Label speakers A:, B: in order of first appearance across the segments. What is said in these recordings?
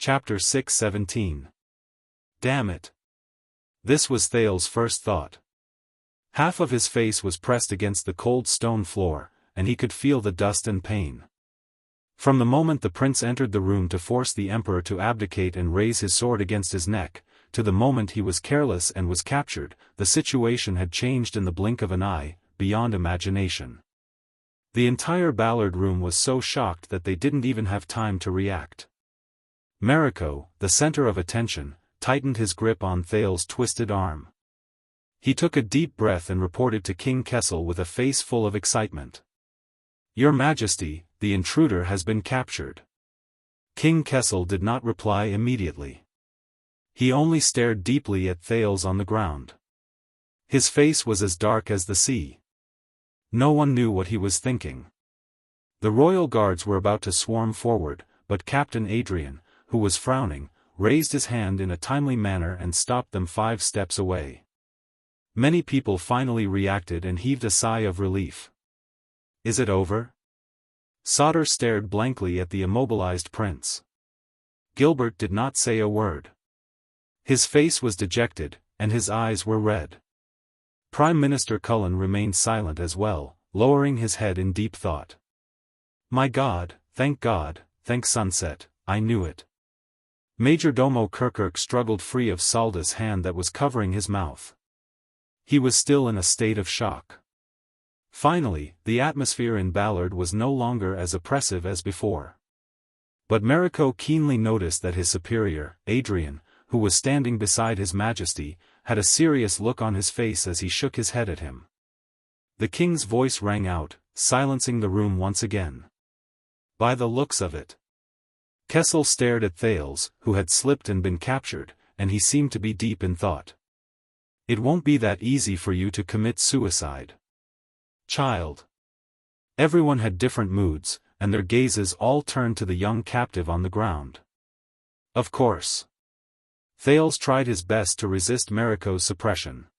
A: Chapter 6:17. Damn it. This was Thale's first thought. Half of his face was pressed against the cold stone floor, and he could feel the dust and pain. From the moment the prince entered the room to force the emperor to abdicate and raise his sword against his neck, to the moment he was careless and was captured, the situation had changed in the blink of an eye, beyond imagination. The entire Ballard room was so shocked that they didn't even have time to react. Mariko, the center of attention, tightened his grip on Thale's twisted arm. He took a deep breath and reported to King Kessel with a face full of excitement. "Your Majesty, the intruder has been captured." King Kessel did not reply immediately. He only stared deeply at Thales on the ground. His face was as dark as the sea. No one knew what he was thinking. The royal guards were about to swarm forward, but Captain Adrian, who was frowning, raised his hand in a timely manner and stopped them 5 steps away. Many people finally reacted and heaved a sigh of relief. "Is it over?" Sauter stared blankly at the immobilized prince. Gilbert did not say a word. His face was dejected, and his eyes were red. Prime Minister Cullen remained silent as well, lowering his head in deep thought. "My God, thank sunset, I knew it." Major Domo Kirkirk struggled free of Salda's hand that was covering his mouth. He was still in a state of shock. Finally, the atmosphere in Ballard was no longer as oppressive as before. But Mariko keenly noticed that his superior, Adrian, who was standing beside His Majesty, had a serious look on his face as he shook his head at him. The king's voice rang out, silencing the room once again. "By the looks of it." Kessel stared at Thales, who had slipped and been captured, and he seemed to be deep in thought. "It won't be that easy for you to commit suicide, child." Everyone had different moods, and their gazes all turned to the young captive on the ground. "Of course." Thales tried his best to resist Mariko's suppression.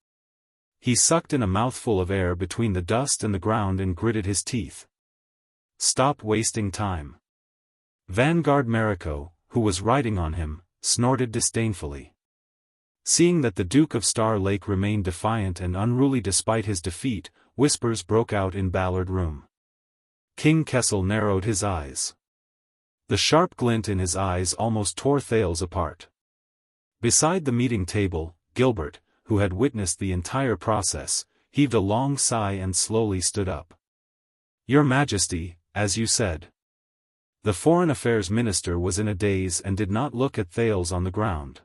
A: He sucked in a mouthful of air between the dust and the ground and gritted his teeth. "Stop wasting time." Vanguard Mariko, who was riding on him, snorted disdainfully. Seeing that the Duke of Star Lake remained defiant and unruly despite his defeat, whispers broke out in Ballard room. King Kessel narrowed his eyes. The sharp glint in his eyes almost tore Thales apart. Beside the meeting table, Gilbert, who had witnessed the entire process, heaved a long sigh and slowly stood up. "Your Majesty, as you said." The Foreign Affairs Minister was in a daze and did not look at Thales on the ground.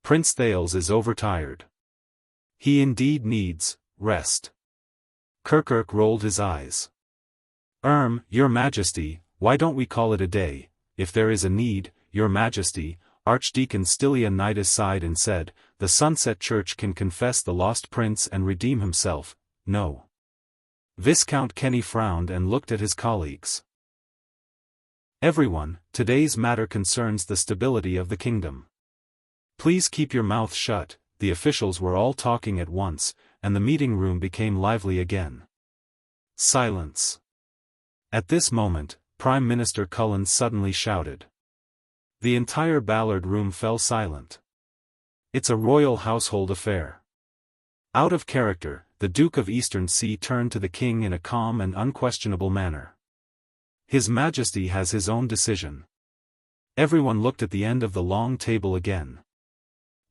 A: "Prince Thales is overtired. He indeed needs rest." Kirkirk rolled his eyes. Your Majesty, why don't we call it a day, if there is a need, Your Majesty." Archdeacon Stylianides sighed and said, "The Sunset Church can confess the lost prince and redeem himself, no." Viscount Kenny frowned and looked at his colleagues. "Everyone, today's matter concerns the stability of the kingdom. Please keep your mouth shut." The officials were all talking at once, and the meeting room became lively again. Silence. At this moment, Prime Minister Cullen suddenly shouted. The entire Ballard room fell silent. "It's a royal household affair." Out of character, the Duke of Eastern Sea turned to the king in a calm and unquestionable manner. "His Majesty has his own decision." Everyone looked at the end of the long table again.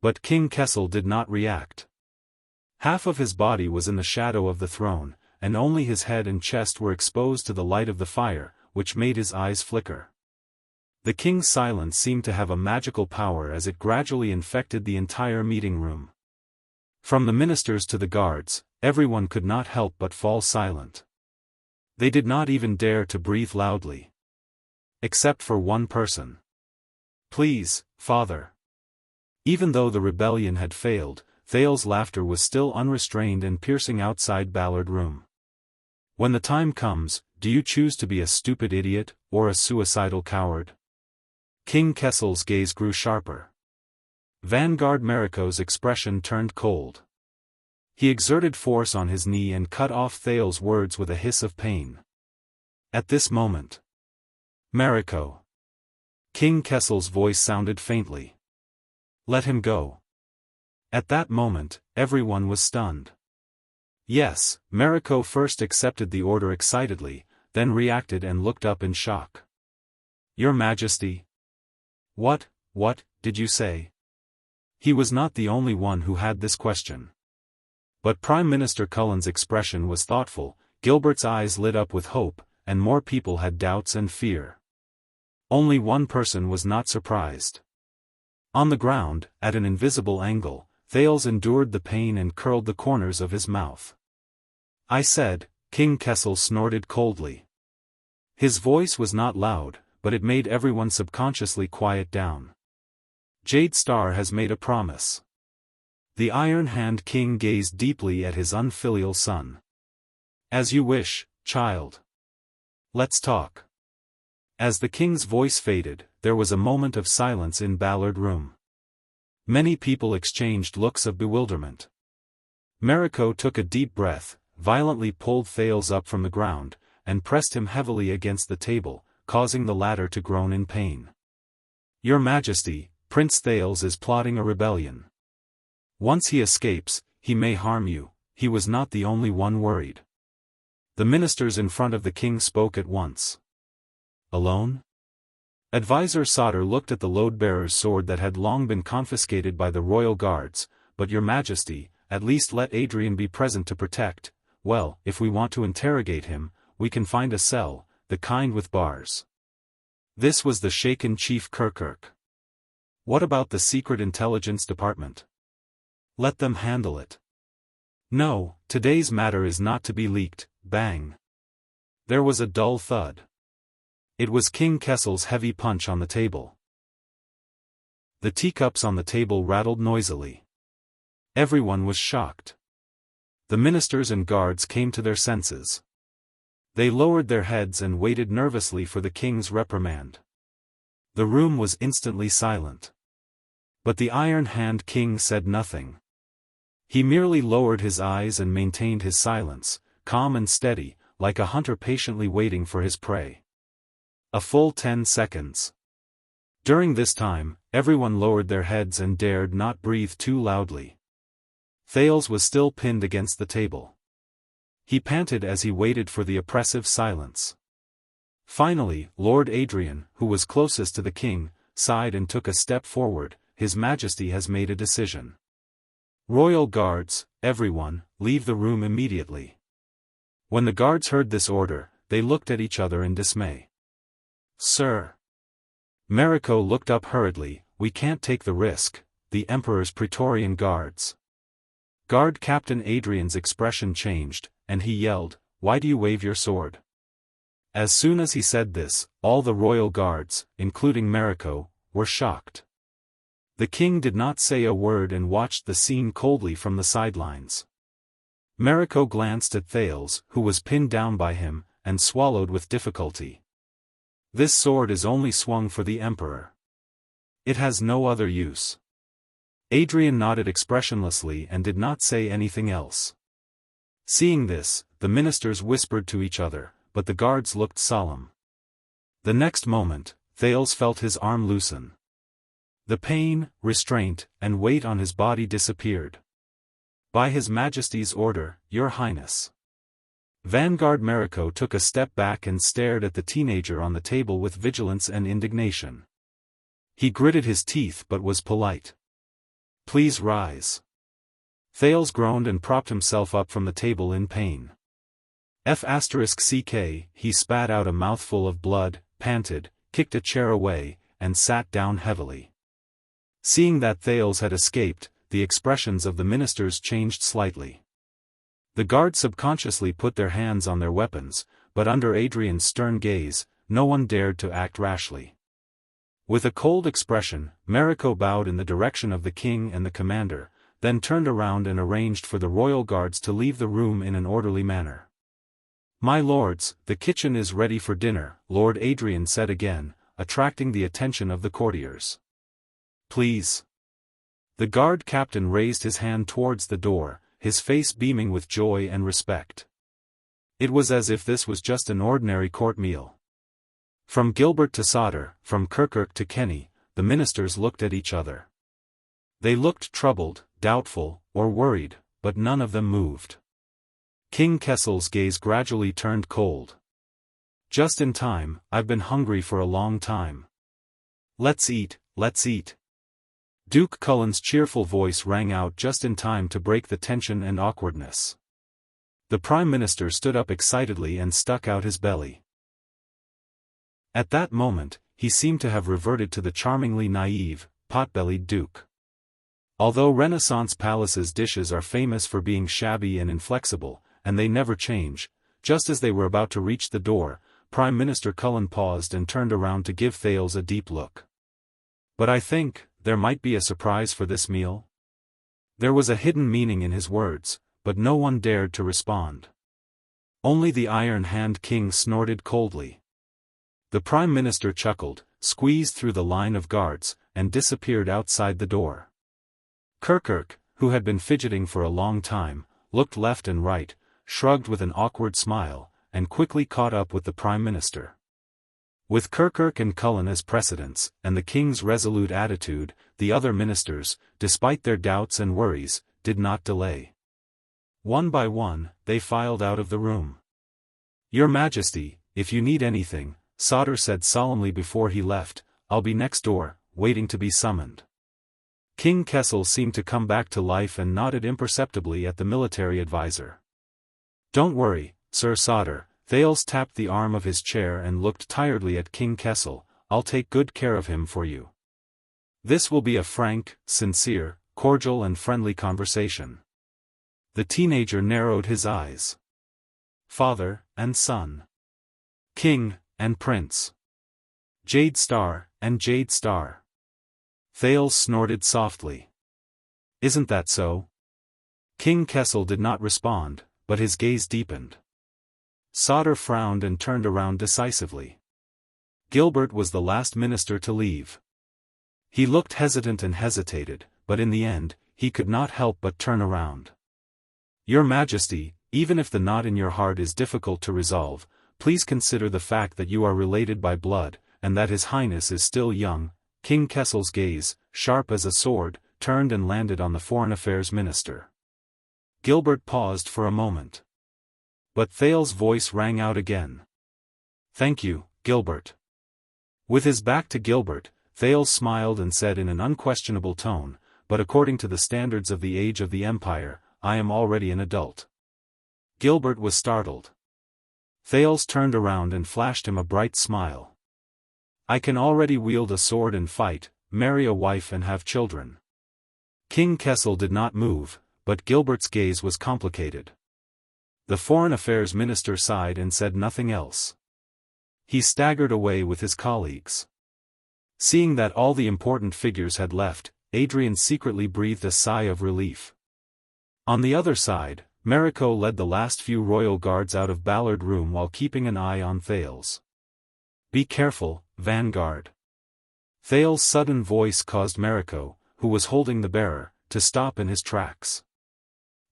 A: But King Kessel did not react. Half of his body was in the shadow of the throne, and only his head and chest were exposed to the light of the fire, which made his eyes flicker. The king's silence seemed to have a magical power as it gradually infected the entire meeting room. From the ministers to the guards, everyone could not help but fall silent. They did not even dare to breathe loudly. Except for one person. "Please, Father." Even though the rebellion had failed, Thales' laughter was still unrestrained and piercing outside Ballard room. "When the time comes, do you choose to be a stupid idiot, or a suicidal coward?" King Kessel's gaze grew sharper. Vanguard Mariko's expression turned cold. He exerted force on his knee and cut off Thales' words with a hiss of pain. At this moment, Mariko. King Kessel's voice sounded faintly. Let him go. At that moment, everyone was stunned. Yes, Mariko first accepted the order excitedly, then reacted and looked up in shock. Your Majesty? What did you say? He was not the only one who had this question. But Prime Minister Cullen's expression was thoughtful, Gilbert's eyes lit up with hope, and more people had doubts and fear. Only one person was not surprised. On the ground, at an invisible angle, Thales endured the pain and curled the corners of his mouth. I said, King Kessel snorted coldly. His voice was not loud, but it made everyone subconsciously quiet down. Jade Star has made a promise. The Iron Hand King gazed deeply at his unfilial son. As you wish, child. Let's talk. As the king's voice faded, there was a moment of silence in Ballard Room. Many people exchanged looks of bewilderment. Mariko took a deep breath, violently pulled Thales up from the ground, and pressed him heavily against the table, causing the latter to groan in pain. Your Majesty, Prince Thales is plotting a rebellion. Once he escapes, he may harm you. He was not the only one worried. The ministers in front of the king spoke at once. Alone? Advisor Sauter looked at the load-bearer's sword that had long been confiscated by the royal guards, but Your Majesty, at least let Adrian be present to protect. Well, if we want to interrogate him, we can find a cell, the kind with bars. This was the shaken Chief Kirkirk. What about the Secret Intelligence Department? Let them handle it. No, today's matter is not to be leaked. Bang. There was a dull thud. It was King Kessel's heavy punch on the table. The teacups on the table rattled noisily. Everyone was shocked. The ministers and guards came to their senses. They lowered their heads and waited nervously for the king's reprimand. The room was instantly silent. But the Iron Hand King said nothing. He merely lowered his eyes and maintained his silence, calm and steady, like a hunter patiently waiting for his prey. A full 10 seconds. During this time, everyone lowered their heads and dared not breathe too loudly. Thales was still pinned against the table. He panted as he waited for the oppressive silence. Finally, Lord Adrian, who was closest to the king, sighed and took a step forward. His Majesty has made a decision. Royal guards, everyone, leave the room immediately. When the guards heard this order, they looked at each other in dismay. Sir. Mariko looked up hurriedly. We can't take the risk, the Emperor's Praetorian guards. Guard Captain Adrian's expression changed, and he yelled, Why do you wave your sword? As soon as he said this, all the royal guards, including Mariko, were shocked. The king did not say a word and watched the scene coldly from the sidelines. Mariko glanced at Thales, who was pinned down by him, and swallowed with difficulty. This sword is only swung for the Emperor. It has no other use. Adrian nodded expressionlessly and did not say anything else. Seeing this, the ministers whispered to each other, but the guards looked solemn. The next moment, Thales felt his arm loosen. The pain, restraint, and weight on his body disappeared. By His Majesty's order, Your Highness. Vanguard Mariko took a step back and stared at the teenager on the table with vigilance and indignation. He gritted his teeth but was polite. Please rise. Thales groaned and propped himself up from the table in pain. F***ck, he spat out a mouthful of blood, panted, kicked a chair away, and sat down heavily. Seeing that Thales had escaped, the expressions of the ministers changed slightly. The guards subconsciously put their hands on their weapons, but under Adrian's stern gaze, no one dared to act rashly. With a cold expression, Mariko bowed in the direction of the king and the commander, then turned around and arranged for the royal guards to leave the room in an orderly manner. My lords, the kitchen is ready for dinner, Lord Adrian said again, attracting the attention of the courtiers. Please. The guard captain raised his hand towards the door, his face beaming with joy and respect. It was as if this was just an ordinary court meal. From Gilbert to Sauter, from Kirkuk to Kenny, the ministers looked at each other. They looked troubled, doubtful, or worried, but none of them moved. King Kessel's gaze gradually turned cold. Just in time, I've been hungry for a long time. Let's eat, let's eat. Duke Cullen's cheerful voice rang out just in time to break the tension and awkwardness. The Prime Minister stood up excitedly and stuck out his belly. At that moment, he seemed to have reverted to the charmingly naive, pot-bellied Duke. Although Renaissance palaces' dishes are famous for being shabby and inflexible, and they never change, just as they were about to reach the door, Prime Minister Cullen paused and turned around to give Thales a deep look. But I think, there might be a surprise for this meal? There was a hidden meaning in his words, but no one dared to respond. Only the Iron Hand King snorted coldly. The Prime Minister chuckled, squeezed through the line of guards, and disappeared outside the door. Kirkuk, who had been fidgeting for a long time, looked left and right, shrugged with an awkward smile, and quickly caught up with the Prime Minister. With Kirkuk and Cullen as precedents, and the king's resolute attitude, the other ministers, despite their doubts and worries, did not delay. One by one, they filed out of the room. "Your Majesty, if you need anything," Sauter said solemnly before he left, "I'll be next door, waiting to be summoned." King Kessel seemed to come back to life and nodded imperceptibly at the military advisor. "Don't worry, Sir Sauter." Thales tapped the arm of his chair and looked tiredly at King Kessel. "I'll take good care of him for you. This will be a frank, sincere, cordial and friendly conversation." The teenager narrowed his eyes. Father and son. King and prince. Jade Star and Jade Star. Thales snorted softly. "Isn't that so?" King Kessel did not respond, but his gaze deepened. Sauter frowned and turned around decisively. Gilbert was the last minister to leave. He looked hesitant and hesitated, but in the end, he could not help but turn around. "Your Majesty, even if the knot in your heart is difficult to resolve, please consider the fact that you are related by blood, and that His Highness is still young." King Kessel's gaze, sharp as a sword, turned and landed on the Foreign Affairs Minister. Gilbert paused for a moment. But Thales' voice rang out again. "Thank you, Gilbert." With his back to Gilbert, Thales smiled and said in an unquestionable tone, "But according to the standards of the age of the Empire, I am already an adult." Gilbert was startled. Thales turned around and flashed him a bright smile. "I can already wield a sword and fight, marry a wife and have children." King Kessel did not move, but Gilbert's gaze was complicated. The Foreign Affairs Minister sighed and said nothing else. He staggered away with his colleagues. Seeing that all the important figures had left, Adrian secretly breathed a sigh of relief. On the other side, Mariko led the last few royal guards out of Ballard Room while keeping an eye on Thales. "Be careful, Vanguard." Thales' sudden voice caused Mariko, who was holding the bearer, to stop in his tracks.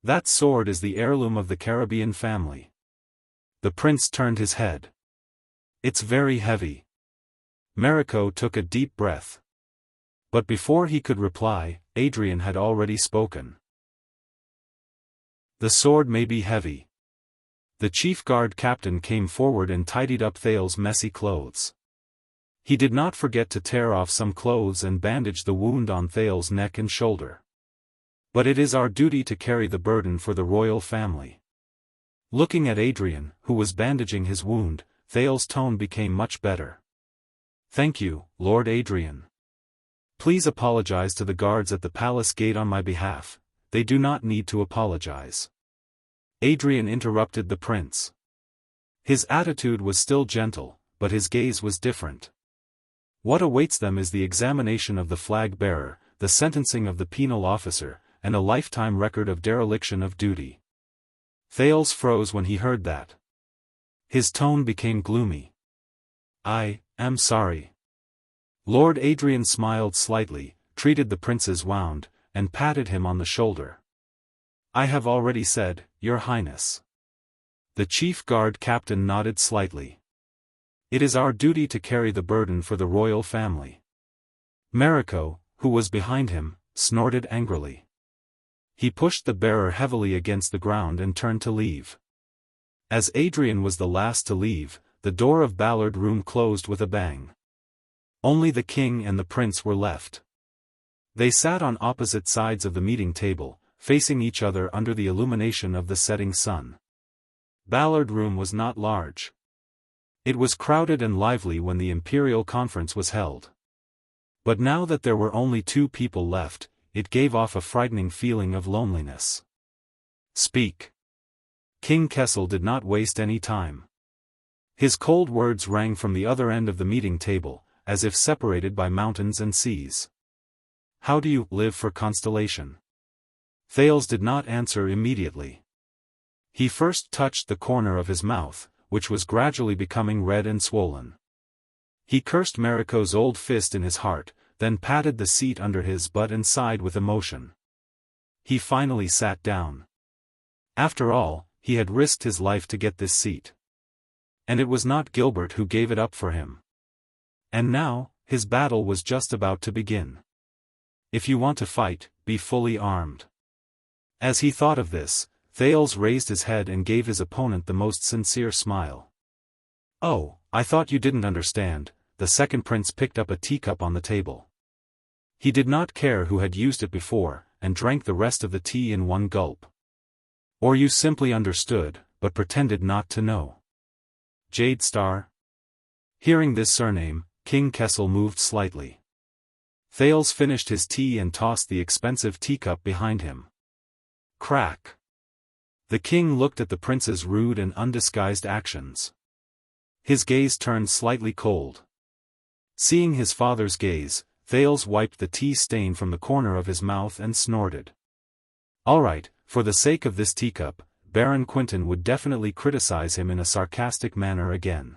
A: "That sword is the heirloom of the Caribbean family." The prince turned his head. "It's very heavy." Mariko took a deep breath. But before he could reply, Adrian had already spoken. "The sword may be heavy." The chief guard captain came forward and tidied up Thales' messy clothes. He did not forget to tear off some clothes and bandage the wound on Thales' neck and shoulder. "But it is our duty to carry the burden for the royal family." Looking at Adrian, who was bandaging his wound, Thales' tone became much better. "Thank you, Lord Adrian. Please apologize to the guards at the palace gate on my behalf. They do not need to apologize." Adrian interrupted the prince. His attitude was still gentle, but his gaze was different. "What awaits them is the examination of the flag bearer, the sentencing of the penal officer, and a lifetime record of dereliction of duty." Thales froze when he heard that. His tone became gloomy. "I am sorry." Lord Adrian smiled slightly, treated the prince's wound, and patted him on the shoulder. "I have already said, Your Highness." The chief guard captain nodded slightly. It is our duty to carry the burden for the royal family. Mariko, who was behind him, snorted angrily. He pushed the bearer heavily against the ground and turned to leave. As Adrian was the last to leave, the door of Ballard Room closed with a bang. Only the king and the prince were left. They sat on opposite sides of the meeting table, facing each other under the illumination of the setting sun. Ballard Room was not large. It was crowded and lively when the imperial conference was held. But now that there were only 2 people left, it gave off a frightening feeling of loneliness. Speak. King Kessel did not waste any time. His cold words rang from the other end of the meeting table, as if separated by mountains and seas. How do you live for Constellation? Thales did not answer immediately. He first touched the corner of his mouth, which was gradually becoming red and swollen. He cursed Mariko's old fist in his heart, then patted the seat under his butt and sighed with emotion. He finally sat down. After all, he had risked his life to get this seat. And it was not Gilbert who gave it up for him. And now, his battle was just about to begin. If you want to fight, be fully armed. As he thought of this, Thales raised his head and gave his opponent the most sincere smile. Oh, I thought you didn't understand. The second prince picked up a teacup on the table. He did not care who had used it before, and drank the rest of the tea in one gulp. Or you simply understood, but pretended not to know. Jade Star? Hearing this surname, King Kessel moved slightly. Thales finished his tea and tossed the expensive teacup behind him. Crack. The king looked at the prince's rude and undisguised actions. His gaze turned slightly cold. Seeing his father's gaze, Thales wiped the tea stain from the corner of his mouth and snorted. All right, for the sake of this teacup, Baron Quinton would definitely criticize him in a sarcastic manner again.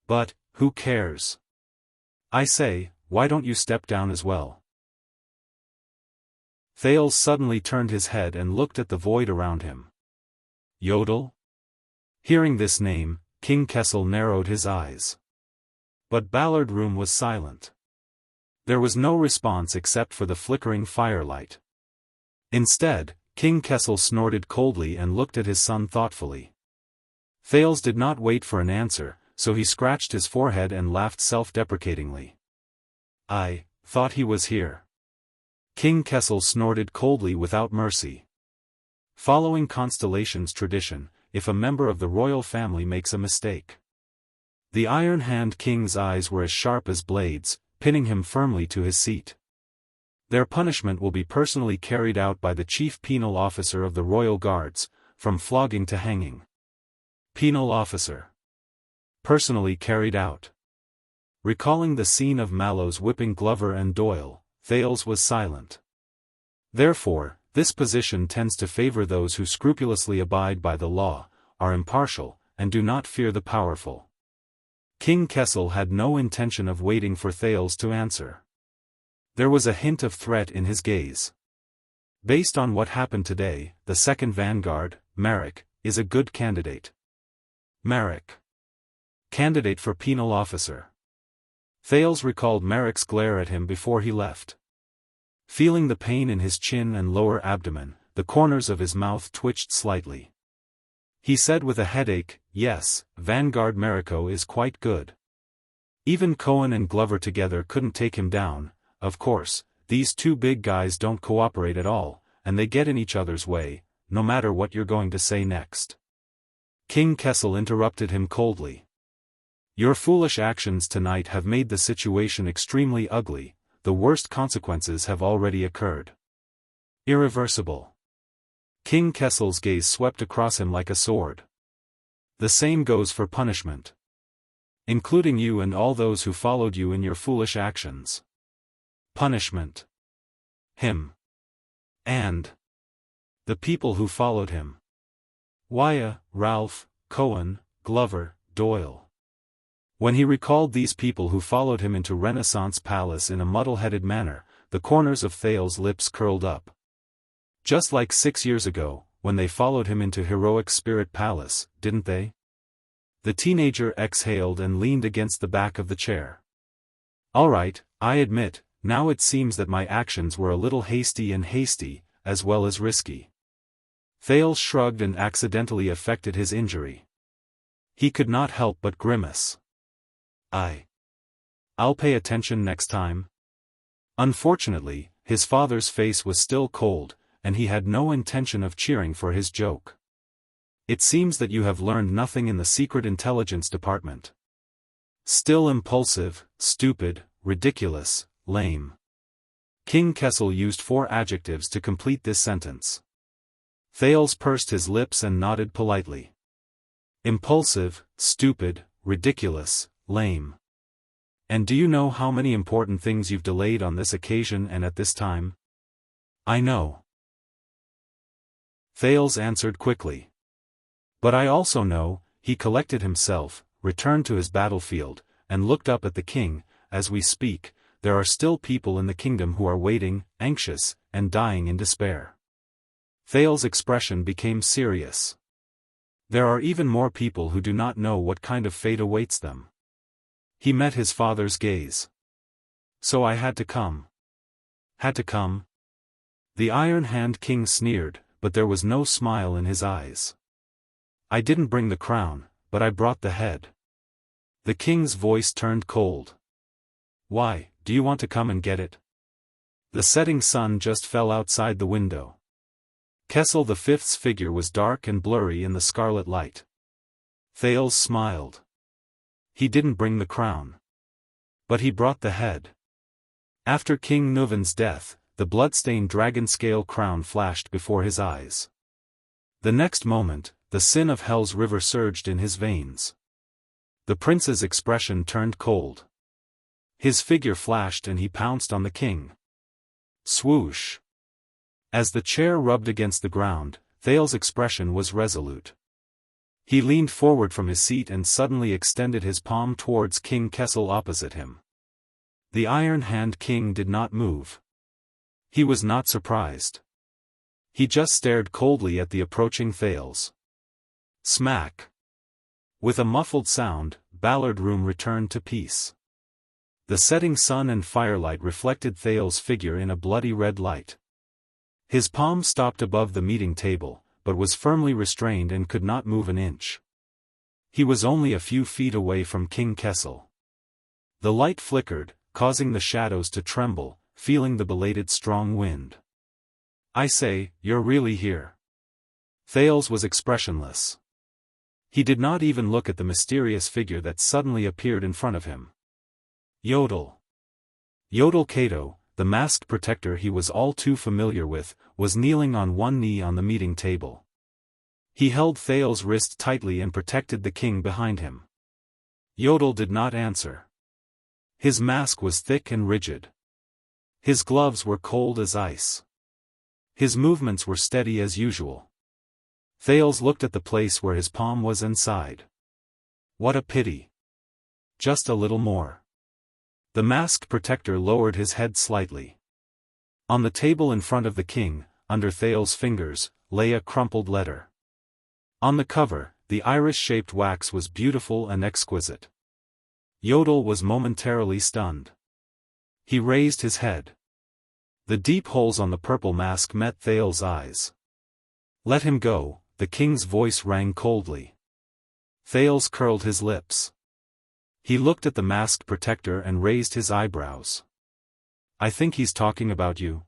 A: But, who cares? I say, why don't you step down as well? Thales suddenly turned his head and looked at the void around him. Yodel? Hearing this name, King Kessel narrowed his eyes. But Ballard Room was silent. There was no response except for the flickering firelight. Instead, King Kessel snorted coldly and looked at his son thoughtfully. Thales did not wait for an answer, so he scratched his forehead and laughed self-deprecatingly. I thought he was here. King Kessel snorted coldly without mercy. Following Constellation's tradition, if a member of the royal family makes a mistake, the Iron Hand King's eyes were as sharp as blades, pinning him firmly to his seat. Their punishment will be personally carried out by the chief penal officer of the royal guards, from flogging to hanging. Penal officer. Personally carried out. Recalling the scene of Mallows whipping Glover and Doyle, Thales was silent. Therefore, this position tends to favor those who scrupulously abide by the law, are impartial, and do not fear the powerful. King Kessel had no intention of waiting for Thales to answer. There was a hint of threat in his gaze. Based on what happened today, the second vanguard, Marek, is a good candidate. Marek. Candidate for penal officer. Thales recalled Marek's glare at him before he left. Feeling the pain in his chin and lower abdomen, the corners of his mouth twitched slightly. He said with a headache, yes, Vanguard Mariko is quite good. Even Cohen and Glover together couldn't take him down. Of course, these 2 big guys don't cooperate at all, and they get in each other's way, no matter what you're going to say next. King Kessel interrupted him coldly. Your foolish actions tonight have made the situation extremely ugly. The worst consequences have already occurred. Irreversible. King Kessel's gaze swept across him like a sword. The same goes for punishment. Including you and all those who followed you in your foolish actions. Punishment. Him. And the people who followed him. Wyatt, Ralph, Cohen, Glover, Doyle. When he recalled these people who followed him into Renaissance Palace in a muddle-headed manner, the corners of Thales' lips curled up. Just like 6 years ago, when they followed him into Heroic Spirit Palace, didn't they? The teenager exhaled and leaned against the back of the chair. All right, I admit, now it seems that my actions were a little hasty, as well as risky. Thales shrugged and accidentally affected his injury. He could not help but grimace. I'll pay attention next time. Unfortunately, his father's face was still cold, and he had no intention of cheering for his joke. It seems that you have learned nothing in the Secret Intelligence Department. Still impulsive, stupid, ridiculous, lame. King Kessel used 4 adjectives to complete this sentence. Thales pursed his lips and nodded politely. Impulsive, stupid, ridiculous, lame. And do you know how many important things you've delayed on this occasion and at this time? I know. Thales answered quickly. But I also know, he collected himself, returned to his battlefield, and looked up at the king. As we speak, there are still people in the kingdom who are waiting, anxious, and dying in despair. Thales' expression became serious. There are even more people who do not know what kind of fate awaits them. He met his father's gaze. So I had to come. Had to come? The Iron Hand King sneered, but there was no smile in his eyes. I didn't bring the crown, but I brought the head. The king's voice turned cold. Why, do you want to come and get it? The setting sun just fell outside the window. Kessel V's figure was dark and blurry in the scarlet light. Thales smiled. He didn't bring the crown. But he brought the head. After King Nuvan's death, the blood-stained dragon-scale crown flashed before his eyes. The next moment, the sin of Hell's river surged in his veins. The prince's expression turned cold. His figure flashed and he pounced on the king. Swoosh! As the chair rubbed against the ground, Thales' expression was resolute. He leaned forward from his seat and suddenly extended his palm towards King Kessel opposite him. The Iron Hand King did not move. He was not surprised. He just stared coldly at the approaching Thales. Smack! With a muffled sound, Ballard Room returned to peace. The setting sun and firelight reflected Thales' figure in a bloody red light. His palm stopped above the meeting table, but was firmly restrained and could not move an inch. He was only a few feet away from King Kessel. The light flickered, causing the shadows to tremble, feeling the belated strong wind. I say, you're really here. Thales was expressionless. He did not even look at the mysterious figure that suddenly appeared in front of him. Yodel. Yodel Kato, the masked protector he was all too familiar with, was kneeling on one knee on the meeting table. He held Thales' wrist tightly and protected the king behind him. Yodel did not answer. His mask was thick and rigid. His gloves were cold as ice. His movements were steady as usual. Thales looked at the place where his palm was and sighed. What a pity. Just a little more. The masked protector lowered his head slightly. On the table in front of the king, under Thales' fingers, lay a crumpled letter. On the cover, the iris-shaped wax was beautiful and exquisite. Yodel was momentarily stunned. He raised his head. The deep holes on the purple mask met Thales' eyes. Let him go, the king's voice rang coldly. Thales curled his lips. He looked at the masked protector and raised his eyebrows. I think he's talking about you.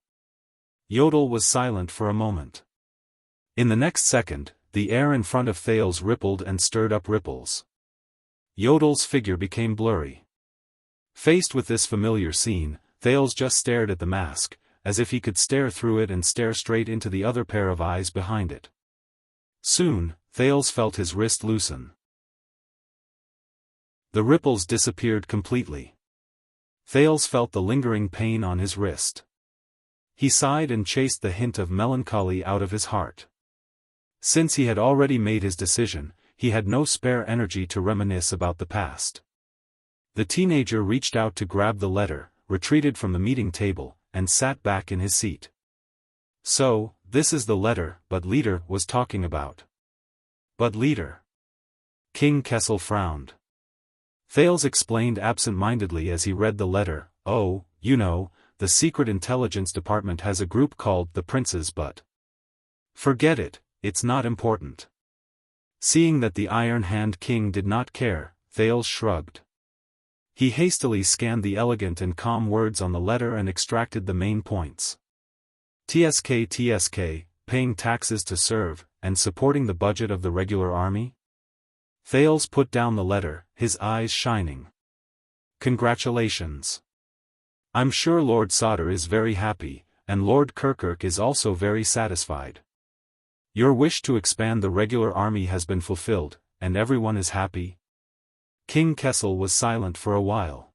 A: Yodel was silent for a moment. In the next second, the air in front of Thales rippled and stirred up ripples. Yodel's figure became blurry. Faced with this familiar scene, Thales just stared at the mask, as if he could stare through it and stare straight into the other pair of eyes behind it. Soon, Thales felt his wrist loosen. The ripples disappeared completely. Thales felt the lingering pain on his wrist. He sighed and chased the hint of melancholy out of his heart. Since he had already made his decision, he had no spare energy to reminisce about the past. The teenager reached out to grab the letter, retreated from the meeting table, and sat back in his seat. So, this is the letter Bud Leader was talking about. Bud Leader. King Kessel frowned. Thales explained absent-mindedly as he read the letter, "Oh, you know, the Secret Intelligence Department has a group called the Princes, but forget it, it's not important." Seeing that the Iron Hand King did not care, Thales shrugged. He hastily scanned the elegant and calm words on the letter and extracted the main points. TSK, paying taxes to serve, and supporting the budget of the regular army? Thales put down the letter, his eyes shining. Congratulations. I'm sure Lord Sauter is very happy, and Lord Kirkirk is also very satisfied. Your wish to expand the regular army has been fulfilled, and everyone is happy? King Kessel was silent for a while.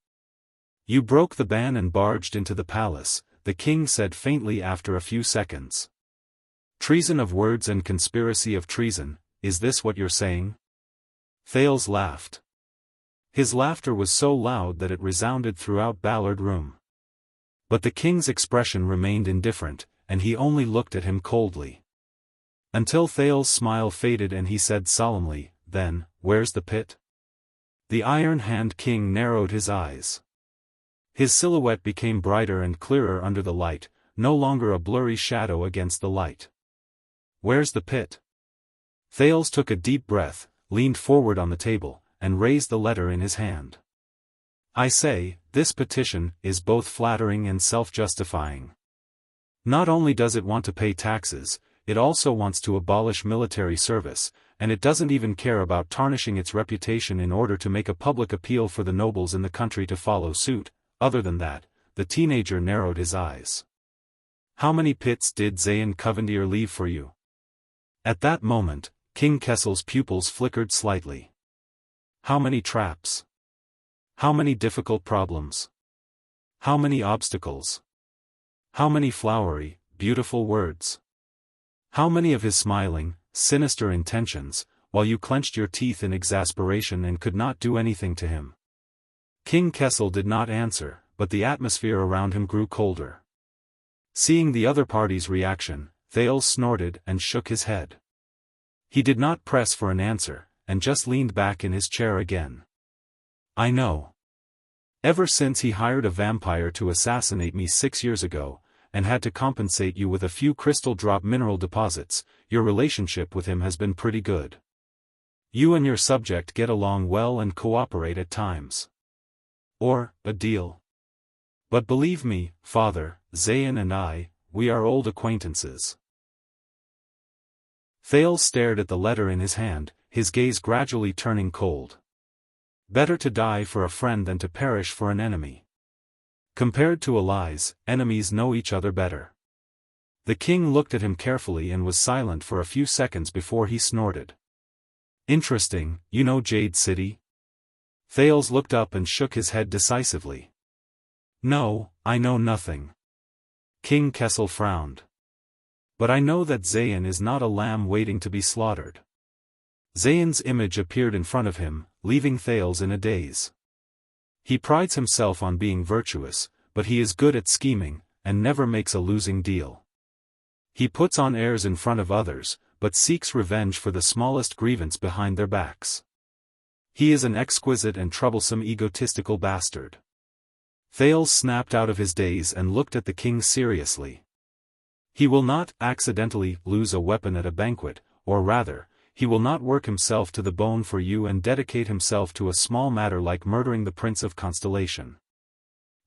A: You broke the ban and barged into the palace, the king said faintly after a few seconds. Treason of words and conspiracy of treason, is this what you're saying? Thales laughed. His laughter was so loud that it resounded throughout Ballard Room. But the king's expression remained indifferent, and he only looked at him coldly. Until Thales' smile faded and he said solemnly, "Then, where's the pit?" The Iron Hand King narrowed his eyes. His silhouette became brighter and clearer under the light, no longer a blurry shadow against the light. "Where's the pit?" Thales took a deep breath, leaned forward on the table, and raised the letter in his hand. "I say, this petition is both flattering and self-justifying. Not only does it want to pay taxes, it also wants to abolish military service, and it doesn't even care about tarnishing its reputation in order to make a public appeal for the nobles in the country to follow suit. Other than that," the teenager narrowed his eyes. "How many pits did Zayn Covendier leave for you?" At that moment, King Kessel's pupils flickered slightly. "How many traps? How many difficult problems? How many obstacles? How many flowery, beautiful words? How many of his smiling, sinister intentions, while you clenched your teeth in exasperation and could not do anything to him?" King Kessel did not answer, but the atmosphere around him grew colder. Seeing the other party's reaction, Thales snorted and shook his head. He did not press for an answer, and just leaned back in his chair again. "I know. Ever since he hired a vampire to assassinate me 6 years ago, and had to compensate you with a few crystal drop mineral deposits, your relationship with him has been pretty good. You and your subject get along well and cooperate at times. Or, a deal. But believe me, Father, Zayn and I, we are old acquaintances." Thales stared at the letter in his hand, his gaze gradually turning cold. Better to die for a friend than to perish for an enemy. Compared to allies, enemies know each other better. The king looked at him carefully and was silent for a few seconds before he snorted. "Interesting, you know Jade City?" Thales looked up and shook his head decisively. "No, I know nothing." King Kessel frowned. "But I know that Zayn is not a lamb waiting to be slaughtered." Zayn's image appeared in front of him, leaving Thales in a daze. "He prides himself on being virtuous, but he is good at scheming, and never makes a losing deal. He puts on airs in front of others, but seeks revenge for the smallest grievance behind their backs. He is an exquisite and troublesome egotistical bastard." Thales snapped out of his daze and looked at the king seriously. "He will not accidentally lose a weapon at a banquet, or rather, he will not work himself to the bone for you and dedicate himself to a small matter like murdering the Prince of Constellation."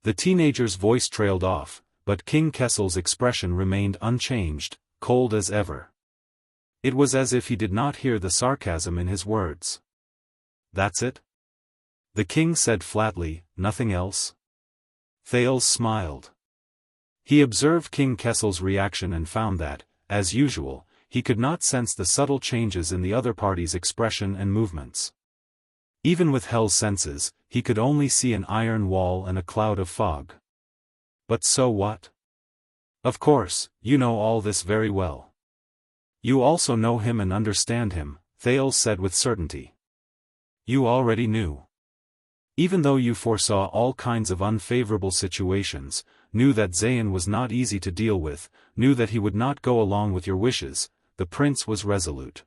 A: The teenager's voice trailed off, but King Kessel's expression remained unchanged, cold as ever. It was as if he did not hear the sarcasm in his words. "That's it?" the king said flatly, "Nothing else?" Thales smiled. He observed King Kessel's reaction and found that, as usual, he could not sense the subtle changes in the other party's expression and movements. Even with Hell's senses, he could only see an iron wall and a cloud of fog. But so what? "Of course, you know all this very well. You also know him and understand him," Thales said with certainty. "You already knew. Even though you foresaw all kinds of unfavorable situations, knew that Zayn was not easy to deal with, knew that he would not go along with your wishes, the prince was resolute.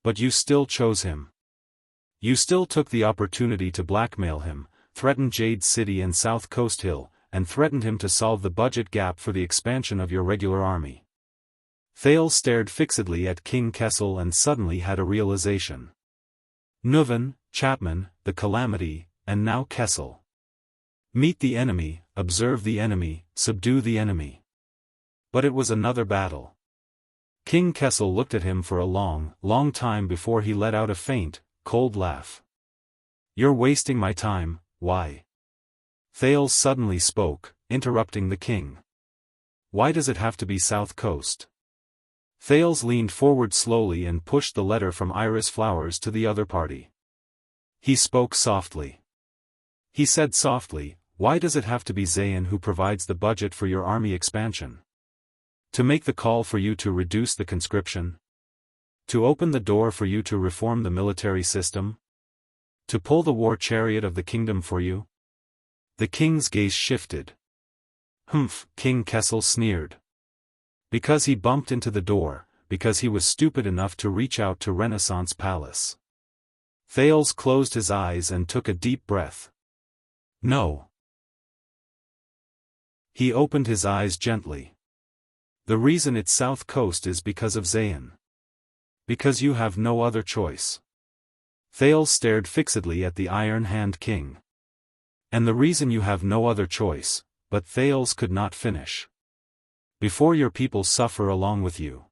A: But you still chose him. You still took the opportunity to blackmail him, threatened Jade City and South Coast Hill, and threatened him to solve the budget gap for the expansion of your regular army. Thales stared fixedly at King Kessel and suddenly had a realization. Nuven, Chapman, the Calamity, and now Kessel. Meet the enemy, observe the enemy, subdue the enemy. But it was another battle. King Kessel looked at him for a long, long time before he let out a faint, cold laugh. You're wasting my time, why? Thales suddenly spoke, interrupting the king. Why does it have to be South Coast? Thales leaned forward slowly and pushed the letter from Iris Flowers to the other party. He spoke softly. He said softly, why does it have to be Zayn who provides the budget for your army expansion? To make the call for you to reduce the conscription? To open the door for you to reform the military system? To pull the war chariot of the kingdom for you? The king's gaze shifted. Humph, King Kessel sneered. Because he bumped into the door, because he was stupid enough to reach out to Renaissance Palace. Thales closed his eyes and took a deep breath. No. He opened his eyes gently. The reason it's South Coast is because of Zayn. Because you have no other choice. Thales stared fixedly at the Iron Hand King. And the reason you have no other choice, but Thales could not finish. Before your people suffer along with you.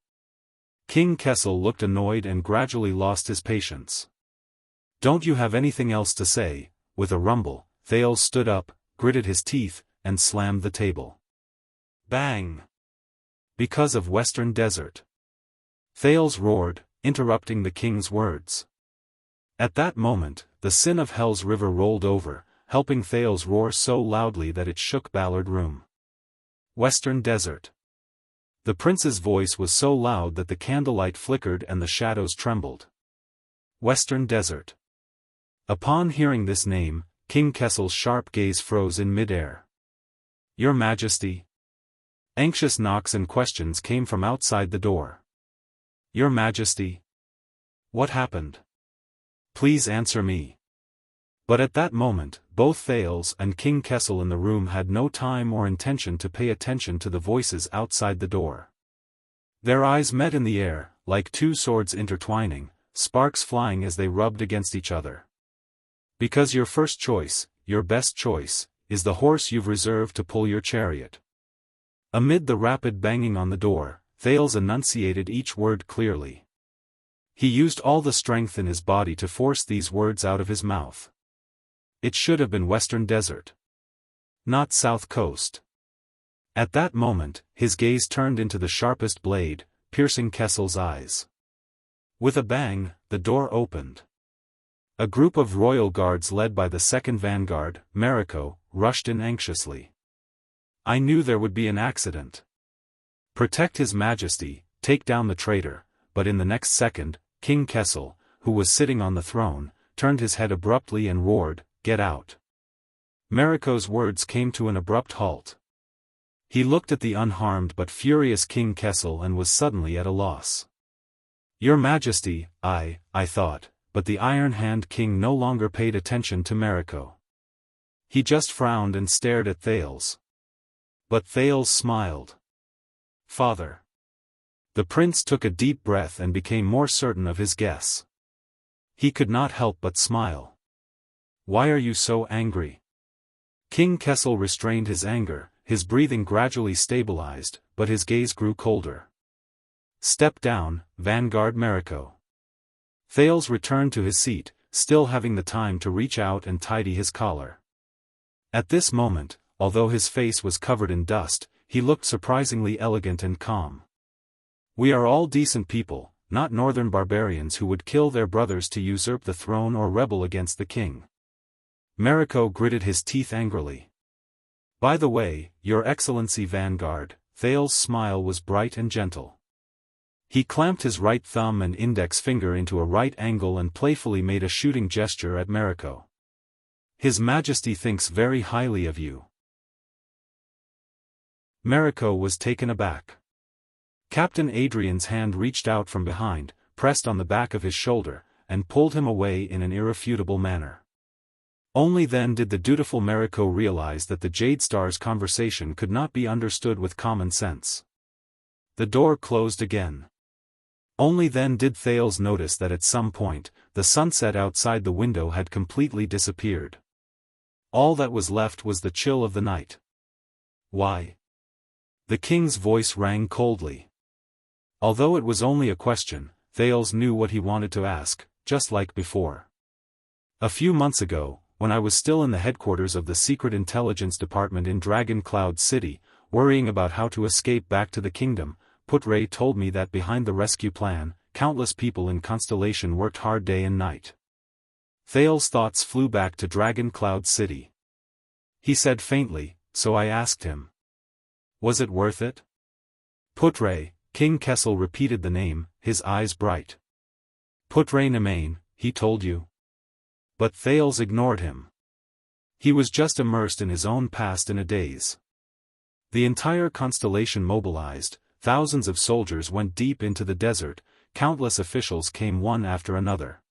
A: King Kessel looked annoyed and gradually lost his patience. Don't you have anything else to say? With a rumble, Thales stood up, gritted his teeth, and slammed the table. Bang! Because of Western Desert. Thales roared, interrupting the king's words. At that moment, the Sin of Hell's river rolled over, helping Thales roar so loudly that it shook Ballard Room. Western Desert. The prince's voice was so loud that the candlelight flickered and the shadows trembled. Western Desert. Upon hearing this name, King Kessel's sharp gaze froze in midair. Your Majesty? Anxious knocks and questions came from outside the door. Your Majesty? What happened? Please answer me. But at that moment, both Thales and King Kessel in the room had no time or intention to pay attention to the voices outside the door. Their eyes met in the air, like two swords intertwining, sparks flying as they rubbed against each other. Because your first choice, your best choice, is the horse you've reserved to pull your chariot. Amid the rapid banging on the door, Thales enunciated each word clearly. He used all the strength in his body to force these words out of his mouth. It should have been Western Desert. Not South Coast. At that moment, his gaze turned into the sharpest blade, piercing Kessel's eyes. With a bang, the door opened. A group of royal guards led by the second vanguard, Mariko, rushed in anxiously. I knew there would be an accident. Protect His Majesty, take down the traitor, but in the next second, King Kessel, who was sitting on the throne, turned his head abruptly and roared, Get out. Mariko's words came to an abrupt halt. He looked at the unharmed but furious King Kessel and was suddenly at a loss. Your Majesty, I thought, but the Iron Hand King no longer paid attention to Mariko. He just frowned and stared at Thales. But Thales smiled. Father. The prince took a deep breath and became more certain of his guess. He could not help but smile. Why are you so angry? King Kessel restrained his anger, his breathing gradually stabilized, but his gaze grew colder. Step down, Vanguard Mariko. Thales returned to his seat, still having the time to reach out and tidy his collar. At this moment, although his face was covered in dust, he looked surprisingly elegant and calm. We are all decent people, not northern barbarians who would kill their brothers to usurp the throne or rebel against the king. Mariko gritted his teeth angrily. By the way, Your Excellency Vanguard, Thales' smile was bright and gentle. He clamped his right thumb and index finger into a right angle and playfully made a shooting gesture at Mariko. His Majesty thinks very highly of you. Mariko was taken aback. Captain Adrian's hand reached out from behind, pressed on the back of his shoulder, and pulled him away in an irrefutable manner. Only then did the dutiful Mariko realize that the Jade Star's conversation could not be understood with common sense. The door closed again. Only then did Thales notice that at some point, the sunset outside the window had completely disappeared. All that was left was the chill of the night. Why? The king's voice rang coldly. Although it was only a question, Thales knew what he wanted to ask, just like before. A few months ago, when I was still in the headquarters of the Secret Intelligence Department in Dragon Cloud City, worrying about how to escape back to the kingdom, Putre told me that behind the rescue plan, countless people in Constellation worked hard day and night. Thales' thoughts flew back to Dragon Cloud City. He said faintly, so I asked him. Was it worth it? Putre, King Kessel repeated the name, his eyes bright. Putre Nemain, he told you. But Thales ignored him. He was just immersed in his own past in a daze. The entire constellation mobilized, thousands of soldiers went deep into the desert, countless officials came one after another.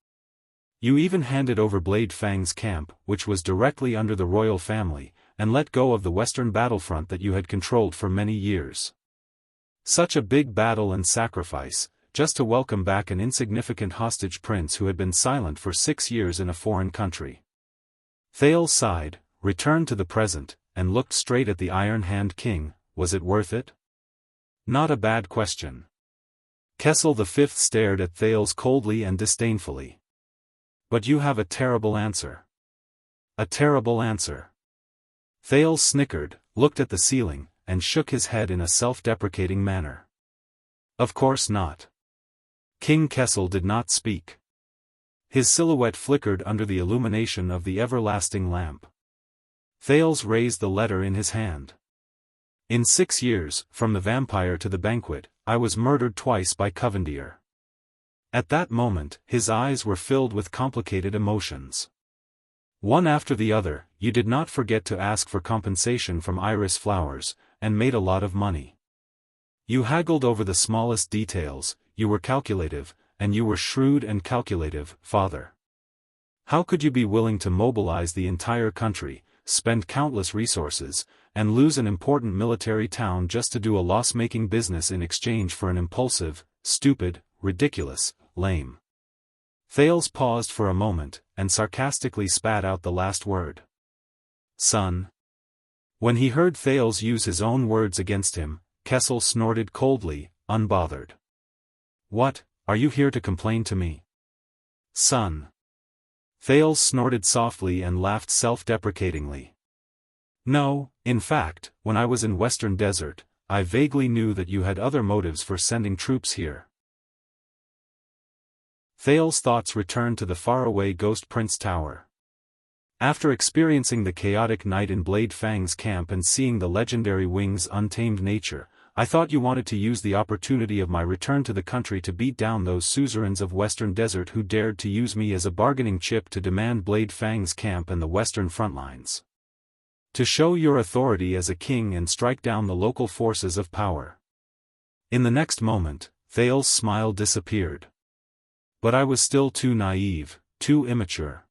A: You even handed over Blade Fang's camp, which was directly under the royal family, and let go of the western battlefront that you had controlled for many years. Such a big battle and sacrifice, just to welcome back an insignificant hostage prince who had been silent for 6 years in a foreign country. Thales sighed, returned to the present, and looked straight at the Iron Hand King. Was it worth it? Not a bad question. Kessel V stared at Thales coldly and disdainfully. But you have a terrible answer. A terrible answer. Thales snickered, looked at the ceiling, and shook his head in a self-deprecating manner. Of course not. King Kessel did not speak. His silhouette flickered under the illumination of the everlasting lamp. Thales raised the letter in his hand. In 6 years, from the vampire to the banquet, I was murdered twice by Covendier. At that moment, his eyes were filled with complicated emotions. One after the other, you did not forget to ask for compensation from iris flowers, and made a lot of money. You haggled over the smallest details, you were calculative, and you were shrewd and calculative, father. How could you be willing to mobilize the entire country, spend countless resources, and lose an important military town just to do a loss-making business in exchange for an impulsive, stupid, ridiculous, lame? Thales paused for a moment, and sarcastically spat out the last word. Son. When he heard Thales use his own words against him, Kessel snorted coldly, unbothered. What, are you here to complain to me? Son. Thales snorted softly and laughed self-deprecatingly. No, in fact, when I was in Western Desert, I vaguely knew that you had other motives for sending troops here. Thales' thoughts returned to the faraway Ghost Prince Tower. After experiencing the chaotic night in Blade Fang's camp and seeing the legendary Wing's untamed nature, I thought you wanted to use the opportunity of my return to the country to beat down those suzerains of Western Desert who dared to use me as a bargaining chip to demand Blade Fang's camp and the Western front lines. To show your authority as a king and strike down the local forces of power. In the next moment, Thales' smile disappeared. But I was still too naive, too immature.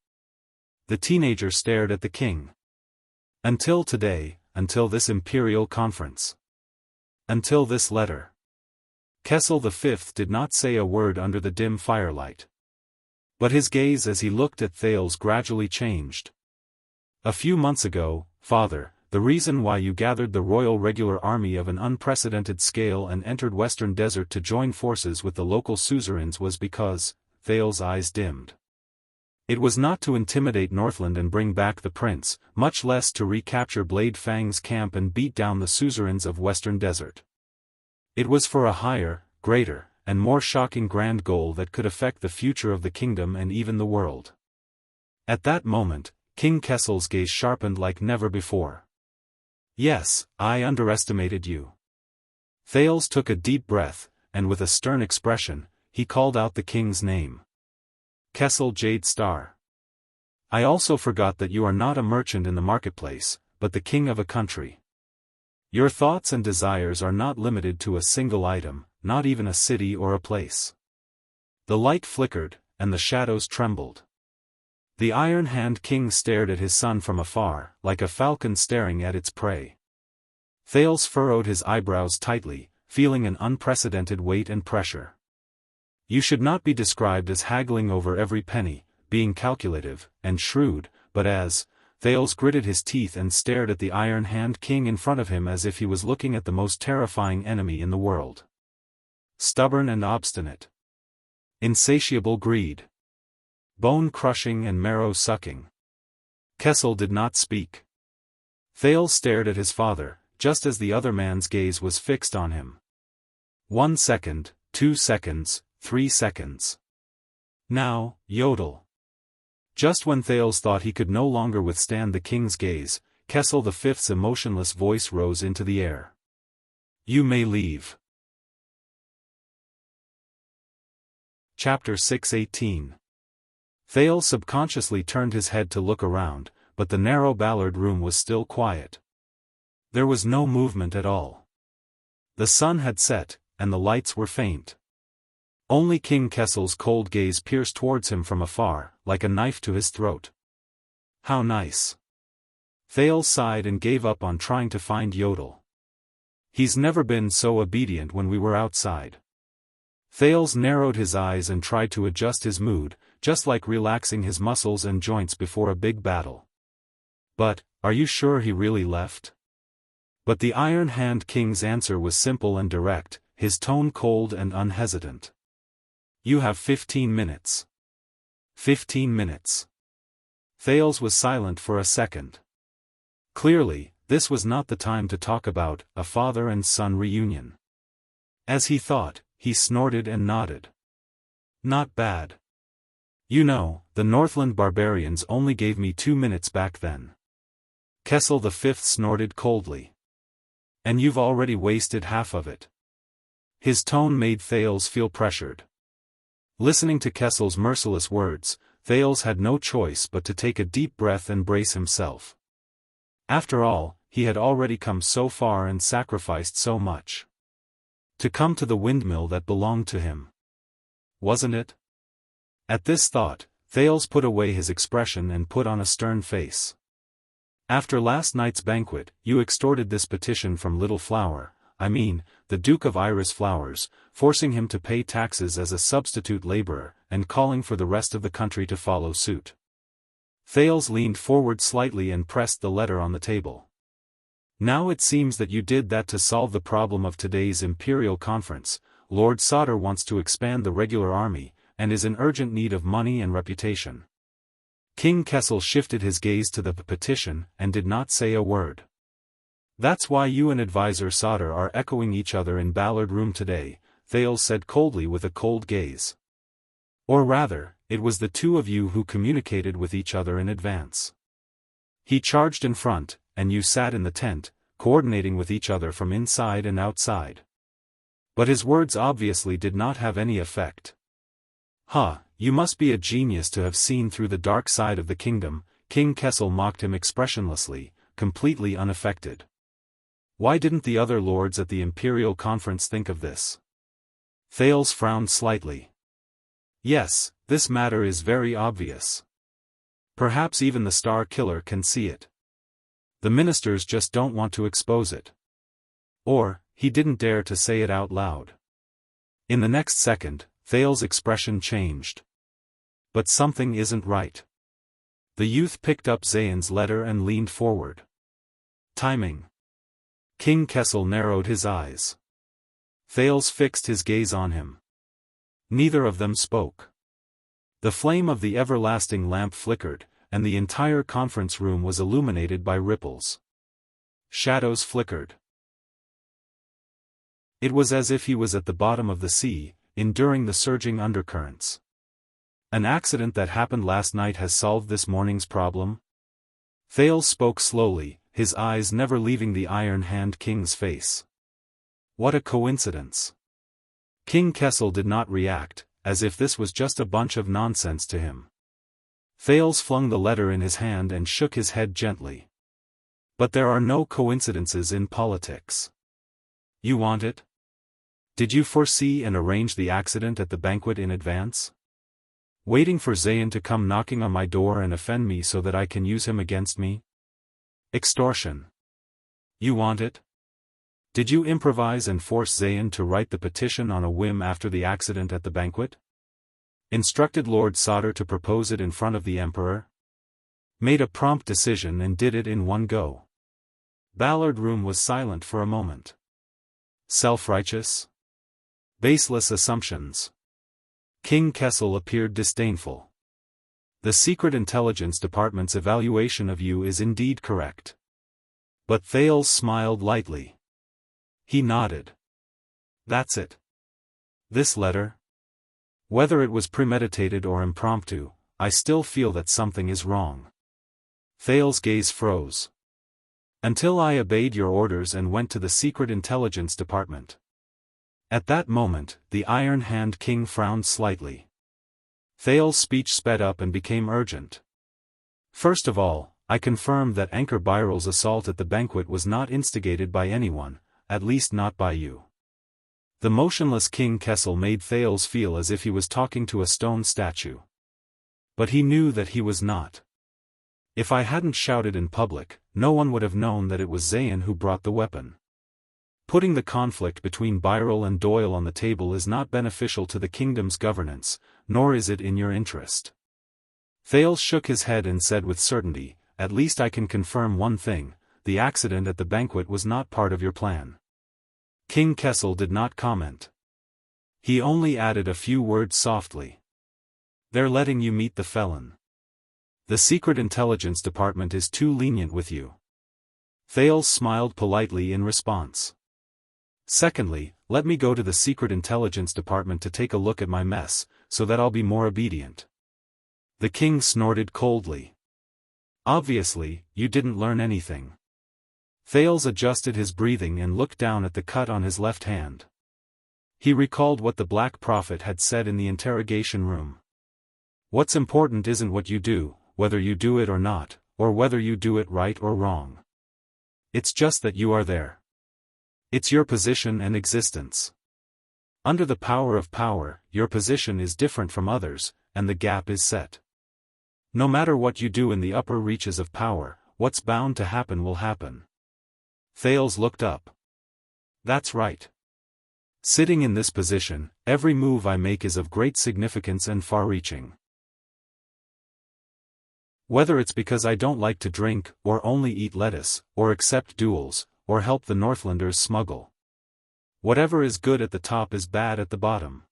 A: The teenager stared at the king. Until today, until this imperial conference. Until this letter. Kessel V did not say a word under the dim firelight. But his gaze as he looked at Thales gradually changed. A few months ago, father, the reason why you gathered the royal regular army of an unprecedented scale and entered Western Desert to join forces with the local suzerains was because, Thales' eyes dimmed. It was not to intimidate Northland and bring back the prince, much less to recapture Blade Fang's camp and beat down the suzerains of Western Desert. It was for a higher, greater, and more shocking grand goal that could affect the future of the kingdom and even the world. At that moment, King Kessel's gaze sharpened like never before. Yes, I underestimated you. Thales took a deep breath, and with a stern expression, he called out the king's name. Kessel Jade Star. I also forgot that you are not a merchant in the marketplace, but the king of a country. Your thoughts and desires are not limited to a single item, not even a city or a place. The light flickered, and the shadows trembled. The Iron Hand King stared at his son from afar, like a falcon staring at its prey. Thales furrowed his eyebrows tightly, feeling an unprecedented weight and pressure. You should not be described as haggling over every penny, being calculative and shrewd, but as, Thales gritted his teeth and stared at the Iron Hand King in front of him as if he was looking at the most terrifying enemy in the world. Stubborn and obstinate. Insatiable greed. Bone-crushing and marrow-sucking. Kessel did not speak. Thales stared at his father, just as the other man's gaze was fixed on him. 1 second, 2 seconds, 3 seconds. Now, yodel. Just when Thales thought he could no longer withstand the king's gaze, Kessel V's emotionless voice rose into the air. You may leave. Chapter 6:18. Thales subconsciously turned his head to look around, but the narrow Ballard room was still quiet. There was no movement at all. The sun had set, and the lights were faint. Only King Kessel's cold gaze pierced towards him from afar, like a knife to his throat. How nice. Thales sighed and gave up on trying to find Yodel. He's never been so obedient when we were outside. Thales narrowed his eyes and tried to adjust his mood, just like relaxing his muscles and joints before a big battle. But, are you sure he really left? But the Iron Hand King's answer was simple and direct, his tone cold and unhesitant. You have 15 minutes. 15 minutes. Thales was silent for a second. Clearly, this was not the time to talk about a father and son reunion. As he thought, he snorted and nodded. Not bad. You know, the Northland barbarians only gave me 2 minutes back then. Kessel V snorted coldly. And you've already wasted half of it. His tone made Thales feel pressured. Listening to Kessel's merciless words, Thales had no choice but to take a deep breath and brace himself. After all, he had already come so far and sacrificed so much. To come to the windmill that belonged to him. Wasn't it? At this thought, Thales put away his expression and put on a stern face. After last night's banquet, you extorted this petition from Little Flower, the Duke of Iris Flowers, forcing him to pay taxes as a substitute laborer, and calling for the rest of the country to follow suit. Thales leaned forward slightly and pressed the letter on the table. Now it seems that you did that to solve the problem of today's Imperial Conference. Lord Sauter wants to expand the regular army, and is in urgent need of money and reputation. King Kessel shifted his gaze to the petition and did not say a word. That's why you and Advisor Sauter are echoing each other in Ballard Room today, Thales said coldly with a cold gaze. Or rather, it was the two of you who communicated with each other in advance. He charged in front, and you sat in the tent, coordinating with each other from inside and outside. But his words obviously did not have any effect. You must be a genius to have seen through the dark side of the kingdom, King Kessel mocked him expressionlessly, completely unaffected. Why didn't the other lords at the Imperial Conference think of this? Thales frowned slightly. Yes, this matter is very obvious. Perhaps even the Star Killer can see it. The ministers just don't want to expose it. Or, he didn't dare to say it out loud. In the next second, Thales' expression changed. But something isn't right. The youth picked up Zayn's letter and leaned forward. Timing. King Kessel narrowed his eyes. Thales fixed his gaze on him. Neither of them spoke. The flame of the everlasting lamp flickered, and the entire conference room was illuminated by ripples. Shadows flickered. It was as if he was at the bottom of the sea, enduring the surging undercurrents. An accident that happened last night has solved this morning's problem? Thales spoke slowly, his eyes never leaving the Iron Hand King's face. What a coincidence. King Kessel did not react, as if this was just a bunch of nonsense to him. Thales flung the letter in his hand and shook his head gently. But there are no coincidences in politics. You want it? Did you foresee and arrange the accident at the banquet in advance? Waiting for Zayn to come knocking on my door and offend me so that I can use him against me? Extortion. You want it? Did you improvise and force Zayn to write the petition on a whim after the accident at the banquet? Instructed Lord Sadr to propose it in front of the Emperor? Made a prompt decision and did it in one go. Ballard Room was silent for a moment. Self-righteous? Baseless assumptions. King Kessel appeared disdainful. The Secret Intelligence Department's evaluation of you is indeed correct. But Thales smiled lightly. He nodded. That's it. This letter? Whether it was premeditated or impromptu, I still feel that something is wrong. Thales' gaze froze. Until I obeyed your orders and went to the Secret Intelligence Department. At that moment, the Iron Hand King frowned slightly. Thales' speech sped up and became urgent. First of all, I confirmed that Anchor Biral's assault at the banquet was not instigated by anyone, at least not by you. The motionless King Kessel made Thales feel as if he was talking to a stone statue. But he knew that he was not. If I hadn't shouted in public, no one would have known that it was Zayn who brought the weapon. Putting the conflict between Biral and Doyle on the table is not beneficial to the kingdom's governance, nor is it in your interest. Thales shook his head and said with certainty, at least I can confirm one thing, the accident at the banquet was not part of your plan. King Kessel did not comment. He only added a few words softly. They're letting you meet the felon. The Secret Intelligence Department is too lenient with you. Thales smiled politely in response. Secondly, let me go to the Secret Intelligence Department to take a look at my mess, so that I'll be more obedient. The king snorted coldly. Obviously, you didn't learn anything. Thales adjusted his breathing and looked down at the cut on his left hand. He recalled what the Black Prophet had said in the interrogation room. What's important isn't what you do, whether you do it or not, or whether you do it right or wrong. It's just that you are there. It's your position and existence. Under the power of power, your position is different from others, and the gap is set. No matter what you do in the upper reaches of power, what's bound to happen will happen. Thales looked up. That's right. Sitting in this position, every move I make is of great significance and far-reaching. Whether it's because I don't like to drink, or only eat lettuce, or accept duels, or help the Northlanders smuggle. Whatever is good at the top is bad at the bottom.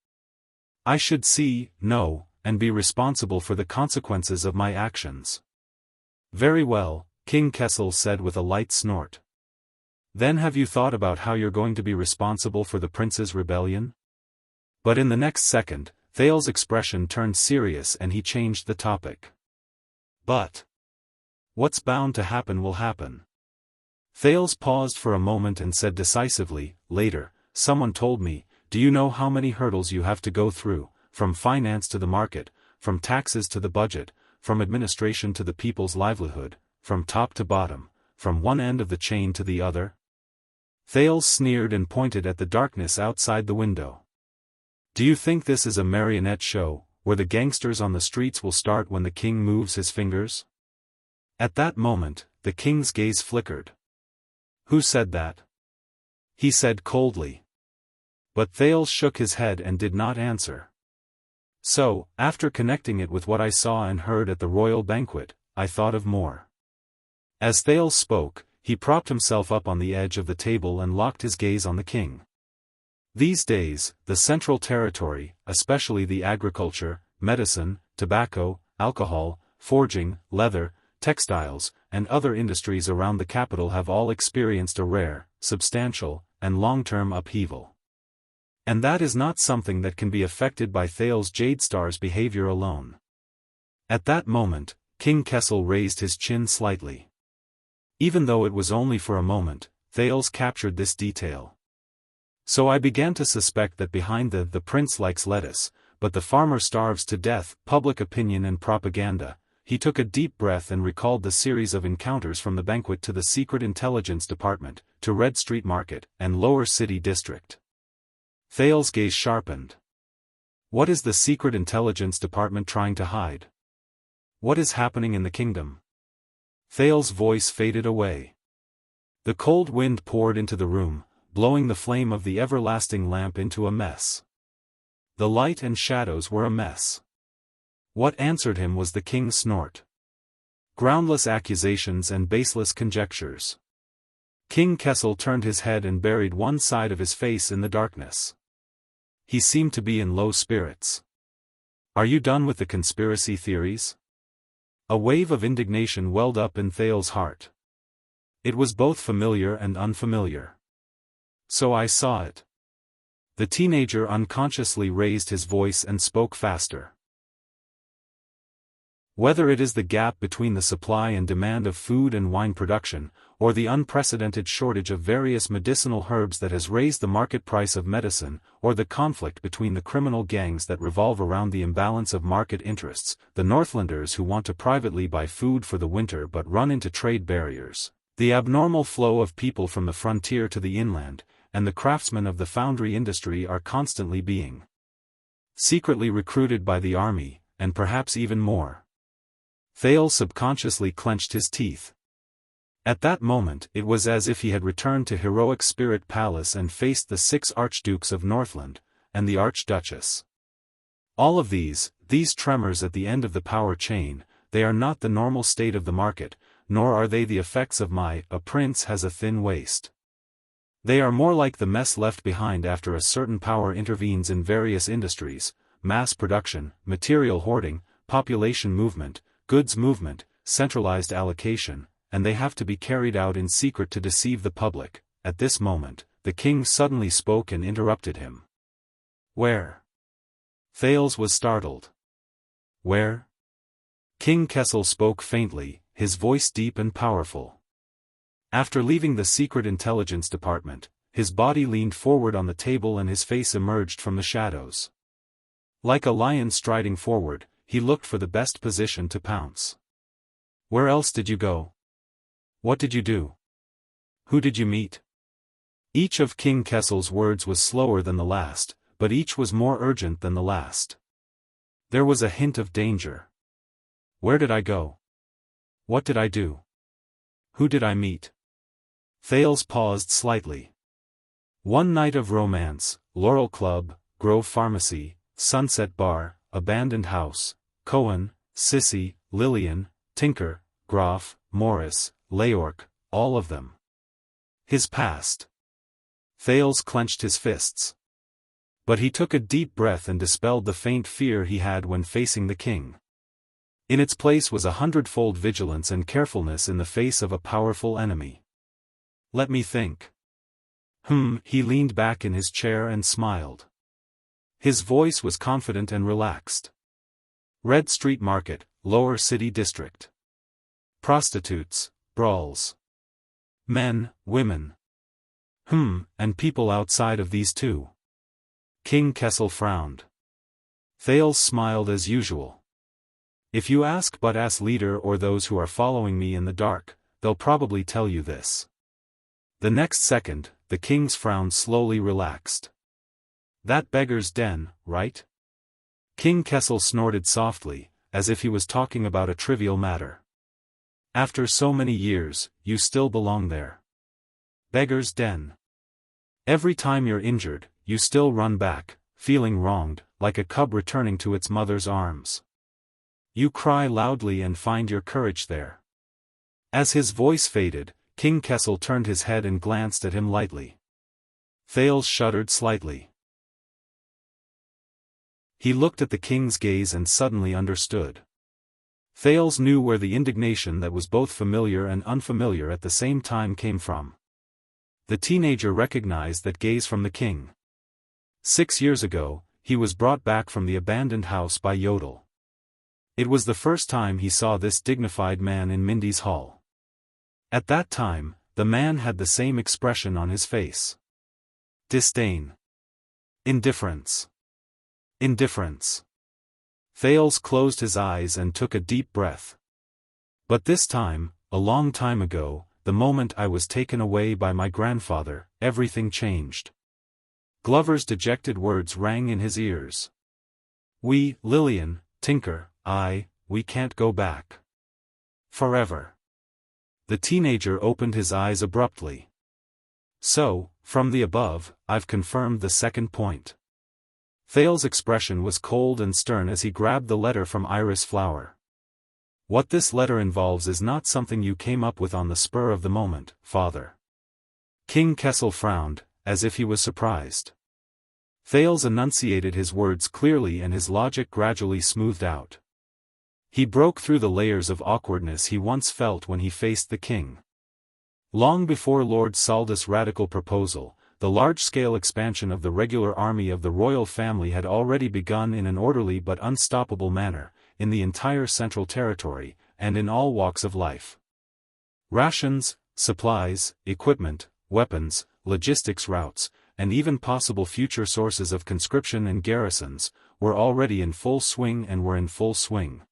A: I should see, know, and be responsible for the consequences of my actions. Very well, King Kessel said with a light snort. Then have you thought about how you're going to be responsible for the prince's rebellion? But in the next second, Thales' expression turned serious and he changed the topic. But what's bound to happen will happen. Thales paused for a moment and said decisively, later, someone told me, do you know how many hurdles you have to go through, from finance to the market, from taxes to the budget, from administration to the people's livelihood, from top to bottom, from one end of the chain to the other? Thales sneered and pointed at the darkness outside the window. Do you think this is a marionette show, where the gangsters on the streets will start when the king moves his fingers? At that moment, the king's gaze flickered. Who said that? He said coldly. But Thales shook his head and did not answer. So, after connecting it with what I saw and heard at the royal banquet, I thought of more. As Thales spoke, he propped himself up on the edge of the table and locked his gaze on the king. These days, the Central Territory, especially the agriculture, medicine, tobacco, alcohol, forging, leather, textiles, and other industries around the capital have all experienced a rare, substantial, and long-term upheaval. And that is not something that can be affected by Thales Jadestar's behavior alone. At that moment, King Kessel raised his chin slightly. Even though it was only for a moment, Thales captured this detail. So I began to suspect that behind the prince likes lettuce, but the farmer starves to death, public opinion and propaganda. He took a deep breath and recalled the series of encounters from the banquet to the Secret Intelligence Department, to Red Street Market, and Lower City District. Thales' gaze sharpened. What is the secret intelligence department trying to hide? What is happening in the kingdom? Thales's voice faded away. The cold wind poured into the room, blowing the flame of the everlasting lamp into a mess. The light and shadows were a mess. What answered him was the king's snort. Groundless accusations and baseless conjectures. King Kessel turned his head and buried one side of his face in the darkness. He seemed to be in low spirits. Are you done with the conspiracy theories? A wave of indignation welled up in Thales's heart. It was both familiar and unfamiliar. So I saw it. The teenager unconsciously raised his voice and spoke faster. Whether it is the gap between the supply and demand of food and wine production, or the unprecedented shortage of various medicinal herbs that has raised the market price of medicine, or the conflict between the criminal gangs that revolve around the imbalance of market interests, the Northlanders who want to privately buy food for the winter but run into trade barriers, the abnormal flow of people from the frontier to the inland, and the craftsmen of the foundry industry are constantly being secretly recruited by the army, and perhaps even more. Thales subconsciously clenched his teeth. At that moment it was as if he had returned to heroic Spirit Palace and faced the 6 archdukes of Northland, and the archduchess. All of these tremors at the end of the power chain, they are not the normal state of the market, nor are they the effects of a prince has a thin waist. They are more like the mess left behind after a certain power intervenes in various industries, mass production, material hoarding, population movement, goods movement, centralized allocation, and they have to be carried out in secret to deceive the public. At this moment, the king suddenly spoke and interrupted him. Where? Thales was startled. Where? King Kessel spoke faintly, his voice deep and powerful. After leaving the secret intelligence department, his body leaned forward on the table and his face emerged from the shadows. Like a lion striding forward, he looked for the best position to pounce. Where else did you go? What did you do? Who did you meet? Each of King Kessel's words was slower than the last, but each was more urgent than the last. There was a hint of danger. Where did I go? What did I do? Who did I meet? Thales paused slightly. One night of romance, Laurel Club, Grove Pharmacy, Sunset Bar, Abandoned House, Cohen, Sissy, Lillian, Tinker, Groff, Morris, Leyork, all of them. His past. Thales clenched his fists. But he took a deep breath and dispelled the faint fear he had when facing the king. In its place was 100-fold vigilance and carefulness in the face of a powerful enemy. Let me think. He leaned back in his chair and smiled. His voice was confident and relaxed. Red Street Market, Lower City District. Prostitutes, brawls. Men, women. And people outside of these too. King Kessel frowned. Thales smiled as usual. If you ask Buttass leader or those who are following me in the dark, they'll probably tell you this. The next second, the king's frown slowly relaxed. That beggar's den, right? King Kessel snorted softly, as if he was talking about a trivial matter. After so many years, you still belong there. Beggar's den. Every time you're injured, you still run back, feeling wronged, like a cub returning to its mother's arms. You cry loudly and find your courage there. As his voice faded, King Kessel turned his head and glanced at him lightly. Thales shuddered slightly. He looked at the king's gaze and suddenly understood. Thales knew where the indignation that was both familiar and unfamiliar at the same time came from. The teenager recognized that gaze from the king. 6 years ago, he was brought back from the abandoned house by Yodel. It was the first time he saw this dignified man in Mindy's hall. At that time, the man had the same expression on his face. Disdain. Indifference. Indifference. Thales closed his eyes and took a deep breath. But this time, a long time ago, the moment I was taken away by my grandfather, everything changed. Glover's dejected words rang in his ears. We, Lillian, Tinker, we can't go back. Forever. The teenager opened his eyes abruptly. So, from the above, I've confirmed the second point. Thale's expression was cold and stern as he grabbed the letter from Iris Flower. What this letter involves is not something you came up with on the spur of the moment, Father. King Kessel frowned, as if he was surprised. Thales enunciated his words clearly and his logic gradually smoothed out. He broke through the layers of awkwardness he once felt when he faced the king. Long before Lord Saldus' radical proposal, the large-scale expansion of the regular army of the royal family had already begun in an orderly but unstoppable manner, in the entire Central Territory, and in all walks of life. Rations, supplies, equipment, weapons, logistics routes, and even possible future sources of conscription and garrisons, were already in full swing and were in full swing.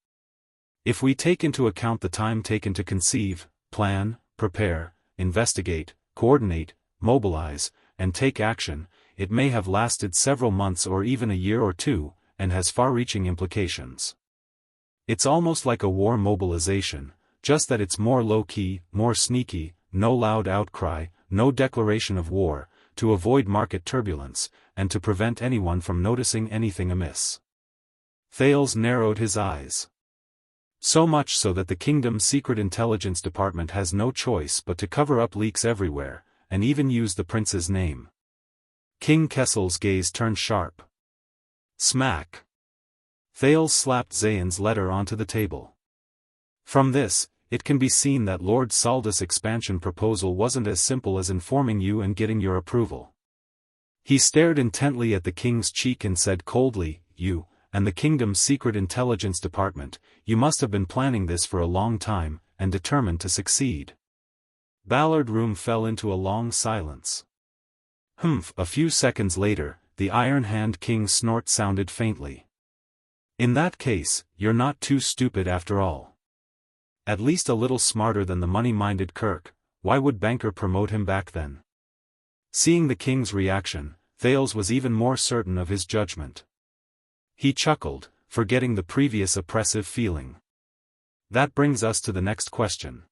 A: If we take into account the time taken to conceive, plan, prepare, investigate, coordinate, mobilize, and take action, it may have lasted several months or even a year or two, and has far-reaching implications. It's almost like a war mobilization, just that it's more low-key, more sneaky, no loud outcry, no declaration of war, to avoid market turbulence, and to prevent anyone from noticing anything amiss. Thales narrowed his eyes. So much so that the kingdom's secret intelligence department has no choice but to cover up leaks everywhere, and even use the prince's name. King Kessel's gaze turned sharp. Smack. Thales slapped Zayn's letter onto the table. From this, it can be seen that Lord Saldus' expansion proposal wasn't as simple as informing you and getting your approval. He stared intently at the king's cheek and said coldly, "You, and the kingdom's secret intelligence department, you must have been planning this for a long time, and determined to succeed." Ballard Room fell into a long silence. A few seconds later, the iron-hand king's snort sounded faintly. "In that case, you're not too stupid after all. At least a little smarter than the money-minded Kirk. Why would Banker promote him back then?" Seeing the king's reaction, Thales was even more certain of his judgment. He chuckled, forgetting the previous oppressive feeling. That brings us to the next question.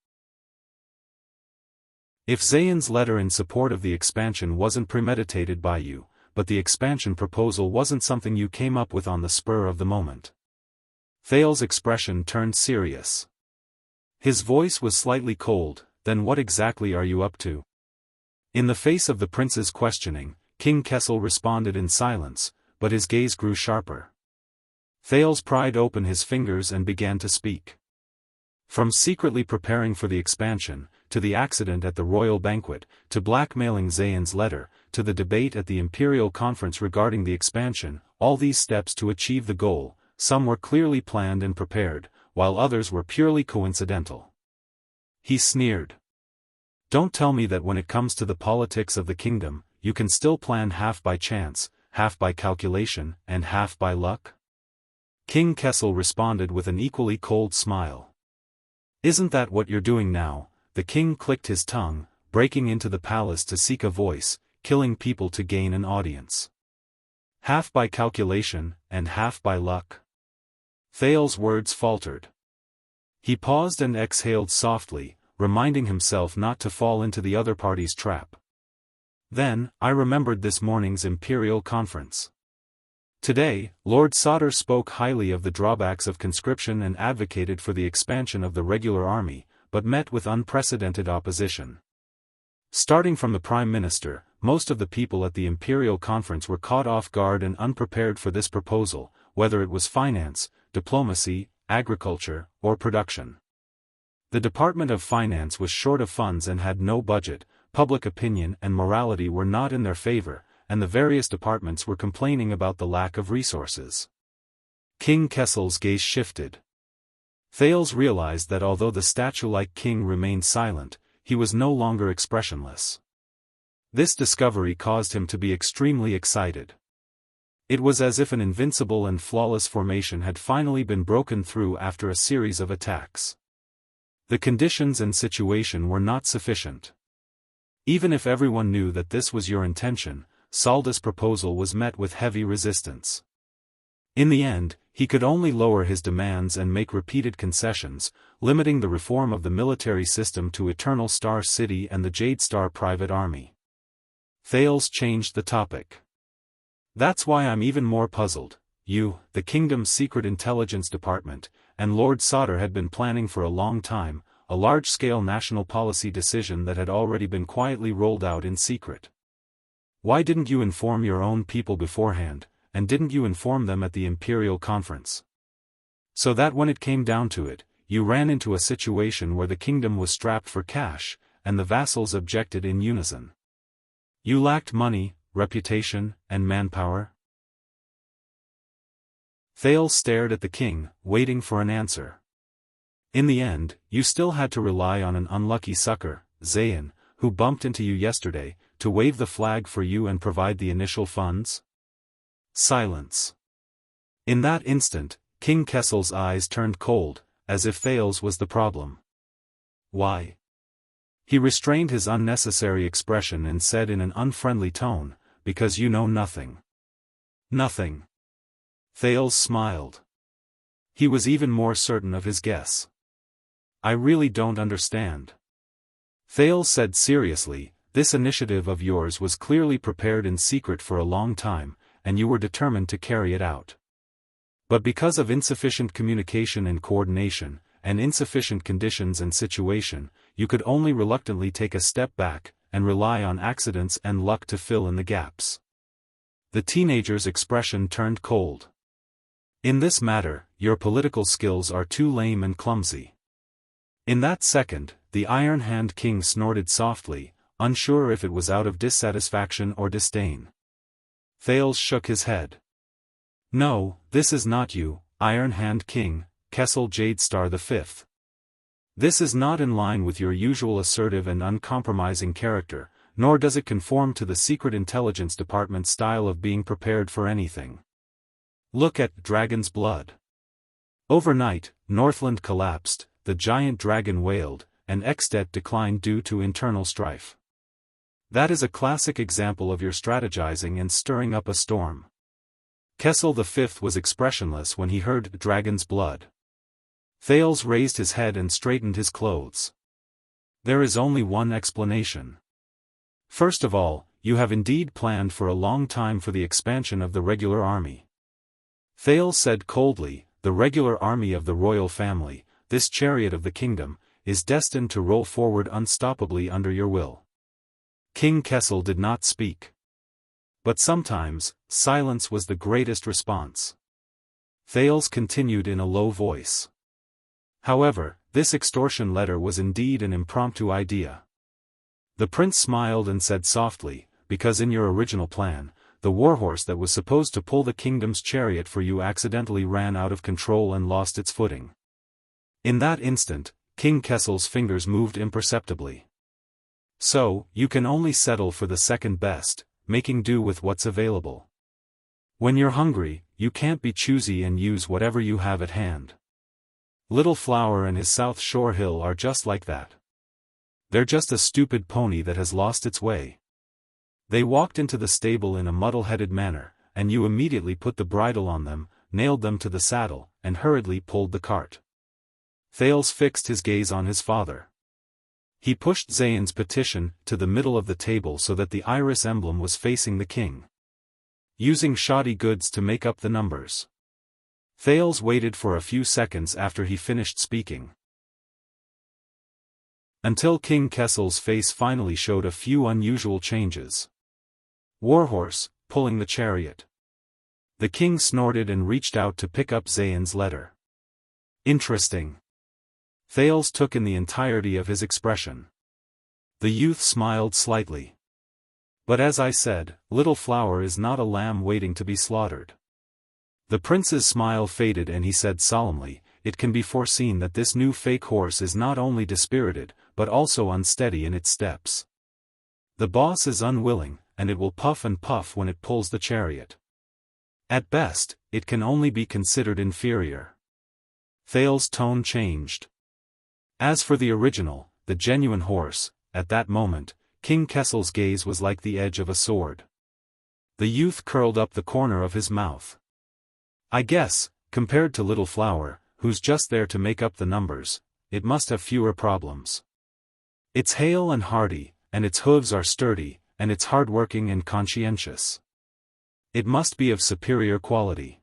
A: If Zayn's letter in support of the expansion wasn't premeditated by you, but the expansion proposal wasn't something you came up with on the spur of the moment. Thales' expression turned serious. His voice was slightly cold. Then what exactly are you up to? In the face of the prince's questioning, King Kessel responded in silence, but his gaze grew sharper. Thales pried open his fingers and began to speak. From secretly preparing for the expansion, to the accident at the royal banquet, to blackmailing Zayn's letter, to the debate at the imperial conference regarding the expansion, all these steps to achieve the goal, some were clearly planned and prepared, while others were purely coincidental. He sneered. Don't tell me that when it comes to the politics of the kingdom, you can still plan half by chance, half by calculation, and half by luck? King Kessel responded with an equally cold smile. Isn't that what you're doing now? The king clicked his tongue, breaking into the palace to seek a voice, killing people to gain an audience. Half by calculation, and half by luck. Thales' words faltered. He paused and exhaled softly, reminding himself not to fall into the other party's trap. Then, I remembered this morning's imperial conference. Today, Lord Sauter spoke highly of the drawbacks of conscription and advocated for the expansion of the regular army, but met with unprecedented opposition. Starting from the Prime Minister, most of the people at the imperial conference were caught off guard and unprepared for this proposal, whether it was finance, diplomacy, agriculture, or production. The Department of Finance was short of funds and had no budget, public opinion and morality were not in their favor, and the various departments were complaining about the lack of resources. King Kessel's gaze shifted. Thales realized that although the statue-like king remained silent, he was no longer expressionless. This discovery caused him to be extremely excited. It was as if an invincible and flawless formation had finally been broken through after a series of attacks. The conditions and situation were not sufficient. Even if everyone knew that this was your intention, Saldus' proposal was met with heavy resistance. In the end, he could only lower his demands and make repeated concessions, limiting the reform of the military system to Eternal Star City and the Jade Star Private Army. Thales changed the topic. That's why I'm even more puzzled. You, the kingdom's secret intelligence department, and Lord Sauter had been planning for a long time, a large-scale national policy decision that had already been quietly rolled out in secret. Why didn't you inform your own people beforehand, and didn't you inform them at the Imperial Conference? So that when it came down to it, you ran into a situation where the kingdom was strapped for cash, and the vassals objected in unison. You lacked money, reputation, and manpower? Thales stared at the king, waiting for an answer. In the end, you still had to rely on an unlucky sucker, Zayn, who bumped into you yesterday, to wave the flag for you and provide the initial funds? Silence. In that instant, King Kessel's eyes turned cold, as if Thales was the problem. Why? He restrained his unnecessary expression and said in an unfriendly tone, because you know nothing. Nothing. Thales smiled. He was even more certain of his guess. I really don't understand. Thales said seriously, this initiative of yours was clearly prepared in secret for a long time, and you were determined to carry it out. But because of insufficient communication and coordination, and insufficient conditions and situation, you could only reluctantly take a step back, and rely on accidents and luck to fill in the gaps. The teenager's expression turned cold. In this matter, your political skills are too lame and clumsy. In that second, the Iron Hand King snorted softly, unsure if it was out of dissatisfaction or disdain. Thales shook his head. No, this is not you, Iron Hand King, Kessel Jadestar V. This is not in line with your usual assertive and uncompromising character, nor does it conform to the Secret Intelligence Department's style of being prepared for anything. Look at Dragon's Blood. Overnight, Northland collapsed, the giant dragon wailed, and Extet declined due to internal strife. That is a classic example of your strategizing and stirring up a storm. Kessel V was expressionless when he heard Dragon's Blood. Thales raised his head and straightened his clothes. There is only one explanation. First of all, you have indeed planned for a long time for the expansion of the regular army. Thales said coldly, the regular army of the royal family, this chariot of the kingdom, is destined to roll forward unstoppably under your will. King Kessel did not speak. But sometimes, silence was the greatest response. Thales continued in a low voice. However, this extortion letter was indeed an impromptu idea. The prince smiled and said softly, because in your original plan, the warhorse that was supposed to pull the kingdom's chariot for you accidentally ran out of control and lost its footing. In that instant, King Kessel's fingers moved imperceptibly. So, you can only settle for the second best, making do with what's available. When you're hungry, you can't be choosy and use whatever you have at hand. Little Flower and his South Shore Hill are just like that. They're just a stupid pony that has lost its way. They walked into the stable in a muddle-headed manner, and you immediately put the bridle on them, nailed them to the saddle, and hurriedly pulled the cart. Thales fixed his gaze on his father. He pushed Zayn's petition to the middle of the table so that the iris emblem was facing the king. Using shoddy goods to make up the numbers. Thales waited for a few seconds after he finished speaking. Until King Kessel's face finally showed a few unusual changes. Warhorse, pulling the chariot. The king snorted and reached out to pick up Zayn's letter. Interesting. Thales took in the entirety of his expression. The youth smiled slightly. But as I said, Little Flower is not a lamb waiting to be slaughtered. The prince's smile faded and he said solemnly, it can be foreseen that this new fake horse is not only dispirited, but also unsteady in its steps. The boss is unwilling, and it will puff and puff when it pulls the chariot. At best, it can only be considered inferior. Thales' tone changed. As for the original, the genuine horse, at that moment, King Kessel's gaze was like the edge of a sword. The youth curled up the corner of his mouth. I guess, compared to Little Flower, who's just there to make up the numbers, it must have fewer problems. It's hale and hearty, and its hooves are sturdy, and it's hardworking and conscientious. It must be of superior quality.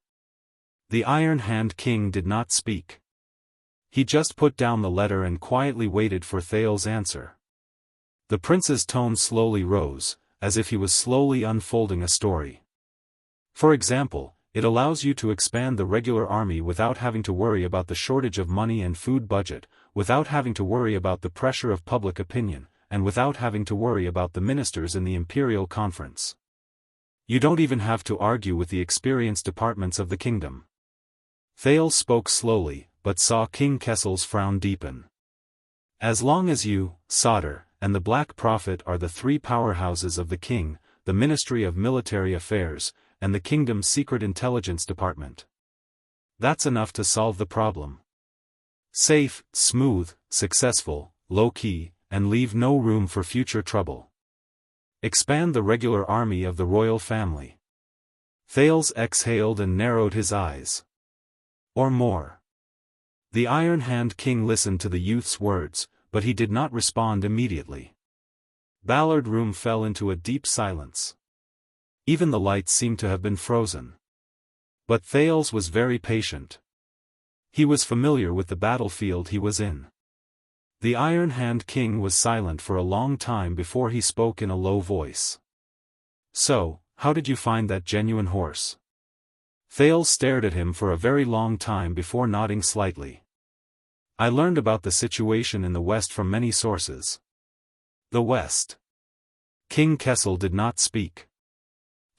A: The Iron Hand King did not speak. He just put down the letter and quietly waited for Thales's answer. The prince's tone slowly rose, as if he was slowly unfolding a story. For example, it allows you to expand the regular army without having to worry about the shortage of money and food budget, without having to worry about the pressure of public opinion, and without having to worry about the ministers in the imperial conference. You don't even have to argue with the experienced departments of the kingdom. Thales spoke slowly, but saw King Kessel's frown deepen. As long as you, Solder, and the Black Prophet are the three powerhouses of the king, the Ministry of Military Affairs, and the kingdom's secret intelligence department. That's enough to solve the problem. Safe, smooth, successful, low-key, and leave no room for future trouble. Expand the regular army of the royal family. Thales exhaled and narrowed his eyes. Or more. The Iron Hand King listened to the youth's words, but he did not respond immediately. Ballard Room fell into a deep silence. Even the lights seemed to have been frozen. But Thales was very patient. He was familiar with the battlefield he was in. The Iron Hand King was silent for a long time before he spoke in a low voice. So, how did you find that genuine horse? Thales stared at him for a very long time before nodding slightly. I learned about the situation in the West from many sources. The West. King Kessel did not speak.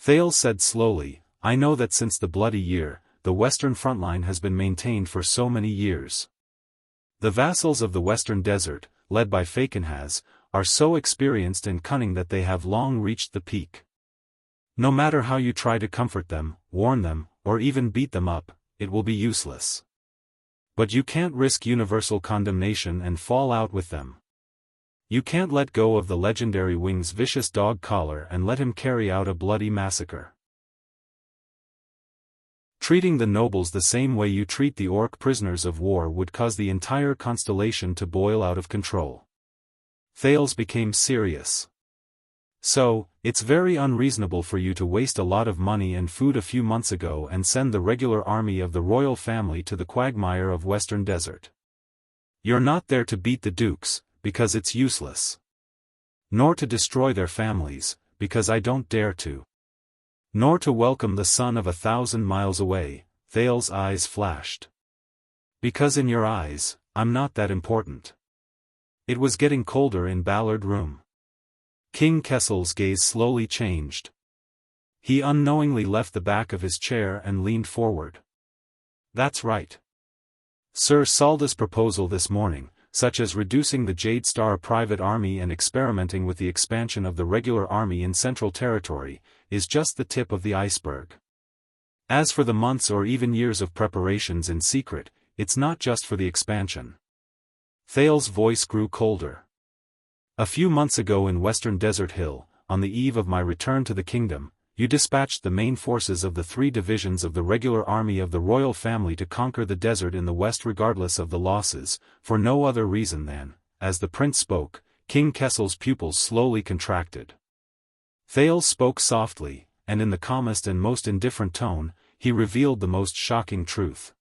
A: Thales said slowly, I know that since the Bloody Year, the Western front line has been maintained for so many years. The vassals of the Western Desert, led by Falconhas, are so experienced and cunning that they have long reached the peak. No matter how you try to comfort them, warn them, or even beat them up, it will be useless. But you can't risk universal condemnation and fall out with them. You can't let go of the legendary Wing's vicious dog collar and let him carry out a bloody massacre. Treating the nobles the same way you treat the orc prisoners of war would cause the entire constellation to boil out of control. Thales became serious. So, it's very unreasonable for you to waste a lot of money and food a few months ago and send the regular army of the royal family to the quagmire of Western Desert. You're not there to beat the dukes, because it's useless. Nor to destroy their families, because I don't dare to. Nor to welcome the sun of 1,000 miles away, Thales' eyes flashed. Because in your eyes, I'm not that important. It was getting colder in Ballard Room. King Kessel's gaze slowly changed. He unknowingly left the back of his chair and leaned forward. That's right. Sir Salda's proposal this morning, such as reducing the Jade Star private army and experimenting with the expansion of the regular army in Central Territory, is just the tip of the iceberg. As for the months or even years of preparations in secret, it's not just for the expansion. Thales' voice grew colder. A few months ago in Western Desert Hill, on the eve of my return to the kingdom, you dispatched the main forces of the 3 divisions of the regular army of the royal family to conquer the desert in the west regardless of the losses, for no other reason than, as the prince spoke, King Kessel's pupils slowly contracted. Thales spoke softly, and in the calmest and most indifferent tone, he revealed the most shocking truth.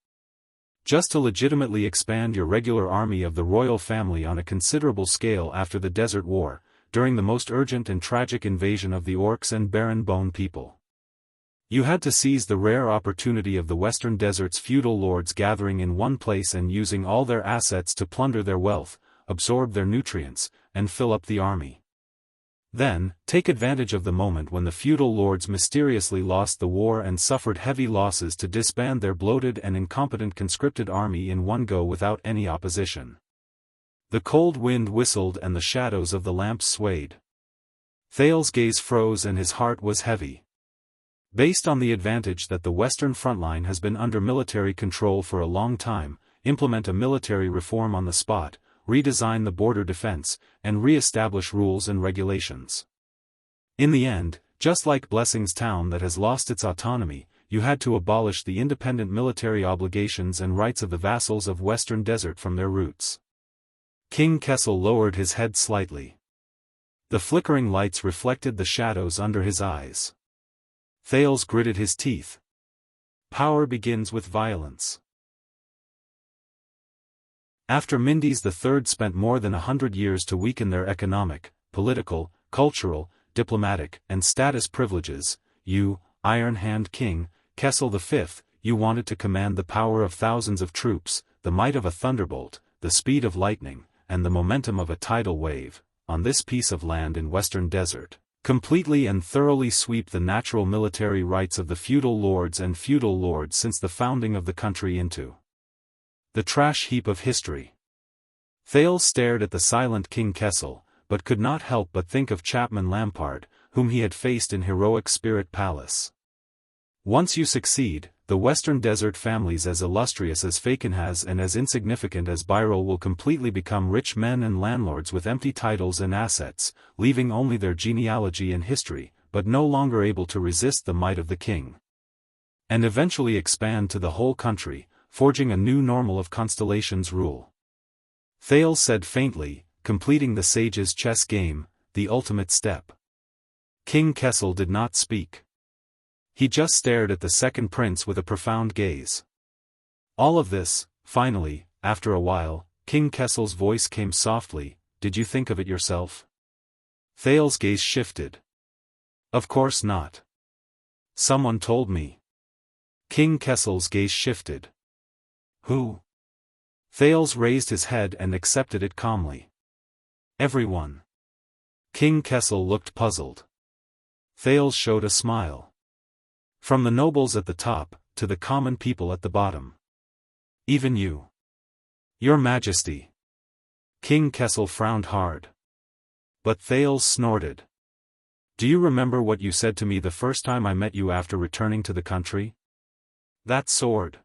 A: Just to legitimately expand your regular army of the royal family on a considerable scale after the Desert War, during the most urgent and tragic invasion of the orcs and barren bone people. You had to seize the rare opportunity of the Western Desert's feudal lords gathering in one place and using all their assets to plunder their wealth, absorb their nutrients, and fill up the army. Then, take advantage of the moment when the feudal lords mysteriously lost the war and suffered heavy losses to disband their bloated and incompetent conscripted army in one go without any opposition. The cold wind whistled and the shadows of the lamps swayed. Thales' gaze froze and his heart was heavy. Based on the advantage that the Western frontline has been under military control for a long time, implement a military reform on the spot, redesign the border defense, and re-establish rules and regulations. In the end, just like Blessing's town that has lost its autonomy, you had to abolish the independent military obligations and rights of the vassals of Western Desert from their roots. King Kessel lowered his head slightly. The flickering lights reflected the shadows under his eyes. Thales gritted his teeth. Power begins with violence. After Mendes III spent more than 100 years to weaken their economic, political, cultural, diplomatic, and status privileges, you, Iron Hand King, Kessel V, you wanted to command the power of thousands of troops, the might of a thunderbolt, the speed of lightning, and the momentum of a tidal wave, on this piece of land in Western Desert, completely and thoroughly sweep the natural military rights of the feudal lords and feudal lords since the founding of the country into the trash heap of history. Thales stared at the silent King Kessel, but could not help but think of Chapman Lampard, whom he had faced in heroic Spirit Palace. Once you succeed, the Western Desert families as illustrious as Falkenhaaz and as insignificant as Birol will completely become rich men and landlords with empty titles and assets, leaving only their genealogy and history, but no longer able to resist the might of the king. And eventually expand to the whole country, forging a new normal of Constellation's rule. Thales said faintly, completing the sage's chess game, the ultimate step. King Kessel did not speak. He just stared at the second prince with a profound gaze. All of this, finally, after a while, King Kessel's voice came softly, did you think of it yourself? Thales' gaze shifted. Of course not. Someone told me. King Kessel's gaze shifted. Who? Thales raised his head and accepted it calmly. Everyone. King Kessel looked puzzled. Thales showed a smile. From the nobles at the top, to the common people at the bottom. Even you. Your Majesty. King Kessel frowned hard. But Thales snorted. Do you remember what you said to me the first time I met you after returning to the country? That sword.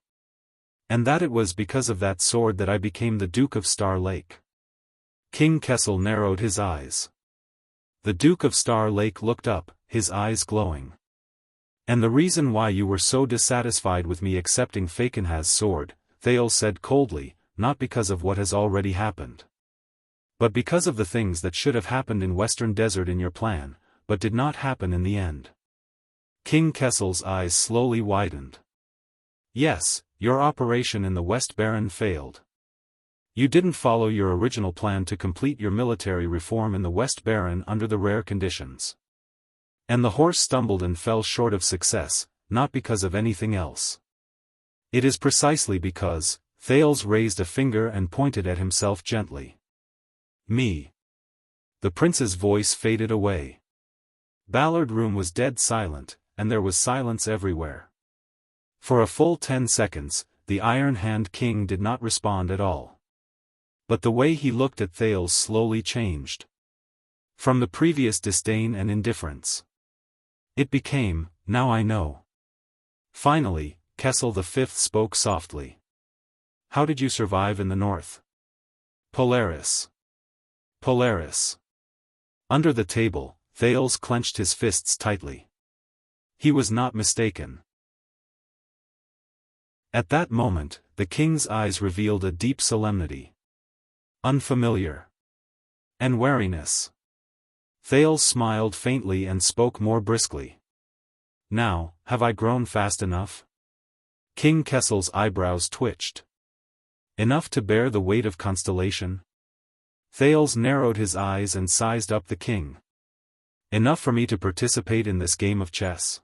A: And that it was because of that sword that I became the Duke of Star Lake. King Kessel narrowed his eyes. The Duke of Star Lake looked up, his eyes glowing. And the reason why you were so dissatisfied with me accepting Falkenhaaz's sword, Thales said coldly, not because of what has already happened. But because of the things that should have happened in Western Desert in your plan, but did not happen in the end. King Kessel's eyes slowly widened. Yes, your operation in the West Baron failed. You didn't follow your original plan to complete your military reform in the West Baron under the rare conditions. And the horse stumbled and fell short of success, not because of anything else. It is precisely because, Thales raised a finger and pointed at himself gently. Me. The prince's voice faded away. Ballard Room was dead silent, and there was silence everywhere. For a full 10 seconds, the Iron Hand King did not respond at all. But the way he looked at Thales slowly changed. From the previous disdain and indifference. It became, now I know. Finally, Kessel V spoke softly. How did you survive in the north? Polaris. Polaris. Under the table, Thales clenched his fists tightly. He was not mistaken. At that moment, the king's eyes revealed a deep solemnity. Unfamiliar. And wariness. Thales smiled faintly and spoke more briskly. Now, have I grown fast enough? King Kessel's eyebrows twitched. Enough to bear the weight of Constellation? Thales narrowed his eyes and sized up the king. Enough for me to participate in this game of chess?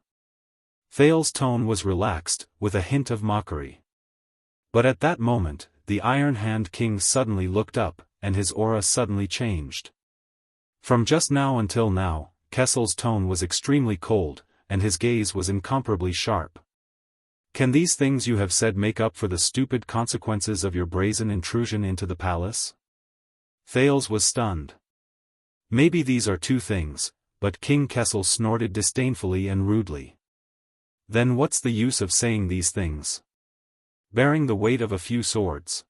A: Thales' tone was relaxed, with a hint of mockery. But at that moment, the Iron Hand King suddenly looked up, and his aura suddenly changed. From just now until now, Kessel's tone was extremely cold, and his gaze was incomparably sharp. Can these things you have said make up for the stupid consequences of your brazen intrusion into the palace? Thales was stunned. Maybe these are two things, but King Kessel snorted disdainfully and rudely. Then what's the use of saying these things? Bearing the weight of a few swords.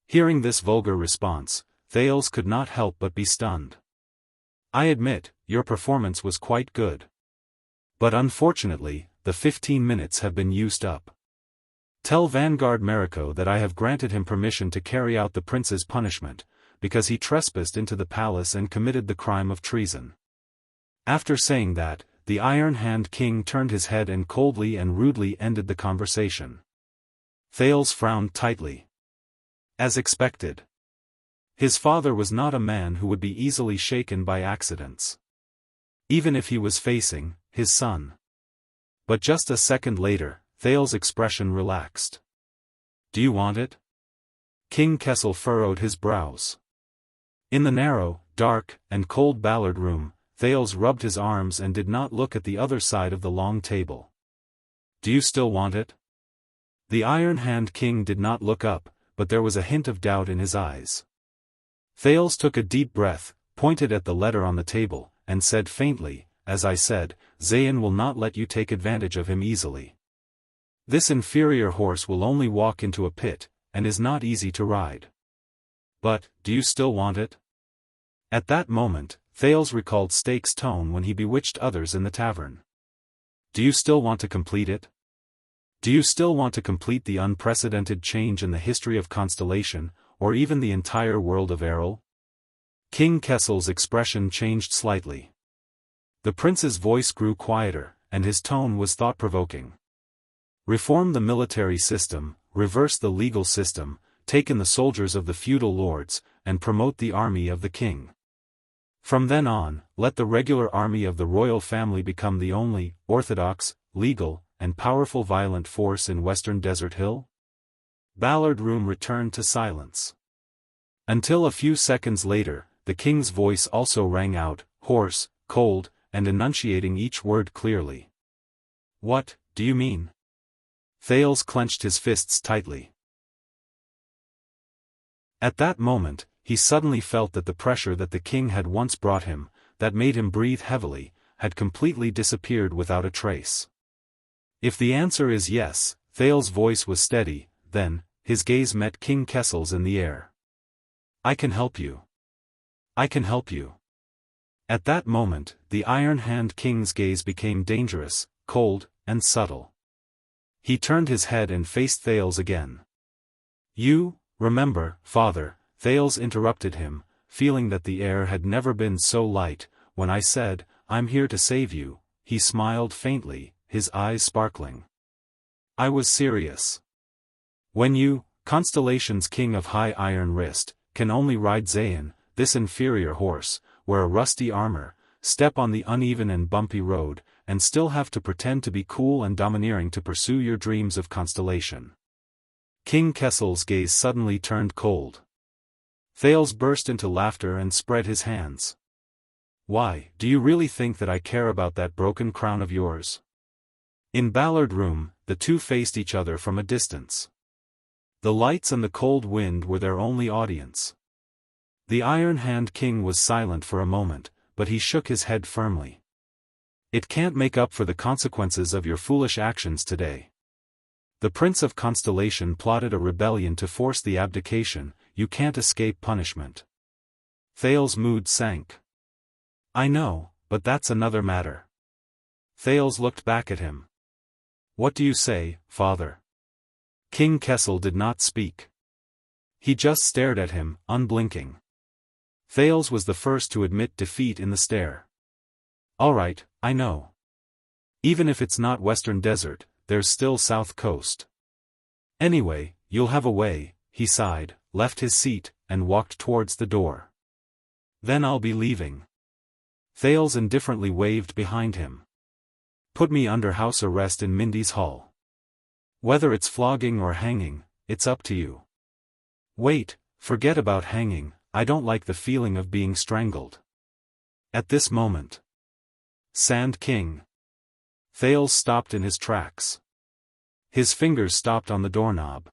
A: Hearing this vulgar response, Thales could not help but be stunned. I admit, your performance was quite good. But unfortunately, the 15 minutes have been used up. Tell Vanguard Mariko that I have granted him permission to carry out the prince's punishment, because he trespassed into the palace and committed the crime of treason. After saying that, the Iron Hand King turned his head and coldly and rudely ended the conversation. Thales frowned tightly. As expected. His father was not a man who would be easily shaken by accidents. Even if he was facing his son. But just a second later, Thales' expression relaxed. Do you want it? King Kessel furrowed his brows. In the narrow, dark, and cold Ballard room, Thales rubbed his arms and did not look at the other side of the long table. Do you still want it? The Iron Hand King did not look up, but there was a hint of doubt in his eyes. Thales took a deep breath, pointed at the letter on the table, and said faintly, as I said, Zayn will not let you take advantage of him easily. This inferior horse will only walk into a pit, and is not easy to ride. But, do you still want it? At that moment, Thales recalled Stake's tone when he bewitched others in the tavern. Do you still want to complete it? Do you still want to complete the unprecedented change in the history of Constellation, or even the entire world of Errol? King Kessel's expression changed slightly. The prince's voice grew quieter, and his tone was thought-provoking. Reform the military system, reverse the legal system, take in the soldiers of the feudal lords, and promote the army of the king. From then on, let the regular army of the royal family become the only, orthodox, legal, and powerful violent force in Western Desert Hill? Ballard Room returned to silence. Until a few seconds later, the king's voice also rang out, hoarse, cold, and enunciating each word clearly. What do you mean? Thales clenched his fists tightly. At that moment, he suddenly felt that the pressure that the king had once brought him, that made him breathe heavily, had completely disappeared without a trace. If the answer is yes, Thales' voice was steady, then, his gaze met King Kessel's in the air. I can help you. I can help you. At that moment, the Iron Hand King's gaze became dangerous, cold, and subtle. He turned his head and faced Thales again. You, remember, father, Thales interrupted him, feeling that the air had never been so light, when I said, I'm here to save you. He smiled faintly, his eyes sparkling. I was serious. When you, Constellation's king of high iron wrist, can only ride Zayn, this inferior horse, wear a rusty armor, step on the uneven and bumpy road, and still have to pretend to be cool and domineering to pursue your dreams of Constellation. King Kessel's gaze suddenly turned cold. Thales burst into laughter and spread his hands. Why, do you really think that I care about that broken crown of yours? In Ballard Room, the two faced each other from a distance. The lights and the cold wind were their only audience. The Iron Hand King was silent for a moment, but he shook his head firmly. It can't make up for the consequences of your foolish actions today. The Prince of Constellation plotted a rebellion to force the abdication, you can't escape punishment. Thales' mood sank. I know, but that's another matter. Thales looked back at him. What do you say, father? King Kessel did not speak. He just stared at him, unblinking. Thales was the first to admit defeat in the stare. All right, I know. Even if it's not Western Desert, there's still South Coast. Anyway, you'll have a way, he sighed, left his seat, and walked towards the door. Then I'll be leaving. Thales indifferently waved behind him. Put me under house arrest in Mindy's Hall. Whether it's flogging or hanging, it's up to you. Wait, forget about hanging, I don't like the feeling of being strangled. At this moment. Sand King. Thales stopped in his tracks. His fingers stopped on the doorknob.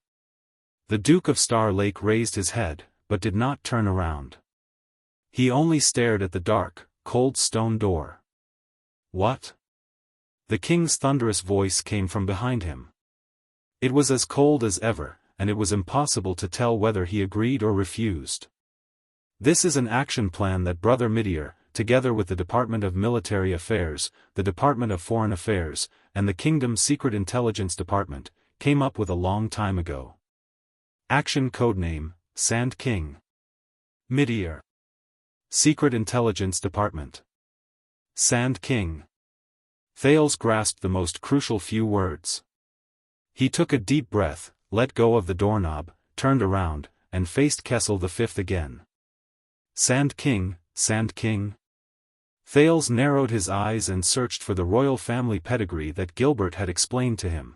A: The Duke of Star Lake raised his head, but did not turn around. He only stared at the dark, cold stone door. What? The king's thunderous voice came from behind him. It was as cold as ever, and it was impossible to tell whether he agreed or refused. This is an action plan that Brother Midier, together with the Department of Military Affairs, the Department of Foreign Affairs, and the kingdom's secret intelligence department, came up with a long time ago. Action codename, Sand King. Mid-year. Secret Intelligence Department. Sand King. Thales grasped the most crucial few words. He took a deep breath, let go of the doorknob, turned around, and faced Kessel V again. Sand King, Sand King? Thales narrowed his eyes and searched for the royal family pedigree that Gilbert had explained to him.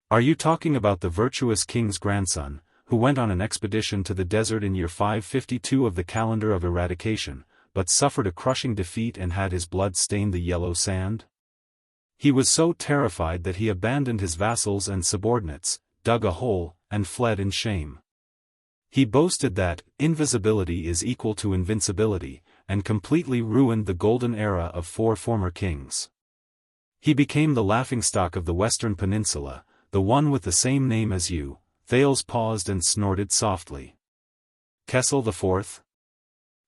A: Are you talking about the virtuous king's grandson, who went on an expedition to the desert in year 552 of the calendar of eradication, but suffered a crushing defeat and had his blood stain the yellow sand? He was so terrified that he abandoned his vassals and subordinates, dug a hole, and fled in shame. He boasted that invisibility is equal to invincibility, and completely ruined the golden era of 4 former kings. He became the laughingstock of the Western Peninsula, the one with the same name as you. Thales paused and snorted softly. Kessel IV?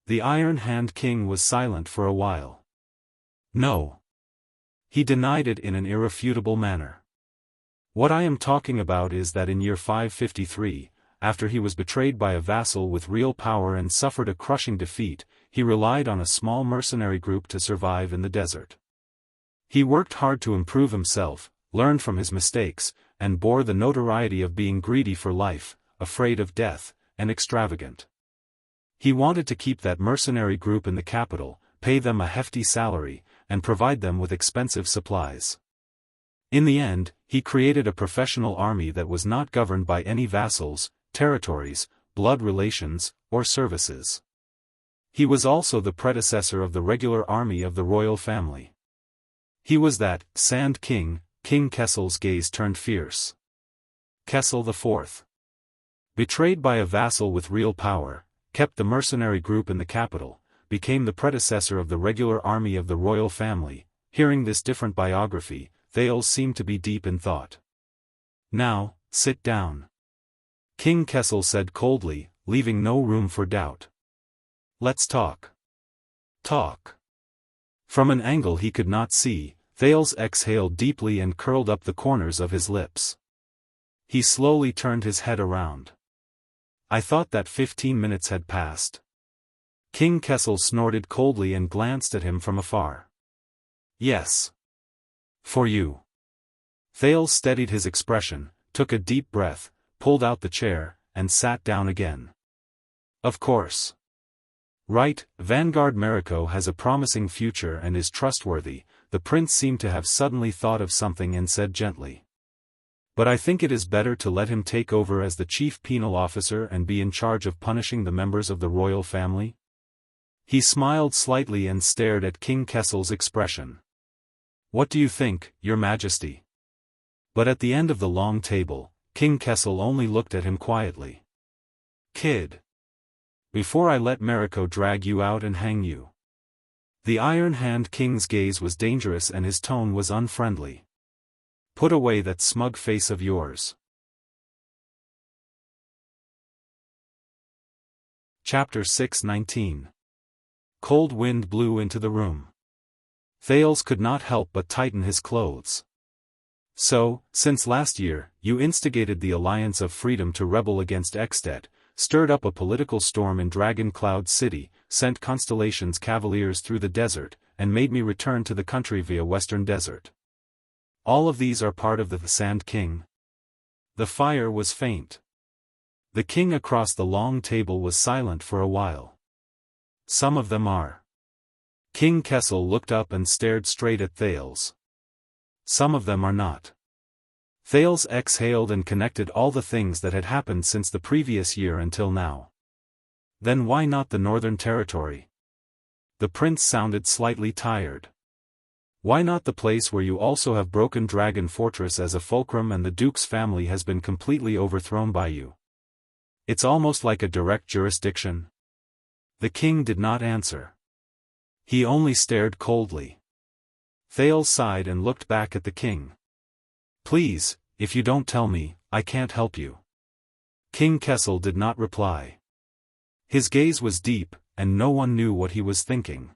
A: The Iron Hand King was silent for a while. No. He denied it in an irrefutable manner. What I am talking about is that in year 553, after he was betrayed by a vassal with real power and suffered a crushing defeat, he relied on a small mercenary group to survive in the desert. He worked hard to improve himself, learned from his mistakes, and bore the notoriety of being greedy for life, afraid of death, and extravagant. He wanted to keep that mercenary group in the capital, pay them a hefty salary, and provide them with expensive supplies. In the end, he created a professional army that was not governed by any vassals, territories, blood relations, or services. He was also the predecessor of the regular army of the royal family. He was that Sand King. King Kessel's gaze turned fierce. Kessel IV. Betrayed by a vassal with real power, kept the mercenary group in the capital, became the predecessor of the regular army of the royal family. Hearing this different biography, Thales seemed to be deep in thought. Now, sit down. King Kessel said coldly, leaving no room for doubt. Let's talk. Talk. From an angle he could not see, Thales exhaled deeply and curled up the corners of his lips. He slowly turned his head around. I thought that 15 minutes had passed. King Kessel snorted coldly and glanced at him from afar. Yes. For you. Thales steadied his expression, took a deep breath, pulled out the chair, and sat down again. Of course. Right, Vanguard Mariko has a promising future and is trustworthy. The prince seemed to have suddenly thought of something and said gently. But I think it is better to let him take over as the chief penal officer and be in charge of punishing the members of the royal family. He smiled slightly and stared at King Kessel's expression. What do you think, Your Majesty? But at the end of the long table, King Kessel only looked at him quietly. Kid. Before I let Mariko drag you out and hang you. The Iron Hand King's gaze was dangerous and his tone was unfriendly. Put away that smug face of yours. Chapter 6:19. Cold wind blew into the room. Thales could not help but tighten his clothes. So, since last year, you instigated the Alliance of Freedom to rebel against Extet, stirred up a political storm in Dragon Cloud City, sent Constellation's cavaliers through the desert, and made me return to the country via Western Desert. All of these are part of the Sand King. The fire was faint. The king across the long table was silent for a while. Some of them are. King Kessel looked up and stared straight at Thales. Some of them are not. Thales exhaled and connected all the things that had happened since the previous year until now. Then why not the Northern Territory? The prince sounded slightly tired. Why not the place where you also have broken Dragon Fortress as a fulcrum and the Duke's family has been completely overthrown by you? It's almost like a direct jurisdiction. The king did not answer. He only stared coldly. Thales sighed and looked back at the king. Please, if you don't tell me, I can't help you. King Kessel did not reply. His gaze was deep, and no one knew what he was thinking.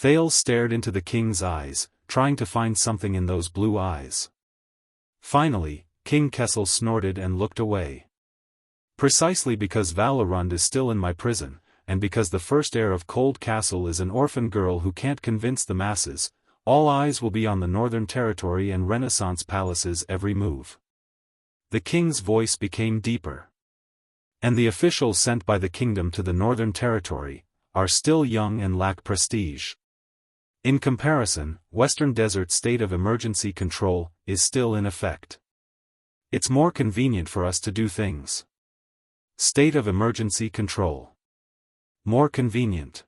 A: Thales stared into the king's eyes, trying to find something in those blue eyes. Finally, King Kessel snorted and looked away. Precisely because Valorund is still in my prison, and because the first heir of Cold Castle is an orphan girl who can't convince the masses, all eyes will be on the Northern Territory and Renaissance Palace's every move. The king's voice became deeper. And the officials sent by the kingdom to the Northern Territory are still young and lack prestige. In comparison, Western Desert state of emergency control is still in effect. It's more convenient for us to do things. State of emergency control. More convenient.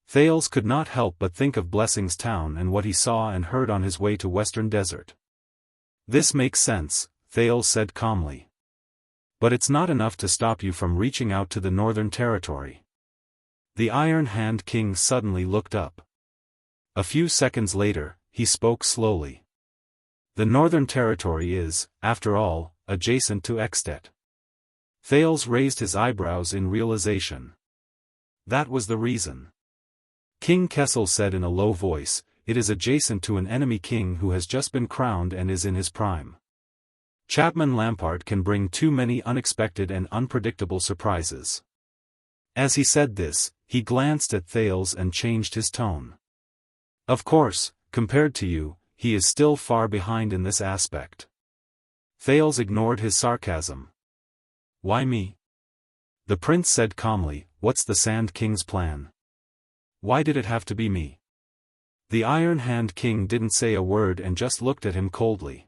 A: Thales could not help but think of Blessing's town and what he saw and heard on his way to Western Desert. This makes sense, Thales said calmly. But it's not enough to stop you from reaching out to the Northern Territory. The Iron Hand King suddenly looked up. A few seconds later, he spoke slowly. The Northern Territory is, after all, adjacent to Extet. Thales raised his eyebrows in realization. That was the reason. King Kessel said in a low voice, it is adjacent to an enemy king who has just been crowned and is in his prime. Chapman Lampard can bring too many unexpected and unpredictable surprises. As he said this, he glanced at Thales and changed his tone. Of course, compared to you, he is still far behind in this aspect. Thales ignored his sarcasm. Why me? The prince said calmly, what's the Sand King's plan? Why did it have to be me? The Iron Hand King didn't say a word and just looked at him coldly.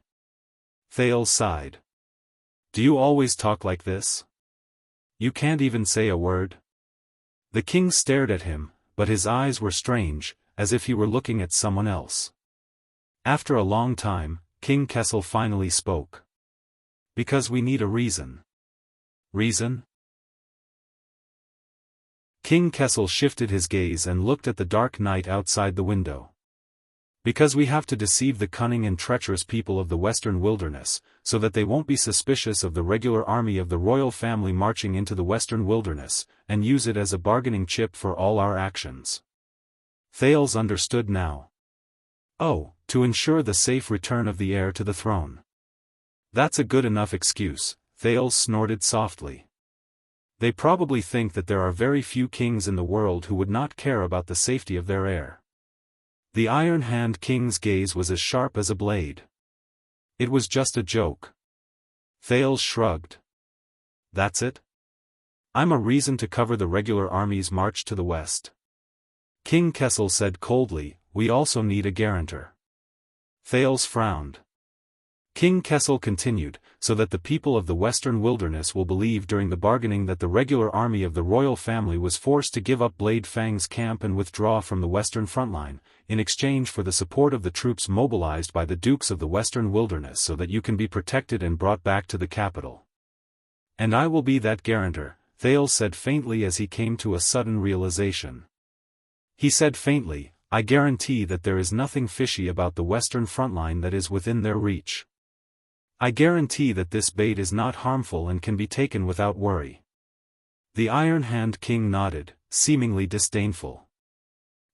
A: Thales sighed. Do you always talk like this? You can't even say a word? The king stared at him, but his eyes were strange, as if he were looking at someone else. After a long time, King Kessel finally spoke. Because we need a reason. Reason? King Kessel shifted his gaze and looked at the dark night outside the window. Because we have to deceive the cunning and treacherous people of the Western Wilderness, so that they won't be suspicious of the regular army of the royal family marching into the Western Wilderness, and use it as a bargaining chip for all our actions. Thales understood now. Oh, to ensure the safe return of the heir to the throne. That's a good enough excuse, Thales snorted softly. They probably think that there are very few kings in the world who would not care about the safety of their heir. The Iron Hand King's gaze was as sharp as a blade. It was just a joke. Thales shrugged. That's it? I'm a reason to cover the regular army's march to the west. King Kessel said coldly, we also need a guarantor. Thales frowned. King Kessel continued, so that the people of the Western Wilderness will believe during the bargaining that the regular army of the royal family was forced to give up Blade Fang's camp and withdraw from the Western frontline, in exchange for the support of the troops mobilized by the Dukes of the Western Wilderness so that you can be protected and brought back to the capital. And I will be that guarantor, Thales said faintly as he came to a sudden realization. He said faintly, I guarantee that there is nothing fishy about the Western frontline that is within their reach. I guarantee that this bait is not harmful and can be taken without worry. The Iron Hand King nodded, seemingly disdainful.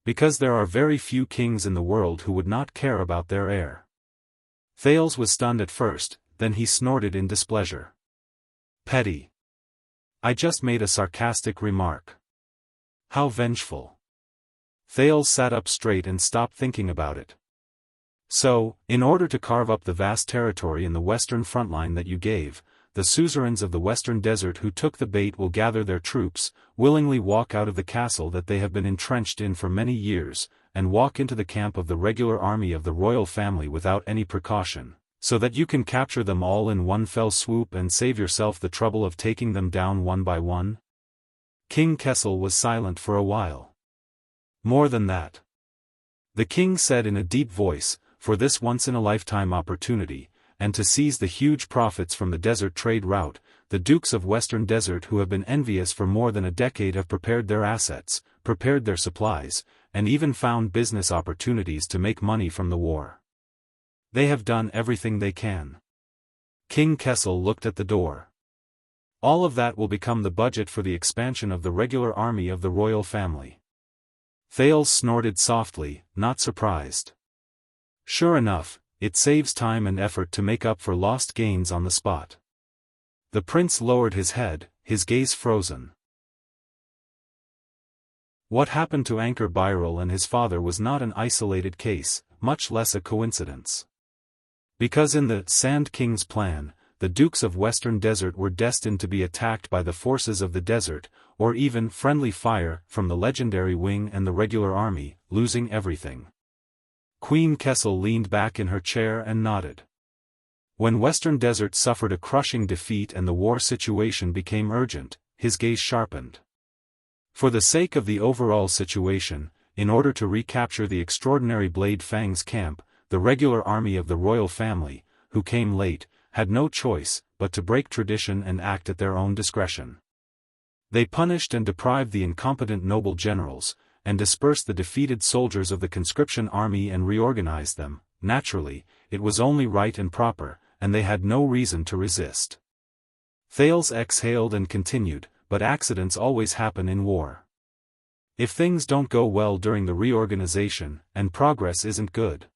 A: Because there are very few kings in the world who would not care about their heir. Thales was stunned at first, then he snorted in displeasure. Petty. I just made a sarcastic remark. How vengeful. Thales sat up straight and stopped thinking about it. So, in order to carve up the vast territory in the western frontline that you gave, the suzerains of the western desert who took the bait will gather their troops, willingly walk out of the castle that they have been entrenched in for many years, and walk into the camp of the regular army of the royal family without any precaution, so that you can capture them all in one fell swoop and save yourself the trouble of taking them down one by one? King Kessel was silent for a while. More than that. The king said in a deep voice, for this once-in-a-lifetime opportunity, and to seize the huge profits from the desert trade route, the Dukes of Western Desert who have been envious for more than a decade have prepared their assets, prepared their supplies, and even found business opportunities to make money from the war. They have done everything they can. King Kessel looked at the door. All of that will become the budget for the expansion of the regular army of the royal family. Thales snorted softly, not surprised. Sure enough, it saves time and effort to make up for lost gains on the spot. The prince lowered his head, his gaze frozen. What happened to Anchor Birel and his father was not an isolated case, much less a coincidence. Because in the Sand King's plan, the Dukes of Western Desert were destined to be attacked by the forces of the desert, or even friendly fire from the legendary wing and the regular army, losing everything. Queen Kessel leaned back in her chair and nodded. When Western Desert suffered a crushing defeat and the war situation became urgent, his gaze sharpened. For the sake of the overall situation, in order to recapture the extraordinary Blade Fang's camp, the regular army of the royal family, who came late, had no choice but to break tradition and act at their own discretion. They punished and deprived the incompetent noble generals, and dispersed the defeated soldiers of the conscription army and reorganized them. Naturally, it was only right and proper, and they had no reason to resist. Thales exhaled and continued, but accidents always happen in war. If things don't go well during the reorganization, and progress isn't good.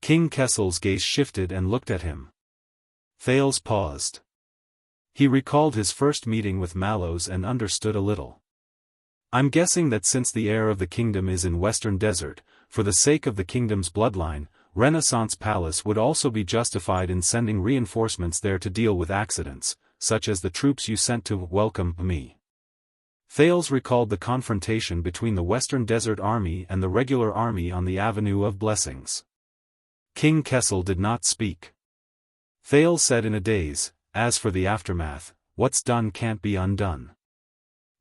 A: King Kessel's gaze shifted and looked at him. Thales paused. He recalled his first meeting with Mallows and understood a little. I'm guessing that since the heir of the kingdom is in Western Desert, for the sake of the kingdom's bloodline, Renaissance Palace would also be justified in sending reinforcements there to deal with accidents, such as the troops you sent to welcome me. Thales recalled the confrontation between the Western Desert Army and the regular army on the Avenue of Blessings. King Kessel did not speak. Thales said in a daze, as for the aftermath, what's done can't be undone.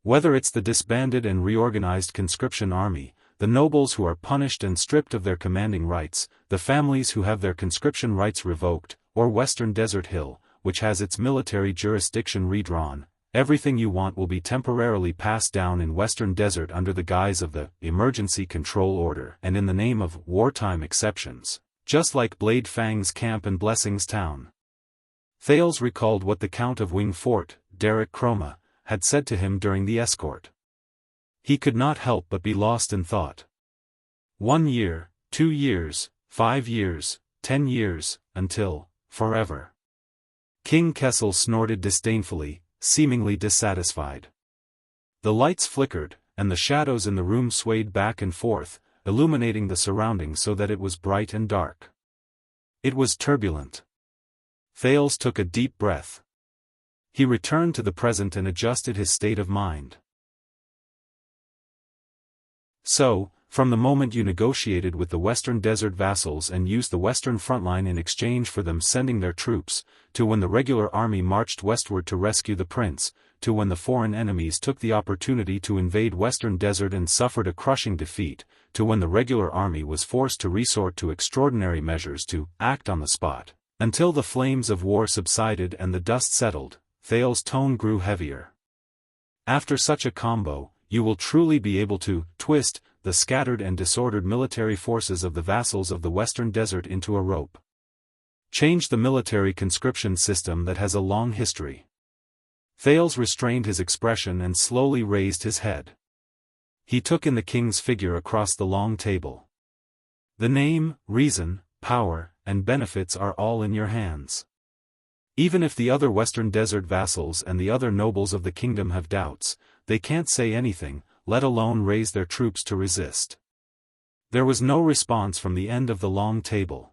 A: Whether it's the disbanded and reorganized conscription army, the nobles who are punished and stripped of their commanding rights, the families who have their conscription rights revoked, or Western Desert Hill, which has its military jurisdiction redrawn, everything you want will be temporarily passed down in Western Desert under the guise of the Emergency Control Order and in the name of wartime exceptions, just like Blade Fang's camp and Blessings Town. Thales recalled what the Count of Wing Fort, Derek Chroma, had said to him during the escort. He could not help but be lost in thought. 1 year, 2 years, 5 years, 10 years, until, forever. King Kessel snorted disdainfully, seemingly dissatisfied. The lights flickered, and the shadows in the room swayed back and forth, illuminating the surroundings so that it was bright and dark. It was turbulent. Thales took a deep breath. He returned to the present and adjusted his state of mind. So, from the moment you negotiated with the Western Desert vassals and used the Western Frontline in exchange for them sending their troops, to when the regular army marched westward to rescue the prince, to when the foreign enemies took the opportunity to invade Western Desert and suffered a crushing defeat, to when the regular army was forced to resort to extraordinary measures to act on the spot, until the flames of war subsided and the dust settled, Thales' tone grew heavier. After such a combo, you will truly be able to twist the scattered and disordered military forces of the vassals of the Western Desert into a rope. Change the military conscription system that has a long history. Thales restrained his expression and slowly raised his head. He took in the king's figure across the long table. The name, reason, power, and benefits are all in your hands. Even if the other Western Desert vassals and the other nobles of the kingdom have doubts, they can't say anything, let alone raise their troops to resist. There was no response from the end of the long table.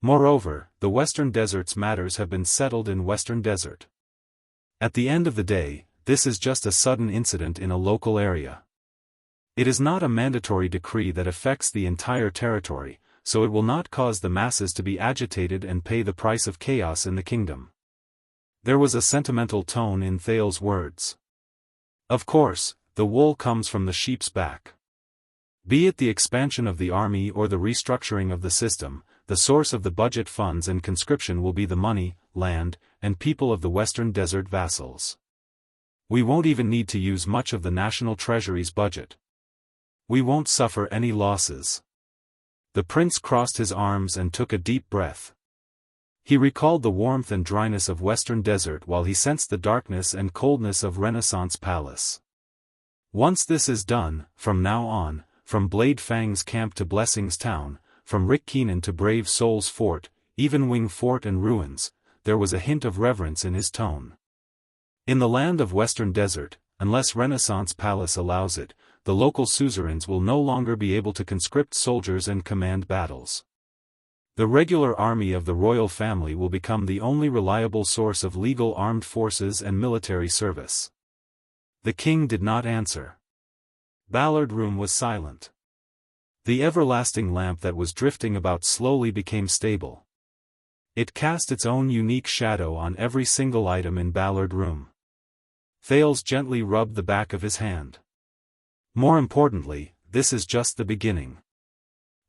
A: Moreover, the Western Desert's matters have been settled in Western Desert. At the end of the day, this is just a sudden incident in a local area. It is not a mandatory decree that affects the entire territory, so it will not cause the masses to be agitated and pay the price of chaos in the kingdom. There was a sentimental tone in Thales' words. Of course, the wool comes from the sheep's back. Be it the expansion of the army or the restructuring of the system, the source of the budget funds and conscription will be the money, land, and people of the Western Desert vassals. We won't even need to use much of the national treasury's budget. We won't suffer any losses. The prince crossed his arms and took a deep breath. He recalled the warmth and dryness of Western Desert while he sensed the darkness and coldness of Renaissance Palace. Once this is done, from now on, from Blade Fang's camp to Blessing's town, from Rick Keenan to Brave Soul's fort, even Wing Fort and ruins, there was a hint of reverence in his tone. In the land of Western Desert, unless Renaissance Palace allows it, the local suzerains will no longer be able to conscript soldiers and command battles. The regular army of the royal family will become the only reliable source of legal armed forces and military service. The king did not answer. Ballard Room was silent. The everlasting lamp that was drifting about slowly became stable. It cast its own unique shadow on every single item in Ballard Room. Thales gently rubbed the back of his hand. More importantly, this is just the beginning.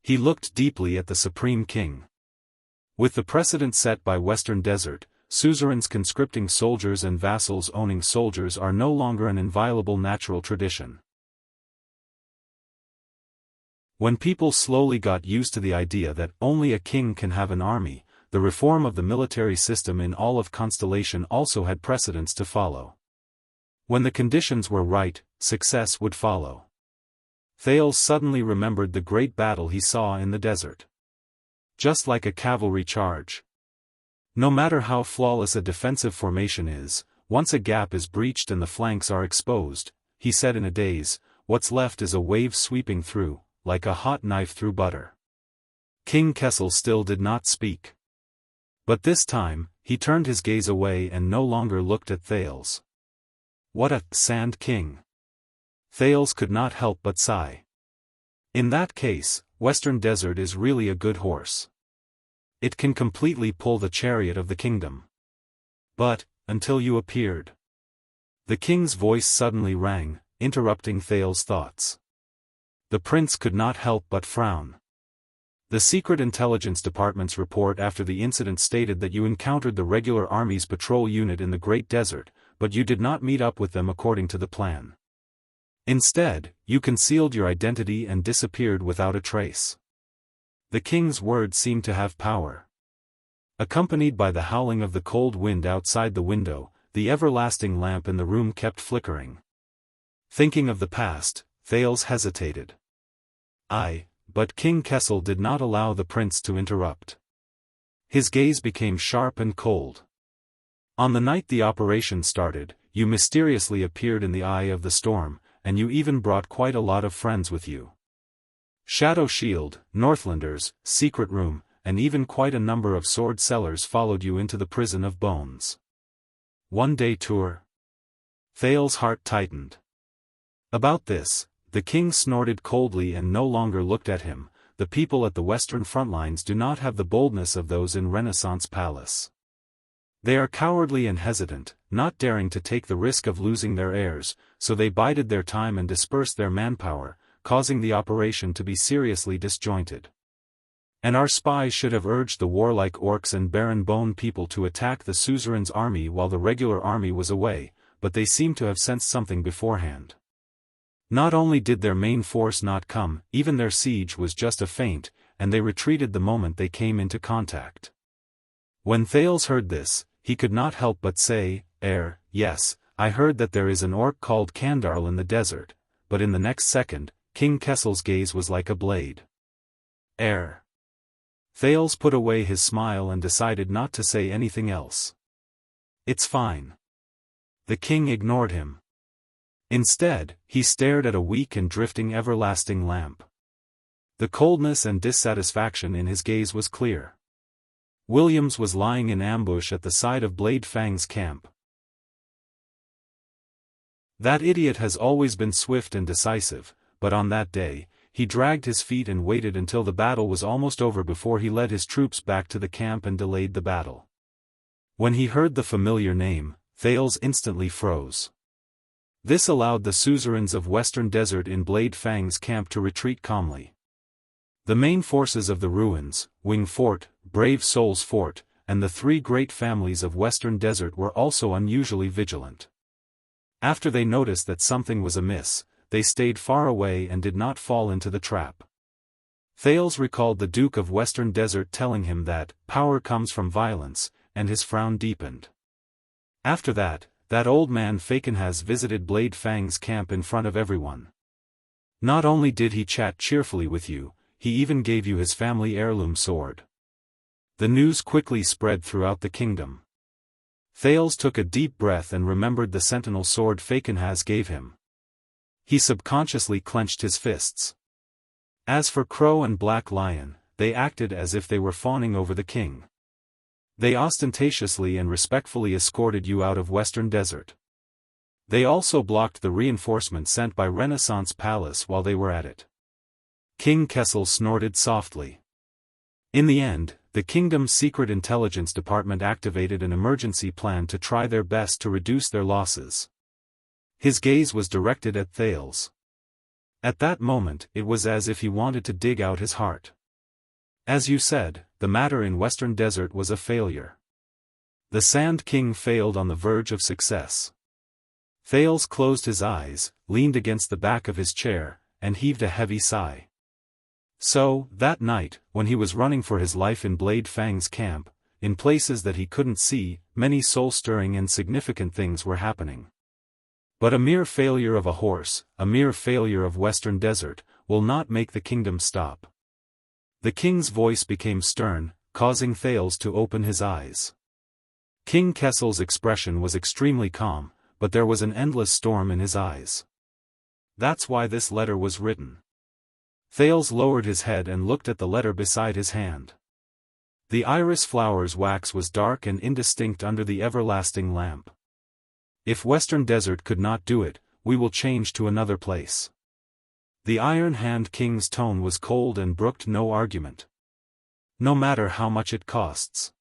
A: He looked deeply at the Supreme King. With the precedent set by Western Desert, suzerains conscripting soldiers and vassals owning soldiers are no longer an inviolable natural tradition. When people slowly got used to the idea that only a king can have an army, the reform of the military system in all of Constellation also had precedents to follow. When the conditions were right, success would follow. Thales suddenly remembered the great battle he saw in the desert. Just like a cavalry charge. No matter how flawless a defensive formation is, once a gap is breached and the flanks are exposed, he said in a daze, what's left is a wave sweeping through, like a hot knife through butter. King Kessel still did not speak. But this time, he turned his gaze away and no longer looked at Thales. What a Sand King! Thales could not help but sigh. In that case, Western Desert is really a good horse. It can completely pull the chariot of the kingdom. But, until you appeared. The king's voice suddenly rang, interrupting Thales' thoughts. The prince could not help but frown. The Secret Intelligence Department's report after the incident stated that you encountered the regular army's patrol unit in the Great Desert, but you did not meet up with them according to the plan. Instead, you concealed your identity and disappeared without a trace. The king's words seemed to have power. Accompanied by the howling of the cold wind outside the window, the everlasting lamp in the room kept flickering. Thinking of the past, Thales hesitated. But King Kessel did not allow the prince to interrupt. His gaze became sharp and cold. On the night the operation started, you mysteriously appeared in the eye of the storm, and you even brought quite a lot of friends with you. Shadow Shield, Northlanders, Secret Room, and even quite a number of sword sellers followed you into the prison of bones. One-day tour? Thales' heart tightened. About this, the king snorted coldly and no longer looked at him. The people at the western frontlines do not have the boldness of those in Renaissance Palace. They are cowardly and hesitant, not daring to take the risk of losing their heirs, so they bided their time and dispersed their manpower, causing the operation to be seriously disjointed. And our spies should have urged the warlike orcs and barren bone people to attack the suzerain's army while the regular army was away, but they seem to have sensed something beforehand. Not only did their main force not come, even their siege was just a feint, and they retreated the moment they came into contact. When Thales heard this, he could not help but say, yes, I heard that there is an orc called Kandarl in the desert, but in the next second, King Kessel's gaze was like a blade. Thales put away his smile and decided not to say anything else. It's fine. The king ignored him. Instead, he stared at a weak and drifting everlasting lamp. The coldness and dissatisfaction in his gaze was clear. Williams was lying in ambush at the side of Blade Fang's camp. That idiot has always been swift and decisive, but on that day, he dragged his feet and waited until the battle was almost over before he led his troops back to the camp and delayed the battle. When he heard the familiar name, Thales instantly froze. This allowed the suzerains of Western Desert in Blade Fang's camp to retreat calmly. The main forces of the ruins, Wing Fort, Brave Soul's Fort, and the three great families of Western Desert were also unusually vigilant. After they noticed that something was amiss, they stayed far away and did not fall into the trap. Thales recalled the Duke of Western Desert telling him that power comes from violence, and his frown deepened. After that, that old man Faken has visited Blade Fang's camp in front of everyone. Not only did he chat cheerfully with you, he even gave you his family heirloom sword. The news quickly spread throughout the kingdom. Thales took a deep breath and remembered the sentinel sword Fakenhas gave him. He subconsciously clenched his fists. As for Crow and Black Lion, they acted as if they were fawning over the king. They ostentatiously and respectfully escorted you out of Western Desert. They also blocked the reinforcements sent by Renaissance Palace while they were at it. King Kessel snorted softly. In the end, the kingdom's secret intelligence department activated an emergency plan to try their best to reduce their losses. His gaze was directed at Thales. At that moment, it was as if he wanted to dig out his heart. As you said, the matter in Western Desert was a failure. The Sand King failed on the verge of success. Thales closed his eyes, leaned against the back of his chair, and heaved a heavy sigh. So, that night, when he was running for his life in Blade Fang's camp, in places that he couldn't see, many soul-stirring and significant things were happening. But a mere failure of a horse, a mere failure of Western Desert, will not make the kingdom stop. The king's voice became stern, causing Thales to open his eyes. King Kessel's expression was extremely calm, but there was an endless storm in his eyes. That's why this letter was written. Thales lowered his head and looked at the letter beside his hand. The iris flower's wax was dark and indistinct under the everlasting lamp. If Western Desert could not do it, we will change to another place. The Iron Hand King's tone was cold and brooked no argument. No matter how much it costs.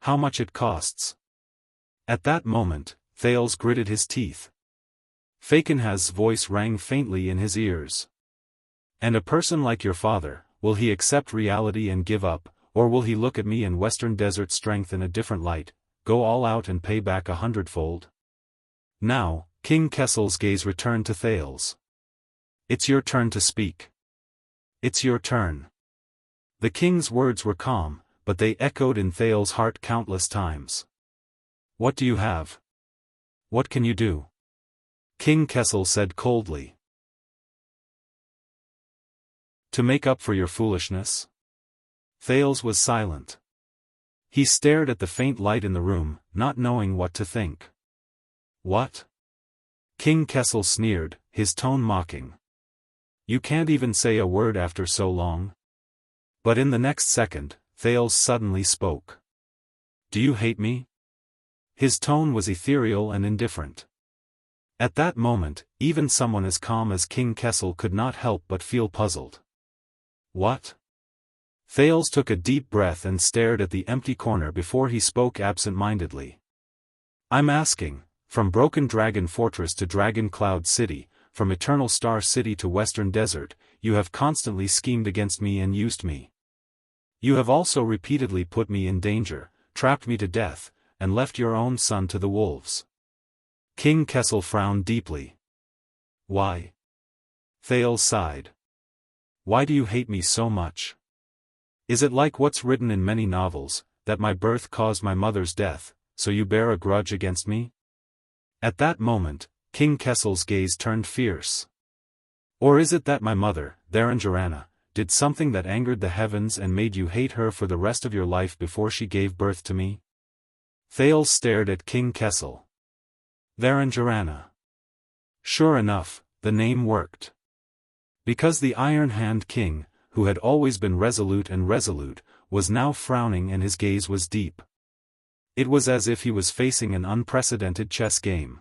A: How much it costs. At that moment, Thales gritted his teeth. Fakenhas's voice rang faintly in his ears. And a person like your father, will he accept reality and give up, or will he look at me and Western Desert strength in a different light, go all out and pay back 100-fold? Now, King Kessel's gaze returned to Thales. It's your turn to speak. It's your turn. The king's words were calm, but they echoed in Thales' heart countless times. What do you have? What can you do? King Kessel said coldly. To make up for your foolishness? Thales was silent. He stared at the faint light in the room, not knowing what to think. What? King Kessel sneered, his tone mocking. You can't even say a word after so long? But in the next second, Thales suddenly spoke. Do you hate me? His tone was ethereal and indifferent. At that moment, even someone as calm as King Kessel could not help but feel puzzled. What? Thales took a deep breath and stared at the empty corner before he spoke absent-mindedly. I'm asking, from Broken Dragon Fortress to Dragon Cloud City, from Eternal Star City to Western Desert, you have constantly schemed against me and used me. You have also repeatedly put me in danger, trapped me to death, and left your own son to the wolves. King Kessel frowned deeply. Why? Thales sighed. Why do you hate me so much? Is it like what's written in many novels, that my birth caused my mother's death, so you bear a grudge against me? At that moment, King Kessel's gaze turned fierce. Or is it that my mother, Dharanjarana, did something that angered the heavens and made you hate her for the rest of your life before she gave birth to me? Thales stared at King Kessel. Dharanjarana. Sure enough, the name worked. Because the Iron Hand King, who had always been resolute, was now frowning and his gaze was deep. It was as if he was facing an unprecedented chess game.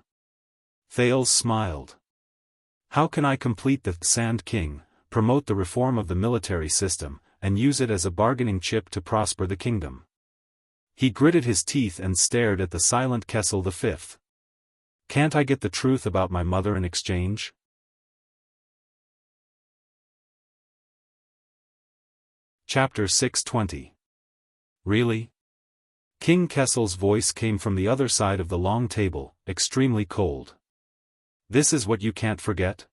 A: Thales smiled. How can I complete the Sand King, promote the reform of the military system, and use it as a bargaining chip to prosper the kingdom? He gritted his teeth and stared at the silent Kessel V. Can't I get the truth about my mother in exchange? Chapter 620. Really? King Kessel's voice came from the other side of the long table, extremely cold. This is what you can't forget?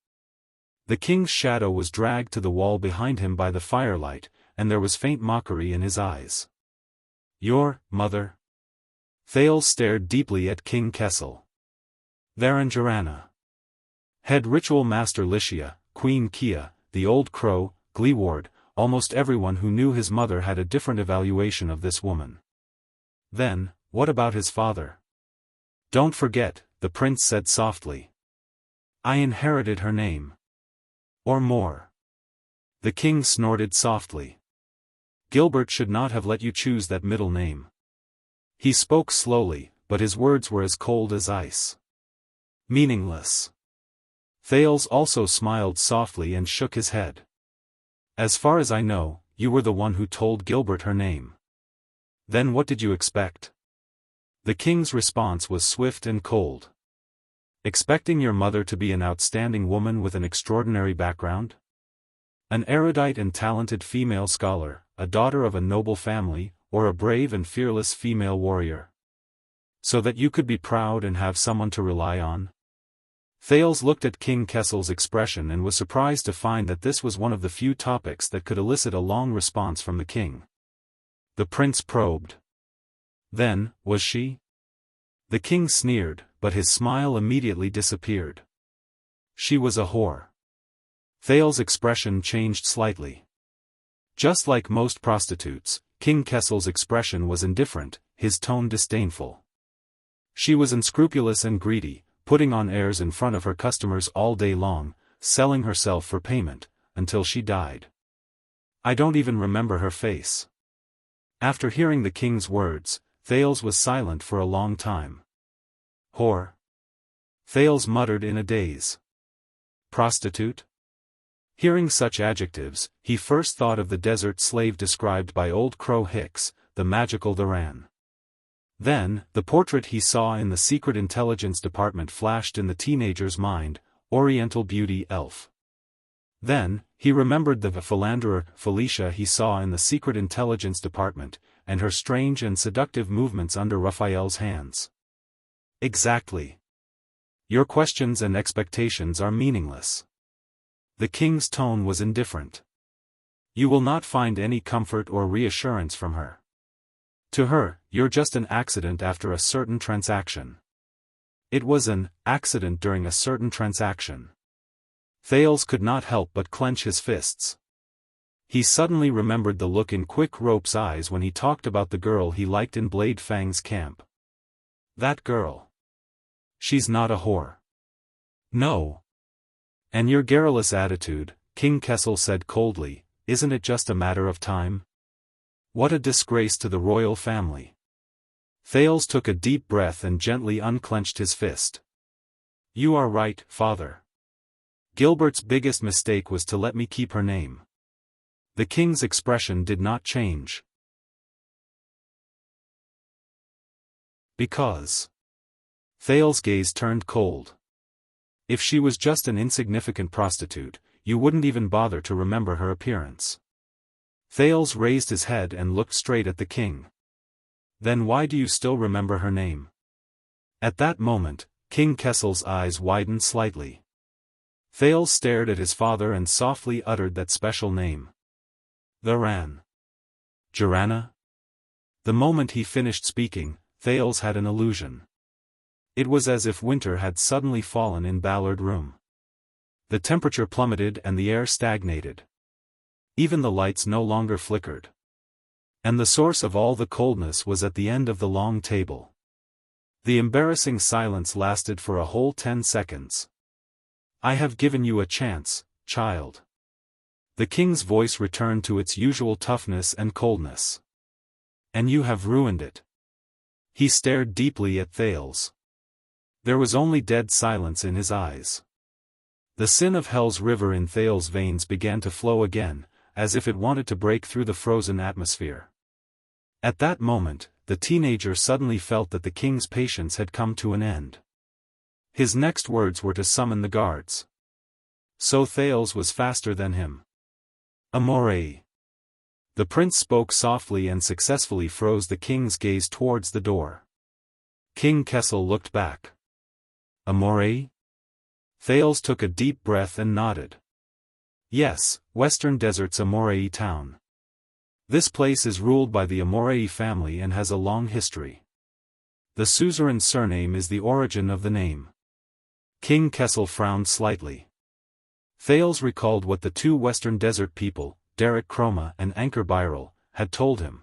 A: The king's shadow was dragged to the wall behind him by the firelight, and there was faint mockery in his eyes. Your mother? Thales stared deeply at King Kessel. Theron Jirana. Head Ritual Master Licia, Queen Kia, the Old Crow, Gleeward, almost everyone who knew his mother had a different evaluation of this woman. Then, what about his father? Don't forget, the prince said softly. I inherited her name. Or more. The king snorted softly. Gilbert should not have let you choose that middle name. He spoke slowly, but his words were as cold as ice. Meaningless. Thales also smiled softly and shook his head. As far as I know, you were the one who told Gilbert her name. Then what did you expect? The king's response was swift and cold. Expecting your mother to be an outstanding woman with an extraordinary background? An erudite and talented female scholar, a daughter of a noble family, or a brave and fearless female warrior? So that you could be proud and have someone to rely on? Thales looked at King Kessel's expression and was surprised to find that this was one of the few topics that could elicit a long response from the king. The prince probed. Then, was she? The king sneered, but his smile immediately disappeared. She was a whore. Thales' expression changed slightly. Just like most prostitutes, King Kessel's expression was indifferent, his tone disdainful. She was unscrupulous and greedy, putting on airs in front of her customers all day long, selling herself for payment, until she died. I don't even remember her face. After hearing the king's words, Thales was silent for a long time. Whore? Thales muttered in a daze. Prostitute? Hearing such adjectives, he first thought of the desert slave described by Old Crow Hicks, the magical Dharan. Then, the portrait he saw in the Secret Intelligence Department flashed in the teenager's mind, Oriental Beauty Elf. Then, he remembered the philanderer Felicia he saw in the Secret Intelligence Department, and her strange and seductive movements under Raphael's hands. Exactly. Your questions and expectations are meaningless. The king's tone was indifferent. You will not find any comfort or reassurance from her. To her, you're just an accident after a certain transaction. It was an accident during a certain transaction. Thales could not help but clench his fists. He suddenly remembered the look in Quick Rope's eyes when he talked about the girl he liked in Blade Fang's camp. That girl. She's not a whore. No. And your garrulous attitude, King Kessel said coldly, isn't it just a matter of time? What a disgrace to the royal family. Thales took a deep breath and gently unclenched his fist. You are right, father. Gilbert's biggest mistake was to let me keep her name. The king's expression did not change. Because. Thales' gaze turned cold. If she was just an insignificant prostitute, you wouldn't even bother to remember her appearance. Thales raised his head and looked straight at the king. Then why do you still remember her name? At that moment, King Kessel's eyes widened slightly. Thales stared at his father and softly uttered that special name. Dharan. Jirana? The moment he finished speaking, Thales had an illusion. It was as if winter had suddenly fallen in Ballard Room. The temperature plummeted and the air stagnated. Even the lights no longer flickered. And the source of all the coldness was at the end of the long table. The embarrassing silence lasted for a whole 10 seconds. I have given you a chance, child. The king's voice returned to its usual toughness and coldness. And you have ruined it. He stared deeply at Thales. There was only dead silence in his eyes. The sin of hell's river in Thales' veins began to flow again, as if it wanted to break through the frozen atmosphere. At that moment, the teenager suddenly felt that the king's patience had come to an end. His next words were to summon the guards. So Thales was faster than him. Amore. The prince spoke softly and successfully froze the king's gaze towards the door. King Kessel looked back. Amore? Thales took a deep breath and nodded. Yes, Western Desert's Amore town. This place is ruled by the Amore family and has a long history. The suzerain surname is the origin of the name. King Kessel frowned slightly. Thales recalled what the two Western Desert people, Derek Chroma and Anchor Byral, had told him.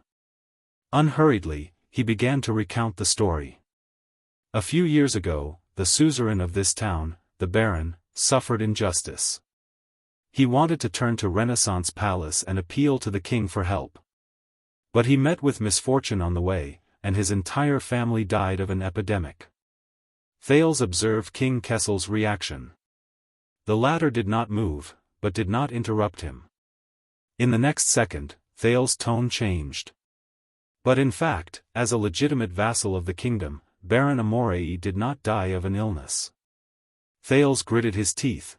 A: Unhurriedly, he began to recount the story. A few years ago, the suzerain of this town, the Baron, suffered injustice. He wanted to turn to Renaissance Palace and appeal to the king for help. But he met with misfortune on the way, and his entire family died of an epidemic. Thales observed King Kessel's reaction. The latter did not move, but did not interrupt him. In the next second, Thales' tone changed. But in fact, as a legitimate vassal of the kingdom, Baron Amorei did not die of an illness. Thales gritted his teeth.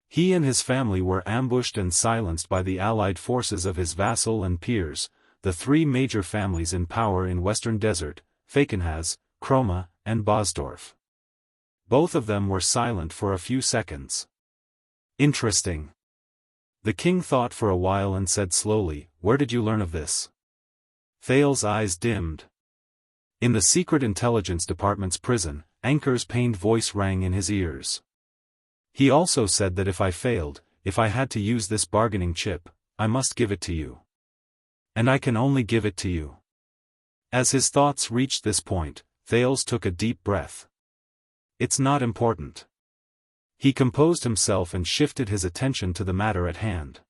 A: He and his family were ambushed and silenced by the allied forces of his vassal and peers, the three major families in power in Western Desert, Falkenhaz, Chroma, and Bosdorf. Both of them were silent for a few seconds. Interesting. The king thought for a while and said slowly, "Where did you learn of this?" Thales' eyes dimmed. In the Secret Intelligence Department's prison, Anchor's pained voice rang in his ears. He also said that if I failed, if I had to use this bargaining chip, I must give it to you. And I can only give it to you. As his thoughts reached this point, Thales took a deep breath. It's not important. He composed himself and shifted his attention to the matter at hand.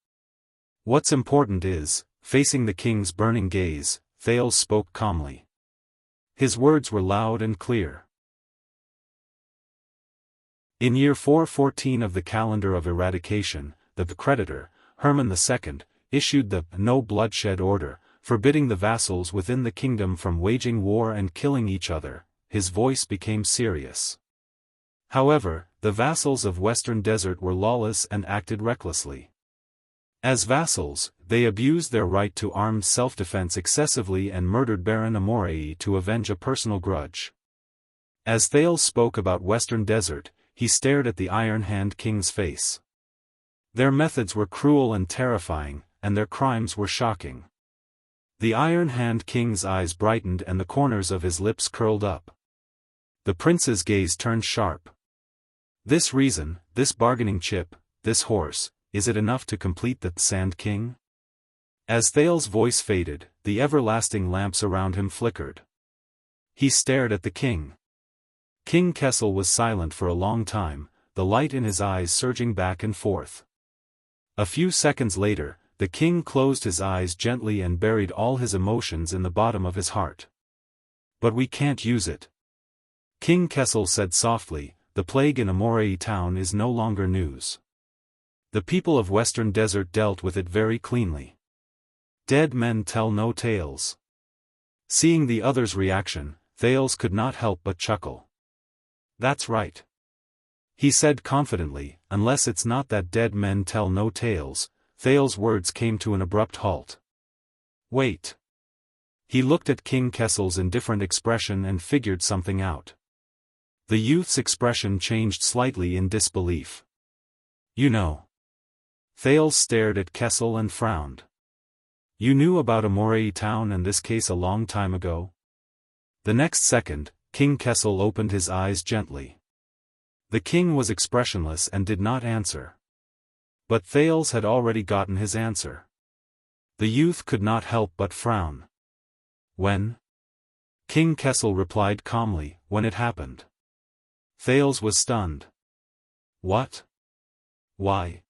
A: What's important is, facing the king's burning gaze, Thales spoke calmly. His words were loud and clear. In year 414 of the calendar of eradication, the creditor, Hermann II, issued the no bloodshed order, forbidding the vassals within the kingdom from waging war and killing each other. His voice became serious. However, the vassals of Western Desert were lawless and acted recklessly. As vassals, they abused their right to armed self-defense excessively and murdered Baron Amorei to avenge a personal grudge. As Thales spoke about Western Desert, he stared at the Iron Hand King's face. Their methods were cruel and terrifying, and their crimes were shocking. The Iron Hand King's eyes brightened and the corners of his lips curled up. The prince's gaze turned sharp. This reason, this bargaining chip, this horse, is it enough to complete the Sand King? As Thales' voice faded, the everlasting lamps around him flickered. He stared at the king. King Kessel was silent for a long time, the light in his eyes surging back and forth. A few seconds later, the king closed his eyes gently and buried all his emotions in the bottom of his heart. But we can't use it. King Kessel said softly, the plague in Amorei town is no longer news. The people of Western Desert dealt with it very cleanly. Dead men tell no tales. Seeing the other's reaction, Thales could not help but chuckle. That's right. He said confidently, unless it's not that dead men tell no tales. Thales' words came to an abrupt halt. Wait. He looked at King Kessel's indifferent expression and figured something out. The youth's expression changed slightly in disbelief. You know. Thales stared at Kessel and frowned. You knew about Amorei town and this case a long time ago? The next second, King Kessel opened his eyes gently. The king was expressionless and did not answer. But Thales had already gotten his answer. The youth could not help but frown. When? King Kessel replied calmly, when it happened. Thales was stunned. What? Why?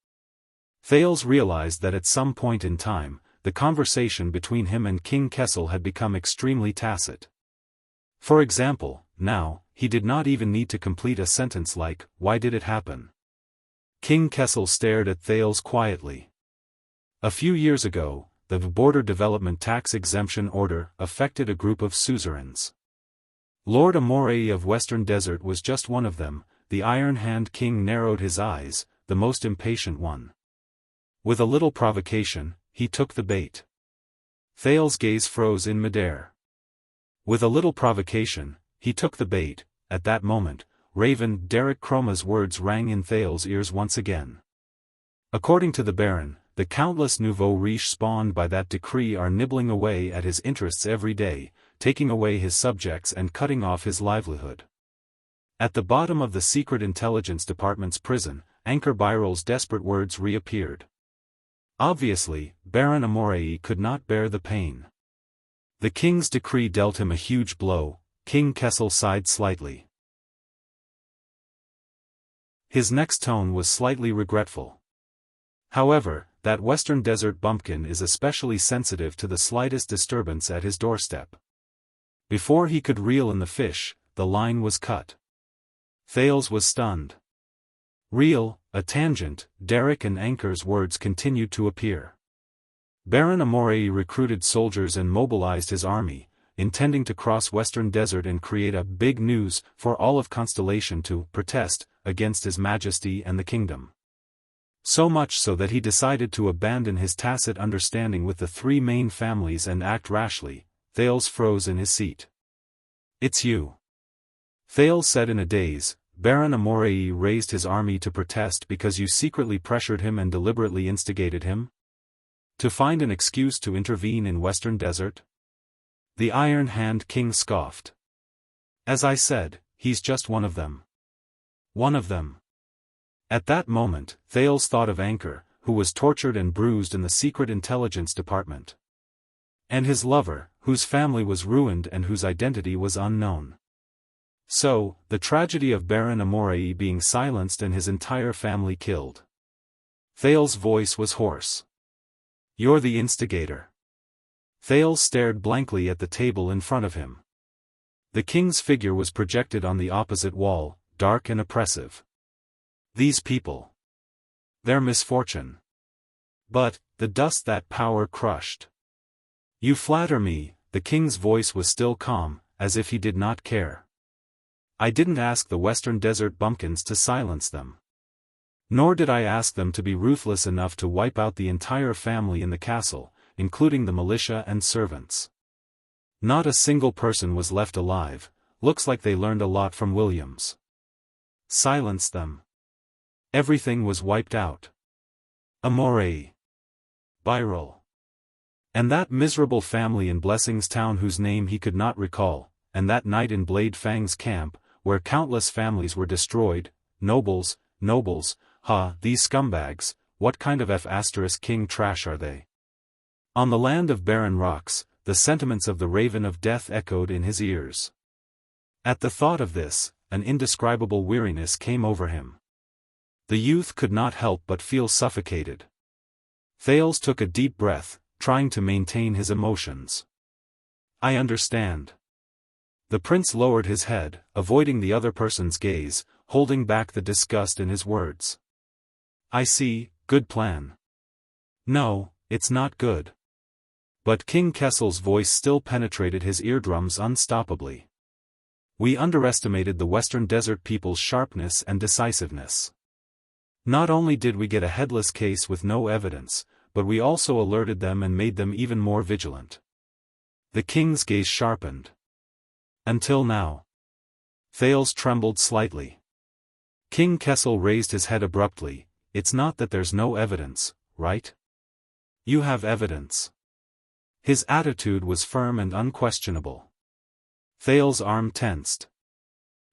A: Thales realized that at some point in time, the conversation between him and King Kessel had become extremely tacit. For example, now, he did not even need to complete a sentence like, why did it happen? King Kessel stared at Thales quietly. A few years ago, the Border Development Tax Exemption Order affected a group of suzerains. Lord Amorei of Western Desert was just one of them. The Iron Hand King narrowed his eyes, the most impatient one. With a little provocation, he took the bait. Thales' gaze froze in midair. With a little provocation, he took the bait. At that moment, Raven Derek Chroma's words rang in Thales' ears once again. According to the Baron, the countless nouveau riche spawned by that decree are nibbling away at his interests every day, taking away his subjects and cutting off his livelihood. At the bottom of the Secret Intelligence Department's prison, Anchor Biral's desperate words reappeared. Obviously, Baron Amorei could not bear the pain. The king's decree dealt him a huge blow. King Kessel sighed slightly. His next tone was slightly regretful. However, that Western Desert bumpkin is especially sensitive to the slightest disturbance at his doorstep. Before he could reel in the fish, the line was cut. Thales was stunned. Reel, a tangent, Derek and Anchor's words continued to appear. Baron Amorei recruited soldiers and mobilized his army, intending to cross Western Desert and create a big news for all of Constellation to protest against His Majesty and the kingdom. So much so that he decided to abandon his tacit understanding with the three main families and act rashly. Thales froze in his seat. "It's you." Thales said in a daze. "Baron Amorei raised his army to protest because you secretly pressured him and deliberately instigated him? To find an excuse to intervene in Western Desert?" The Iron Hand King scoffed. "As I said, he's just one of them." One of them. At that moment, Thales thought of Anchor, who was tortured and bruised in the Secret Intelligence Department. And his lover, whose family was ruined and whose identity was unknown. So, the tragedy of Baron Amorei being silenced and his entire family killed. Thales' voice was hoarse. "You're the instigator." Thales stared blankly at the table in front of him. The king's figure was projected on the opposite wall, dark and oppressive. These people. Their misfortune. But, the dust that power crushed. "You flatter me," the king's voice was still calm, as if he did not care. "I didn't ask the Western Desert bumpkins to silence them. Nor did I ask them to be ruthless enough to wipe out the entire family in the castle, including the militia and servants. Not a single person was left alive. Looks like they learned a lot from Williams. Silence them. Everything was wiped out. Amorei. Viral. And that miserable family in Blessings Town whose name he could not recall, and that night in Blade Fang's camp, where countless families were destroyed. Nobles, these scumbags, what kind of F***king trash are they?" On the land of barren rocks, the sentiments of the Raven of Death echoed in his ears. At the thought of this, an indescribable weariness came over him. The youth could not help but feel suffocated. Thales took a deep breath, trying to maintain his emotions. "I understand." The prince lowered his head, avoiding the other person's gaze, holding back the disgust in his words. "I see, good plan." "No, it's not good." But King Kessel's voice still penetrated his eardrums unstoppably. "We underestimated the Western Desert people's sharpness and decisiveness. Not only did we get a headless case with no evidence, but we also alerted them and made them even more vigilant." The king's gaze sharpened. "Until now." Thales trembled slightly. King Kessel raised his head abruptly. "It's not that there's no evidence, right? You have evidence." His attitude was firm and unquestionable. Thales' arm tensed.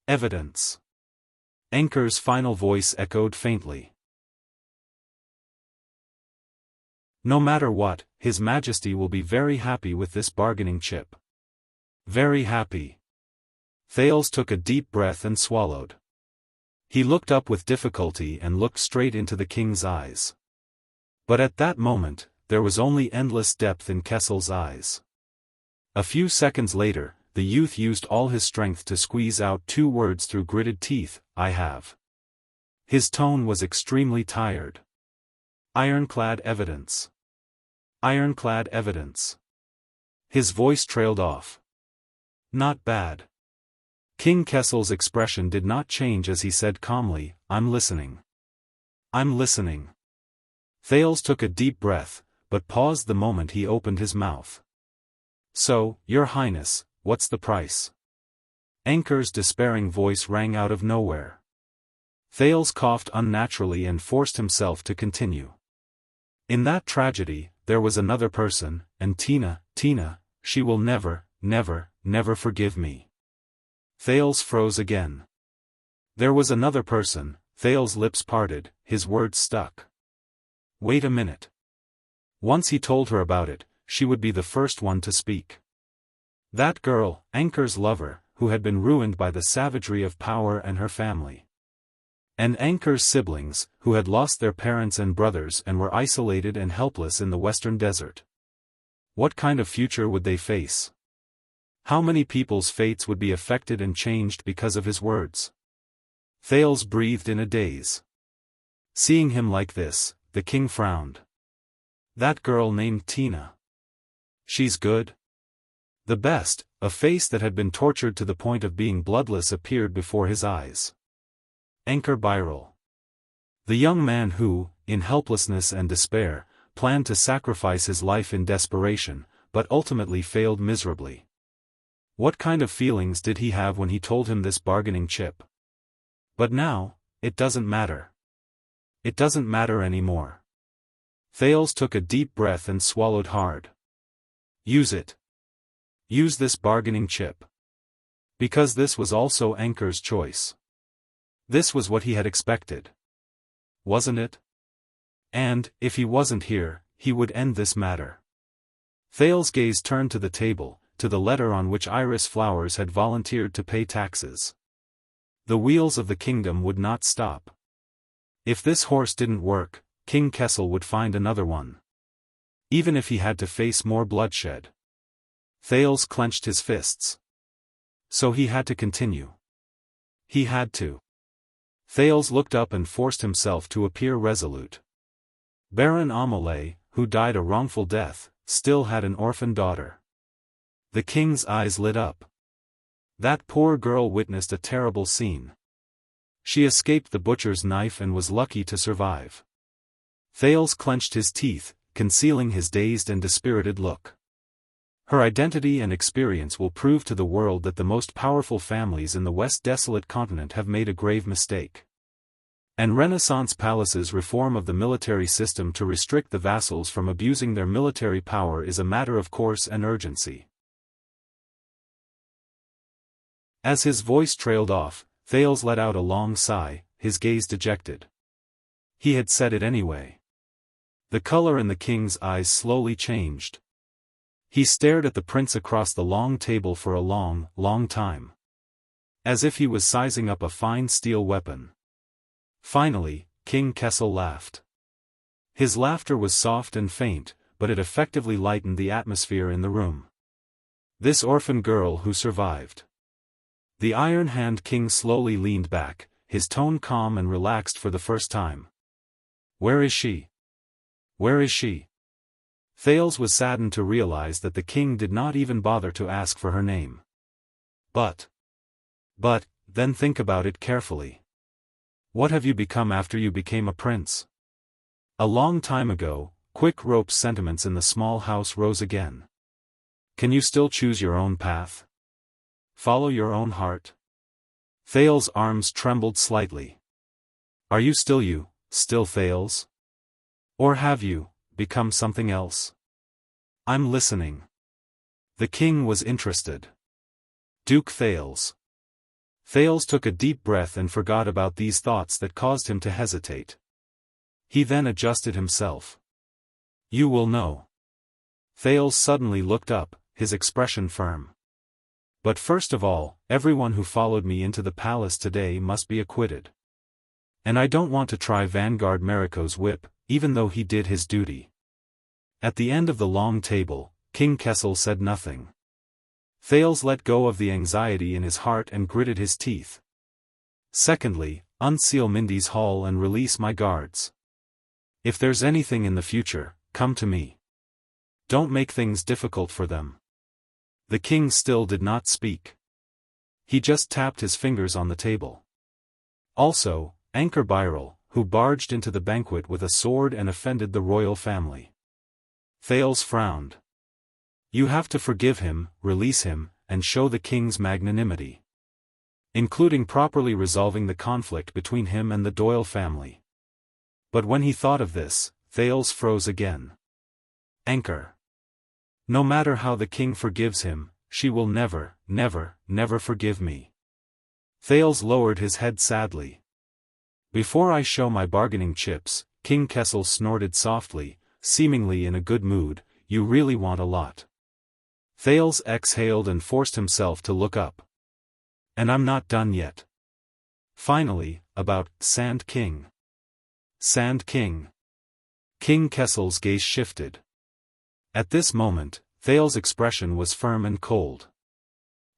A: "Evidence." Anchor's final voice echoed faintly. "No matter what, His Majesty will be very happy with this bargaining chip." "Very happy." Thales took a deep breath and swallowed. He looked up with difficulty and looked straight into the king's eyes. But at that moment, there was only endless depth in Kessel's eyes. A few seconds later, the youth used all his strength to squeeze out two words through gritted teeth: "I have." His tone was extremely tired. "Ironclad evidence. Ironclad evidence." His voice trailed off. "Not bad." King Kessel's expression did not change as he said calmly, "I'm listening. I'm listening." Thales took a deep breath, but paused the moment he opened his mouth. "So, Your Highness, what's the price?" Anchor's despairing voice rang out of nowhere. Thales coughed unnaturally and forced himself to continue. "In that tragedy, there was another person, and Tina, she will never forgive me." Thales froze again. There was another person. Thales's lips parted, his words stuck. Wait a minute. Once he told her about it, she would be the first one to speak. That girl, Ankur's lover, who had been ruined by the savagery of power and her family. And Ankur's siblings, who had lost their parents and brothers and were isolated and helpless in the western desert. What kind of future would they face? How many people's fates would be affected and changed because of his words? Thales breathed in a daze. Seeing him like this, the king frowned. That girl named Tina. She's good? The best. A face that had been tortured to the point of being bloodless appeared before his eyes. Unparalleled. The young man who, in helplessness and despair, planned to sacrifice his life in desperation, but ultimately failed miserably. What kind of feelings did he have when he told him this bargaining chip? But now, it doesn't matter. It doesn't matter anymore. Thales took a deep breath and swallowed hard. Use it. Use this bargaining chip. Because this was also Ankur's choice. This was what he had expected. Wasn't it? And, if he wasn't here, he would end this matter. Thales' gaze turned to the table, to the letter on which Iris Flowers had volunteered to pay taxes. The wheels of the kingdom would not stop. If this horse didn't work, King Kessel would find another one. Even if he had to face more bloodshed. Thales clenched his fists. So he had to continue. He had to. Thales looked up and forced himself to appear resolute. Baron Amelie, who died a wrongful death, still had an orphan daughter. The king's eyes lit up. That poor girl witnessed a terrible scene. She escaped the butcher's knife and was lucky to survive. Thales clenched his teeth, concealing his dazed and dispirited look. Her identity and experience will prove to the world that the most powerful families in the West Desolate continent have made a grave mistake. And Renaissance Palace's reform of the military system to restrict the vassals from abusing their military power is a matter of course and urgency. As his voice trailed off, Thales let out a long sigh, his gaze dejected. He had said it anyway. The color in the king's eyes slowly changed. He stared at the prince across the long table for a long, long time. As if he was sizing up a fine steel weapon. Finally, King Kessel laughed. His laughter was soft and faint, but it effectively lightened the atmosphere in the room. This orphan girl who survived. The Iron Hand King slowly leaned back, his tone calm and relaxed for the first time. Where is she? Where is she? Thales was saddened to realize that the king did not even bother to ask for her name. But, then think about it carefully. What have you become after you became a prince? A long time ago, Quick Rope's sentiments in the small house rose again. Can you still choose your own path? Follow your own heart? Thales' arms trembled slightly. Are you still Thales? Or have you become something else? I'm listening. The king was interested. Duke Thales. Thales took a deep breath and forgot about these thoughts that caused him to hesitate. He then adjusted himself. You will know. Thales suddenly looked up, his expression firm. But first of all, everyone who followed me into the palace today must be acquitted. And I don't want to try Vanguard Mariko's whip, even though he did his duty. At the end of the long table, King Kessel said nothing. Thales let go of the anxiety in his heart and gritted his teeth. Secondly, unseal Mindy's hall and release my guards. If there's anything in the future, come to me. Don't make things difficult for them. The king still did not speak. He just tapped his fingers on the table. Also, Unparalleled, who barged into the banquet with a sword and offended the royal family. Thales frowned. You have to forgive him, release him, and show the king's magnanimity. Including properly resolving the conflict between him and the Doyle family. But when he thought of this, Thales froze again. Anchor. No matter how the king forgives him, she will never, never, never forgive me. Thales lowered his head sadly. Before I show my bargaining chips, King Kessel snorted softly, seemingly in a good mood, you really want a lot. Thales exhaled and forced himself to look up. And I'm not done yet. Finally, about Sand King. Sand King. King Kessel's gaze shifted. At this moment, Thales' expression was firm and cold.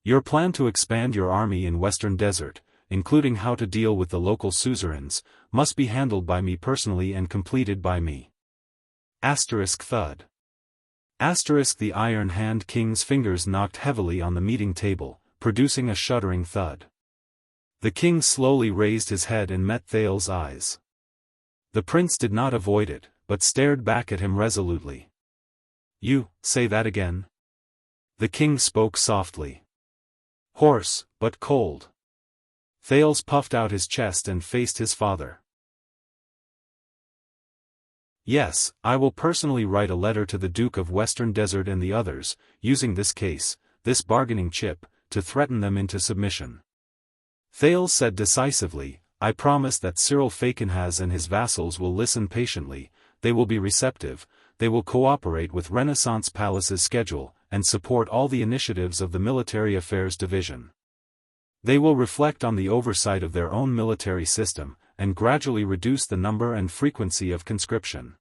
A: Your plan to expand your army in Western Desert, including how to deal with the local suzerains, must be handled by me personally and completed by me. Asterisk thud. Asterisk the Iron Hand King's fingers knocked heavily on the meeting table, producing a shuddering thud. The king slowly raised his head and met Thales' eyes. The prince did not avoid it, but stared back at him resolutely. You, say that again? The king spoke softly. Hoarse, but cold. Thales puffed out his chest and faced his father. Yes, I will personally write a letter to the Duke of Western Desert and the others, using this case, this bargaining chip, to threaten them into submission. Thales said decisively, I promise that Cyril Fakenhas and his vassals will listen patiently, they will be receptive, they will cooperate with Renaissance Palace's schedule, and support all the initiatives of the Military Affairs Division. They will reflect on the oversight of their own military system, and gradually reduce the number and frequency of conscription.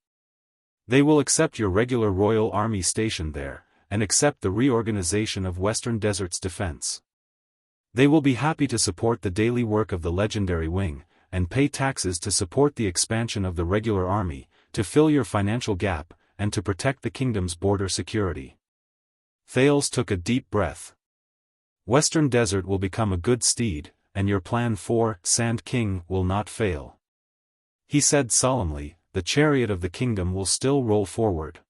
A: They will accept your regular royal army stationed there, and accept the reorganization of Western Desert's defense. They will be happy to support the daily work of the legendary wing, and pay taxes to support the expansion of the regular army, to fill your financial gap, and to protect the kingdom's border security. Thales took a deep breath. Western Desert will become a good steed, and your plan for Sand King will not fail. He said solemnly, the chariot of the kingdom will still roll forward.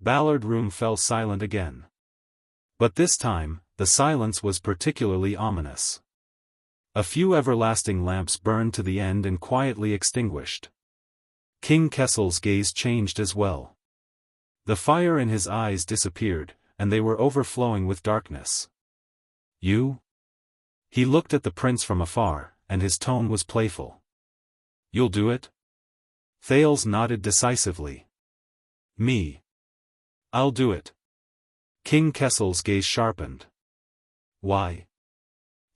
A: Ballard Room fell silent again. But this time, the silence was particularly ominous. A few everlasting lamps burned to the end and quietly extinguished. King Kessel's gaze changed as well. The fire in his eyes disappeared, and they were overflowing with darkness. You? He looked at the prince from afar, and his tone was playful. You'll do it? Thales nodded decisively. Me. I'll do it. King Kessel's gaze sharpened. Why?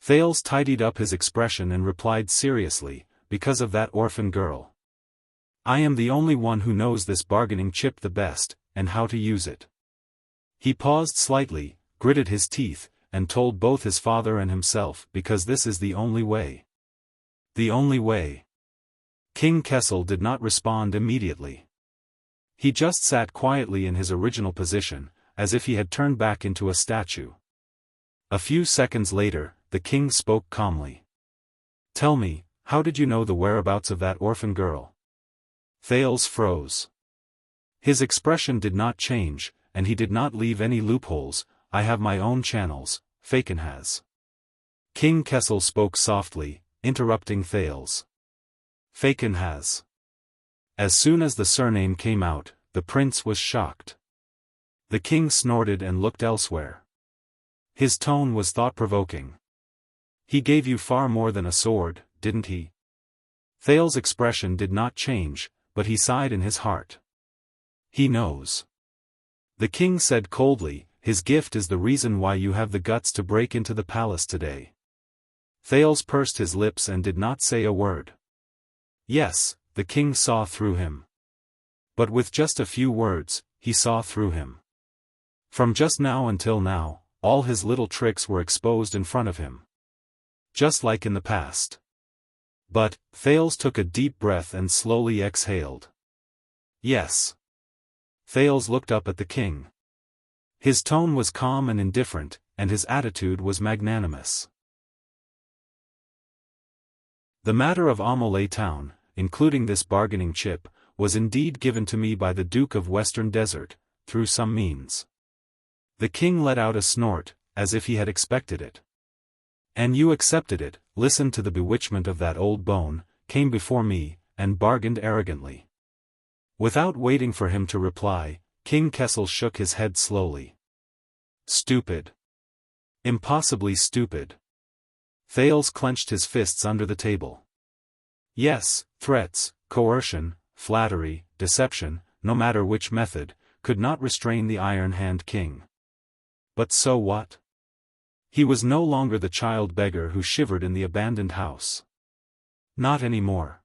A: Thales tidied up his expression and replied seriously, because of that orphan girl. I am the only one who knows this bargaining chip the best, and how to use it. He paused slightly, gritted his teeth, and told both his father and himself, because this is the only way. The only way. King Kessel did not respond immediately. He just sat quietly in his original position, as if he had turned back into a statue. A few seconds later, the king spoke calmly. Tell me, how did you know the whereabouts of that orphan girl? Thales froze. His expression did not change, and he did not leave any loopholes. I have my own channels, Fakenhas. King Kessel spoke softly, interrupting Thales. Fakenhas. As soon as the surname came out, the prince was shocked. The king snorted and looked elsewhere. His tone was thought-provoking. He gave you far more than a sword, didn't he? Thales' expression did not change, but he sighed in his heart. He knows. The king said coldly, his gift is the reason why you have the guts to break into the palace today. Thales pursed his lips and did not say a word. Yes, the king saw through him. But with just a few words, he saw through him. From just now until now, all his little tricks were exposed in front of him. Just like in the past. But, Thales took a deep breath and slowly exhaled. Yes. Thales looked up at the king. His tone was calm and indifferent, and his attitude was magnanimous. The matter of Aumale town, including this bargaining chip, was indeed given to me by the Duke of Western Desert, through some means. The king let out a snort, as if he had expected it. And you accepted it, listened to the bewitchment of that old bone, came before me, and bargained arrogantly. Without waiting for him to reply, King Kessel shook his head slowly. Stupid. Impossibly stupid. Thales clenched his fists under the table. Yes, threats, coercion, flattery, deception, no matter which method, could not restrain the Iron-Hand King. But so what? He was no longer the child beggar who shivered in the abandoned house. Not anymore.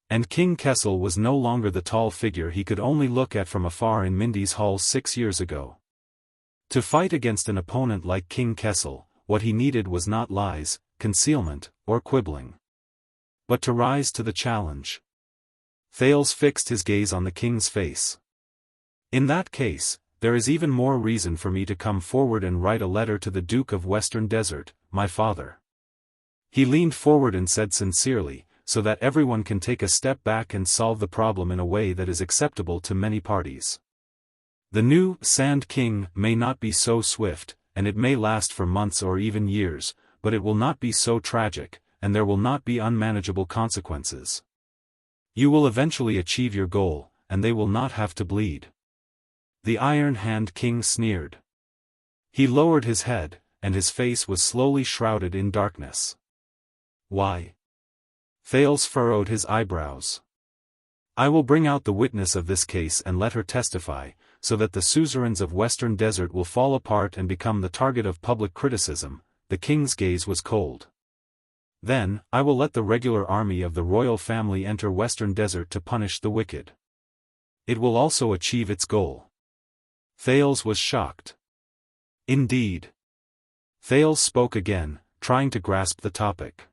A: And King Kessel was no longer the tall figure he could only look at from afar in Mindy's Hall 6 years ago. To fight against an opponent like King Kessel, what he needed was not lies, concealment, or quibbling, but to rise to the challenge. Thales fixed his gaze on the king's face. In that case, there is even more reason for me to come forward and write a letter to the Duke of Western Desert, my father. He leaned forward and said sincerely, so that everyone can take a step back and solve the problem in a way that is acceptable to many parties. The new Sand King may not be so swift, and it may last for months or even years, but it will not be so tragic, and there will not be unmanageable consequences. You will eventually achieve your goal, and they will not have to bleed. The Iron-Hand King sneered. He lowered his head, and his face was slowly shrouded in darkness. Why? Thales furrowed his eyebrows. I will bring out the witness of this case and let her testify, so that the suzerains of Western Desert will fall apart and become the target of public criticism. The king's gaze was cold. Then, I will let the regular army of the royal family enter Western Desert to punish the wicked. It will also achieve its goal. Thales was shocked. Indeed. Thales spoke again, trying to grasp the topic.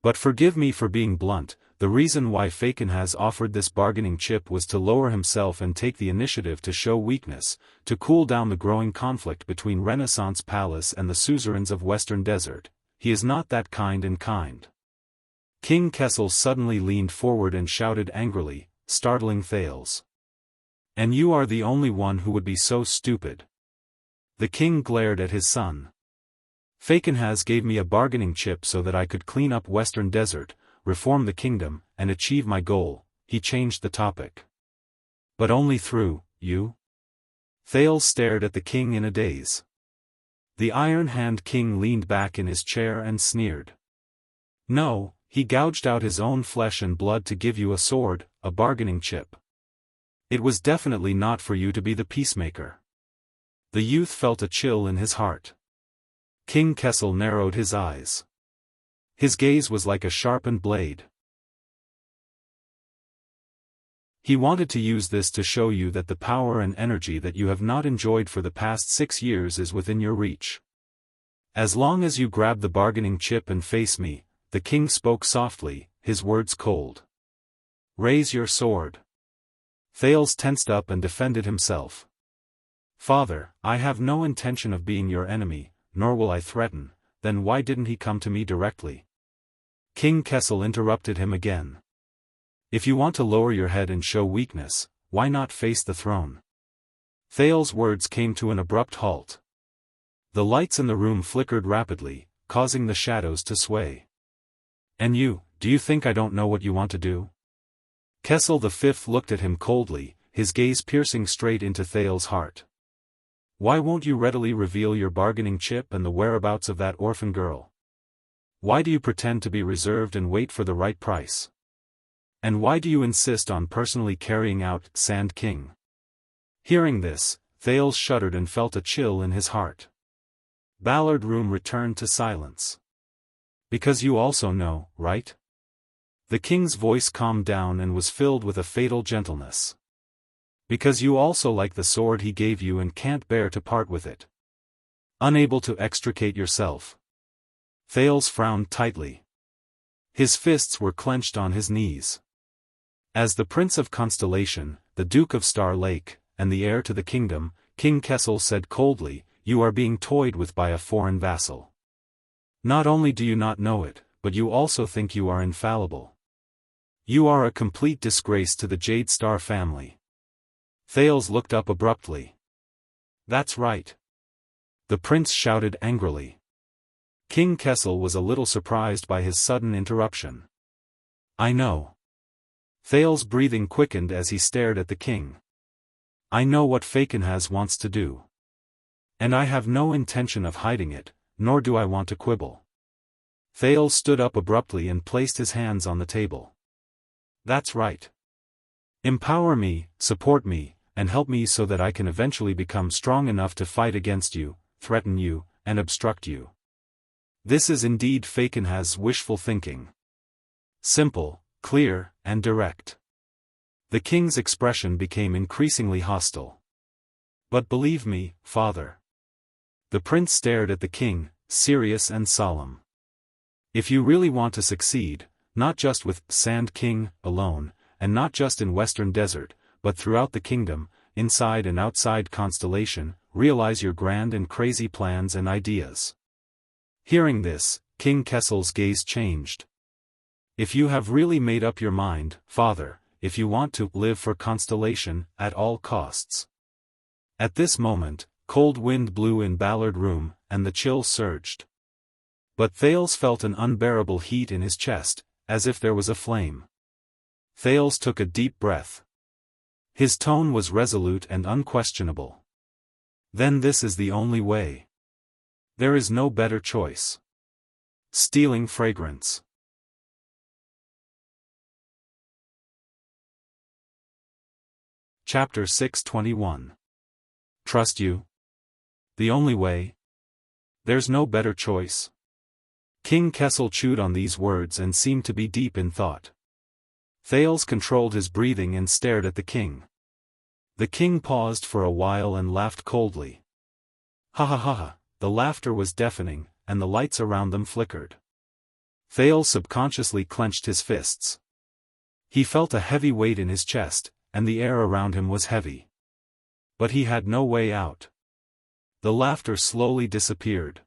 A: But forgive me for being blunt, the reason why Faken has offered this bargaining chip was to lower himself and take the initiative to show weakness, to cool down the growing conflict between Renaissance Palace and the suzerains of Western Desert. He is not that kind and kind. King Kessel suddenly leaned forward and shouted angrily, startling Thales. And you are the only one who would be so stupid. The king glared at his son. Fakenhas gave me a bargaining chip so that I could clean up Western Desert, reform the kingdom, and achieve my goal. He changed the topic. But only through you? Thales stared at the king in a daze. The Iron-Hand King leaned back in his chair and sneered. No, he gouged out his own flesh and blood to give you a sword, a bargaining chip. It was definitely not for you to be the peacemaker. The youth felt a chill in his heart. King Kessel narrowed his eyes. His gaze was like a sharpened blade. He wanted to use this to show you that the power and energy that you have not enjoyed for the past 6 years is within your reach. As long as you grab the bargaining chip and face me, the king spoke softly, his words cold. Raise your sword. Thales tensed up and defended himself. Father, I have no intention of being your enemy, nor will I threaten. Then why didn't he come to me directly? King Kessel interrupted him again. If you want to lower your head and show weakness, why not face the throne? Thales' words came to an abrupt halt. The lights in the room flickered rapidly, causing the shadows to sway. And you, do you think I don't know what you want to do? Kessel V looked at him coldly, his gaze piercing straight into Thales' heart. Why won't you readily reveal your bargaining chip and the whereabouts of that orphan girl? Why do you pretend to be reserved and wait for the right price? And why do you insist on personally carrying out Sand King? Hearing this, Thales shuddered and felt a chill in his heart. Ballard Room returned to silence. Because you also know, right? The king's voice calmed down and was filled with a fatal gentleness. Because you also like the sword he gave you and can't bear to part with it. Unable to extricate yourself. Thales frowned tightly. His fists were clenched on his knees. As the Prince of Constellation, the Duke of Star Lake, and the heir to the kingdom, King Kessel said coldly, you are being toyed with by a foreign vassal. Not only do you not know it, but you also think you are infallible. You are a complete disgrace to the Jade Star family. Thales looked up abruptly. That's right. The prince shouted angrily. King Kessel was a little surprised by his sudden interruption. I know. Thales' breathing quickened as he stared at the king. I know what Fakenhas wants to do. And I have no intention of hiding it, nor do I want to quibble. Thales stood up abruptly and placed his hands on the table. That's right. Empower me, support me, and help me so that I can eventually become strong enough to fight against you, threaten you, and obstruct you. This is indeed Fakenhas's wishful thinking. Simple, clear, and direct. The king's expression became increasingly hostile. But believe me, father. The prince stared at the king, serious and solemn. If you really want to succeed, not just with Sand King alone, and not just in Western Desert, but throughout the kingdom, inside and outside Constellation, realize your grand and crazy plans and ideas. Hearing this, King Kessel's gaze changed. If you have really made up your mind, father, if you want to live for Constellation, at all costs. At this moment, cold wind blew in Ballard Room, and the chill surged. But Thales felt an unbearable heat in his chest, as if there was a flame. Thales took a deep breath. His tone was resolute and unquestionable. Then this is the only way. There is no better choice. Stealing fragrance. Chapter 621. Trust you? The only way? There's no better choice. King Kessel chewed on these words and seemed to be deep in thought. Thales controlled his breathing and stared at the king. The king paused for a while and laughed coldly. Ha ha ha ha, the laughter was deafening, and the lights around them flickered. Thales subconsciously clenched his fists. He felt a heavy weight in his chest, and the air around him was heavy. But he had no way out. The laughter slowly disappeared.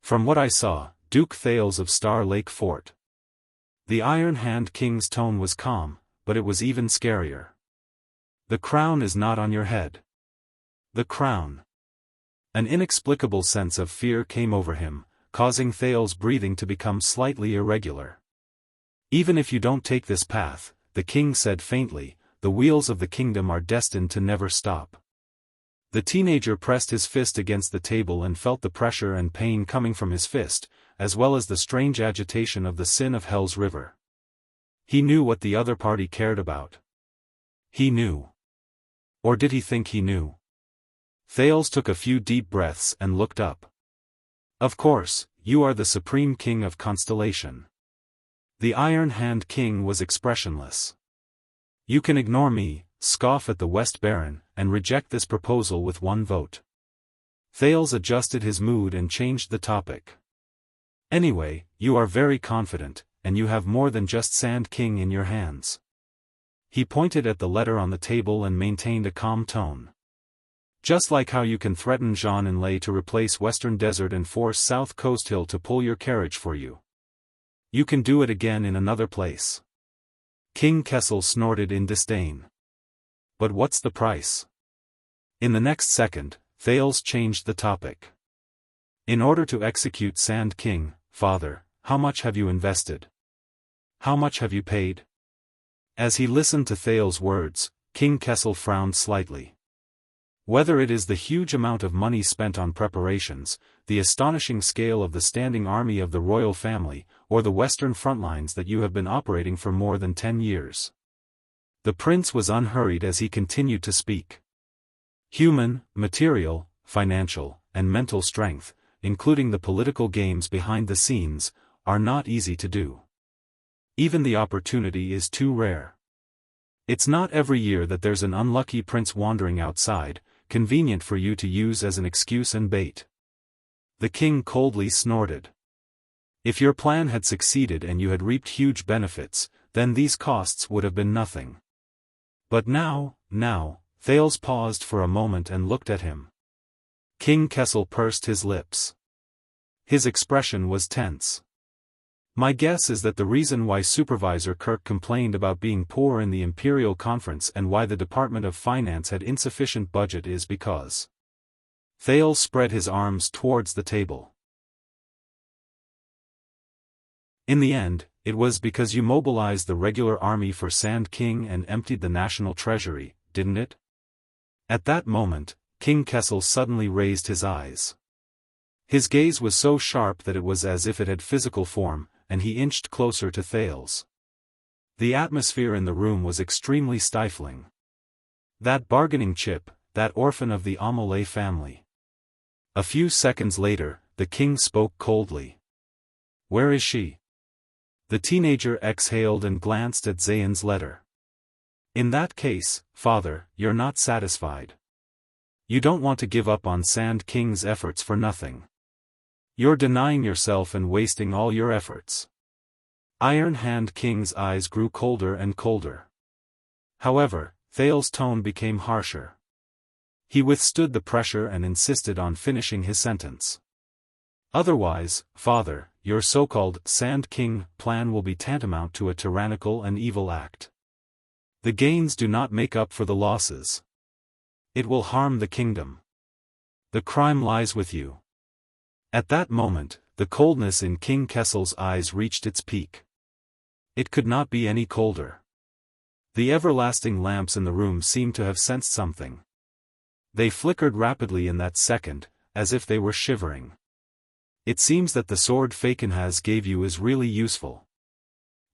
A: From what I saw, Duke Thales of Star Lake Fort. The Iron Hand King's tone was calm, but it was even scarier. The crown is not on your head. The crown. An inexplicable sense of fear came over him, causing Thales' breathing to become slightly irregular. Even if you don't take this path, the king said faintly, the wheels of the kingdom are destined to never stop. The teenager pressed his fist against the table and felt the pressure and pain coming from his fist, as well as the strange agitation of the sin of Hell's River. He knew what the other party cared about. He knew. Or did he think he knew? Thales took a few deep breaths and looked up. Of course, you are the supreme king of Constellation. The Iron Hand King was expressionless. You can ignore me, scoff at the West Baron, and reject this proposal with one vote. Thales adjusted his mood and changed the topic. Anyway, you are very confident, and you have more than just Sand King in your hands. He pointed at the letter on the table and maintained a calm tone. Just like how you can threaten Jean and Lei to replace Western Desert and force South Coast Hill to pull your carriage for you. You can do it again in another place. King Kessel snorted in disdain. But what's the price? In the next second, Thales changed the topic. In order to execute Sand King, father, how much have you invested? How much have you paid? As he listened to Thales' words, King Kessel frowned slightly. Whether it is the huge amount of money spent on preparations, the astonishing scale of the standing army of the royal family, or the western front lines that you have been operating for more than 10 years. The prince was unhurried as he continued to speak. Human, material, financial, and mental strength, including the political games behind the scenes, are not easy to do. Even the opportunity is too rare. It's not every year that there's an unlucky prince wandering outside, convenient for you to use as an excuse and bait. The king coldly snorted. If your plan had succeeded and you had reaped huge benefits, then these costs would have been nothing. But now, Thales paused for a moment and looked at him. King Kessel pursed his lips. His expression was tense. My guess is that the reason why Supervisor Kirk complained about being poor in the Imperial Conference and why the Department of Finance had insufficient budget is because. Thales spread his arms towards the table. In the end, it was because you mobilized the regular army for Sand King and emptied the national treasury, didn't it? At that moment, King Kessel suddenly raised his eyes. His gaze was so sharp that it was as if it had physical form, and he inched closer to Thales. The atmosphere in the room was extremely stifling. That bargaining chip, that orphan of the Aumale family. A few seconds later, the king spoke coldly. "Where is she?" The teenager exhaled and glanced at Zayan's letter. "In that case, father, you're not satisfied. You don't want to give up on Sand King's efforts for nothing. You're denying yourself and wasting all your efforts." Iron Hand King's eyes grew colder and colder. However, Thales' tone became harsher. He withstood the pressure and insisted on finishing his sentence. "Otherwise, father, your so-called Sand King plan will be tantamount to a tyrannical and evil act. The gains do not make up for the losses. It will harm the kingdom. The crime lies with you." At that moment, the coldness in King Kessel's eyes reached its peak. It could not be any colder. The everlasting lamps in the room seemed to have sensed something. They flickered rapidly in that second, as if they were shivering. "It seems that the sword Fakenhas gave you is really useful."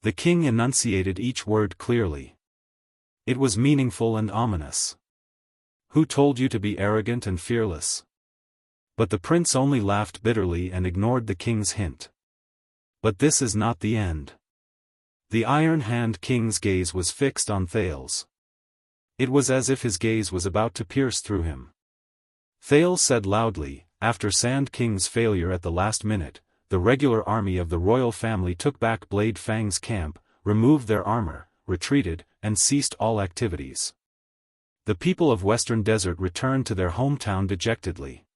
A: The king enunciated each word clearly. It was meaningful and ominous. "Who told you to be arrogant and fearless?" But the prince only laughed bitterly and ignored the king's hint. But this is not the end. The Iron Hand King's gaze was fixed on Thales. It was as if his gaze was about to pierce through him. Thales said loudly, "After Sand King's failure at the last minute, the regular army of the royal family took back Blade Fang's camp, removed their armor, retreated, and ceased all activities. The people of Western Desert returned to their hometown dejectedly.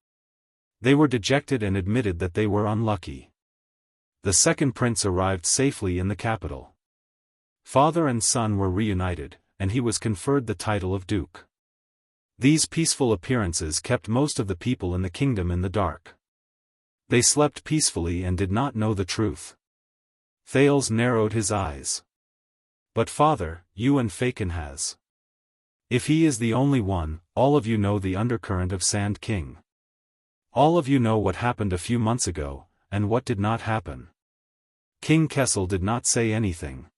A: They were dejected and admitted that they were unlucky. The second prince arrived safely in the capital. Father and son were reunited, and he was conferred the title of duke. These peaceful appearances kept most of the people in the kingdom in the dark. They slept peacefully and did not know the truth." Thales narrowed his eyes. "But father, you and Fakenhas. If he is the only one, all of you know the undercurrent of Sand King. All of you know what happened a few months ago, and what did not happen." King Kessel did not say anything.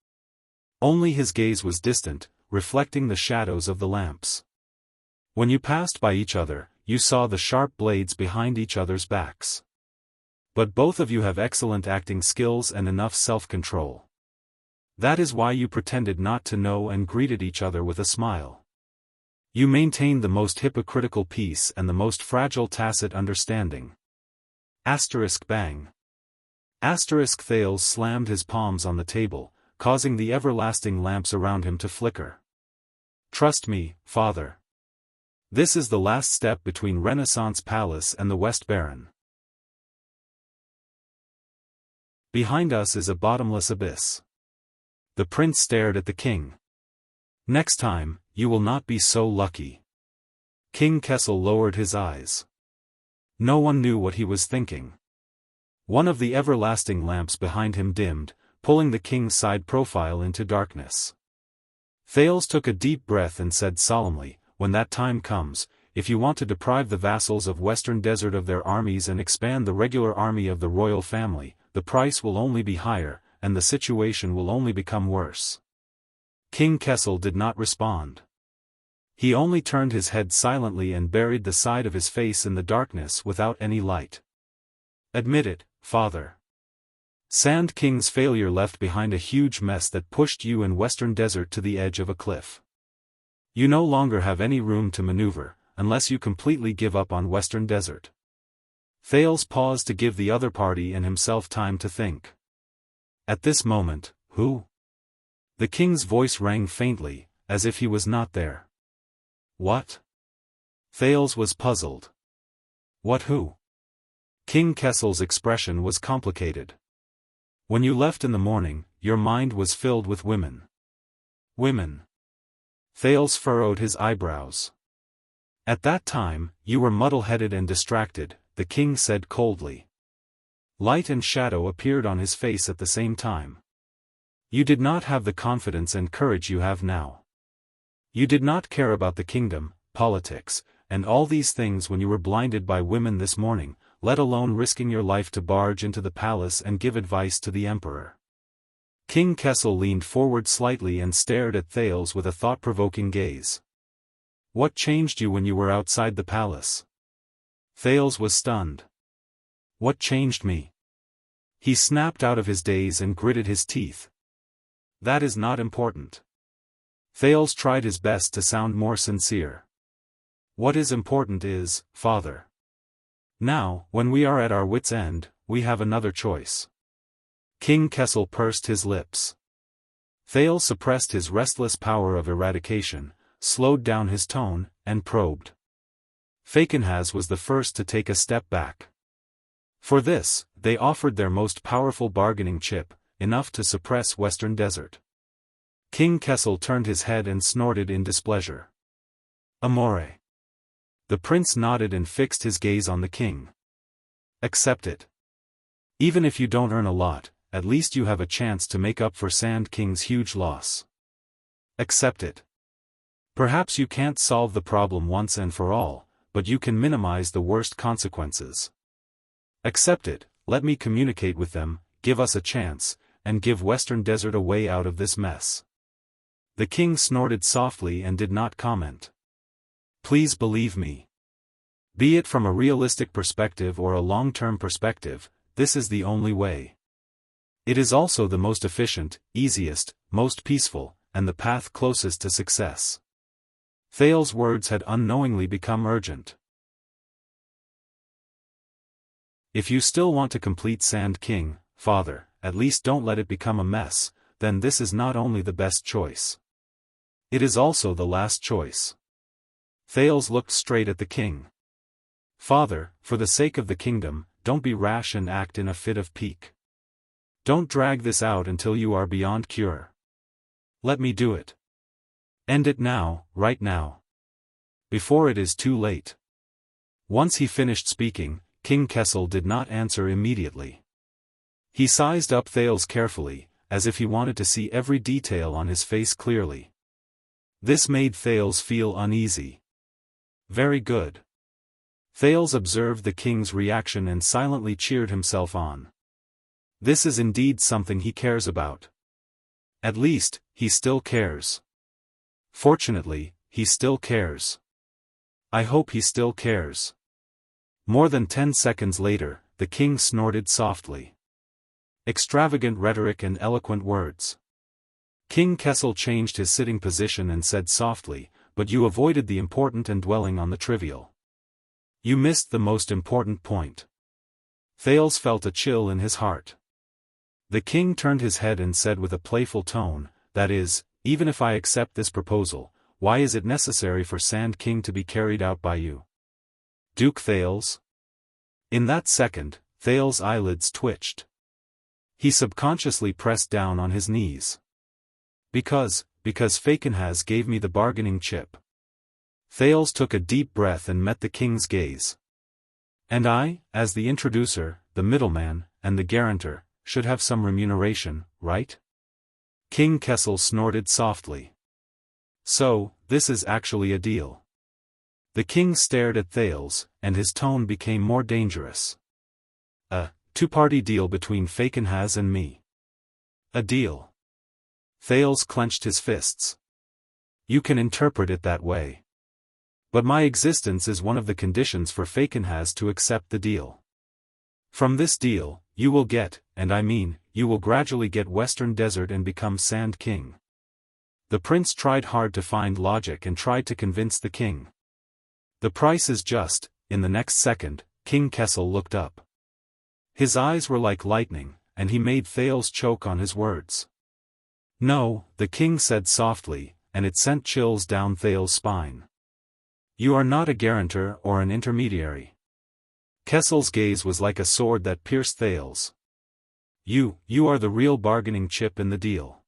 A: Only his gaze was distant, reflecting the shadows of the lamps. "When you passed by each other, you saw the sharp blades behind each other's backs. But both of you have excellent acting skills and enough self-control. That is why you pretended not to know and greeted each other with a smile. You maintained the most hypocritical peace and the most fragile tacit understanding." Bang. Thales slammed his palms on the table, causing the everlasting lamps around him to flicker. "Trust me, father. This is the last step between Renaissance Palace and the West Baron. Behind us is a bottomless abyss." The prince stared at the king. "Next time, you will not be so lucky." King Kessel lowered his eyes. No one knew what he was thinking. One of the everlasting lamps behind him dimmed, pulling the king's side profile into darkness. Thales took a deep breath and said solemnly, "When that time comes, if you want to deprive the vassals of Western Desert of their armies and expand the regular army of the royal family, the price will only be higher, and the situation will only become worse." King Kessel did not respond. He only turned his head silently and buried the side of his face in the darkness without any light. "Admit it, father. Sand King's failure left behind a huge mess that pushed you in Western Desert to the edge of a cliff. You no longer have any room to maneuver, unless you completely give up on Western Desert." Thales paused to give the other party and himself time to think. At this moment, "Who?" The king's voice rang faintly, as if he was not there. "What?" Thales was puzzled. "What who?" King Kessel's expression was complicated. "When you left in the morning, your mind was filled with women." "Women?" Thales furrowed his eyebrows. "At that time, you were muddle-headed and distracted," the king said coldly. Light and shadow appeared on his face at the same time. "You did not have the confidence and courage you have now. You did not care about the kingdom, politics, and all these things when you were blinded by women this morning, let alone risking your life to barge into the palace and give advice to the emperor. King Kessel leaned forward slightly and stared at Thales with a thought-provoking gaze. What changed you when you were outside the palace? Thales was stunned. What changed me? He snapped out of his daze and gritted his teeth. That is not important. Thales tried his best to sound more sincere. What is important is, Father. Now, when we are at our wits' end, we have another choice. King Kessel pursed his lips. Thales suppressed his restless power of eradication, slowed down his tone, and probed. Fakenhaz was the first to take a step back. For this, they offered their most powerful bargaining chip, enough to suppress Western Desert. King Kessel turned his head and snorted in displeasure. Amore. The prince nodded and fixed his gaze on the king. Accept it. Even if you don't earn a lot, at least you have a chance to make up for Sand King's huge loss. Accept it. Perhaps you can't solve the problem once and for all, but you can minimize the worst consequences. Accept it, let me communicate with them, give us a chance, and give Western Desert a way out of this mess. The king snorted softly and did not comment. Please believe me. Be it from a realistic perspective or a long-term perspective, this is the only way. It is also the most efficient, easiest, most peaceful, and the path closest to success. Thales' words had unknowingly become urgent. If you still want to complete Sand King, Father, at least don't let it become a mess, then this is not only the best choice. It is also the last choice. Thales looked straight at the king. Father, for the sake of the kingdom, don't be rash and act in a fit of pique. Don't drag this out until you are beyond cure. Let me do it. End it now, right now. Before it is too late. Once he finished speaking, King Kessel did not answer immediately. He sized up Thales carefully, as if he wanted to see every detail on his face clearly. This made Thales feel uneasy. Very good. Thales observed the king's reaction and silently cheered himself on. This is indeed something he cares about. At least, he still cares. Fortunately, he still cares. I hope he still cares. More than 10 seconds later, the king snorted softly. Extravagant rhetoric and eloquent words. King Kessel changed his sitting position and said softly, but you avoided the important and dwelling on the trivial. You missed the most important point. Thales felt a chill in his heart. The king turned his head and said with a playful tone, that is, even if I accept this proposal, why is it necessary for Sand King to be carried out by you? Duke Thales? In that second, Thales' eyelids twitched. He subconsciously pressed down on his knees. Because Fakenhaz gave me the bargaining chip. Thales took a deep breath and met the king's gaze. And I, as the introducer, the middleman, and the guarantor, should have some remuneration, right? King Kessel snorted softly. So, this is actually a deal. The king stared at Thales, and his tone became more dangerous. A two-party deal between Fakenhaz and me. A deal. Thales clenched his fists. You can interpret it that way. But my existence is one of the conditions for Fakenhaz to accept the deal. From this deal, you will get, and I mean, you will gradually get Western Desert and become Sand King. The prince tried hard to find logic and tried to convince the king. The price is just. In the next second, King Kessel looked up. His eyes were like lightning, and he made Thales choke on his words. No, the king said softly, and it sent chills down Thales' spine. You are not a guarantor or an intermediary. Kessel's gaze was like a sword that pierced Thales. You are the real bargaining chip in the deal.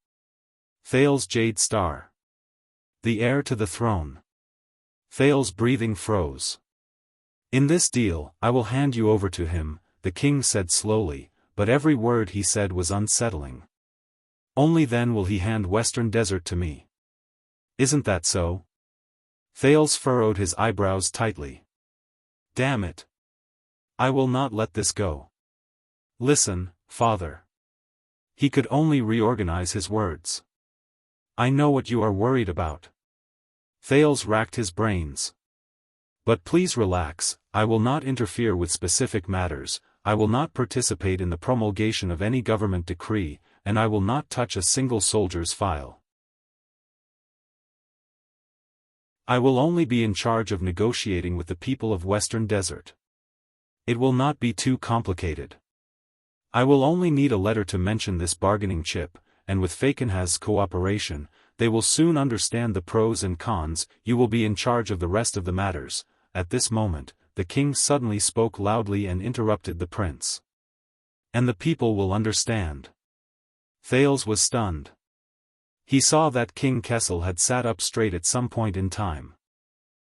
A: Thales' jade star. The heir to the throne. Thales' breathing froze. In this deal, I will hand you over to him, the king said slowly, but every word he said was unsettling. Only then will he hand Western Desert to me. Isn't that so? Thales furrowed his eyebrows tightly. Damn it. I will not let this go. Listen, father. He could only reorganize his words. I know what you are worried about. Thales racked his brains. But please relax, I will not interfere with specific matters, I will not participate in the promulgation of any government decree, and I will not touch a single soldier's file. I will only be in charge of negotiating with the people of Western Desert. It will not be too complicated. I will only need a letter to mention this bargaining chip, and with Fakenhaz's cooperation, they will soon understand the pros and cons. You will be in charge of the rest of the matters. At this moment, the king suddenly spoke loudly and interrupted the prince. And the people will understand. Thales was stunned. He saw that King Kessel had sat up straight at some point in time.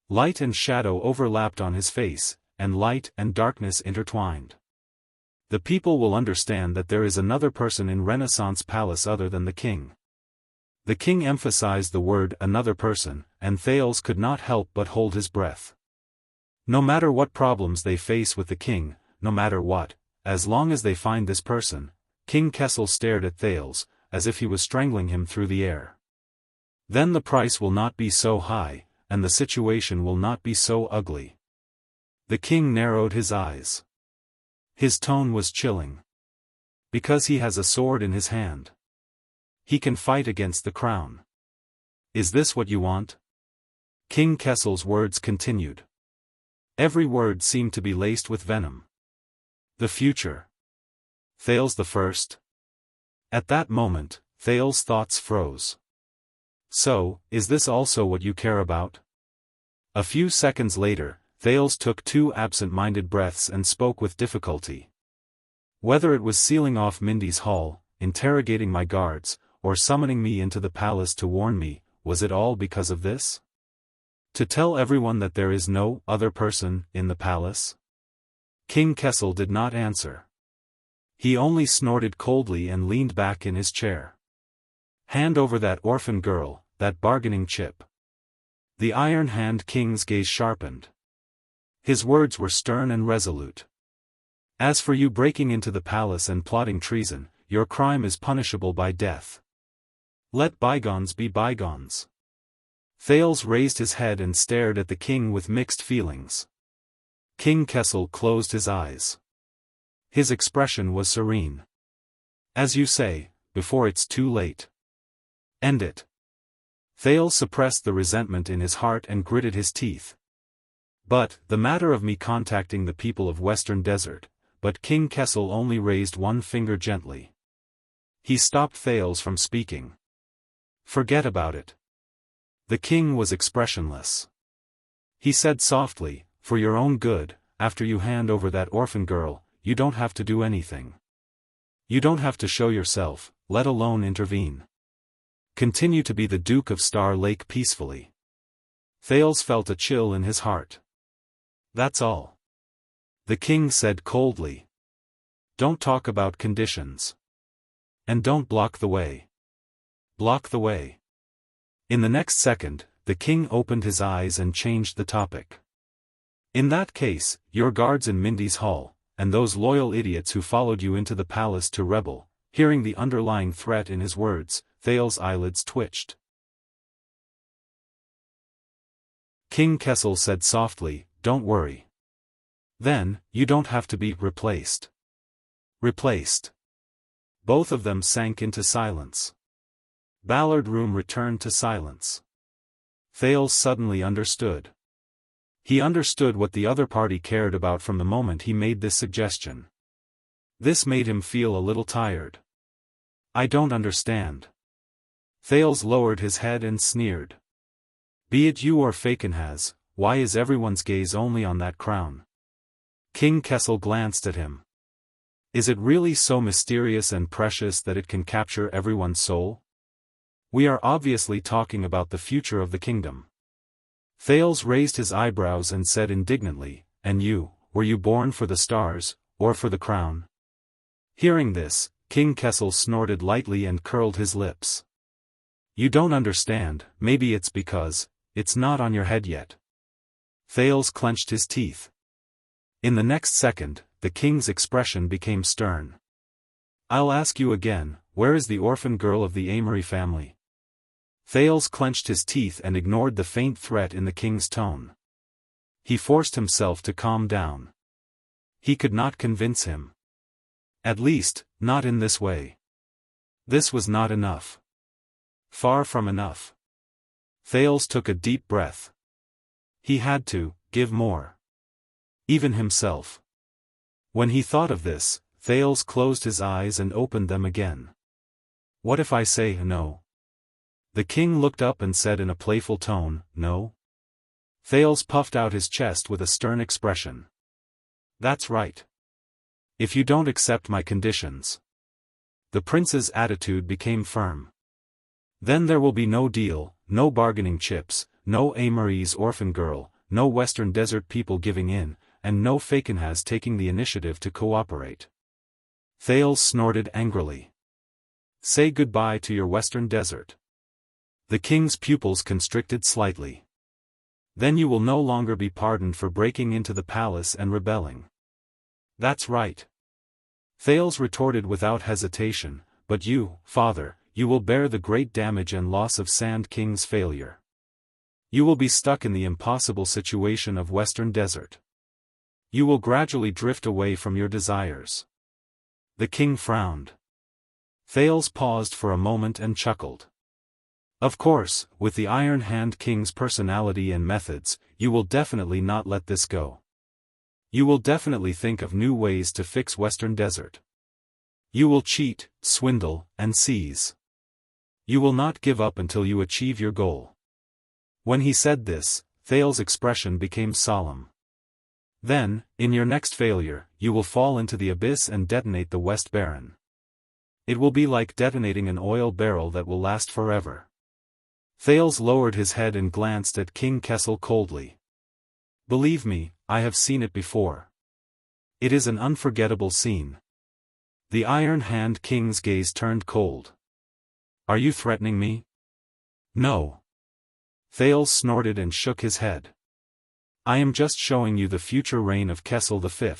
A: Light and shadow overlapped on his face, and light and darkness intertwined. The people will understand that there is another person in Renaissance Palace other than the king. The king emphasized the word another person, and Thales could not help but hold his breath. No matter what problems they face with the king, no matter what, as long as they find this person, King Kessel stared at Thales, as if he was strangling him through the air. Then the price will not be so high, and the situation will not be so ugly. The king narrowed his eyes. His tone was chilling. Because he has a sword in his hand. He can fight against the crown. Is this what you want? King Kessel's words continued. Every word seemed to be laced with venom. The future. Thales the First? At that moment, Thales' thoughts froze. So, is this also what you care about? A few seconds later, Thales took 2 absent-minded breaths and spoke with difficulty. Whether it was sealing off Mindy's hall, interrogating my guards, or summoning me into the palace to warn me, was it all because of this? To tell everyone that there is no other person in the palace? King Kessel did not answer. He only snorted coldly and leaned back in his chair. Hand over that orphan girl, that bargaining chip. The Iron Hand King's gaze sharpened. His words were stern and resolute. As for you breaking into the palace and plotting treason, your crime is punishable by death. Let bygones be bygones. Thales raised his head and stared at the king with mixed feelings. King Kessel closed his eyes. His expression was serene. As you say, before it's too late. End it. Thales suppressed the resentment in his heart and gritted his teeth. But, the matter of me contacting the people of Western Desert, but King Kessel only raised one finger gently. He stopped Thales from speaking. Forget about it. The king was expressionless. He said softly, for your own good, after you hand over that orphan girl, you don't have to do anything. You don't have to show yourself, let alone intervene. Continue to be the Duke of Star Lake peacefully. Thales felt a chill in his heart. That's all. The king said coldly. Don't talk about conditions. And don't block the way. Block the way. In the next second, the king opened his eyes and changed the topic. In that case, your guards in Mindy's hall, and those loyal idiots who followed you into the palace to rebel. Hearing the underlying threat in his words, Thales' eyelids twitched. King Kessel said softly, don't worry. Then, you don't have to be replaced. Replaced. Both of them sank into silence. Ballard Room returned to silence. Thales suddenly understood. He understood what the other party cared about from the moment he made this suggestion. This made him feel a little tired. I don't understand. Thales lowered his head and sneered. Be it you or Fakenhaz, why is everyone's gaze only on that crown? King Kessel glanced at him. Is it really so mysterious and precious that it can capture everyone's soul? We are obviously talking about the future of the kingdom. Thales raised his eyebrows and said indignantly, and you, were you born for the stars, or for the crown? Hearing this, King Kessel snorted lightly and curled his lips. You don't understand, maybe it's because, it's not on your head yet. Thales clenched his teeth. In the next second, the king's expression became stern. "I'll ask you again, where is the orphan girl of the Amory family?" Thales clenched his teeth and ignored the faint threat in the king's tone. He forced himself to calm down. He could not convince him. At least, not in this way. This was not enough. Far from enough. Thales took a deep breath. He had to give more. Even himself. When he thought of this, Thales closed his eyes and opened them again. "What if I say no?" The king looked up and said in a playful tone, "No?" Thales puffed out his chest with a stern expression. "That's right. If you don't accept my conditions." The prince's attitude became firm. "Then there will be no deal, no bargaining chips, no Amory's orphan girl, no Western Desert people giving in, and no Fakenhas taking the initiative to cooperate." Thales snorted angrily. "Say goodbye to your Western Desert." The king's pupils constricted slightly. "Then you will no longer be pardoned for breaking into the palace and rebelling." "That's right." Thales retorted without hesitation, "But you, father, you will bear the great damage and loss of Sand King's failure. You will be stuck in the impossible situation of Western Desert. You will gradually drift away from your desires." The king frowned. Thales paused for a moment and chuckled. "Of course, with the Iron Hand King's personality and methods, you will definitely not let this go. You will definitely think of new ways to fix Western Desert. You will cheat, swindle, and seize. You will not give up until you achieve your goal." When he said this, Thales' expression became solemn. "Then, in your next failure, you will fall into the abyss and detonate the West Baron. It will be like detonating an oil barrel that will last forever." Thales lowered his head and glanced at King Kessel coldly. "Believe me, I have seen it before. It is an unforgettable scene." The Iron Hand King's gaze turned cold. "Are you threatening me?" "No." Thales snorted and shook his head. "I am just showing you the future reign of Kessel V."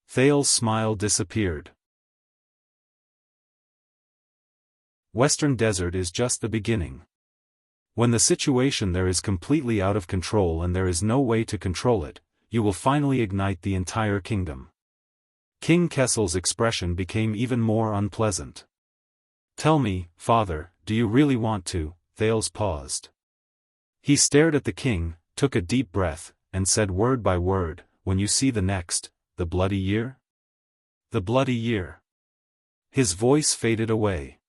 A: Thales' smile disappeared. Western Desert is just the beginning. When the situation there is completely out of control and there is no way to control it, you will finally ignite the entire kingdom. King Kessel's expression became even more unpleasant. "Tell me, father, do you really want to?" Thales paused. He stared at the king, took a deep breath, and said word by word, "When you see the next, the bloody year?" "The bloody year." His voice faded away.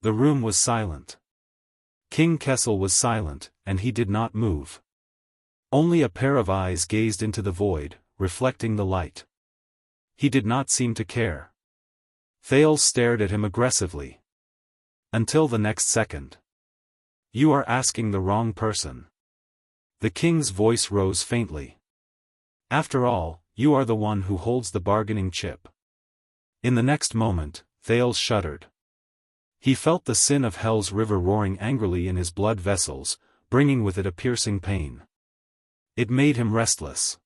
A: The room was silent. King Kessel was silent, and he did not move. Only a pair of eyes gazed into the void, reflecting the light. He did not seem to care. Thales stared at him aggressively. "Until the next second. You are asking the wrong person." The king's voice rose faintly. "After all, you are the one who holds the bargaining chip." In the next moment, Thales shuddered. He felt the sin of hell's river roaring angrily in his blood vessels, bringing with it a piercing pain. It made him restless.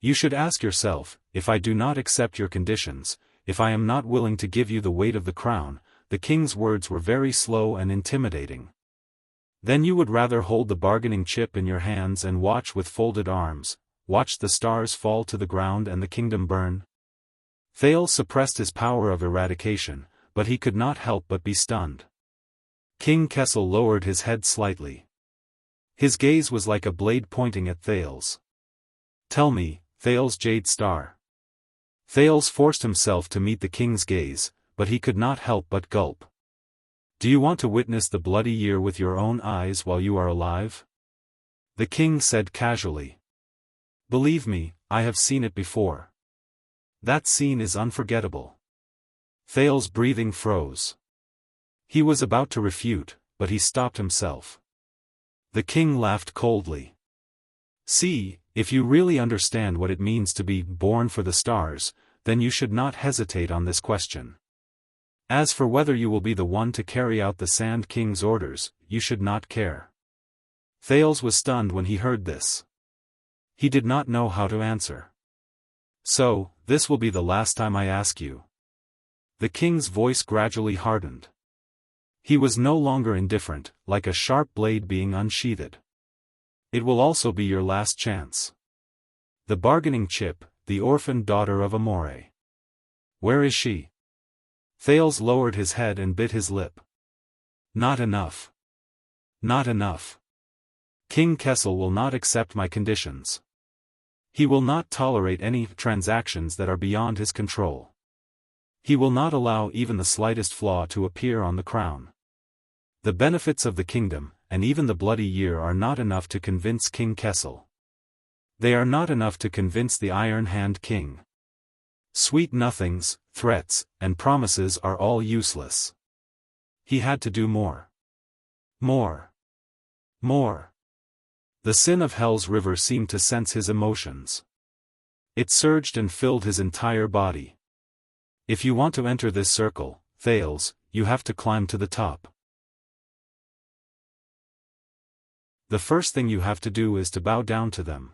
A: "You should ask yourself, if I do not accept your conditions, if I am not willing to give you the weight of the crown," the king's words were very slow and intimidating. "Then you would rather hold the bargaining chip in your hands and watch with folded arms, watch the stars fall to the ground and the kingdom burn?" Thales suppressed his power of eradication, but he could not help but be stunned. King Kessel lowered his head slightly. His gaze was like a blade pointing at Thales. "Tell me, Thales Jade Star." Thales forced himself to meet the king's gaze, but he could not help but gulp. "Do you want to witness the bloody year with your own eyes while you are alive?" The king said casually. "Believe me, I have seen it before. That scene is unforgettable." Thales' breathing froze. He was about to refute, but he stopped himself. The king laughed coldly. "See, if you really understand what it means to be born for the stars, then you should not hesitate on this question. As for whether you will be the one to carry out the Sand King's orders, you should not care." Thales was stunned when he heard this. He did not know how to answer. So, this will be the last time I ask you. The king's voice gradually hardened. He was no longer indifferent, like a sharp blade being unsheathed. It will also be your last chance. The bargaining chip, the orphaned daughter of Amore. Where is she? Thales lowered his head and bit his lip. Not enough. Not enough. King Kessel will not accept my conditions. He will not tolerate any transactions that are beyond his control. He will not allow even the slightest flaw to appear on the crown. The benefits of the kingdom, and even the bloody year are not enough to convince King Kessel. They are not enough to convince the Iron Hand King. Sweet nothings, threats, and promises are all useless. He had to do more. More. More. The sin of Hell's River seemed to sense his emotions. It surged and filled his entire body. If you want to enter this circle, Thales, you have to climb to the top. The first thing you have to do is to bow down to them.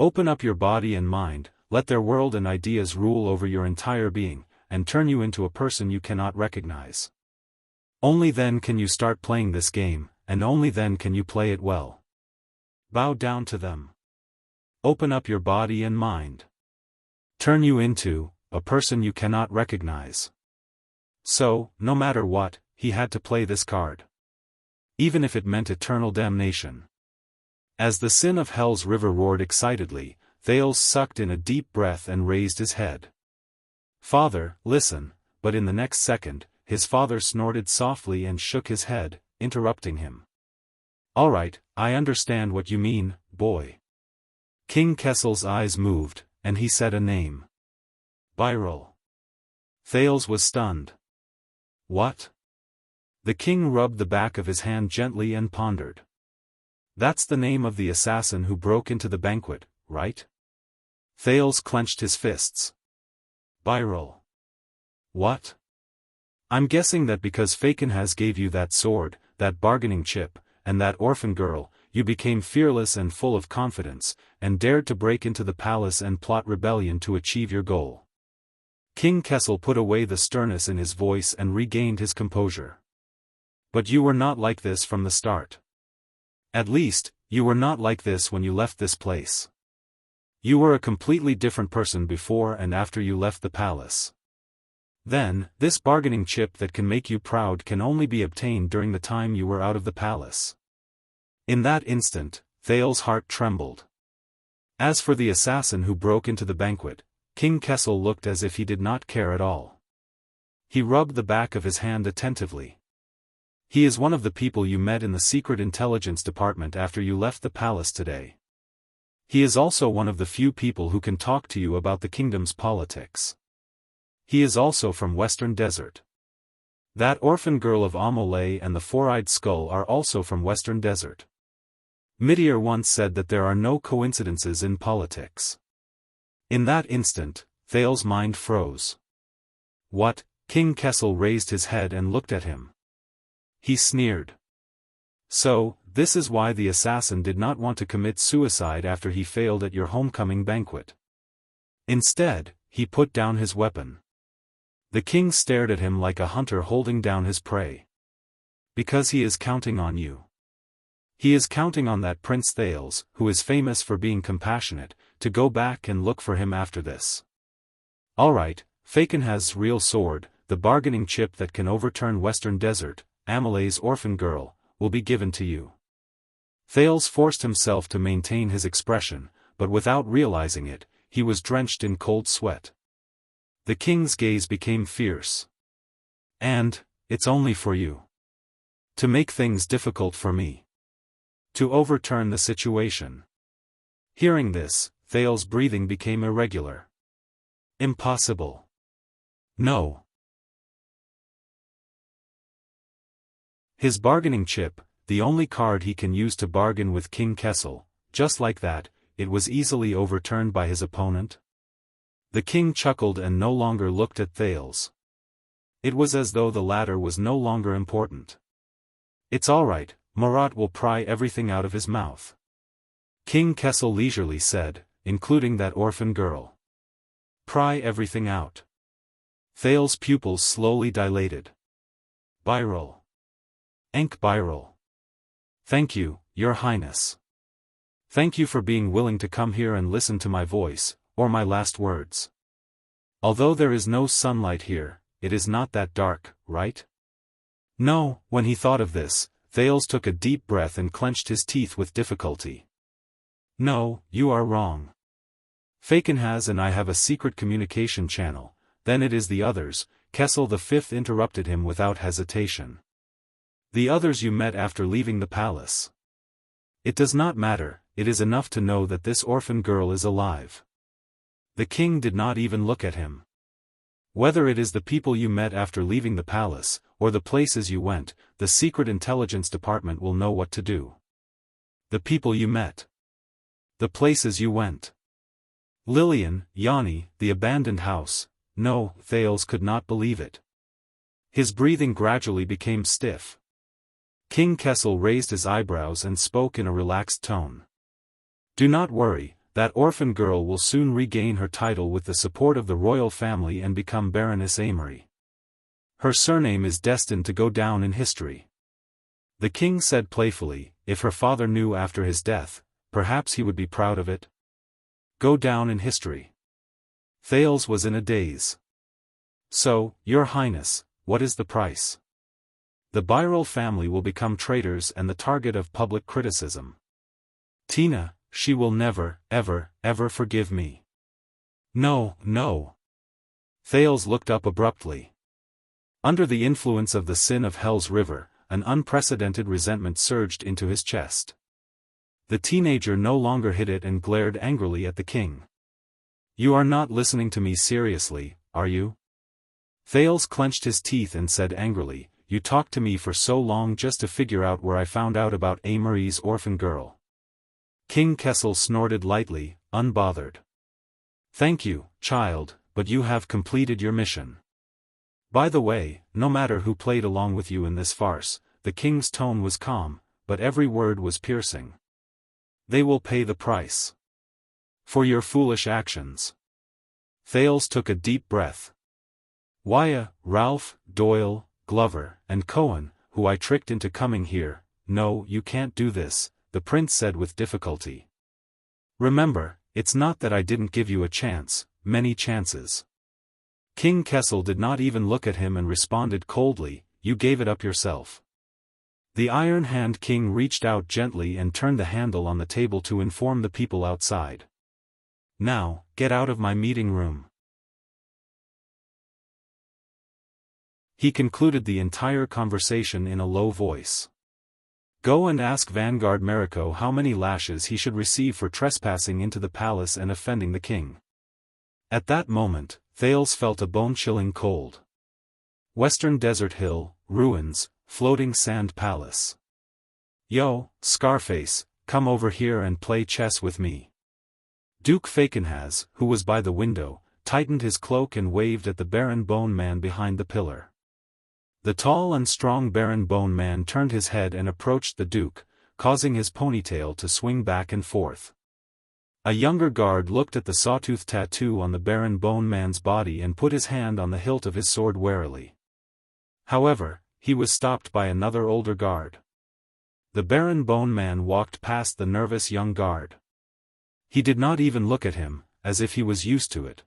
A: Open up your body and mind, let their world and ideas rule over your entire being, and turn you into a person you cannot recognize. Only then can you start playing this game, and only then can you play it well. Bow down to them. Open up your body and mind. Turn you into a person you cannot recognize. So, no matter what, he had to play this card. Even if it meant eternal damnation. As the sin of Hell's River roared excitedly, Thales sucked in a deep breath and raised his head. Father, listen, but in the next second, his father snorted softly and shook his head, interrupting him. All right, I understand what you mean, boy. King Kessel's eyes moved, and he said a name. Viral. Thales was stunned. What? The king rubbed the back of his hand gently and pondered. That's the name of the assassin who broke into the banquet, right? Thales clenched his fists. Viral. What? I'm guessing that because Fakenhas gave you that sword, that bargaining chip, and that orphan girl, you became fearless and full of confidence, and dared to break into the palace and plot rebellion to achieve your goal. King Kessel put away the sternness in his voice and regained his composure. But you were not like this from the start. At least, you were not like this when you left this place. You were a completely different person before and after you left the palace. Then, this bargaining chip that can make you proud can only be obtained during the time you were out of the palace. In that instant, Thales' heart trembled. As for the assassin who broke into the banquet, King Kessel looked as if he did not care at all. He rubbed the back of his hand attentively. He is one of the people you met in the secret intelligence department after you left the palace today. He is also one of the few people who can talk to you about the kingdom's politics. He is also from Western Desert. That orphan girl of Amole and the four-eyed skull are also from Western Desert. Midir once said that there are no coincidences in politics. In that instant, Thales' mind froze. What? King Kessel raised his head and looked at him. He sneered. So, this is why the assassin did not want to commit suicide after he failed at your homecoming banquet. Instead, he put down his weapon. The king stared at him like a hunter holding down his prey. Because he is counting on you. He is counting on that Prince Thales, who is famous for being compassionate, to go back and look for him after this. Alright, Fakenhas' real sword, the bargaining chip that can overturn Western Desert, Amole's orphan girl, will be given to you. Thales forced himself to maintain his expression, but without realizing it, he was drenched in cold sweat. The king's gaze became fierce. And, it's only for you. To make things difficult for me. To overturn the situation. Hearing this, Thales' breathing became irregular. Impossible. No. His bargaining chip, the only card he can use to bargain with King Kessel, just like that, it was easily overturned by his opponent. The king chuckled and no longer looked at Thales. It was as though the latter was no longer important. It's alright, Murat will pry everything out of his mouth. King Kessel leisurely said, including that orphan girl. Pry everything out. Thales's pupils slowly dilated. Biral. Biral. Thank you, Your Highness. Thank you for being willing to come here and listen to my voice, or my last words. Although there is no sunlight here, it is not that dark, right? No. When he thought of this, Thales took a deep breath and clenched his teeth with difficulty. No, you are wrong. Fakenhaz and I have a secret communication channel. Then it is the others. Kessel V interrupted him without hesitation. The others you met after leaving the palace. It does not matter, it is enough to know that this orphan girl is alive. The king did not even look at him. Whether it is the people you met after leaving the palace, or the places you went, the secret intelligence department will know what to do. The people you met. The places you went. Lillian, Yanni, the abandoned house. No, Thales could not believe it. His breathing gradually became stiff. King Kessel raised his eyebrows and spoke in a relaxed tone. Do not worry, that orphan girl will soon regain her title with the support of the royal family and become Baroness Amory. Her surname is destined to go down in history. The king said playfully, if her father knew after his death, perhaps he would be proud of it. Go down in history. Thales was in a daze. So, Your Highness, what is the price? The Biral family will become traitors and the target of public criticism. Tina, she will never, ever, ever forgive me. No, no. Thales looked up abruptly. Under the influence of the sin of Hell's River, an unprecedented resentment surged into his chest. The teenager no longer hid it and glared angrily at the king. You are not listening to me seriously, are you? Thales clenched his teeth and said angrily, you talked to me for so long just to figure out where I found out about Amory's orphan girl. King Kessel snorted lightly, unbothered. Thank you, child, but you have completed your mission. By the way, no matter who played along with you in this farce, the king's tone was calm, but every word was piercing. They will pay the price. For your foolish actions. Thales took a deep breath. Wyatt, Ralph, Doyle, Glover, and Cohen, who I tricked into coming here, no, you can't do this, the prince said with difficulty. Remember, it's not that I didn't give you a chance, many chances. King Kessel did not even look at him and responded coldly, you gave it up yourself. The Iron Hand King reached out gently and turned the handle on the table to inform the people outside. Now, get out of my meeting room. He concluded the entire conversation in a low voice. Go and ask Vanguard Mariko how many lashes he should receive for trespassing into the palace and offending the king. At that moment, Thales felt a bone-chilling cold. Western Desert Hill, ruins, floating sand palace. Yo, Scarface, come over here and play chess with me. Duke Fakenhaz, who was by the window, tightened his cloak and waved at the Baron Bone Man behind the pillar. The tall and strong Baron Bone Man turned his head and approached the Duke, causing his ponytail to swing back and forth. A younger guard looked at the sawtooth tattoo on the Baron Bone Man's body and put his hand on the hilt of his sword warily. However, he was stopped by another older guard. The Baron Bone Man walked past the nervous young guard. He did not even look at him, as if he was used to it.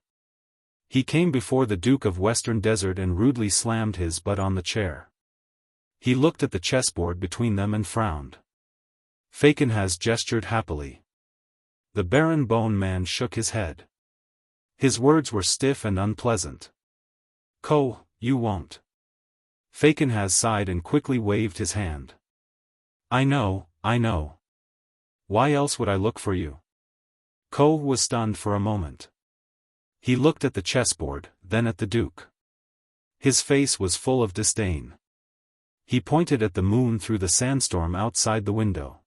A: He came before the Duke of Western Desert and rudely slammed his butt on the chair. He looked at the chessboard between them and frowned. Fakenhaz gestured happily. The Baron Bone Man shook his head. His words were stiff and unpleasant. Ko, you won't. Fakenhaz sighed and quickly waved his hand. I know, I know. Why else would I look for you? Ko was stunned for a moment. He looked at the chessboard, then at the Duke. His face was full of disdain. He pointed at the moon through the sandstorm outside the window.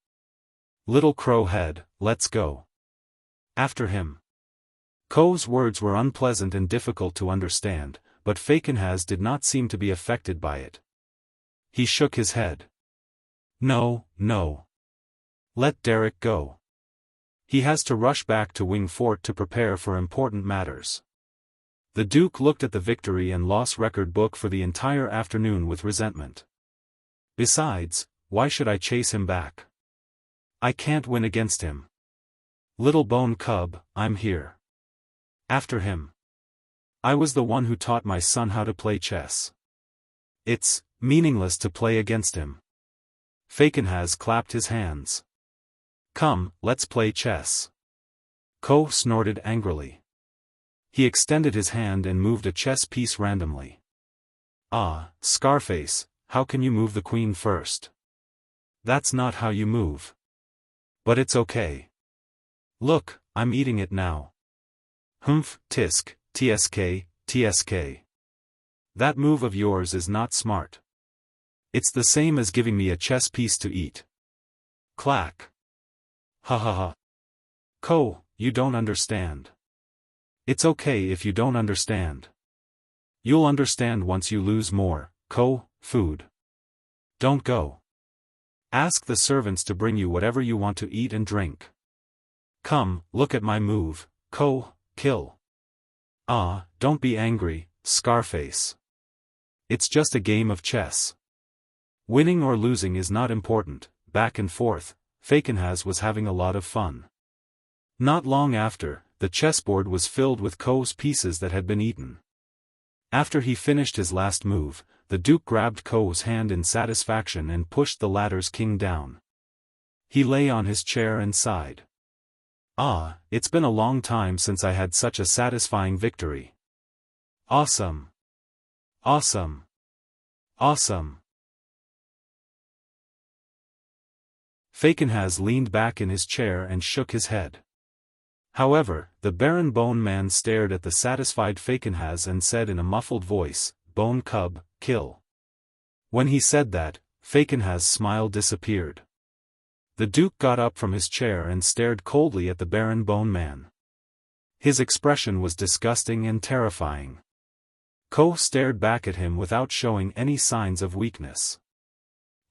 A: Little crow head, let's go. After him. Ko's words were unpleasant and difficult to understand, but Fakenhaz did not seem to be affected by it. He shook his head. No, no. Let Derek go. He has to rush back to Wing Fort to prepare for important matters. The Duke looked at the victory and loss record book for the entire afternoon with resentment. Besides, why should I chase him back? I can't win against him. Little bone cub, I'm here. After him. I was the one who taught my son how to play chess. It's meaningless to play against him. Fakenhas clapped his hands. Come, let's play chess. Ko snorted angrily. He extended his hand and moved a chess piece randomly. Ah, Scarface, how can you move the queen first? That's not how you move. But it's okay. Look, I'm eating it now. Humph, tisk, tsk, tsk. That move of yours is not smart. It's the same as giving me a chess piece to eat. Clack. Ha ha ha. Ko, you don't understand. It's okay if you don't understand. You'll understand once you lose more, Ko, food. Don't go. Ask the servants to bring you whatever you want to eat and drink. Come, look at my move, Ko, kill. Ah, don't be angry, Scarface. It's just a game of chess. Winning or losing is not important. Back and forth, Fakenhas was having a lot of fun. Not long after, the chessboard was filled with Ko's pieces that had been eaten. After he finished his last move, the Duke grabbed Ko's hand in satisfaction and pushed the latter's king down. He lay on his chair and sighed. Ah, it's been a long time since I had such a satisfying victory. Awesome. Awesome. Awesome. Fakenhas leaned back in his chair and shook his head. However, the Baron Bone Man stared at the satisfied Fakenhas and said in a muffled voice, Bone Cub, kill. When he said that, Fakenhas' smile disappeared. The Duke got up from his chair and stared coldly at the Baron Bone Man. His expression was disgusting and terrifying. Ko stared back at him without showing any signs of weakness.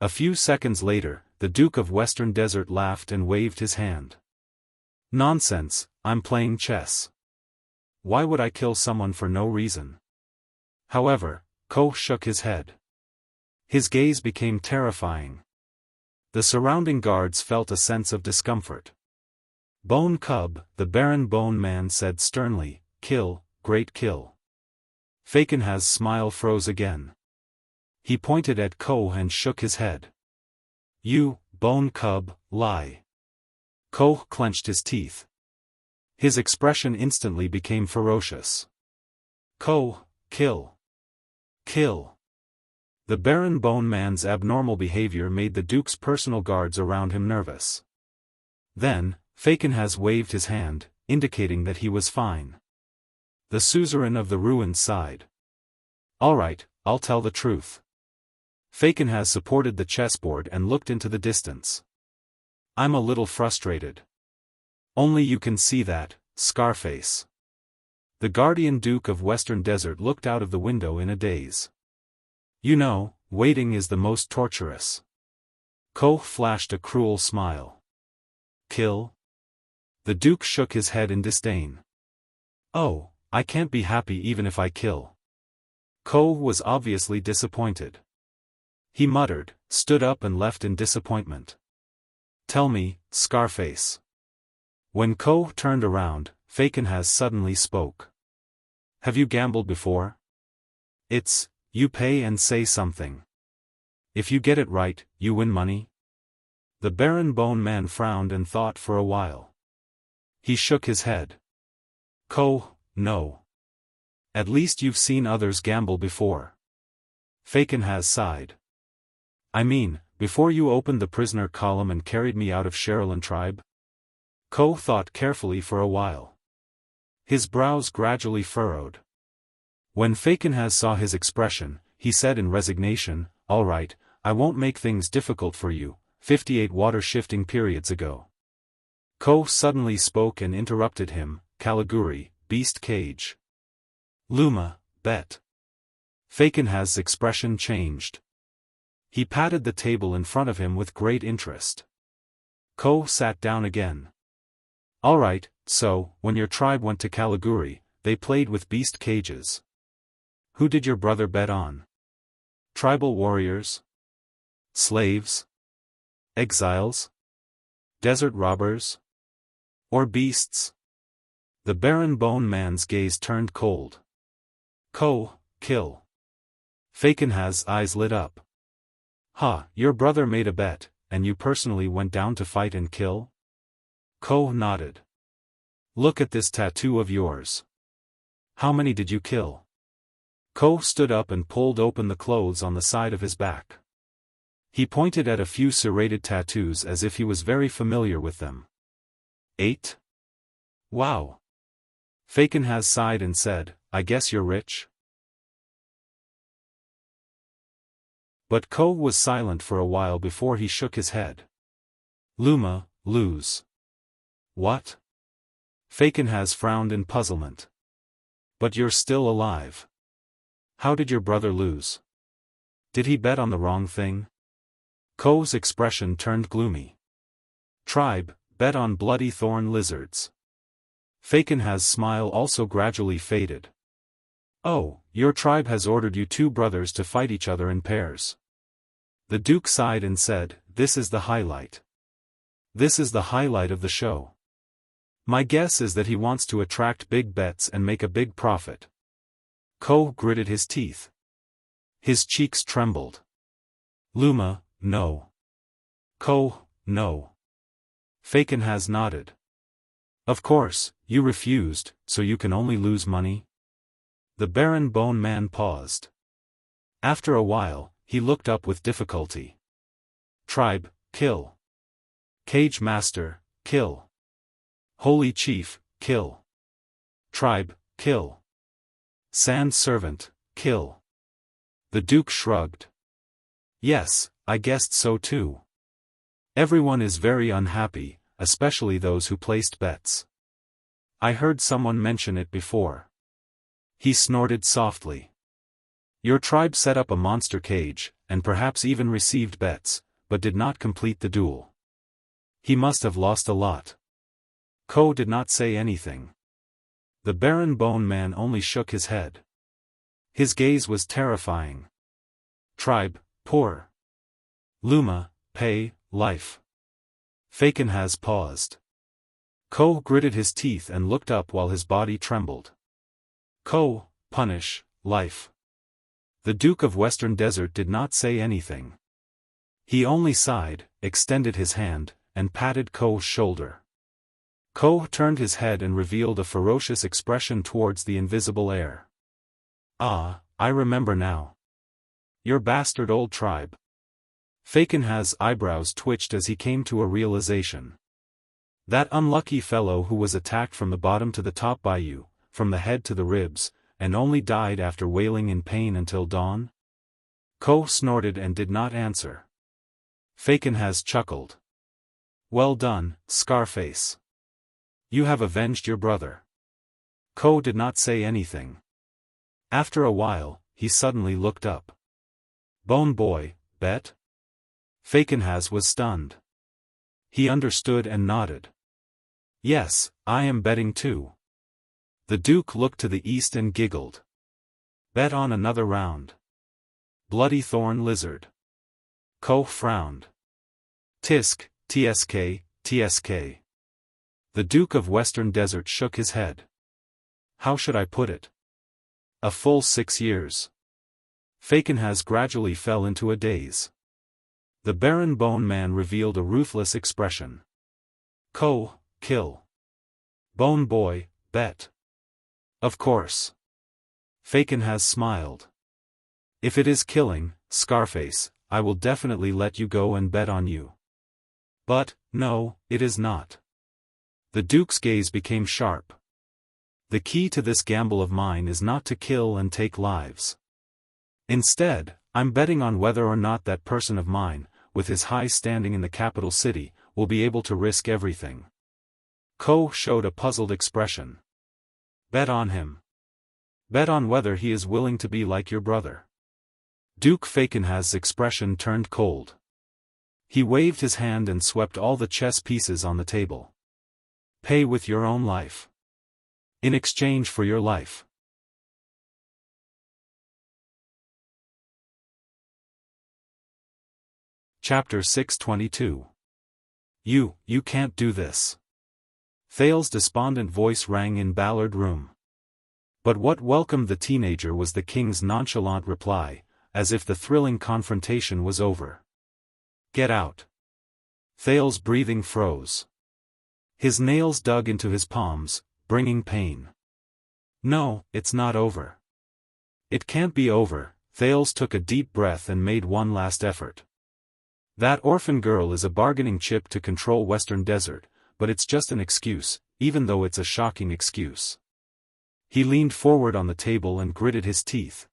A: A few seconds later, the Duke of Western Desert laughed and waved his hand. Nonsense, I'm playing chess. Why would I kill someone for no reason? However, Ko shook his head. His gaze became terrifying. The surrounding guards felt a sense of discomfort. Bone Cub, the Baron Bone Man said sternly, kill, great kill. Fakenhas' smile froze again. He pointed at Ko and shook his head. You, Bone Cub, lie. Ko clenched his teeth. His expression instantly became ferocious. Ko, kill. Kill. The Baron Bone Man's abnormal behavior made the Duke's personal guards around him nervous. Then, Fakenhas waved his hand, indicating that he was fine. The suzerain of the ruins sighed. All right, I'll tell the truth. Fakenhas supported the chessboard and looked into the distance. I'm a little frustrated. Only you can see that, Scarface. The Guardian Duke of Western Desert looked out of the window in a daze. You know, waiting is the most torturous. Ko flashed a cruel smile. Kill? The Duke shook his head in disdain. Oh, I can't be happy even if I kill. Ko was obviously disappointed. He muttered, stood up and left in disappointment. Tell me, Scarface. When Ko turned around, Fakenhas suddenly spoke. Have you gambled before? It's, you pay and say something. If you get it right, you win money? The Baron Bone Man frowned and thought for a while. He shook his head. Ko, no. At least you've seen others gamble before. Fakenhas sighed. I mean, before you opened the prisoner column and carried me out of Sherilyn tribe? Ko thought carefully for a while. His brows gradually furrowed. When Fakenhas saw his expression, he said in resignation, All right, I won't make things difficult for you, 58 water-shifting periods ago. Ko suddenly spoke and interrupted him, Caliguri, beast cage. Luma, bet. Fakenhas' expression changed. He patted the table in front of him with great interest. Ko sat down again. All right, so, when your tribe went to Caliguri, they played with beast cages. Who did your brother bet on? Tribal warriors? Slaves? Exiles? Desert robbers? Or beasts? The barren bone man's gaze turned cold. Kill. Fakenhaz's eyes lit up. Ha, your brother made a bet, and you personally went down to fight and kill? Ko nodded. Look at this tattoo of yours. How many did you kill? Ko stood up and pulled open the clothes on the side of his back. He pointed at a few serrated tattoos as if he was very familiar with them. 8? Wow. Fakenhaz sighed and said, I guess you're rich? But Ko was silent for a while before he shook his head. Luma, lose. What? Fakenhaz frowned in puzzlement. But you're still alive. How did your brother lose? Did he bet on the wrong thing? Ko's expression turned gloomy. Tribe, bet on bloody thorn lizards. Fakenhaz's smile also gradually faded. Oh, your tribe has ordered you two brothers to fight each other in pairs. The Duke sighed and said, this is the highlight. This is the highlight of the show. My guess is that he wants to attract big bets and make a big profit. Ko gritted his teeth. His cheeks trembled. Luma, no. Ko, no. Fakenhaz nodded. Of course, you refused, so you can only lose money? The barren bone man paused. After a while, he looked up with difficulty. Tribe, kill. Cage master, kill. Holy chief, kill. Tribe, kill. Sand servant, kill. The Duke shrugged. Yes, I guessed so too. Everyone is very unhappy, especially those who placed bets. I heard someone mention it before. He snorted softly. Your tribe set up a monster cage, and perhaps even received bets, but did not complete the duel. He must have lost a lot. Ko did not say anything. The barren bone man only shook his head. His gaze was terrifying. Tribe, poor. Luma, pay, life. Fakenhaz paused. Ko gritted his teeth and looked up while his body trembled. Ko, punish, life. The Duke of Western Desert did not say anything. He only sighed, extended his hand, and patted Ko's shoulder. Ko turned his head and revealed a ferocious expression towards the invisible air. Ah, I remember now. Your bastard old tribe. Fakenhaz's eyebrows twitched as he came to a realization. That unlucky fellow who was attacked from the bottom to the top by you, from the head to the ribs, and only died after wailing in pain until dawn? Ko snorted and did not answer. Fakenhaz chuckled. Well done, Scarface. You have avenged your brother. Ko did not say anything. After a while, he suddenly looked up. Bone boy, bet? Fakenhaz was stunned. He understood and nodded. Yes, I am betting too. The Duke looked to the east and giggled. Bet on another round. Bloody thorn lizard. Ko frowned. Tisk, tsk. The Duke of Western Desert shook his head. How should I put it? A full 6 years. Fakenhaz gradually fell into a daze. The barren bone man revealed a ruthless expression. Ko, kill. Bone boy, bet. Of course. Fakenhaz smiled. If it is killing, Scarface, I will definitely let you go and bet on you. But, no, it is not. The Duke's gaze became sharp. The key to this gamble of mine is not to kill and take lives. Instead, I'm betting on whether or not that person of mine, with his high standing in the capital city, will be able to risk everything. Ko showed a puzzled expression. Bet on him. Bet on whether he is willing to be like your brother. Duke Fakenhaz's expression turned cold. He waved his hand and swept all the chess pieces on the table. Pay with your own life. In exchange for your life. Chapter 622. You can't do this. Thales's despondent voice rang in Ballard room. But what welcomed the teenager was the king's nonchalant reply, as if the thrilling confrontation was over. Get out. Thales's breathing froze. His nails dug into his palms, bringing pain. No, it's not over. It can't be over. Thales took a deep breath and made one last effort. That orphan girl is a bargaining chip to control Western Desert, but it's just an excuse, even though it's a shocking excuse. He leaned forward on the table and gritted his teeth.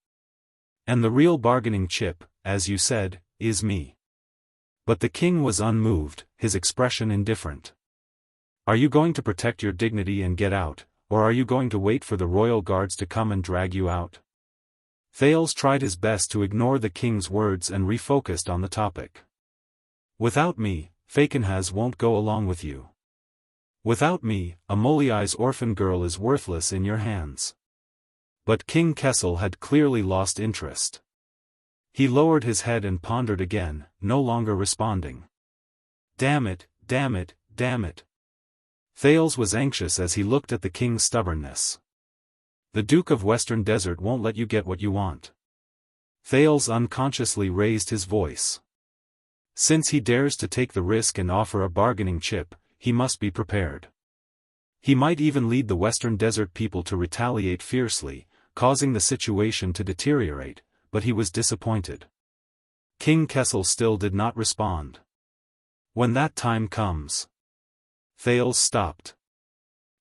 A: And the real bargaining chip, as you said, is me. But the king was unmoved, his expression indifferent. Are you going to protect your dignity and get out, or are you going to wait for the royal guards to come and drag you out? Thales tried his best to ignore the king's words and refocused on the topic. Without me, Falconhas won't go along with you. Without me, Amoliai's orphan girl is worthless in your hands. But King Kessel had clearly lost interest. He lowered his head and pondered again, no longer responding. Damn it, damn it, damn it. Thales was anxious as he looked at the king's stubbornness. The Duke of Western Desert won't let you get what you want. Thales unconsciously raised his voice. Since he dares to take the risk and offer a bargaining chip, he must be prepared. He might even lead the Western Desert people to retaliate fiercely, causing the situation to deteriorate, but he was disappointed. King Kessel still did not respond. When that time comes. Thales stopped.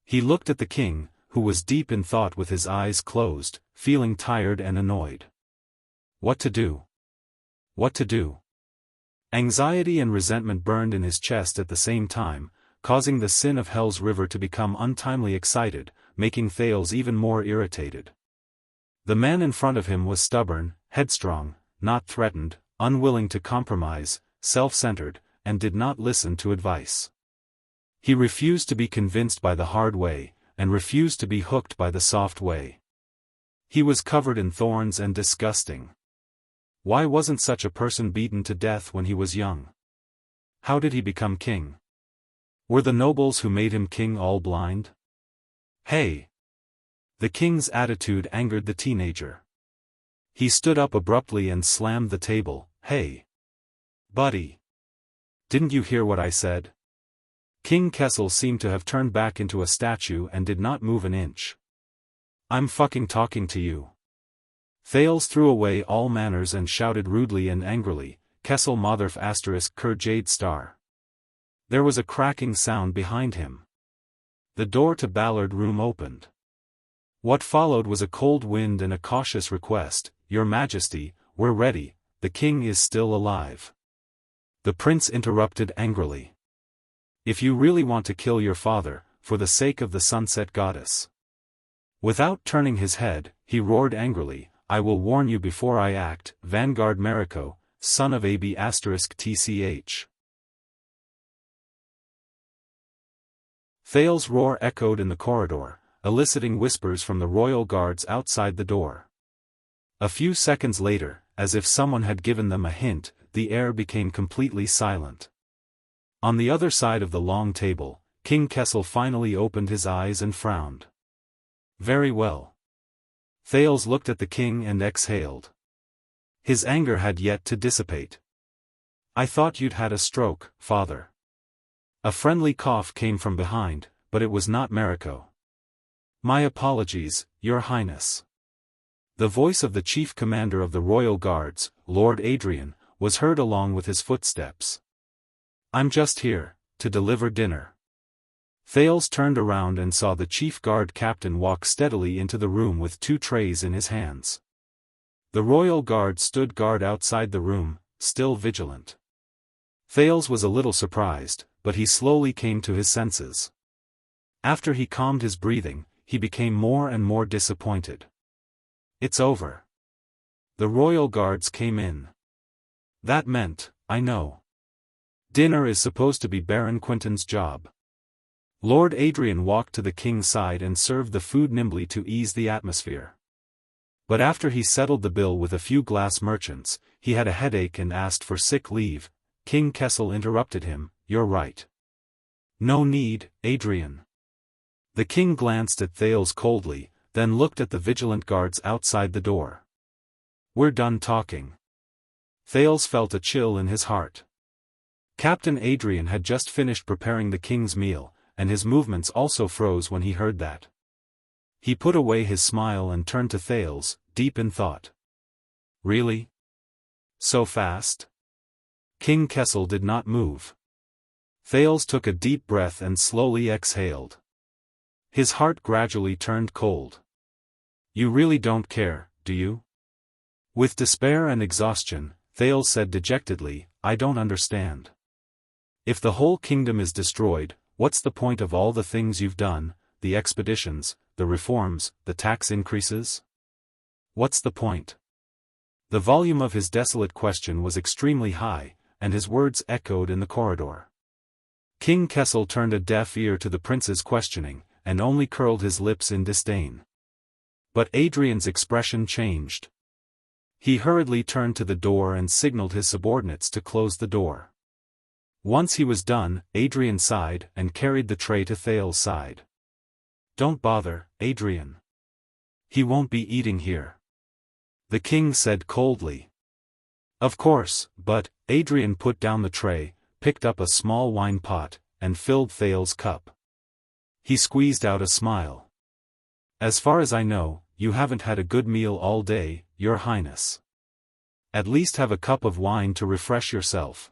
A: He looked at the king, who was deep in thought with his eyes closed, feeling tired and annoyed. What to do? What to do? Anxiety and resentment burned in his chest at the same time, causing the sin of Hell's River to become untimely excited, making Thales even more irritated. The man in front of him was stubborn, headstrong, not threatened, unwilling to compromise, self-centered, and did not listen to advice. He refused to be convinced by the hard way, and refused to be hooked by the soft way. He was covered in thorns and disgusting. Why wasn't such a person beaten to death when he was young? How did he become king? Were the nobles who made him king all blind? Hey! The king's attitude angered the teenager. He stood up abruptly and slammed the table. Hey! Buddy! Didn't you hear what I said? King Kessel seemed to have turned back into a statue and did not move an inch. I'm fucking talking to you. Thales threw away all manners and shouted rudely and angrily, Kessel Motherf * Ker Jade Star. There was a cracking sound behind him. The door to Ballard room opened. What followed was a cold wind and a cautious request, Your Majesty, we're ready, the king is still alive. The prince interrupted angrily. If you really want to kill your father, for the sake of the sunset goddess. Without turning his head, he roared angrily, I will warn you before I act, Vanguard Mariko, son of AB * TCH. Thales' roar echoed in the corridor, eliciting whispers from the royal guards outside the door. A few seconds later, as if someone had given them a hint, the air became completely silent. On the other side of the long table, King Kessel finally opened his eyes and frowned. Very well. Thales looked at the king and exhaled. His anger had yet to dissipate. I thought you'd had a stroke, father. A friendly cough came from behind, but it was not Mariko. My apologies, Your Highness. The voice of the chief commander of the royal guards, Lord Adrian, was heard along with his footsteps. I'm just here, to deliver dinner. Thales turned around and saw the chief guard captain walk steadily into the room with 2 trays in his hands. The royal guard stood guard outside the room, still vigilant. Thales was a little surprised, but he slowly came to his senses. After he calmed his breathing, he became more and more disappointed. It's over. The royal guards came in. That meant, I know. Dinner is supposed to be Baron Quinton's job. Lord Adrian walked to the king's side and served the food nimbly to ease the atmosphere. But after he settled the bill with a few glass merchants, he had a headache and asked for sick leave. King Kessel interrupted him, "You're right. No need, Adrian." The king glanced at Thales coldly, then looked at the vigilant guards outside the door. "We're done talking." Thales felt a chill in his heart. Captain Adrian had just finished preparing the king's meal, and his movements also froze when he heard that. He put away his smile and turned to Thales, deep in thought. "Really? So fast?" King Kessel did not move. Thales took a deep breath and slowly exhaled. His heart gradually turned cold. "You really don't care, do you?" With despair and exhaustion, Thales said dejectedly, "I don't understand. If the whole kingdom is destroyed, what's the point of all the things you've done, the expeditions, the reforms, the tax increases? What's the point?" The volume of his desolate question was extremely high, and his words echoed in the corridor. King Kessel turned a deaf ear to the prince's questioning, and only curled his lips in disdain. But Adrian's expression changed. He hurriedly turned to the door and signaled his subordinates to close the door. Once he was done, Adrian sighed and carried the tray to Thales' side. "Don't bother, Adrian. He won't be eating here," the king said coldly. "Of course, but," Adrian put down the tray, picked up a small wine pot, and filled Thales' cup. He squeezed out a smile. "As far as I know, you haven't had a good meal all day, Your Highness. At least have a cup of wine to refresh yourself.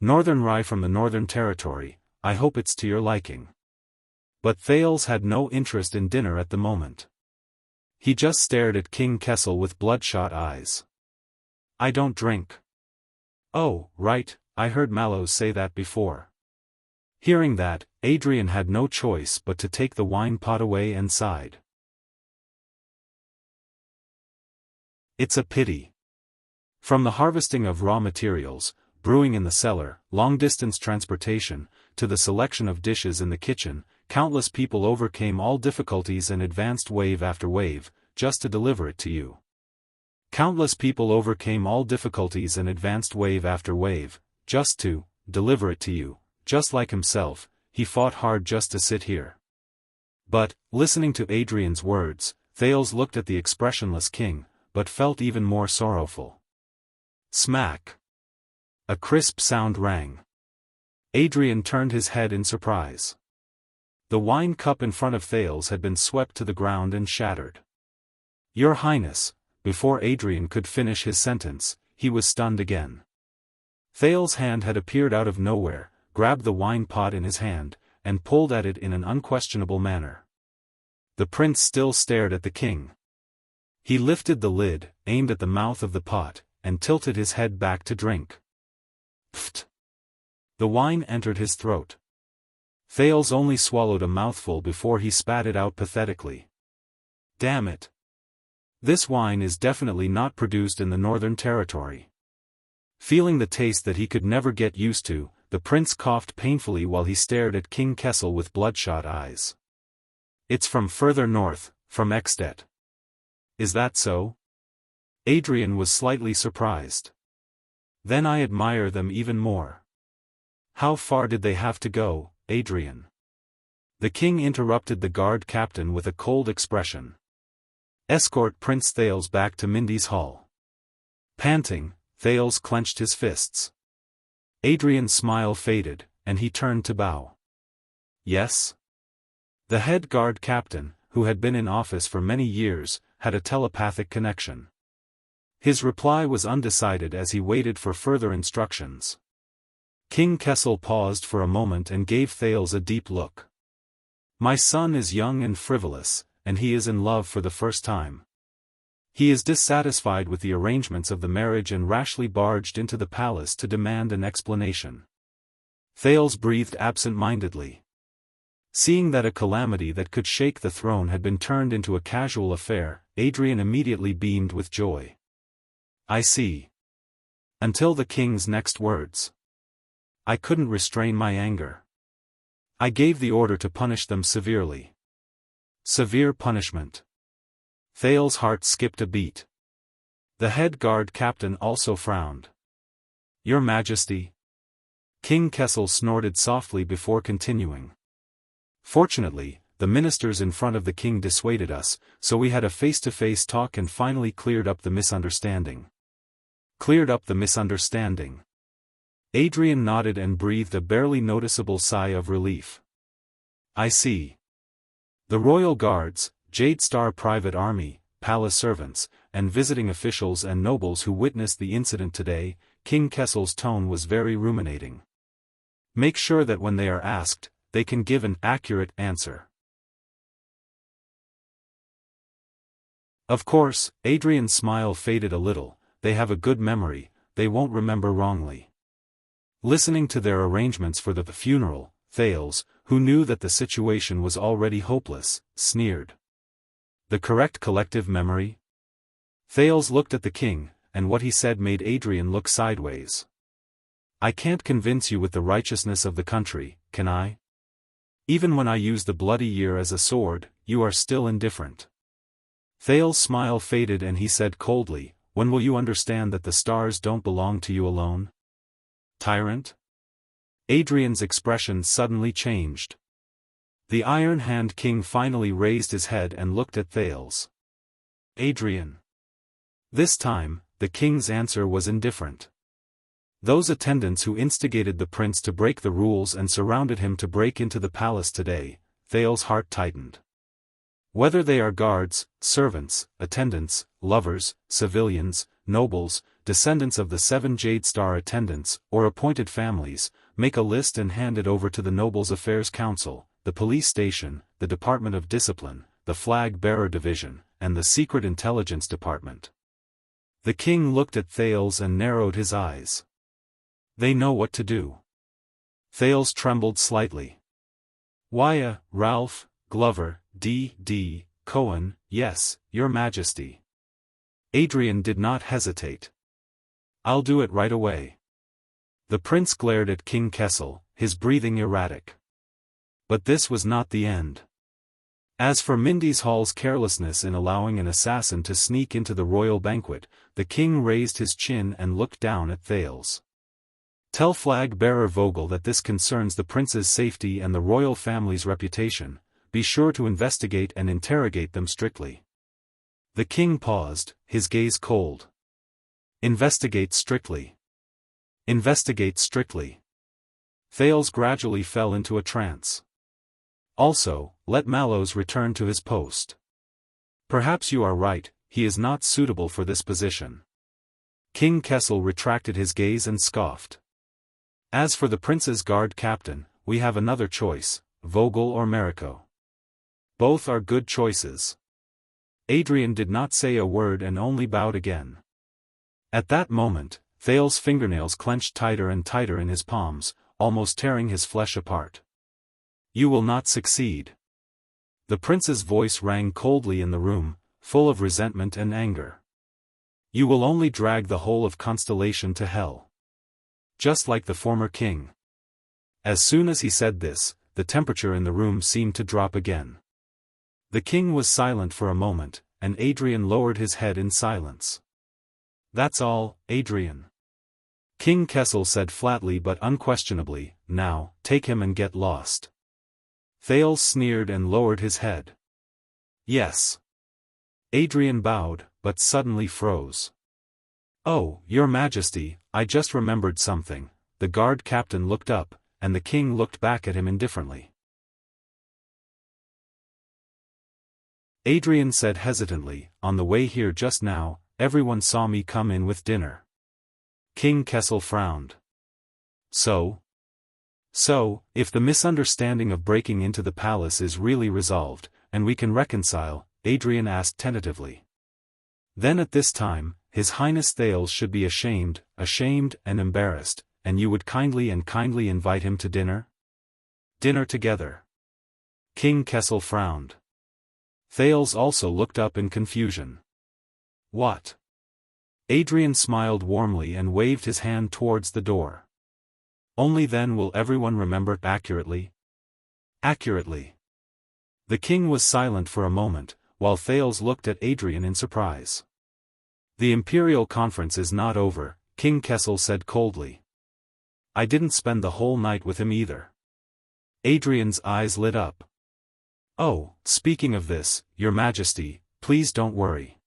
A: Northern rye from the Northern Territory, I hope it's to your liking." But Thales had no interest in dinner at the moment. He just stared at King Kessel with bloodshot eyes. "I don't drink." "Oh, right, I heard Mallows say that before." Hearing that, Adrian had no choice but to take the wine pot away and sighed. It's a pity. From the harvesting of raw materials, brewing in the cellar, long-distance transportation, to the selection of dishes in the kitchen, countless people overcame all difficulties and advanced wave after wave, just to deliver it to you. Countless people overcame all difficulties and advanced wave after wave, just to deliver it to you. Just like himself, he fought hard just to sit here. But, listening to Adrian's words, Thales looked at the expressionless king, but felt even more sorrowful. Smack! A crisp sound rang. Adrian turned his head in surprise. The wine cup in front of Thales had been swept to the ground and shattered. "Your Highness," before Adrian could finish his sentence, he was stunned again. Thales' hand had appeared out of nowhere, grabbed the wine pot in his hand, and pulled at it in an unquestionable manner. The prince still stared at the king. He lifted the lid, aimed at the mouth of the pot, and tilted his head back to drink. Pfft! The wine entered his throat. Thales only swallowed a mouthful before he spat it out pathetically. "Damn it! This wine is definitely not produced in the Northern Territory." Feeling the taste that he could never get used to, the prince coughed painfully while he stared at King Kessel with bloodshot eyes. "It's from further north, from Extet." "Is that so?" Adrian was slightly surprised. "Then I admire them even more. How far did they have to go, Adrian?" The king interrupted the guard captain with a cold expression. "Escort Prince Thales back to Mindy's hall." Panting, Thales clenched his fists. Adrian's smile faded, and he turned to bow. "Yes?" The head guard captain, who had been in office for many years, had a telepathic connection. His reply was undecided as he waited for further instructions. King Kessel paused for a moment and gave Thales a deep look. "My son is young and frivolous, and he is in love for the first time. He is dissatisfied with the arrangements of the marriage and rashly barged into the palace to demand an explanation." Thales breathed absent-mindedly. Seeing that a calamity that could shake the throne had been turned into a casual affair, Adrian immediately beamed with joy. "I see." Until the king's next words. I couldn't restrain my anger. I gave the order to punish them severely. Severe punishment. Thales's heart skipped a beat. The head guard captain also frowned. Your Majesty. King Kessel snorted softly before continuing. Fortunately, the ministers in front of the king dissuaded us, so we had a face-to-face talk and finally cleared up the misunderstanding. Cleared up the misunderstanding. Adrian nodded and breathed a barely noticeable sigh of relief. I see. The royal guards, Jade Star private army, palace servants, and visiting officials and nobles who witnessed the incident today, King Kessel's tone was very ruminating. Make sure that when they are asked, they can give an accurate answer. Of course, Adrian's smile faded a little. They have a good memory, they won't remember wrongly. Listening to their arrangements for the funeral, Thales, who knew that the situation was already hopeless, sneered. The correct collective memory? Thales looked at the king, and what he said made Adrian look sideways. I can't convince you with the righteousness of the country, can I? Even when I use the bloody year as a sword, you are still indifferent. Thales' smile faded and he said coldly, when will you understand that the stars don't belong to you alone? Tyrant? Adrian's expression suddenly changed. The Iron Hand King finally raised his head and looked at Thales. Adrian. This time, the king's answer was indifferent. Those attendants who instigated the prince to break the rules and surrounded him to break into the palace today, Thales' heart tightened. Whether they are guards, servants, attendants, lovers, civilians, nobles, descendants of the 7 Jade Star attendants, or appointed families, make a list and hand it over to the Nobles Affairs Council, the police station, the Department of Discipline, the Flag Bearer Division, and the Secret Intelligence Department. The king looked at Thales and narrowed his eyes. They know what to do. Thales trembled slightly. Why, Ralph, Glover, D. Cohen, yes, Your Majesty. Adrian did not hesitate. I'll do it right away. The prince glared at King Kessel, his breathing erratic. But this was not the end. As for Mindy's Hall's carelessness in allowing an assassin to sneak into the royal banquet, the king raised his chin and looked down at Thales. Tell Flag-bearer Vogel that this concerns the prince's safety and the royal family's reputation. Be sure to investigate and interrogate them strictly. The king paused, his gaze cold. Investigate strictly. Investigate strictly. Thales gradually fell into a trance. Also, let Mallows return to his post. Perhaps you are right, he is not suitable for this position. King Kessel retracted his gaze and scoffed. As for the prince's guard captain, we have another choice, Vogel or Mariko. Both are good choices. Adrian did not say a word and only bowed again. At that moment, Thales' fingernails clenched tighter and tighter in his palms, almost tearing his flesh apart. You will not succeed. The prince's voice rang coldly in the room, full of resentment and anger. You will only drag the whole of Constellation to hell. Just like the former king. As soon as he said this, the temperature in the room seemed to drop again. The king was silent for a moment, and Adrian lowered his head in silence. That's all, Adrian. King Kessel said flatly but unquestionably, now, take him and get lost. Thales sneered and lowered his head. Yes. Adrian bowed, but suddenly froze. Oh, Your Majesty, I just remembered something. The guard captain looked up, and the king looked back at him indifferently. Adrian said hesitantly, on the way here just now, everyone saw me come in with dinner. King Kessel frowned. So, if the misunderstanding of breaking into the palace is really resolved, and we can reconcile, Adrian asked tentatively. Then at this time, His Highness Thales should be ashamed and embarrassed, and you would kindly invite him to dinner? Dinner together. King Kessel frowned. Thales also looked up in confusion. What? Adrian smiled warmly and waved his hand towards the door. Only then will everyone remember accurately. Accurately. The king was silent for a moment, while Thales looked at Adrian in surprise. The Imperial Conference is not over, King Kessel said coldly. I didn't spend the whole night with him either. Adrian's eyes lit up. Oh, speaking of this, Your Majesty, please don't worry.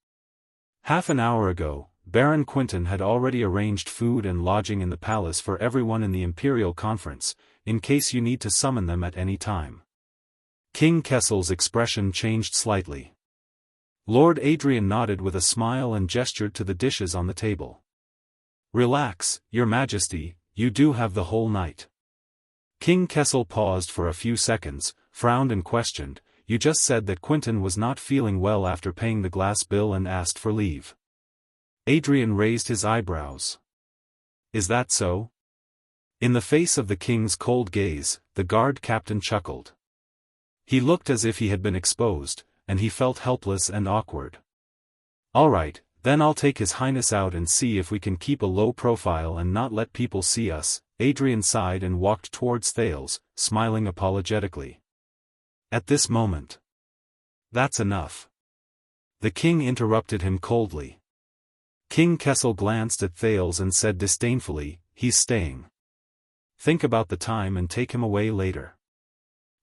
A: Half an hour ago, Baron Quinton had already arranged food and lodging in the palace for everyone in the Imperial Conference, in case you need to summon them at any time. King Kessel's expression changed slightly. Lord Adrian nodded with a smile and gestured to the dishes on the table. Relax, Your Majesty, you do have the whole night. King Kessel paused for a few seconds, frowned and questioned, You just said that Quinton was not feeling well after paying the glass bill and asked for leave. Adrian raised his eyebrows. Is that so? In the face of the king's cold gaze, the guard captain chuckled. He looked as if he had been exposed, and he felt helpless and awkward. All right, then I'll take His Highness out and see if we can keep a low profile and not let people see us. Adrian sighed and walked towards Thales, smiling apologetically. At this moment. That's enough. The king interrupted him coldly. King Kessel glanced at Thales and said disdainfully, He's staying. Think about the time and take him away later.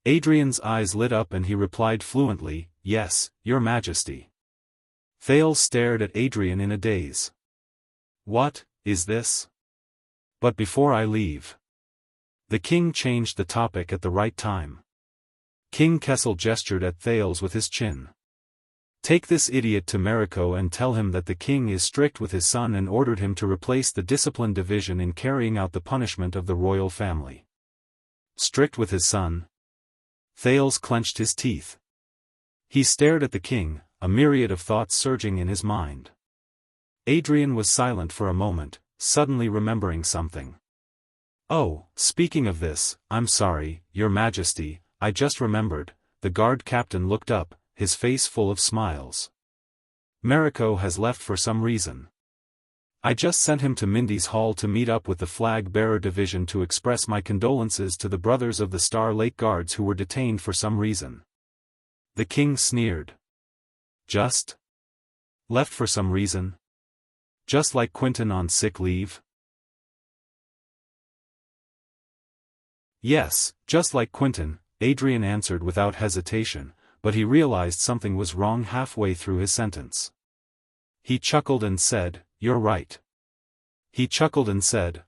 A: Adrian's eyes lit up and he replied fluently, Yes, Your Majesty. Thales stared at Adrian in a daze. What is this? But before I leave. The king changed the topic at the right time. King Kessel gestured at Thales with his chin. Take this idiot to Mariko and tell him that the king is strict with his son and ordered him to replace the discipline division in carrying out the punishment of the royal family. Strict with his son? Thales clenched his teeth. He stared at the king, a myriad of thoughts surging in his mind. Adrian was silent for a moment, suddenly remembering something. Oh, speaking of this, I'm sorry, Your Majesty, I just remembered. The guard captain looked up, his face full of smiles. Mariko has left for some reason. I just sent him to Mindy's Hall to meet up with the flag-bearer division to express my condolences to the brothers of the Star Lake Guards who were detained for some reason. The king sneered. Just? Left for some reason? Just like Quinton on sick leave? Yes, just like Quinton, Adrian answered without hesitation, but he realized something was wrong halfway through his sentence. He chuckled and said, You're right. He chuckled and said,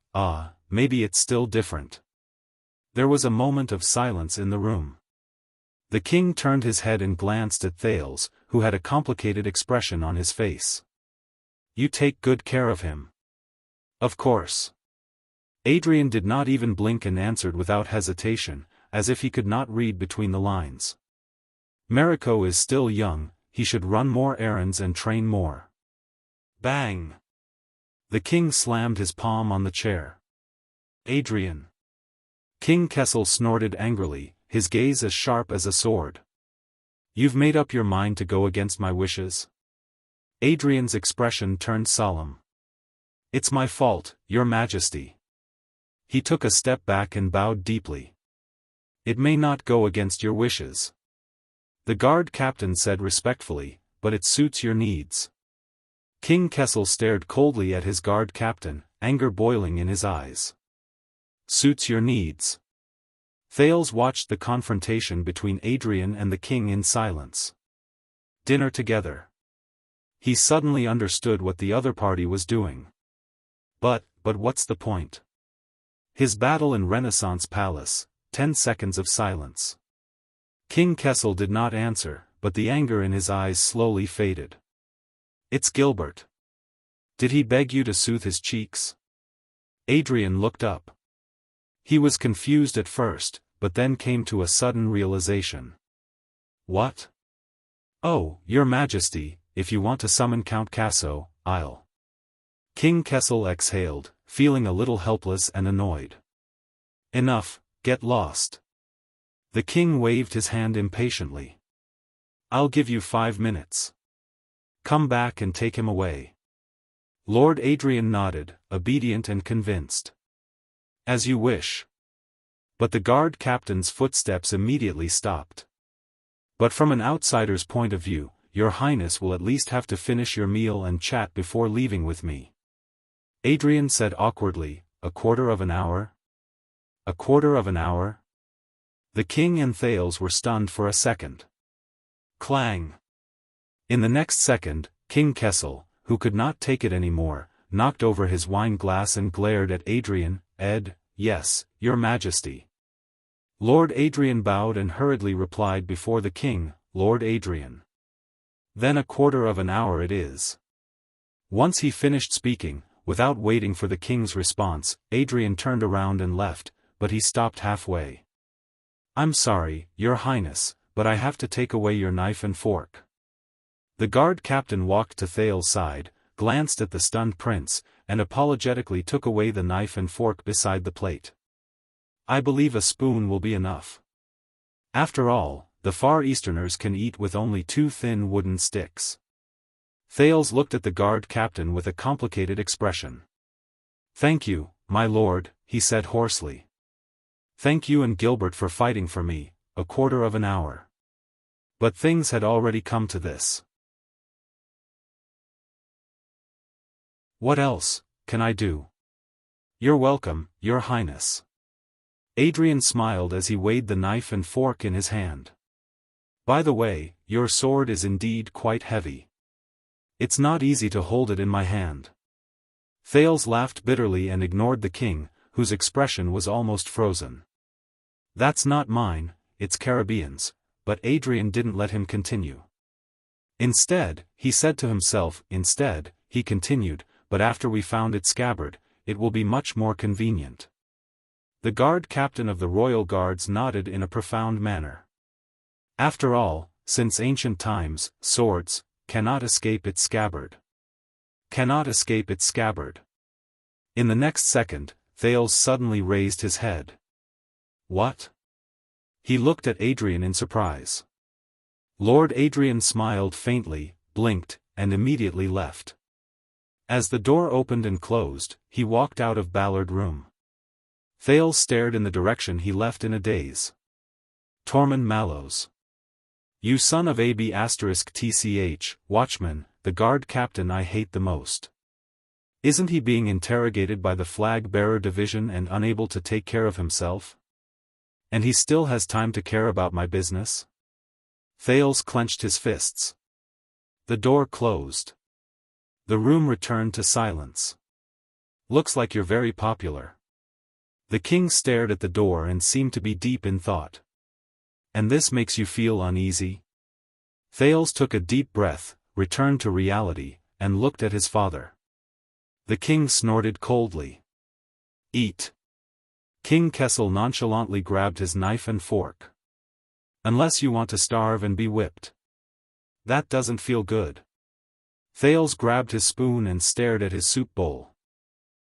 A: maybe it's still different. There was a moment of silence in the room. The king turned his head and glanced at Thales, who had a complicated expression on his face. You take good care of him. Of course. Adrian did not even blink and answered without hesitation, as if he could not read between the lines. Mariko is still young, he should run more errands and train more. Bang! The king slammed his palm on the chair. Adrian. King Kessel snorted angrily, his gaze as sharp as a sword. You've made up your mind to go against my wishes? Adrian's expression turned solemn. It's my fault, Your Majesty. He took a step back and bowed deeply. It may not go against your wishes. The guard captain said respectfully, but it suits your needs. King Kessel stared coldly at his guard captain, anger boiling in his eyes. Suits your needs. Thales watched the confrontation between Adrian and the king in silence. Dinner together. He suddenly understood what the other party was doing. But what's the point? His battle in Renaissance Palace, 10 seconds of silence. King Kessel did not answer, but the anger in his eyes slowly faded. It's Gilbert. Did he beg you to soothe his cheeks? Adrian looked up. He was confused at first, but then came to a sudden realization. What? Oh, Your Majesty, if you want to summon Count Casso, I'll. King Kessel exhaled, feeling a little helpless and annoyed. Enough, get lost. The king waved his hand impatiently. I'll give you 5 minutes. Come back and take him away. Lord Adrian nodded, obedient and convinced. As you wish. But the guard captain's footsteps immediately stopped. But from an outsider's point of view, Your Highness will at least have to finish your meal and chat before leaving with me. Adrian said awkwardly, a quarter of an hour? A quarter of an hour? The king and Thales were stunned for a second. Clang! In the next second, King Kessel, who could not take it anymore, knocked over his wine glass and glared at Adrian. Yes, Your Majesty. Lord Adrian bowed and hurriedly replied before the king, Lord Adrian. Then a quarter of an hour it is. Once he finished speaking, without waiting for the king's response, Adrian turned around and left, but he stopped halfway. I'm sorry, Your Highness, but I have to take away your knife and fork. The guard captain walked to Thales' side, glanced at the stunned prince, and apologetically took away the knife and fork beside the plate. I believe a spoon will be enough. After all, the Far Easterners can eat with only 2 thin wooden sticks. Thales looked at the guard captain with a complicated expression. Thank you, my lord, he said hoarsely. Thank you and Gilbert for fighting for me, a quarter of an hour. But things had already come to this. What else can I do? You're welcome, Your Highness. Adrian smiled as he weighed the knife and fork in his hand. By the way, your sword is indeed quite heavy. It's not easy to hold it in my hand. Thales laughed bitterly and ignored the king, whose expression was almost frozen. That's not mine, it's Caribbean's, but Adrian didn't let him continue. Instead, he said to himself, he continued, but after we found its scabbard, it will be much more convenient. The guard captain of the royal guards nodded in a profound manner. After all, since ancient times, swords cannot escape its scabbard. Cannot escape its scabbard. In the next second, Thales suddenly raised his head. What? He looked at Adrian in surprise. Lord Adrian smiled faintly, blinked, and immediately left. As the door opened and closed, he walked out of Ballard Room. Thales stared in the direction he left in a daze. Tormund Mallows. You son of AB*TCH, watchman, the guard captain I hate the most. Isn't he being interrogated by the flag-bearer division and unable to take care of himself? And he still has time to care about my business? Thales clenched his fists. The door closed. The room returned to silence. Looks like you're very popular. The king stared at the door and seemed to be deep in thought. And this makes you feel uneasy? Thales took a deep breath, returned to reality, and looked at his father. The king snorted coldly. Eat. King Kessel nonchalantly grabbed his knife and fork. Unless you want to starve and be whipped. That doesn't feel good. Thales grabbed his spoon and stared at his soup bowl.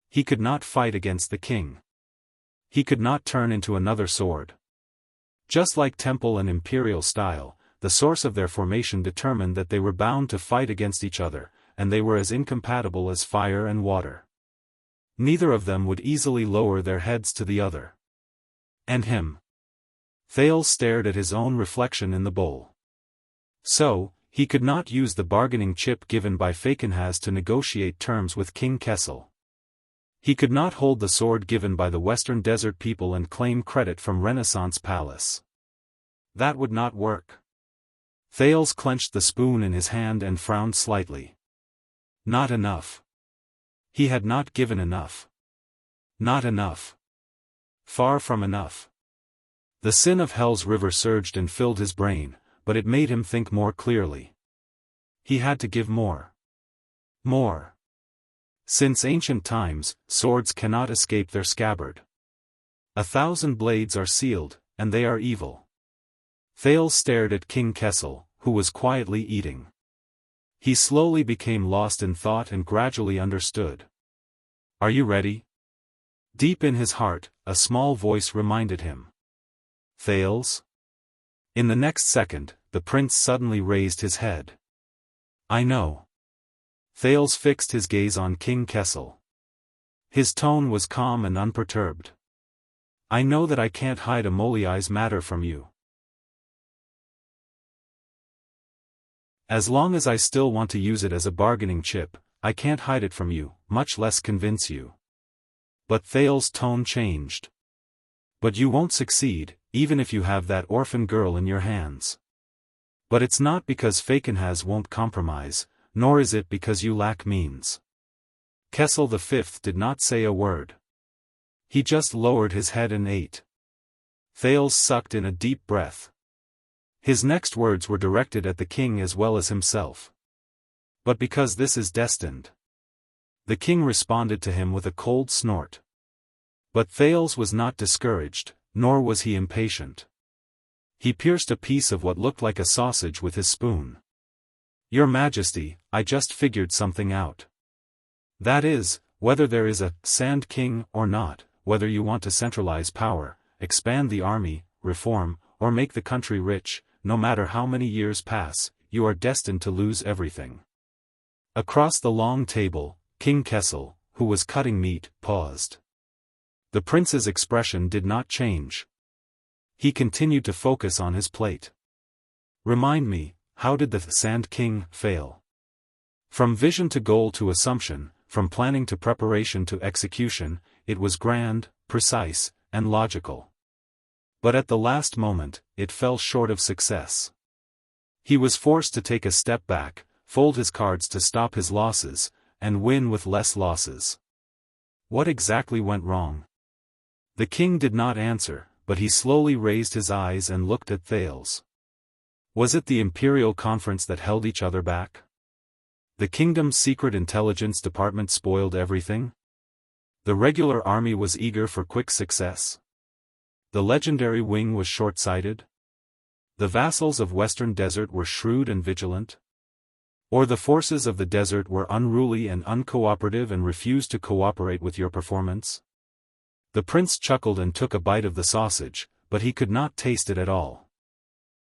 A: He could not fight against the king. He could not turn into another sword. Just like Temple and Imperial style, the source of their formation determined that they were bound to fight against each other, and they were as incompatible as fire and water. Neither of them would easily lower their heads to the other. And him. Thales stared at his own reflection in the bowl. So, he could not use the bargaining chip given by Falkenhaz to negotiate terms with King Kessel. He could not hold the sword given by the Western Desert people and claim credit from Renaissance Palace. That would not work. Thales clenched the spoon in his hand and frowned slightly. Not enough. He had not given enough. Not enough. Far from enough. The sin of Hell's river surged and filled his brain, but it made him think more clearly. He had to give more. More. Since ancient times, swords cannot escape their scabbard. 1,000 blades are sealed, and they are evil. Thales stared at King Kessel, who was quietly eating. He slowly became lost in thought and gradually understood. Are you ready? Deep in his heart, a small voice reminded him. Thales? In the next second, the prince suddenly raised his head. I know. Thales fixed his gaze on King Kessel. His tone was calm and unperturbed. I know that I can't hide Amoliai's matter from you. As long as I still want to use it as a bargaining chip, I can't hide it from you, much less convince you. But Thales's tone changed. But you won't succeed, even if you have that orphan girl in your hands. But it's not because Falkenhaz won't compromise, nor is it because you lack means. Kessel V did not say a word. He just lowered his head and ate. Thales sucked in a deep breath. His next words were directed at the king as well as himself. But because this is destined. The king responded to him with a cold snort. But Thales was not discouraged, nor was he impatient. He pierced a piece of what looked like a sausage with his spoon. Your Majesty, I just figured something out. That is, whether there is a Sand King or not, whether you want to centralize power, expand the army, reform, or make the country rich, no matter how many years pass, you are destined to lose everything. Across the long table, King Kessel, who was cutting meat, paused. The prince's expression did not change. He continued to focus on his plate. Remind me, how did the Sand King fail? From vision to goal to assumption, from planning to preparation to execution, it was grand, precise, and logical. But at the last moment, it fell short of success. He was forced to take a step back, fold his cards to stop his losses, and win with less losses. What exactly went wrong? The king did not answer, but he slowly raised his eyes and looked at Thales. Was it the imperial conference that held each other back? The kingdom's secret intelligence department spoiled everything? The regular army was eager for quick success? The legendary wing was short-sighted? The vassals of Western Desert were shrewd and vigilant? Or the forces of the desert were unruly and uncooperative and refused to cooperate with your performance? The prince chuckled and took a bite of the sausage, but he could not taste it at all.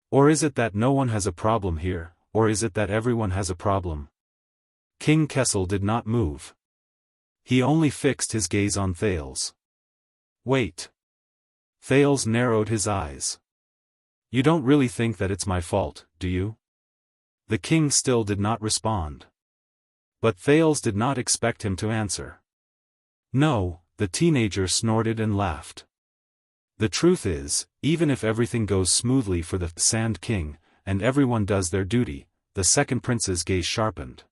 A: Or is it that no one has a problem here, or is it that everyone has a problem? King Kessel did not move. He only fixed his gaze on Thales. Wait. Thales narrowed his eyes. You don't really think that it's my fault, do you? The king still did not respond. But Thales did not expect him to answer. No, the teenager snorted and laughed. The truth is, even if everything goes smoothly for the Sand King, and everyone does their duty, the second prince's gaze sharpened.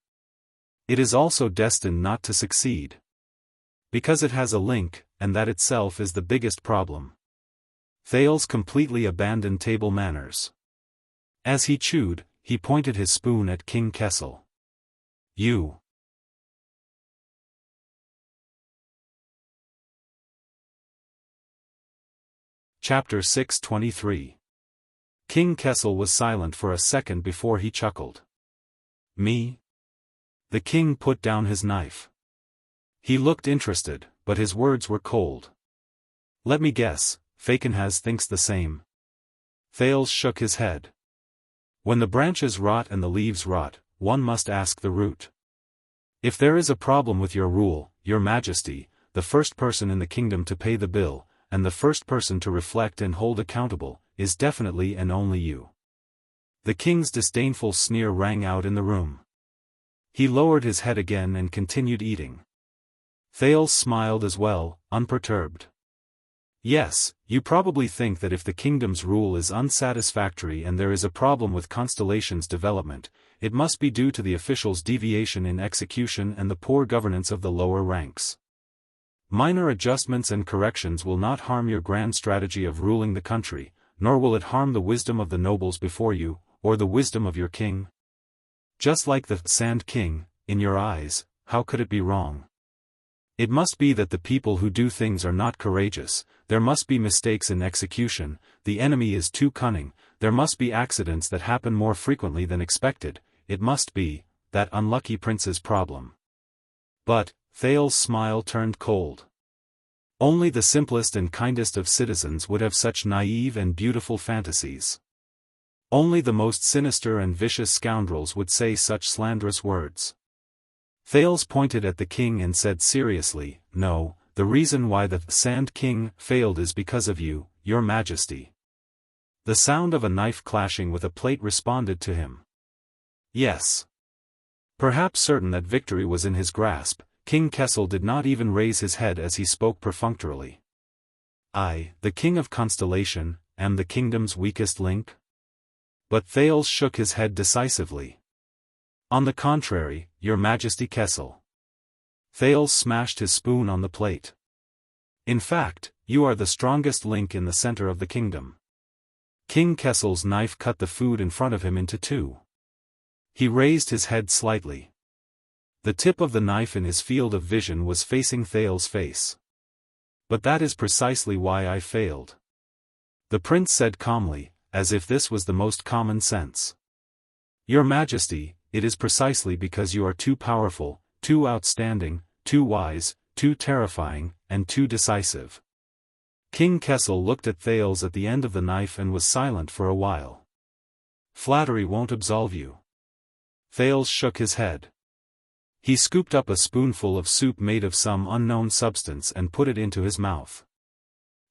A: It is also destined not to succeed. Because it has a link, and that itself is the biggest problem. Thales completely abandoned table manners. As he chewed, he pointed his spoon at King Kessel. You. Chapter 623. King Kessel was silent for a second before he chuckled. Me? The king put down his knife. He looked interested, but his words were cold. Let me guess, Falkenhaz thinks the same. Thales shook his head. When the branches rot and the leaves rot, one must ask the root. If there is a problem with your rule, your Majesty, the first person in the kingdom to pay the bill, and the first person to reflect and hold accountable, is definitely and only you. The king's disdainful sneer rang out in the room. He lowered his head again and continued eating. Thales smiled as well, unperturbed. Yes, you probably think that if the kingdom's rule is unsatisfactory and there is a problem with Constellation's development, it must be due to the officials' deviation in execution and the poor governance of the lower ranks. Minor adjustments and corrections will not harm your grand strategy of ruling the country, nor will it harm the wisdom of the nobles before you, or the wisdom of your king. Just like the Sand King, in your eyes, how could it be wrong? It must be that the people who do things are not courageous, there must be mistakes in execution, the enemy is too cunning, there must be accidents that happen more frequently than expected, it must be that unlucky prince's problem. But, Thales' smile turned cold. Only the simplest and kindest of citizens would have such naive and beautiful fantasies. Only the most sinister and vicious scoundrels would say such slanderous words. Thales pointed at the king and said seriously, no, the reason why the Sand King failed is because of you, your majesty. The sound of a knife clashing with a plate responded to him. Yes. Perhaps certain that victory was in his grasp, King Kessel did not even raise his head as he spoke perfunctorily. I, the King of Constellation, am the kingdom's weakest link? But Thales shook his head decisively. On the contrary, your majesty Kessel. Thales smashed his spoon on the plate. In fact, you are the strongest link in the center of the kingdom. King Kessel's knife cut the food in front of him into two. He raised his head slightly. The tip of the knife in his field of vision was facing Thales' face. But that is precisely why I failed. The prince said calmly, as if this was the most common sense. Your majesty, it is precisely because you are too powerful, too outstanding, too wise, too terrifying, and too decisive. King Kessel looked at Thales at the end of the knife and was silent for a while. Flattery won't absolve you. Thales shook his head. He scooped up a spoonful of soup made of some unknown substance and put it into his mouth.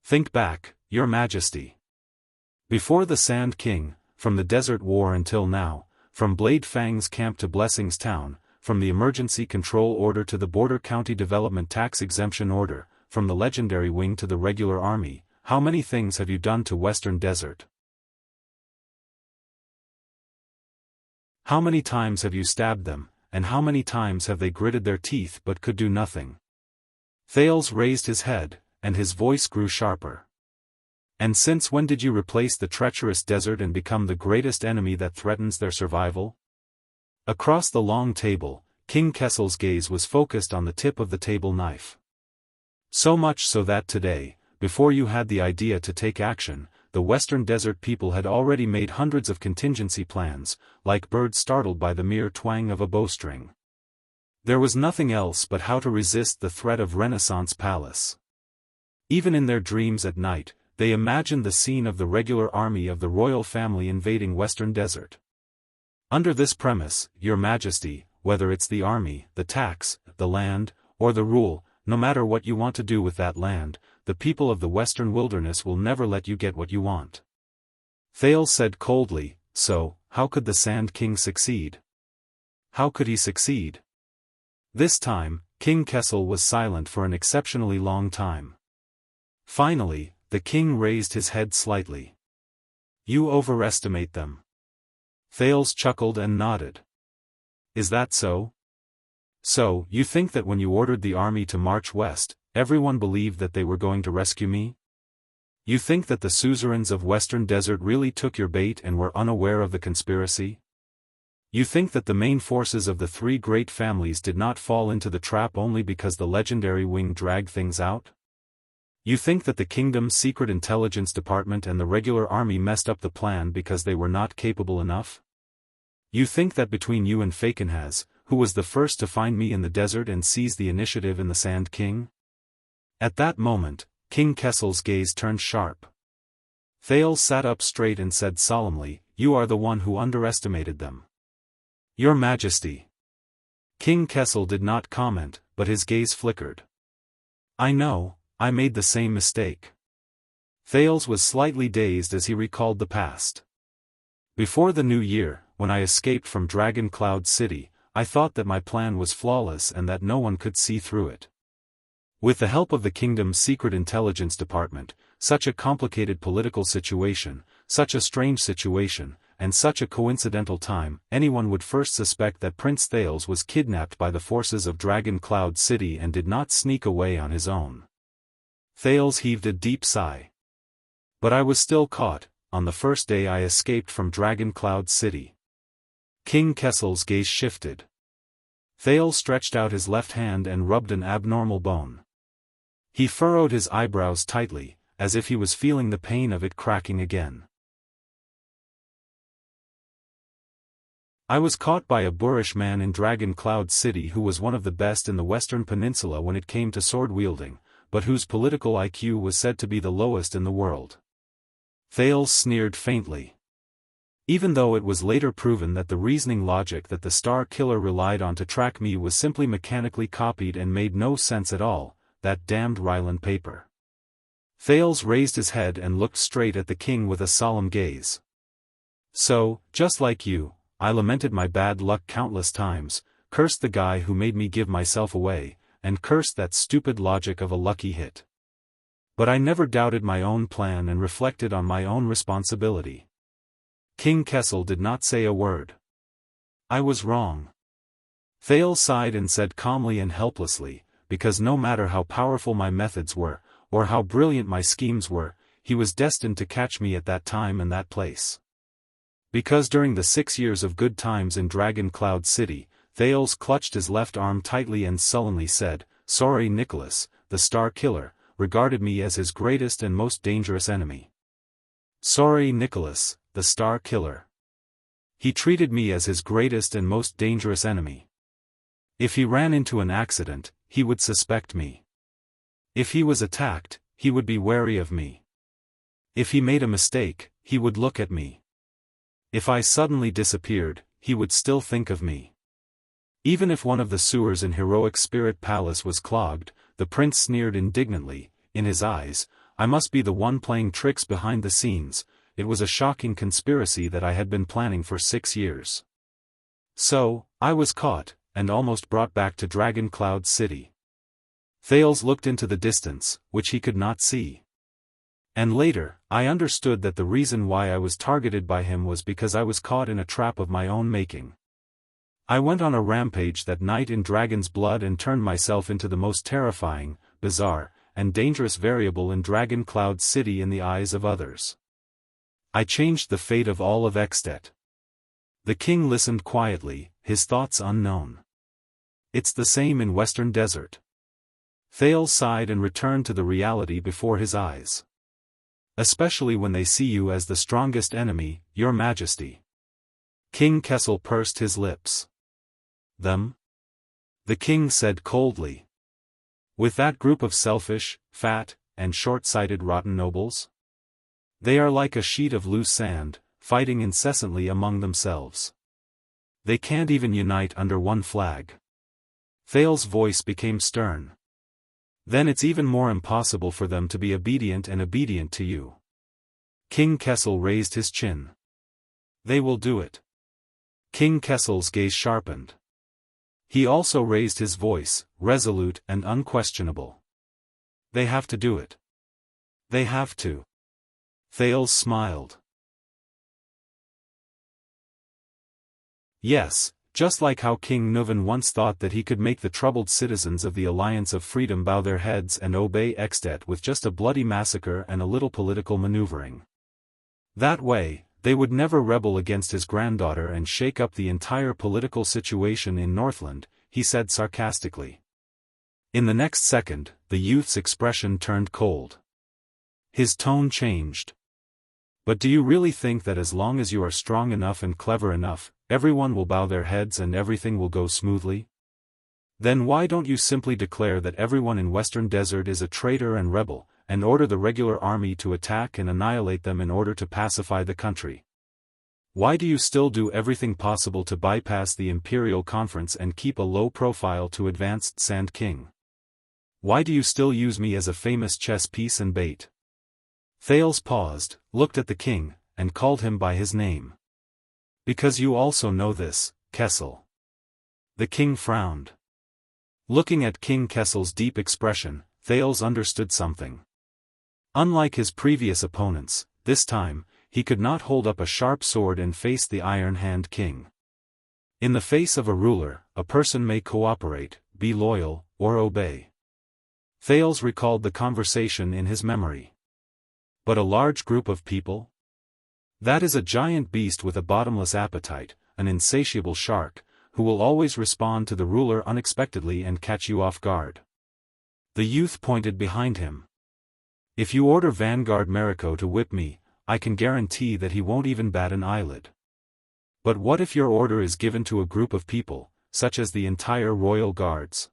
A: Think back, your majesty. Before the Sand King, from the Desert War until now, from Blade Fang's camp to Blessing's town, from the Emergency Control Order to the Border County Development Tax Exemption Order, from the Legendary Wing to the regular army, how many things have you done to Western Desert? How many times have you stabbed them, and how many times have they gritted their teeth but could do nothing? Thales raised his head, and his voice grew sharper. And since when did you replace the treacherous desert and become the greatest enemy that threatens their survival? Across the long table, King Kessel's gaze was focused on the tip of the table knife. So much so that today, before you had the idea to take action, the Western Desert people had already made hundreds of contingency plans, like birds startled by the mere twang of a bowstring. There was nothing else but how to resist the threat of Renaissance Palace. Even in their dreams at night, they imagined the scene of the regular army of the royal family invading Western Desert. Under this premise, your majesty, whether it's the army, the tax, the land, or the rule, no matter what you want to do with that land, the people of the Western Wilderness will never let you get what you want. Thales said coldly, so, how could the Sand King succeed? How could he succeed? This time, King Kessel was silent for an exceptionally long time. Finally, the king raised his head slightly. You overestimate them. Thales chuckled and nodded. Is that so? So, you think that when you ordered the army to march west, everyone believed that they were going to rescue me? You think that the suzerains of Western Desert really took your bait and were unaware of the conspiracy? You think that the main forces of the three great families did not fall into the trap only because the legendary wing dragged things out? You think that the kingdom's secret intelligence department and the regular army messed up the plan because they were not capable enough? You think that between you and Fakenhaz, who was the first to find me in the desert and seize the initiative in the Sand King? At that moment, King Kessel's gaze turned sharp. Thales sat up straight and said solemnly, you are the one who underestimated them. Your Majesty. King Kessel did not comment, but his gaze flickered. I know, I made the same mistake. Thales was slightly dazed as he recalled the past. Before the new year, when I escaped from Dragon Cloud City, I thought that my plan was flawless and that no one could see through it. With the help of the kingdom's secret intelligence department, such a complicated political situation, such a strange situation, and such a coincidental time, anyone would first suspect that Prince Thales was kidnapped by the forces of Dragon Cloud City and did not sneak away on his own. Thales heaved a deep sigh. But I was still caught, on the first day I escaped from Dragon Cloud City. King Kessel's gaze shifted. Thales stretched out his left hand and rubbed an abnormal bone. He furrowed his eyebrows tightly, as if he was feeling the pain of it cracking again. I was caught by a boorish man in Dragon Cloud City who was one of the best in the Western Peninsula when it came to sword wielding, but whose political IQ was said to be the lowest in the world. Thales sneered faintly. Even though it was later proven that the reasoning logic that the Star Killer relied on to track me was simply mechanically copied and made no sense at all, that damned Ryland paper. Thales raised his head and looked straight at the king with a solemn gaze. So, just like you, I lamented my bad luck countless times, cursed the guy who made me give myself away, and cursed that stupid logic of a lucky hit. But I never doubted my own plan and reflected on my own responsibility. King Kessel did not say a word. I was wrong. Thales sighed and said calmly and helplessly, because no matter how powerful my methods were, or how brilliant my schemes were, he was destined to catch me at that time and that place. Because during the 6 years of good times in Dragon Cloud City, Thales clutched his left arm tightly and sullenly said, "Sorry, Nicholas, the Star Killer, regarded me as his greatest and most dangerous enemy. Sorry, Nicholas, the Star Killer. He treated me as his greatest and most dangerous enemy. If he ran into an accident, he would suspect me. If he was attacked, he would be wary of me. If he made a mistake, he would look at me. If I suddenly disappeared, he would still think of me. Even if one of the sewers in Heroic Spirit Palace was clogged," the prince sneered indignantly, in his eyes, "I must be the one playing tricks behind the scenes. It was a shocking conspiracy that I had been planning for 6 years. So, I was caught, and almost brought back to Dragon Cloud City." Thales looked into the distance, which he could not see. "And later, I understood that the reason why I was targeted by him was because I was caught in a trap of my own making. I went on a rampage that night in Dragon's Blood and turned myself into the most terrifying, bizarre, and dangerous variable in Dragon Cloud City in the eyes of others. I changed the fate of all of Extet." The king listened quietly, his thoughts unknown. "It's the same in Western Desert." Thales sighed and returned to the reality before his eyes. "Especially when they see you as the strongest enemy, your majesty." King Kessel pursed his lips. "Them?" the king said coldly. "With that group of selfish, fat, and short-sighted rotten nobles? They are like a sheet of loose sand, fighting incessantly among themselves. They can't even unite under one flag." Thales' voice became stern. "Then it's even more impossible for them to be obedient to you." King Kessel raised his chin. "They will do it." King Kessel's gaze sharpened. He also raised his voice, resolute and unquestionable. "They have to do it. They have to." Thales smiled. "Yes, just like how King Nuvan once thought that he could make the troubled citizens of the Alliance of Freedom bow their heads and obey Extet with just a bloody massacre and a little political maneuvering. That way, they would never rebel against his granddaughter and shake up the entire political situation in Northland," he said sarcastically. In the next second, the youth's expression turned cold. His tone changed. "But do you really think that as long as you are strong enough and clever enough, everyone will bow their heads and everything will go smoothly? Then why don't you simply declare that everyone in Western Desert is a traitor and rebel, and order the regular army to attack and annihilate them in order to pacify the country? Why do you still do everything possible to bypass the Imperial Conference and keep a low profile to advanced Sand King? Why do you still use me as a famous chess piece and bait?" Thales paused, looked at the king, and called him by his name. "Because you also know this, Kessel." The king frowned. Looking at King Kessel's deep expression, Thales understood something. Unlike his previous opponents, this time, he could not hold up a sharp sword and face the Iron Hand King. In the face of a ruler, a person may cooperate, be loyal, or obey. Thales recalled the conversation in his memory. But a large group of people? That is a giant beast with a bottomless appetite, an insatiable shark, who will always respond to the ruler unexpectedly and catch you off guard. The youth pointed behind him. "If you order Vanguard Mariko to whip me, I can guarantee that he won't even bat an eyelid. But what if your order is given to a group of people, such as the entire Royal Guards?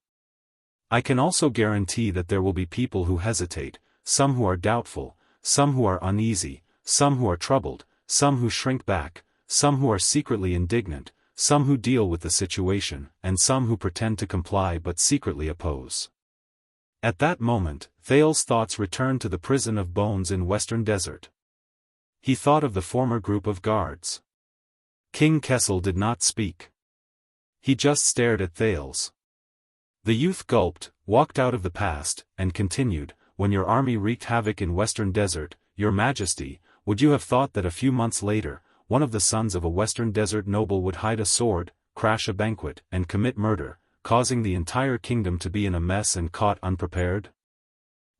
A: I can also guarantee that there will be people who hesitate, some who are doubtful, some who are uneasy, some who are troubled, some who shrink back, some who are secretly indignant, some who deal with the situation, and some who pretend to comply but secretly oppose. At that moment, Thales's thoughts returned to the prison of bones in Western Desert. He thought of the former group of guards. King Kessel did not speak. He just stared at Thales. The youth gulped, walked out of the past, and continued, "When your army wreaked havoc in Western Desert, Your Majesty, would you have thought that a few months later, one of the sons of a Western Desert noble would hide a sword, crash a banquet, and commit murder, causing the entire kingdom to be in a mess and caught unprepared?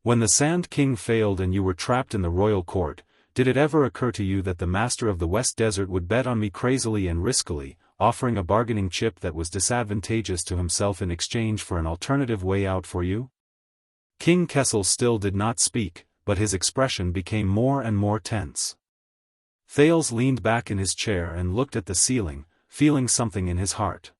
A: When the Sand King failed and you were trapped in the royal court, did it ever occur to you that the master of the West Desert would bet on me crazily and riskily, offering a bargaining chip that was disadvantageous to himself in exchange for an alternative way out for you?" King Kessel still did not speak, but his expression became more and more tense. Thales leaned back in his chair and looked at the ceiling, feeling something in his heart.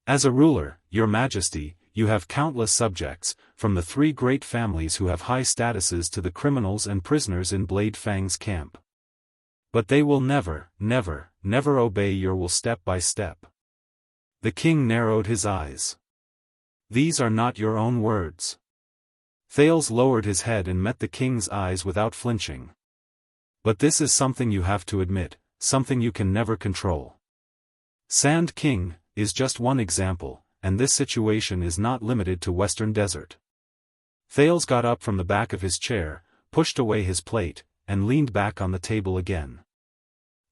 A: "As a ruler, Your Majesty, you have countless subjects, from the 3 great families who have high statuses to the criminals and prisoners in Blade Fang's camp. But they will never, never, never obey your will step by step." The king narrowed his eyes. "These are not your own words." Thales lowered his head and met the king's eyes without flinching. "But this is something you have to admit, something you can never control. Sand King is just one example, and this situation is not limited to Western Desert." Thales got up from the back of his chair, pushed away his plate, and leaned back on the table again.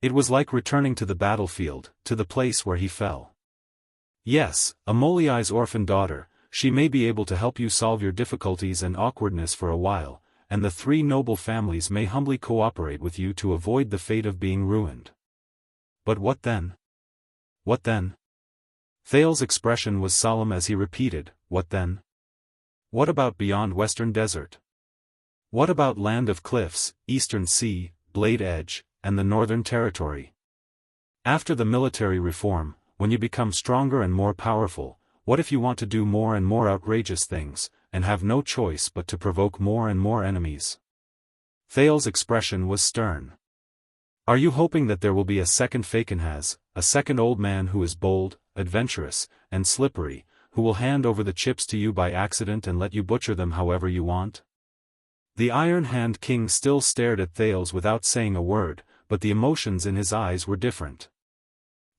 A: It was like returning to the battlefield, to the place where he fell. "Yes, Amoliai's orphan daughter, she may be able to help you solve your difficulties and awkwardness for a while, and the 3 noble families may humbly cooperate with you to avoid the fate of being ruined. But what then? What then?" Thales' expression was solemn as he repeated, "What then? What about beyond Western Desert? What about Land of Cliffs, Eastern Sea, Blade Edge, and the Northern Territory? After the military reform, when you become stronger and more powerful, what if you want to do more and more outrageous things, and have no choice but to provoke more and more enemies?" Thales' expression was stern. "Are you hoping that there will be a second Fakenhaz, a second old man who is bold, adventurous, and slippery, who will hand over the chips to you by accident and let you butcher them however you want?" The Iron Hand King still stared at Thales without saying a word, but the emotions in his eyes were different.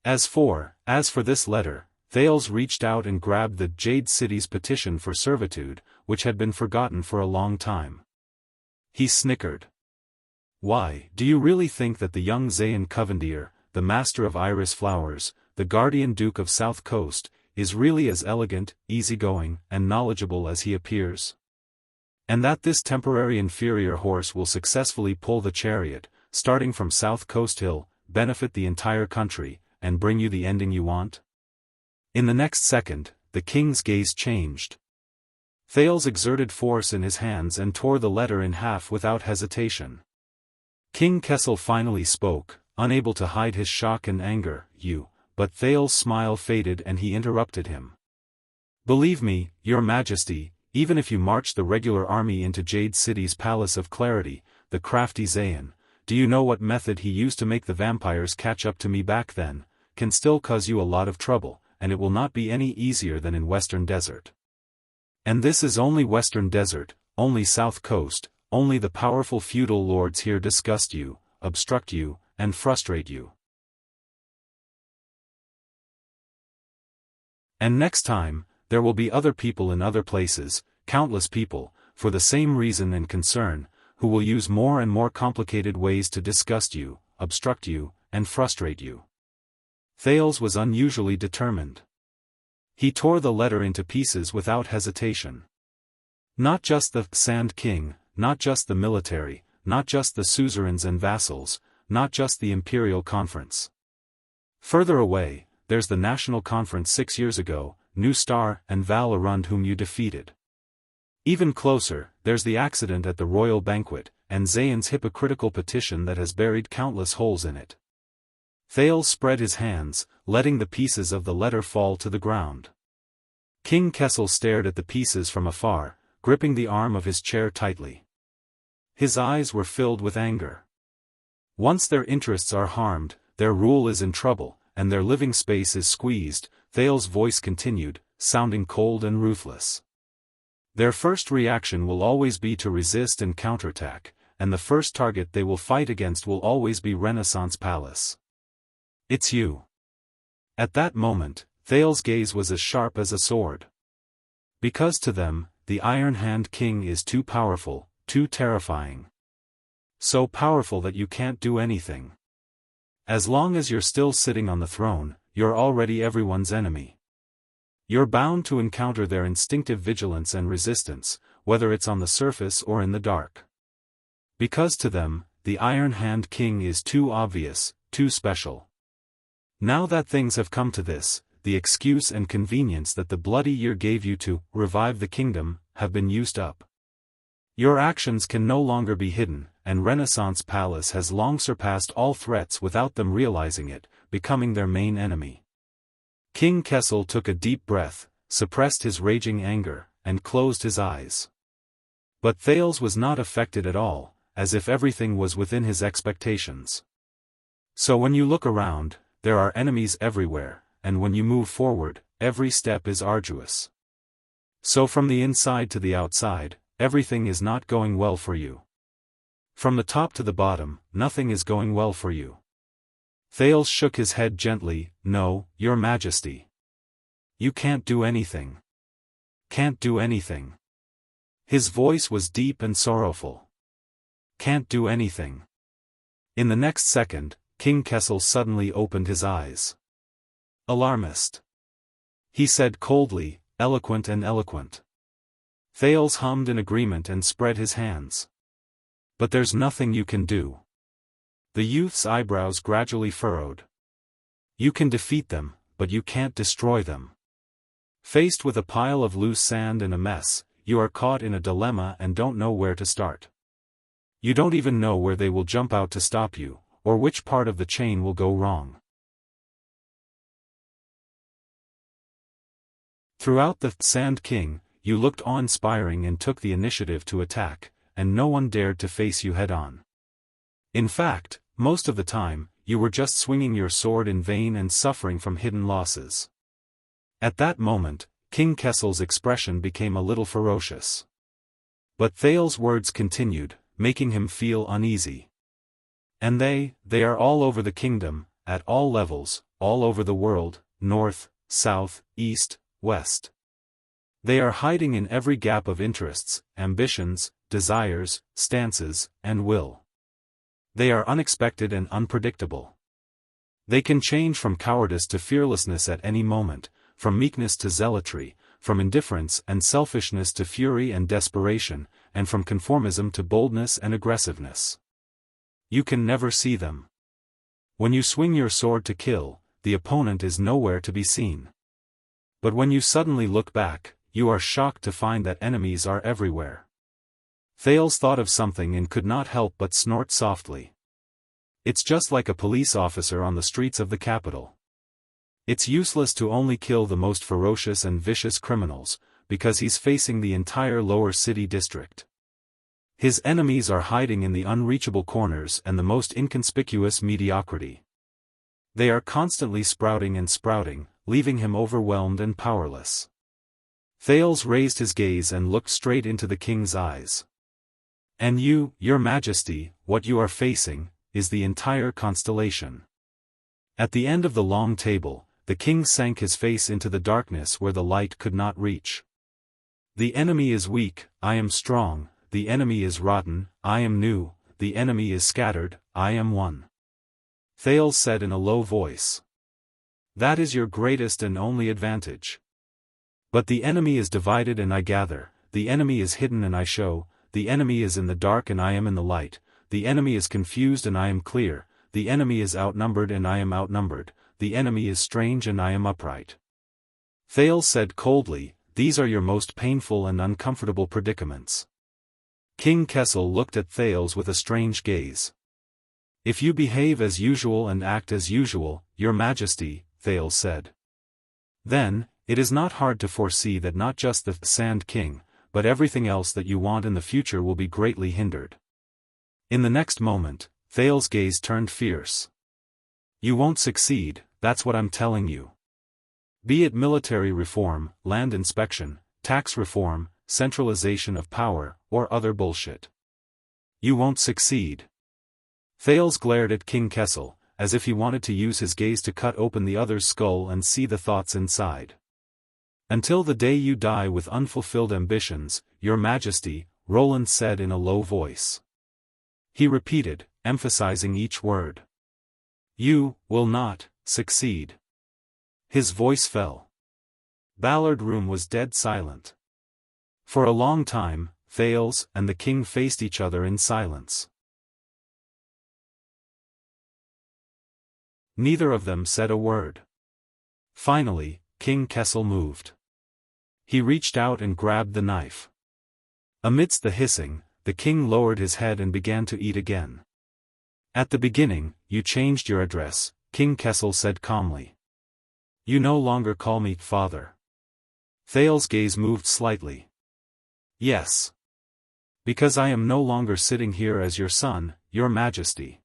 A: As for this letter, Thales reached out and grabbed the Jade City's petition for servitude, which had been forgotten for a long time. He snickered. "Why, do you really think that the young Zayan Covendier, the master of iris flowers, the guardian duke of South Coast, is really as elegant, easygoing, and knowledgeable as he appears? And that this temporary inferior horse will successfully pull the chariot, starting from South Coast Hill, benefit the entire country, and bring you the ending you want?" In the next second, the king's gaze changed. Thales exerted force in his hands and tore the letter in half without hesitation. King Kessel finally spoke, unable to hide his shock and anger. But Thales' smile faded and he interrupted him. "Believe me, Your Majesty, even if you march the regular army into Jade City's Palace of Clarity, the crafty Zayan, do you know what method he used to make the vampires catch up to me back then, can still cause you a lot of trouble, and it will not be any easier than in Western Desert. And this is only Western Desert, only South Coast, only the powerful feudal lords here disgust you, obstruct you, and frustrate you. And next time, there will be other people in other places, countless people, for the same reason and concern, who will use more and more complicated ways to disgust you, obstruct you, and frustrate you." Thales was unusually determined. He tore the letter into pieces without hesitation. Not just the Sand King, not just the military, not just the suzerains and vassals, not just the Imperial Conference. Further away, there's the National Conference 6 years ago, New Star and Val Arund whom you defeated. Even closer, there's the accident at the royal banquet, and Zayan's hypocritical petition that has buried countless holes in it. Thales spread his hands, letting the pieces of the letter fall to the ground. King Kessel stared at the pieces from afar, gripping the arm of his chair tightly. His eyes were filled with anger. Once their interests are harmed, their rule is in trouble, and their living space is squeezed, Thales' voice continued, sounding cold and ruthless. Their first reaction will always be to resist and counterattack, and the first target they will fight against will always be Renaissance Palace. It's you. At that moment, Thales's gaze was as sharp as a sword. Because to them, the Iron Hand King is too powerful, too terrifying. So powerful that you can't do anything. As long as you're still sitting on the throne, you're already everyone's enemy. You're bound to encounter their instinctive vigilance and resistance, whether it's on the surface or in the dark. Because to them, the Iron Hand King is too obvious, too special. Now that things have come to this, the excuse and convenience that the bloody year gave you to revive the kingdom have been used up. Your actions can no longer be hidden, and Renaissance Palace has long surpassed all threats without them realizing it, becoming their main enemy. King Kessel took a deep breath, suppressed his raging anger, and closed his eyes. But Thales was not affected at all, as if everything was within his expectations. So when you look around, there are enemies everywhere, and when you move forward, every step is arduous. So from the inside to the outside, everything is not going well for you. From the top to the bottom, nothing is going well for you. Thales shook his head gently. No, Your Majesty. You can't do anything. Can't do anything. His voice was deep and sorrowful. Can't do anything. In the next second, King Kessel suddenly opened his eyes. Alarmist. He said coldly, eloquent and eloquent. Thales hummed in agreement and spread his hands. But there's nothing you can do. The youth's eyebrows gradually furrowed. You can defeat them, but you can't destroy them. Faced with a pile of loose sand and a mess, you are caught in a dilemma and don't know where to start. You don't even know where they will jump out to stop you, or which part of the chain will go wrong. Throughout the Sand King, you looked awe-inspiring and took the initiative to attack, and no one dared to face you head-on. In fact, most of the time, you were just swinging your sword in vain and suffering from hidden losses. At that moment, King Kessel's expression became a little ferocious. But Thales's words continued, making him feel uneasy. And they are all over the kingdom, at all levels, all over the world, north, south, east, west. They are hiding in every gap of interests, ambitions, desires, stances, and will. They are unexpected and unpredictable. They can change from cowardice to fearlessness at any moment, from meekness to zealotry, from indifference and selfishness to fury and desperation, and from conformism to boldness and aggressiveness. You can never see them. When you swing your sword to kill, the opponent is nowhere to be seen. But when you suddenly look back, you are shocked to find that enemies are everywhere. Thales thought of something and could not help but snort softly. It's just like a police officer on the streets of the capital. It's useless to only kill the most ferocious and vicious criminals, because he's facing the entire lower city district. His enemies are hiding in the unreachable corners and the most inconspicuous mediocrity. They are constantly sprouting and sprouting, leaving him overwhelmed and powerless. Thales raised his gaze and looked straight into the king's eyes. And you, Your Majesty, what you are facing, is the entire constellation. At the end of the long table, the king sank his face into the darkness where the light could not reach. The enemy is weak, I am strong, the enemy is rotten, I am new, the enemy is scattered, I am one. Thales said in a low voice. That is your greatest and only advantage. But the enemy is divided and I gather, the enemy is hidden and I show, the enemy is in the dark and I am in the light, the enemy is confused and I am clear, the enemy is outnumbered and I am outnumbered, the enemy is strange and I am upright. Thales said coldly, these are your most painful and uncomfortable predicaments. King Kessel looked at Thales with a strange gaze. If you behave as usual and act as usual, Your Majesty, Thales said. Then, it is not hard to foresee that not just the Sand King, but everything else that you want in the future will be greatly hindered. In the next moment, Thales' gaze turned fierce. You won't succeed, that's what I'm telling you. Be it military reform, land inspection, tax reform, centralization of power, or other bullshit. You won't succeed. Thales glared at King Kessel, as if he wanted to use his gaze to cut open the other's skull and see the thoughts inside. Until the day you die with unfulfilled ambitions, Your Majesty, Roland said in a low voice. He repeated, emphasizing each word. You will not succeed. His voice fell. Ballard Room was dead silent. For a long time, Thales and the king faced each other in silence. Neither of them said a word. Finally, King Kessel moved. He reached out and grabbed the knife. Amidst the hissing, the king lowered his head and began to eat again. At the beginning, you changed your address, King Kessel said calmly. You no longer call me father. Thales' gaze moved slightly. Yes. Because I am no longer sitting here as your son, Your Majesty.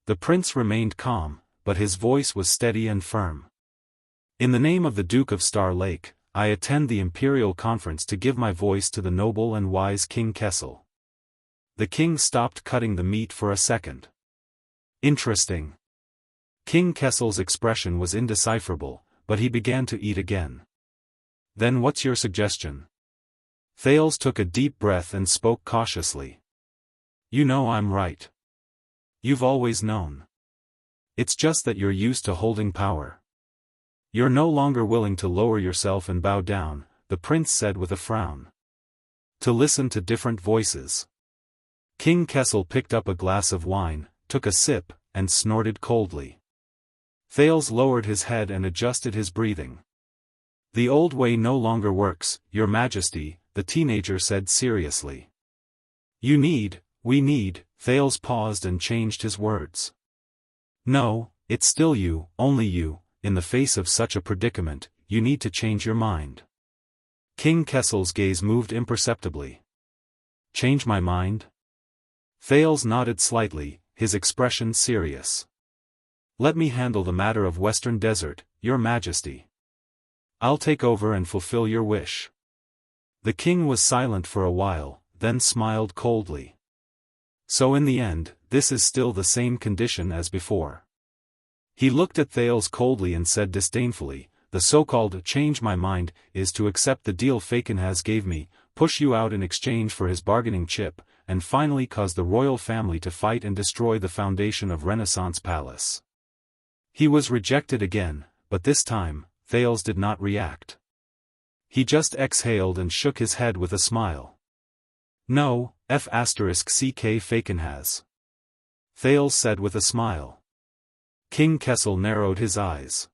A: The prince remained calm, but his voice was steady and firm. In the name of the Duke of Star Lake, I attend the Imperial Conference to give my voice to the noble and wise King Kessel. The king stopped cutting the meat for a second. Interesting. King Kessel's expression was indecipherable, but he began to eat again. Then what's your suggestion? Thales took a deep breath and spoke cautiously. You know I'm right. You've always known. It's just that you're used to holding power. You're no longer willing to lower yourself and bow down, the prince said with a frown. To listen to different voices. King Kessel picked up a glass of wine, took a sip, and snorted coldly. Thales lowered his head and adjusted his breathing. The old way no longer works, Your Majesty, the teenager said seriously. We need, Thales paused and changed his words. No, it's still you, only you, in the face of such a predicament, you need to change your mind. King Kessel's gaze moved imperceptibly. Change my mind? Thales nodded slightly, his expression serious. Let me handle the matter of Western Desert, Your Majesty. I'll take over and fulfill your wish. The king was silent for a while, then smiled coldly. So in the end, this is still the same condition as before. He looked at Thales coldly and said disdainfully, the so-called change my mind is to accept the deal Fakenhas gave me, push you out in exchange for his bargaining chip, and finally cause the royal family to fight and destroy the foundation of Renaissance Palace. He was rejected again, but this time, Thales did not react. He just exhaled and shook his head with a smile. No, F***ck Fakenhas. Thales said with a smile. King Kessel narrowed his eyes.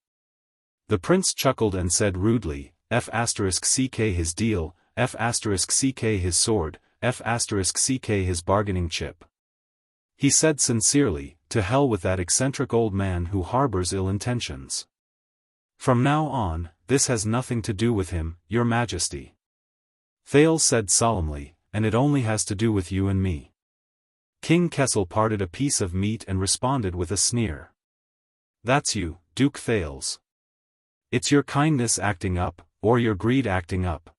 A: The prince chuckled and said rudely, F***ck his deal, F***ck his sword, F***ck his bargaining chip. He said sincerely, to hell with that eccentric old man who harbors ill intentions. From now on, this has nothing to do with him, Your Majesty. Thales said solemnly, and it only has to do with you and me. King Kessel parted a piece of meat and responded with a sneer. That's you, Duke Thales. It's your kindness acting up, or your greed acting up.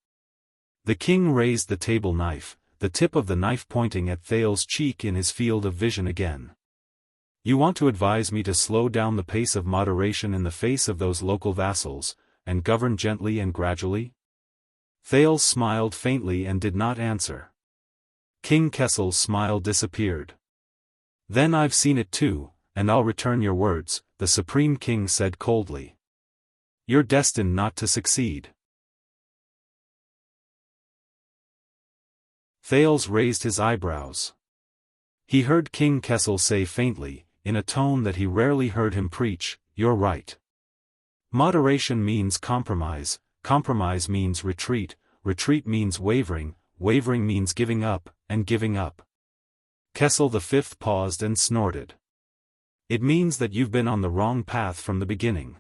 A: The king raised the table knife, the tip of the knife pointing at Thales' cheek in his field of vision again. You want to advise me to slow down the pace of moderation in the face of those local vassals, and govern gently and gradually? Thales smiled faintly and did not answer. King Kessel's smile disappeared. Then I've seen it too, and I'll return your words, the Supreme King said coldly. You're destined not to succeed. Thales raised his eyebrows. He heard King Kessel say faintly, in a tone that he rarely heard him preach, you're right. Moderation means compromise, compromise means retreat, retreat means wavering, wavering means giving up, and giving up. Kessel V paused and snorted. It means that you've been on the wrong path from the beginning.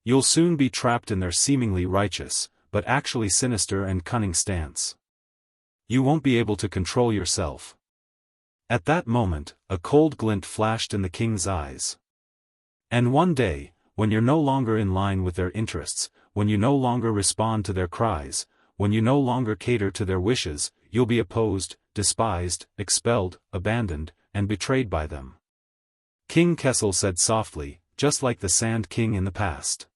A: You'll soon be trapped in their seemingly righteous, but actually sinister and cunning stance. You won't be able to control yourself. At that moment, a cold glint flashed in the king's eyes. And one day, when you're no longer in line with their interests, when you no longer respond to their cries, when you no longer cater to their wishes, you'll be opposed, despised, expelled, abandoned, and betrayed by them. King Kessel said softly, just like the Sand King in the past.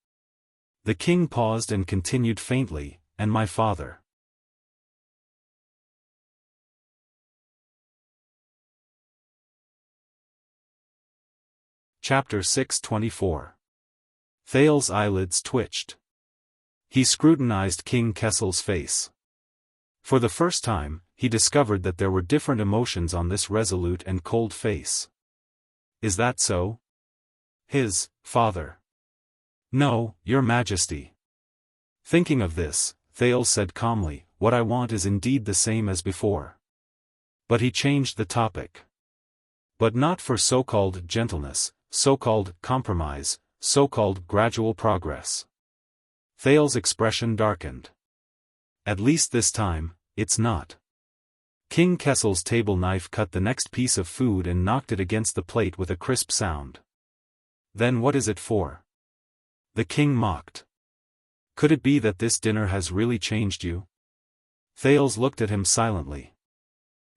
A: The king paused and continued faintly, and my father. Chapter 624. Thales's eyelids twitched. He scrutinized King Kessel's face. For the first time, he discovered that there were different emotions on this resolute and cold face. Is that so? His father. No, your majesty. Thinking of this, Thales said calmly, what I want is indeed the same as before. But he changed the topic. But not for so-called gentleness, so-called compromise, so-called gradual progress. Thales' expression darkened. At least this time, it's not. King Kessel's table knife cut the next piece of food and knocked it against the plate with a crisp sound. Then what is it for? The king mocked. Could it be that this dinner has really changed you? Thales looked at him silently.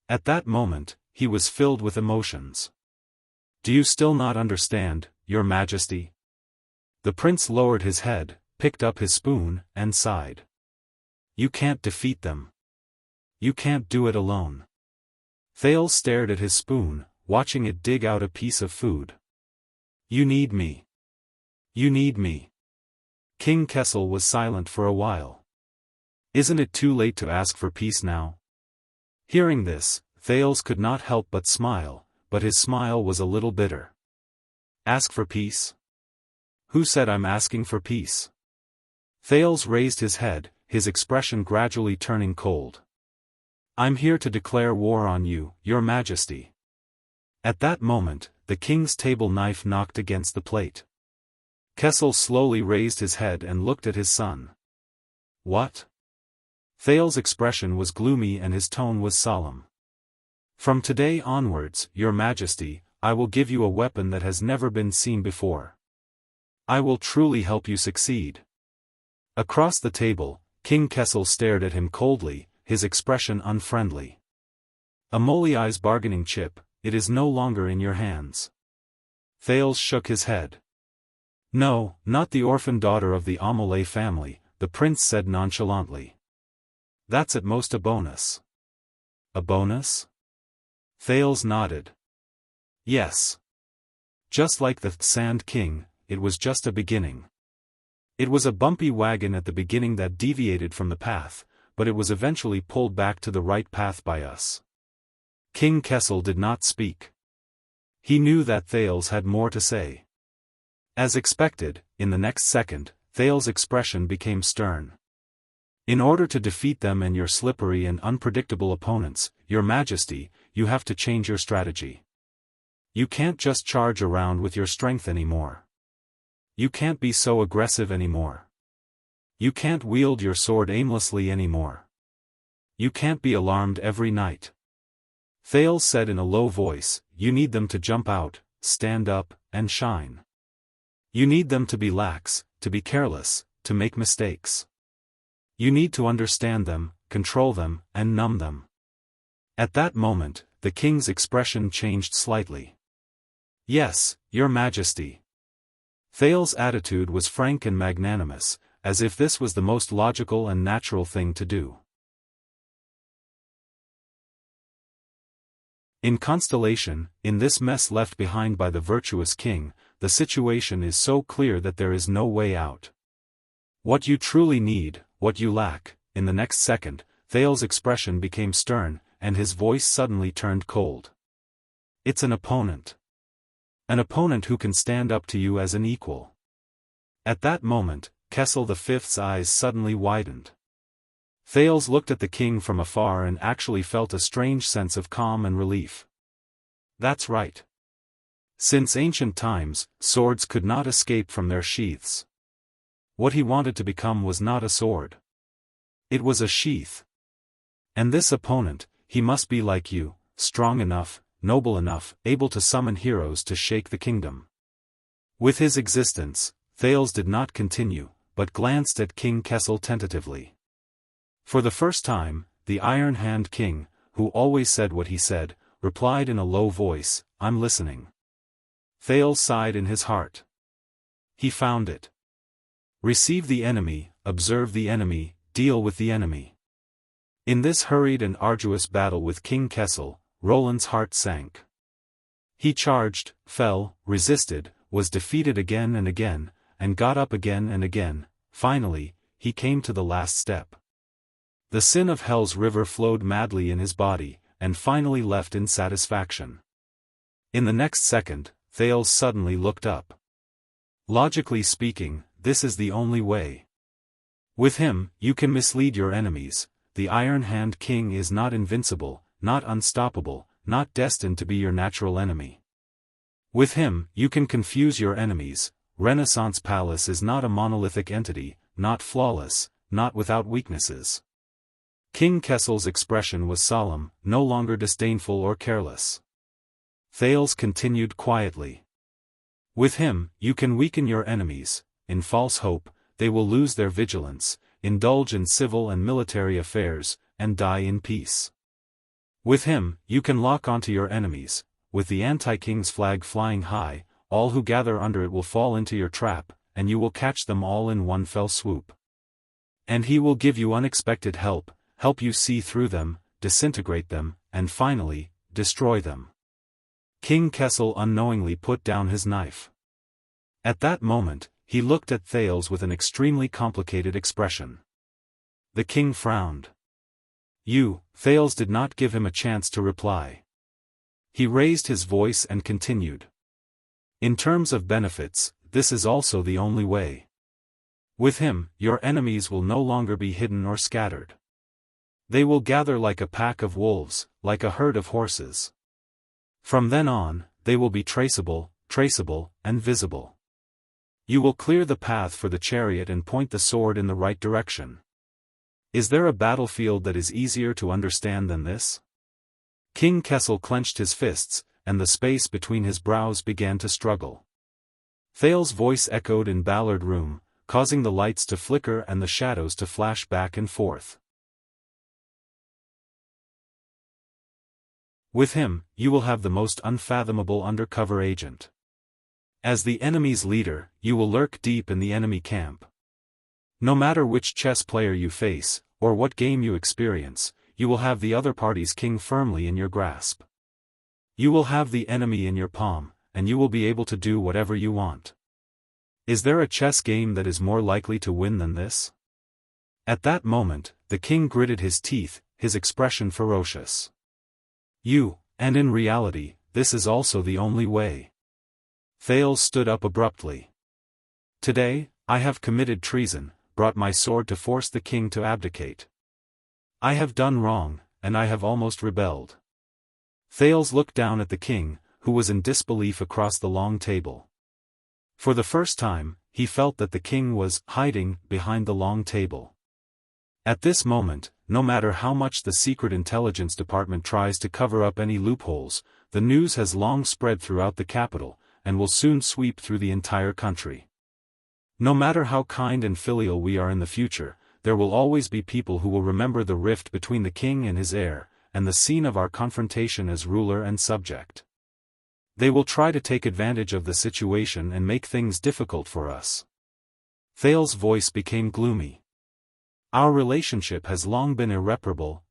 A: At that moment, he was filled with emotions. Do you still not understand, your majesty? The prince lowered his head, picked up his spoon, and sighed. You can't defeat them. You can't do it alone. Thales stared at his spoon, watching it dig out a piece of food. You need me. You need me. King Kessel was silent for a while. Isn't it too late to ask for peace now? Hearing this, Thales could not help but smile, but his smile was a little bitter. Ask for peace? Who said I'm asking for peace? Thales raised his head, his expression gradually turning cold. I'm here to declare war on you, your majesty. At that moment, the king's table knife knocked against the plate. Kessel slowly raised his head and looked at his son. What? Thales' expression was gloomy and his tone was solemn. From today onwards, your majesty, I will give you a weapon that has never been seen before. I will truly help you succeed. Across the table, King Kessel stared at him coldly, his expression unfriendly. Amoliai's bargaining chip, it is no longer in your hands. Thales shook his head. No, not the orphan daughter of the Amolai family, the prince said nonchalantly. That's at most a bonus. A bonus? Thales nodded. Yes. Just like the Sand King, it was just a beginning. It was a bumpy wagon at the beginning that deviated from the path, but it was eventually pulled back to the right path by us. King Kessel did not speak. He knew that Thales had more to say. As expected, in the next second, Thales' expression became stern. In order to defeat them and your slippery and unpredictable opponents, your majesty, you have to change your strategy. You can't just charge around with your strength anymore. You can't be so aggressive anymore. You can't wield your sword aimlessly anymore. You can't be alarmed every night. Thales said in a low voice, you need them to jump out, stand up, and shine. You need them to be lax, to be careless, to make mistakes. You need to understand them, control them, and numb them. At that moment, the king's expression changed slightly. Yes, your majesty. Thales' attitude was frank and magnanimous, as if this was the most logical and natural thing to do. In Constellation, in this mess left behind by the virtuous king, the situation is so clear that there is no way out. What you truly need, what you lack, in the next second, Thales' expression became stern, and his voice suddenly turned cold. It's an opponent. An opponent who can stand up to you as an equal. At that moment, Kessel V's eyes suddenly widened. Thales looked at the king from afar and actually felt a strange sense of calm and relief. That's right. Since ancient times, swords could not escape from their sheaths. What he wanted to become was not a sword. It was a sheath. And this opponent, he must be like you, strong enough, noble enough, able to summon heroes to shake the kingdom. With his existence, Thales did not continue, but glanced at King Kessel tentatively. For the first time, the Iron Hand King, who always said what he said, replied in a low voice, "I'm listening." Thales sighed in his heart. He found it. Receive the enemy, observe the enemy, deal with the enemy. In this hurried and arduous battle with King Kessel, Roland's heart sank. He charged, fell, resisted, was defeated again and again, and got up again and again. Finally, he came to the last step. The sin of Hell's river flowed madly in his body, and finally left in satisfaction. In the next second, Thales suddenly looked up. Logically speaking, this is the only way. With him, you can mislead your enemies. The Iron Hand King is not invincible, not unstoppable, not destined to be your natural enemy. With him, you can confuse your enemies. Renaissance Palace is not a monolithic entity, not flawless, not without weaknesses. King Kessel's expression was solemn, no longer disdainful or careless. Thales continued quietly. With him, you can weaken your enemies. In false hope, they will lose their vigilance, indulge in civil and military affairs, and die in peace. With him, you can lock onto your enemies. With the anti-king's flag flying high, all who gather under it will fall into your trap, and you will catch them all in one fell swoop. And he will give you unexpected help you see through them, disintegrate them, and finally, destroy them. King Kessel unknowingly put down his knife. At that moment, he looked at Thales with an extremely complicated expression. The king frowned. Thales did not give him a chance to reply. He raised his voice and continued. In terms of benefits, this is also the only way. With him, your enemies will no longer be hidden or scattered. They will gather like a pack of wolves, like a herd of horses. From then on, they will be traceable, and visible. You will clear the path for the chariot and point the sword in the right direction. Is there a battlefield that is easier to understand than this? King Kessel clenched his fists, and the space between his brows began to struggle. Thales' voice echoed in Ballard Room, causing the lights to flicker and the shadows to flash back and forth. With him, you will have the most unfathomable undercover agent. As the enemy's leader, you will lurk deep in the enemy camp. No matter which chess player you face, or what game you experience, you will have the other party's king firmly in your grasp. You will have the enemy in your palm, and you will be able to do whatever you want. Is there a chess game that is more likely to win than this? At that moment, the king gritted his teeth, his expression ferocious. And in reality, this is also the only way. Thales stood up abruptly. Today, I have committed treason, brought my sword to force the king to abdicate. I have done wrong, and I have almost rebelled. Thales looked down at the king, who was in disbelief across the long table. For the first time, he felt that the king was hiding behind the long table. At this moment, no matter how much the Secret Intelligence Department tries to cover up any loopholes, the news has long spread throughout the capital, and will soon sweep through the entire country. No matter how kind and filial we are in the future, there will always be people who will remember the rift between the king and his heir, and the scene of our confrontation as ruler and subject. They will try to take advantage of the situation and make things difficult for us. Thales' voice became gloomy. Our relationship has long been irreparable.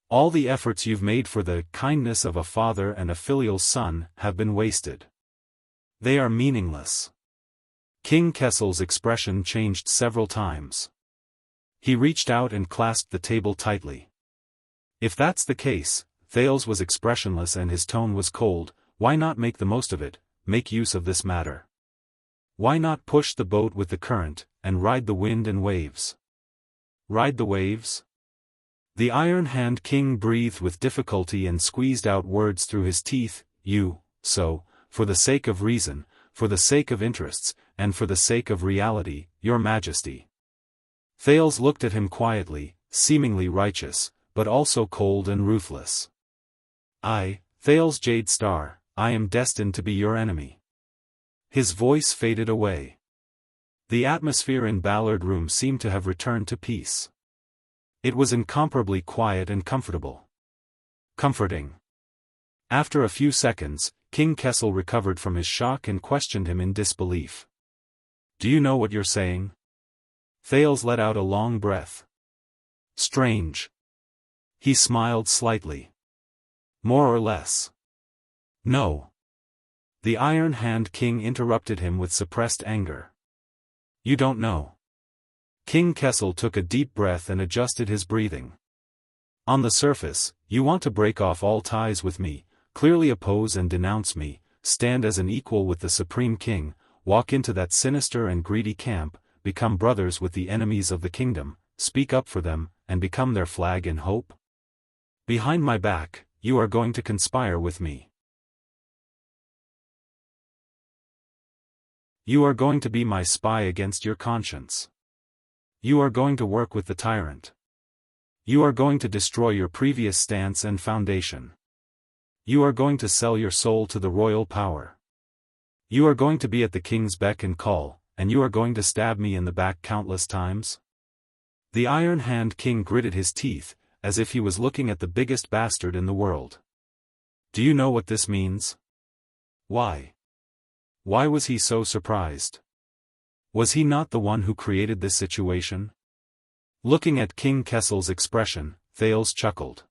A: All the efforts you've made for the kindness of a father and a filial son have been wasted. They are meaningless. King Kessel's expression changed several times. He reached out and clasped the table tightly. If that's the case, Thales was expressionless and his tone was cold. Why not make the most of it, make use of this matter? Why not push the boat with the current, and ride the wind and waves? Ride the waves? The Iron Hand King breathed with difficulty and squeezed out words through his teeth. For the sake of reason, for the sake of interests, and for the sake of reality, your majesty. Thales looked at him quietly, seemingly righteous, but also cold and ruthless. I, Thales Jade Star, I am destined to be your enemy. His voice faded away. The atmosphere in Ballard Room seemed to have returned to peace. It was incomparably quiet and comfortable. Comforting. After a few seconds, King Kessel recovered from his shock and questioned him in disbelief. "Do you know what you're saying?" Thales let out a long breath. "Strange." He smiled slightly. "More or less." "No." The Iron Hand King interrupted him with suppressed anger. "You don't know." King Kessel took a deep breath and adjusted his breathing. "On the surface, you want to break off all ties with me, clearly oppose and denounce me, stand as an equal with the Supreme King, walk into that sinister and greedy camp, become brothers with the enemies of the kingdom, speak up for them, and become their flag and hope? Behind my back, you are going to conspire with me. You are going to be my spy against your conscience. You are going to work with the tyrant. You are going to destroy your previous stance and foundation. You are going to sell your soul to the royal power. You are going to be at the king's beck and call, and you are going to stab me in the back countless times?" The Iron Hand King gritted his teeth, as if he was looking at the biggest bastard in the world. "Do you know what this means?" "Why? Why was he so surprised? Was he not the one who created this situation?" Looking at King Kessel's expression, Thales chuckled.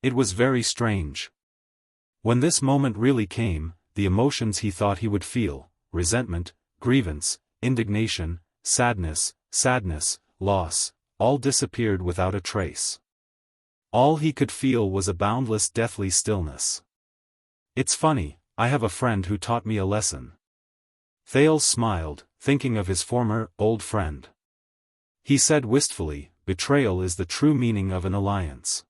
A: It was very strange. When this moment really came, the emotions he thought he would feel, resentment, grievance, indignation, sadness, loss, all disappeared without a trace. All he could feel was a boundless deathly stillness. "It's funny, I have a friend who taught me a lesson." Thales smiled, thinking of his former, old friend. He said wistfully, "Betrayal is the true meaning of an alliance."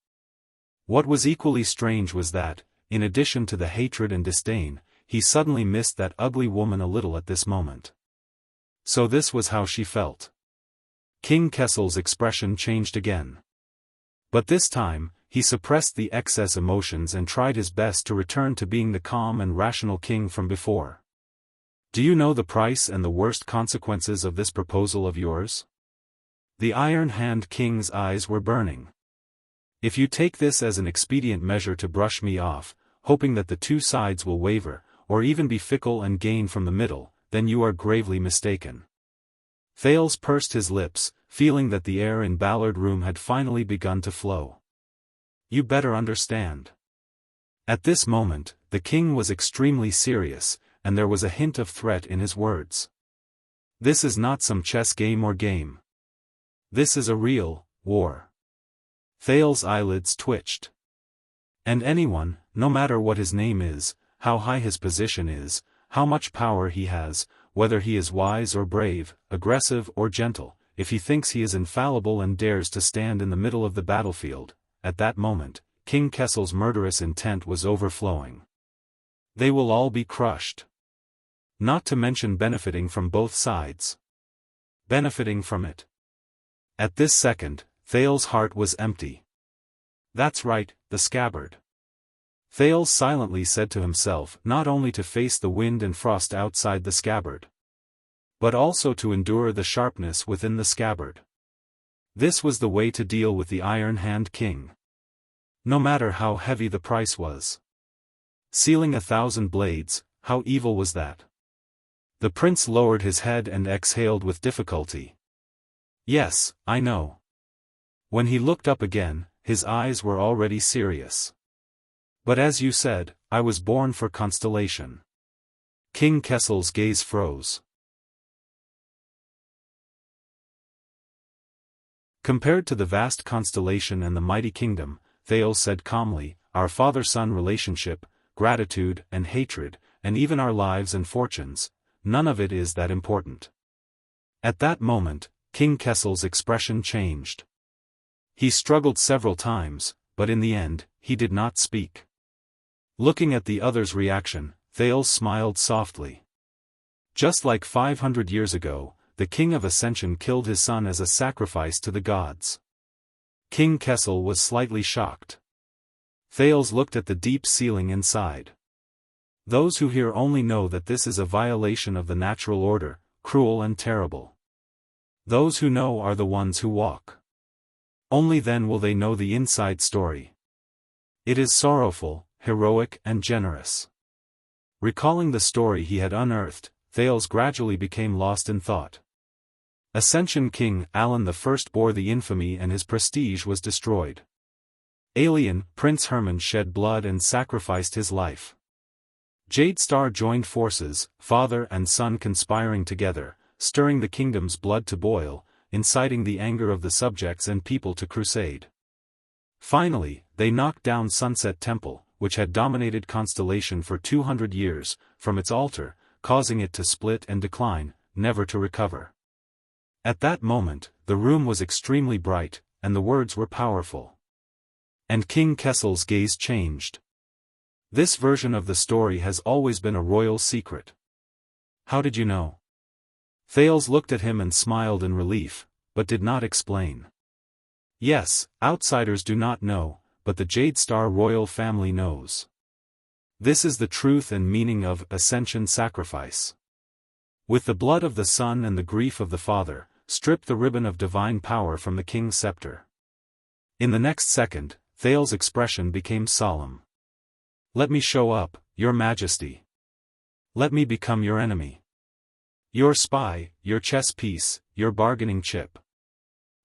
A: What was equally strange was that, in addition to the hatred and disdain, he suddenly missed that ugly woman a little at this moment. So this was how she felt. King Kessel's expression changed again. But this time, he suppressed the excess emotions and tried his best to return to being the calm and rational king from before. "Do you know the price and the worst consequences of this proposal of yours?" The Iron Hand King's eyes were burning. "If you take this as an expedient measure to brush me off, hoping that the two sides will waver, or even be fickle and gain from the middle, then you are gravely mistaken." Thales pursed his lips, feeling that the air in Ballard Room had finally begun to flow. "You better understand." At this moment, the king was extremely serious, and there was a hint of threat in his words. "This is not some chess game or game. This is a real war." Thales' eyelids twitched. "And anyone, no matter what his name is, how high his position is, how much power he has, whether he is wise or brave, aggressive or gentle, if he thinks he is infallible and dares to stand in the middle of the battlefield," at that moment, King Kessel's murderous intent was overflowing. "They will all be crushed. Not to mention benefiting from both sides. Benefiting from it." At this second, Thales' heart was empty. "That's right, the scabbard." Thales silently said to himself not only to face the wind and frost outside the scabbard, but also to endure the sharpness within the scabbard. This was the way to deal with the Iron Hand King. No matter how heavy the price was. Sealing 1,000 blades, how evil was that? The prince lowered his head and exhaled with difficulty. "Yes, I know." When he looked up again, his eyes were already serious. "But as you said, I was born for constellation." King Kessel's gaze froze. "Compared to the vast constellation and the mighty kingdom," Thales said calmly, "our father-son relationship, gratitude and hatred, and even our lives and fortunes, none of it is that important." At that moment, King Kessel's expression changed. He struggled several times, but in the end, he did not speak. Looking at the other's reaction, Thales smiled softly. Just like 500 years ago, the King of Ascension killed his son as a sacrifice to the gods. King Kessel was slightly shocked. Thales looked at the deep ceiling inside. Those who hear only know that this is a violation of the natural order, cruel and terrible. Those who know are the ones who walk. Only then will they know the inside story. It is sorrowful, heroic and generous. Recalling the story he had unearthed, Thales gradually became lost in thought. Ascension King Alan I bore the infamy and his prestige was destroyed. Alien Prince Herman shed blood and sacrificed his life. Jade Star joined forces, father and son conspiring together, stirring the kingdom's blood to boil, inciting the anger of the subjects and people to crusade. Finally, they knocked down Sunset Temple, which had dominated Constellation for 200 years, from its altar, causing it to split and decline, never to recover. At that moment, the room was extremely bright, and the words were powerful. And King Kessel's gaze changed. This version of the story has always been a royal secret. How did you know? Thales looked at him and smiled in relief, but did not explain. Yes, outsiders do not know, but the Jade Star royal family knows. This is the truth and meaning of Ascension Sacrifice. With the blood of the son and the grief of the father, strip the ribbon of divine power from the king's scepter. In the next second, Thales' expression became solemn. Let me show up, your majesty. Let me become your enemy. Your spy, your chess piece, your bargaining chip.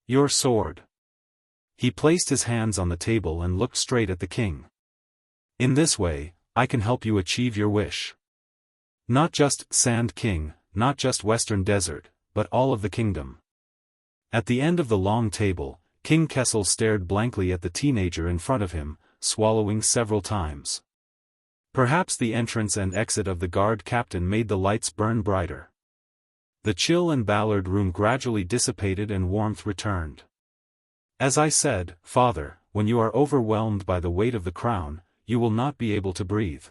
A: Your sword. He placed his hands on the table and looked straight at the king. In this way, I can help you achieve your wish. Not just Sand King, not just Western Desert, but all of the kingdom. At the end of the long table, King Kessel stared blankly at the teenager in front of him, swallowing several times. Perhaps the entrance and exit of the guard captain made the lights burn brighter. The chill and Ballard room gradually dissipated and warmth returned. As I said, Father, when you are overwhelmed by the weight of the crown, you will not be able to breathe.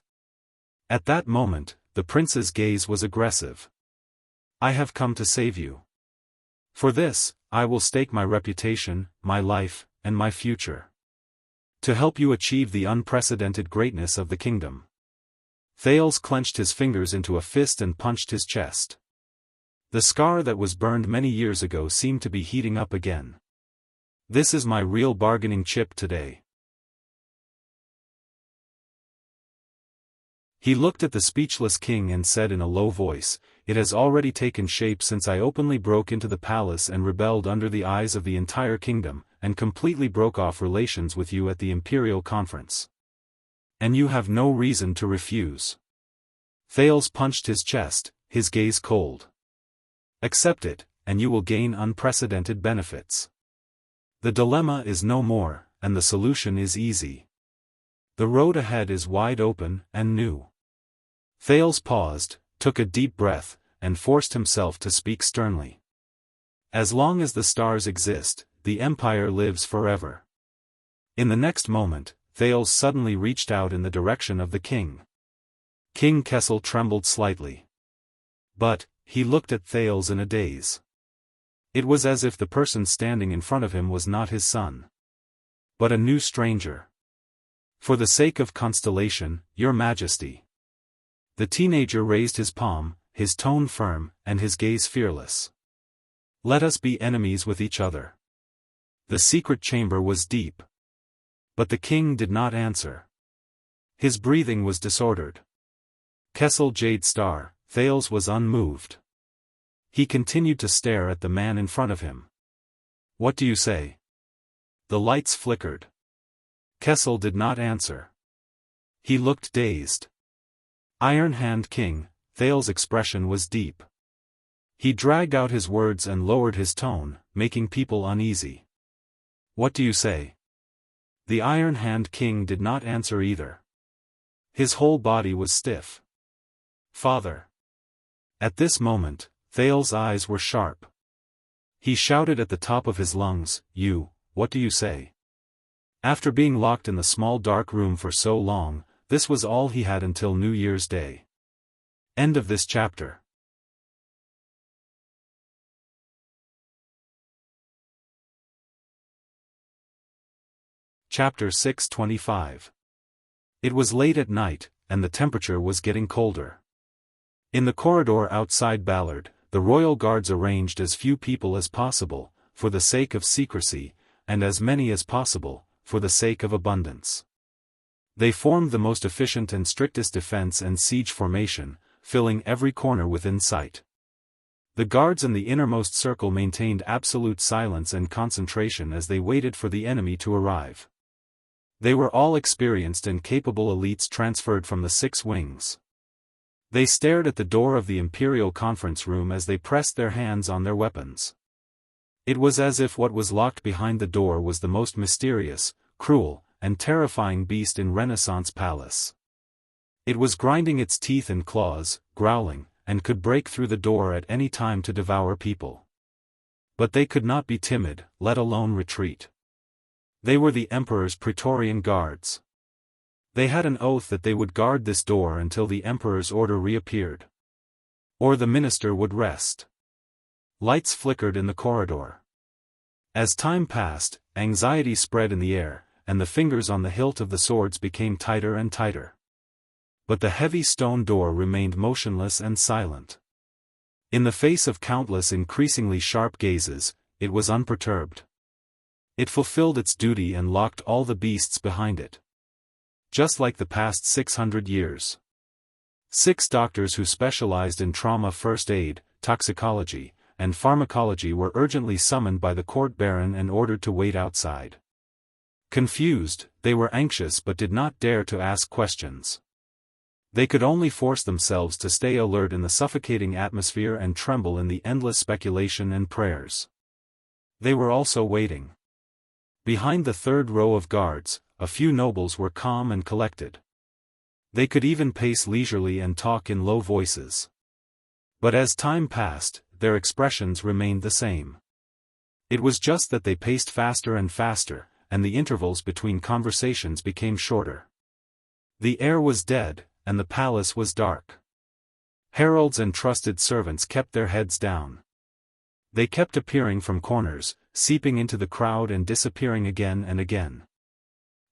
A: At that moment, the prince's gaze was aggressive. I have come to save you. For this, I will stake my reputation, my life, and my future. To help you achieve the unprecedented greatness of the kingdom. Thales clenched his fingers into a fist and punched his chest. The scar that was burned many years ago seemed to be heating up again. This is my real bargaining chip today. He looked at the speechless king and said in a low voice, It has already taken shape since I openly broke into the palace and rebelled under the eyes of the entire kingdom, and completely broke off relations with you at the imperial conference. And you have no reason to refuse. Thales punched his chest, his gaze cold. Accept it, and you will gain unprecedented benefits. The dilemma is no more, and the solution is easy. The road ahead is wide open and new. Thales paused, took a deep breath, and forced himself to speak sternly. As long as the stars exist, the empire lives forever. In the next moment, Thales suddenly reached out in the direction of the king. King Kessel trembled slightly. But, he looked at Thales in a daze. It was as if the person standing in front of him was not his son, but a new stranger. For the sake of Constellation, your majesty. The teenager raised his palm, his tone firm, and his gaze fearless. Let us be enemies with each other. The secret chamber was deep. But the king did not answer. His breathing was disordered. Kessel Jade Star, Thales was unmoved. He continued to stare at the man in front of him. What do you say? The lights flickered. Kessel did not answer. He looked dazed. Iron Hand King, Thales' expression was deep. He dragged out his words and lowered his tone, making people uneasy. What do you say? The Iron Hand King did not answer either. His whole body was stiff. Father. At this moment, Thales' eyes were sharp. He shouted at the top of his lungs, what do you say? After being locked in the small dark room for so long, this was all he had until New Year's Day. End of this chapter. Chapter 625. It was late at night, and the temperature was getting colder. In the corridor outside Ballard, the royal guards arranged as few people as possible, for the sake of secrecy, and as many as possible, for the sake of abundance. They formed the most efficient and strictest defense and siege formation, filling every corner within sight. The guards in the innermost circle maintained absolute silence and concentration as they waited for the enemy to arrive. They were all experienced and capable elites transferred from the 6 wings. They stared at the door of the Imperial Conference Room as they pressed their hands on their weapons. It was as if what was locked behind the door was the most mysterious, cruel, and terrifying beast in Renaissance Palace. It was grinding its teeth and claws, growling, and could break through the door at any time to devour people. But they could not be timid, let alone retreat. They were the Emperor's Praetorian Guards. They had an oath that they would guard this door until the Emperor's order reappeared. Or the minister would rest. Lights flickered in the corridor. As time passed, anxiety spread in the air, and the fingers on the hilt of the swords became tighter and tighter. But the heavy stone door remained motionless and silent. In the face of countless increasingly sharp gazes, it was unperturbed. It fulfilled its duty and locked all the beasts behind it. Just like the past 600 years. 6 doctors who specialized in trauma first aid, toxicology, and pharmacology were urgently summoned by the court baron and ordered to wait outside. Confused, they were anxious but did not dare to ask questions. They could only force themselves to stay alert in the suffocating atmosphere and tremble in the endless speculation and prayers. They were also waiting. Behind the 3rd row of guards, a few nobles were calm and collected. They could even pace leisurely and talk in low voices. But as time passed, their expressions remained the same. It was just that they paced faster and faster, and the intervals between conversations became shorter. The air was dead, and the palace was dark. Heralds and trusted servants kept their heads down. They kept appearing from corners, seeping into the crowd and disappearing again and again.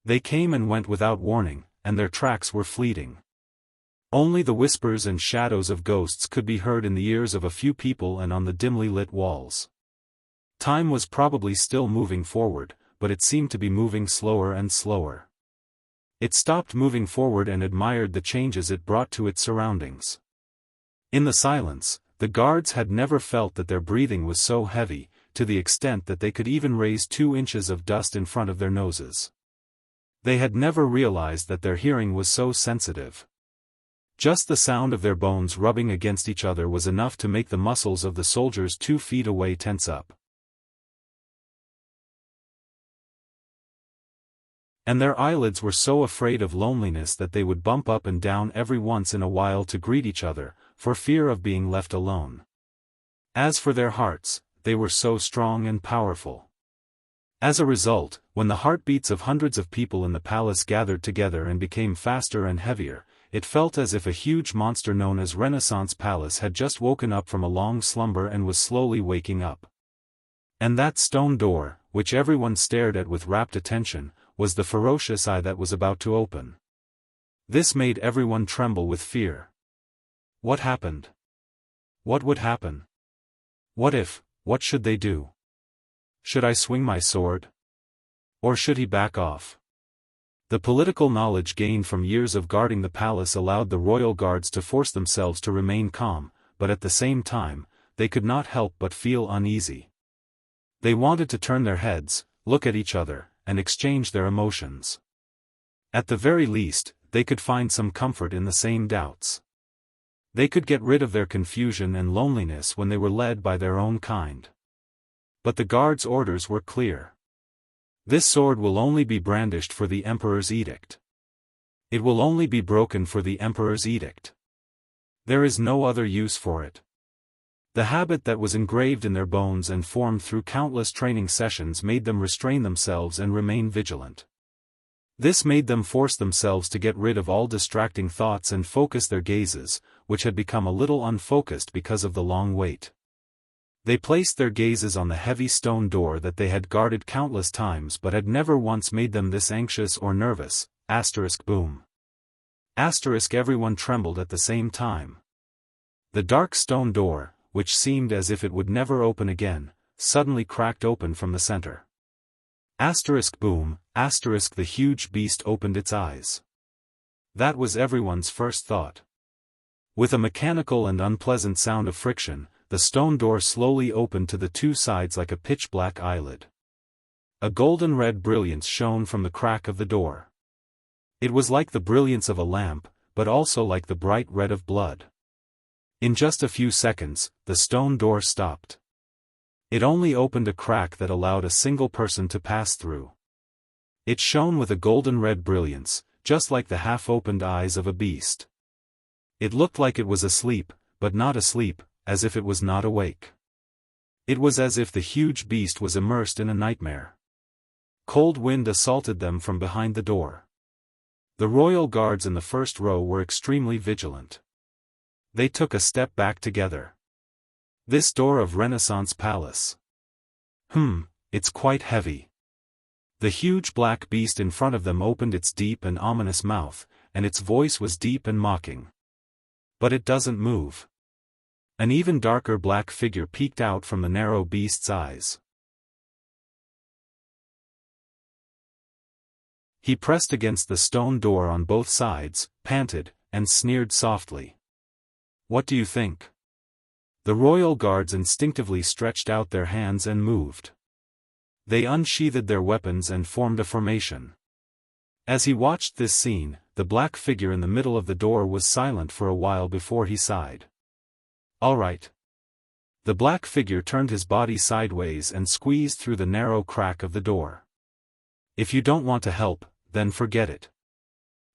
A: They came and went without warning, and their tracks were fleeting. Only the whispers and shadows of ghosts could be heard in the ears of a few people and on the dimly lit walls. Time was probably still moving forward, but it seemed to be moving slower and slower. It stopped moving forward and admired the changes it brought to its surroundings. In the silence, the guards had never felt that their breathing was so heavy, to the extent that they could even raise 2 inches of dust in front of their noses. They had never realized that their hearing was so sensitive. Just the sound of their bones rubbing against each other was enough to make the muscles of the soldiers 2 feet away tense up. And their eyelids were so afraid of loneliness that they would bump up and down every once in a while to greet each other, for fear of being left alone. As for their hearts, they were so strong and powerful. As a result, when the heartbeats of hundreds of people in the palace gathered together and became faster and heavier, it felt as if a huge monster known as Renaissance Palace had just woken up from a long slumber and was slowly waking up. And that stone door, which everyone stared at with rapt attention, was the ferocious eye that was about to open. This made everyone tremble with fear. What happened? What would happen? What should they do? Should I swing my sword? Or should he back off? The political knowledge gained from years of guarding the palace allowed the royal guards to force themselves to remain calm, but at the same time, they could not help but feel uneasy. They wanted to turn their heads, look at each other, and exchange their emotions. At the very least, they could find some comfort in the same doubts. They could get rid of their confusion and loneliness when they were led by their own kind. But the guards' orders were clear. This sword will only be brandished for the Emperor's edict. It will only be broken for the Emperor's edict. There is no other use for it. The habit that was engraved in their bones and formed through countless training sessions made them restrain themselves and remain vigilant. This made them force themselves to get rid of all distracting thoughts and focus their gazes, which had become a little unfocused because of the long wait. They placed their gazes on the heavy stone door that they had guarded countless times but had never once made them this anxious or nervous. Boom. Everyone trembled at the same time. The dark stone door, which seemed as if it would never open again, suddenly cracked open from the center. Boom, the huge beast opened its eyes. That was everyone's first thought. With a mechanical and unpleasant sound of friction, the stone door slowly opened to the two sides like a pitch-black eyelid. A golden-red brilliance shone from the crack of the door. It was like the brilliance of a lamp, but also like the bright red of blood. In just a few seconds, the stone door stopped. It only opened a crack that allowed a single person to pass through. It shone with a golden-red brilliance, just like the half-opened eyes of a beast. It looked like it was asleep, but not asleep, as if it was not awake. It was as if the huge beast was immersed in a nightmare. Cold wind assaulted them from behind the door. The royal guards in the first row were extremely vigilant. They took a step back together. This door of Renaissance Palace. It's quite heavy. The huge black beast in front of them opened its deep and ominous mouth, and its voice was deep and mocking. But it doesn't move. An even darker black figure peeked out from the narrow beast's eyes. He pressed against the stone door on both sides, panted, and sneered softly. What do you think? The royal guards instinctively stretched out their hands and moved. They unsheathed their weapons and formed a formation. As he watched this scene, the black figure in the middle of the door was silent for a while before he sighed. All right. The black figure turned his body sideways and squeezed through the narrow crack of the door. If you don't want to help, then forget it.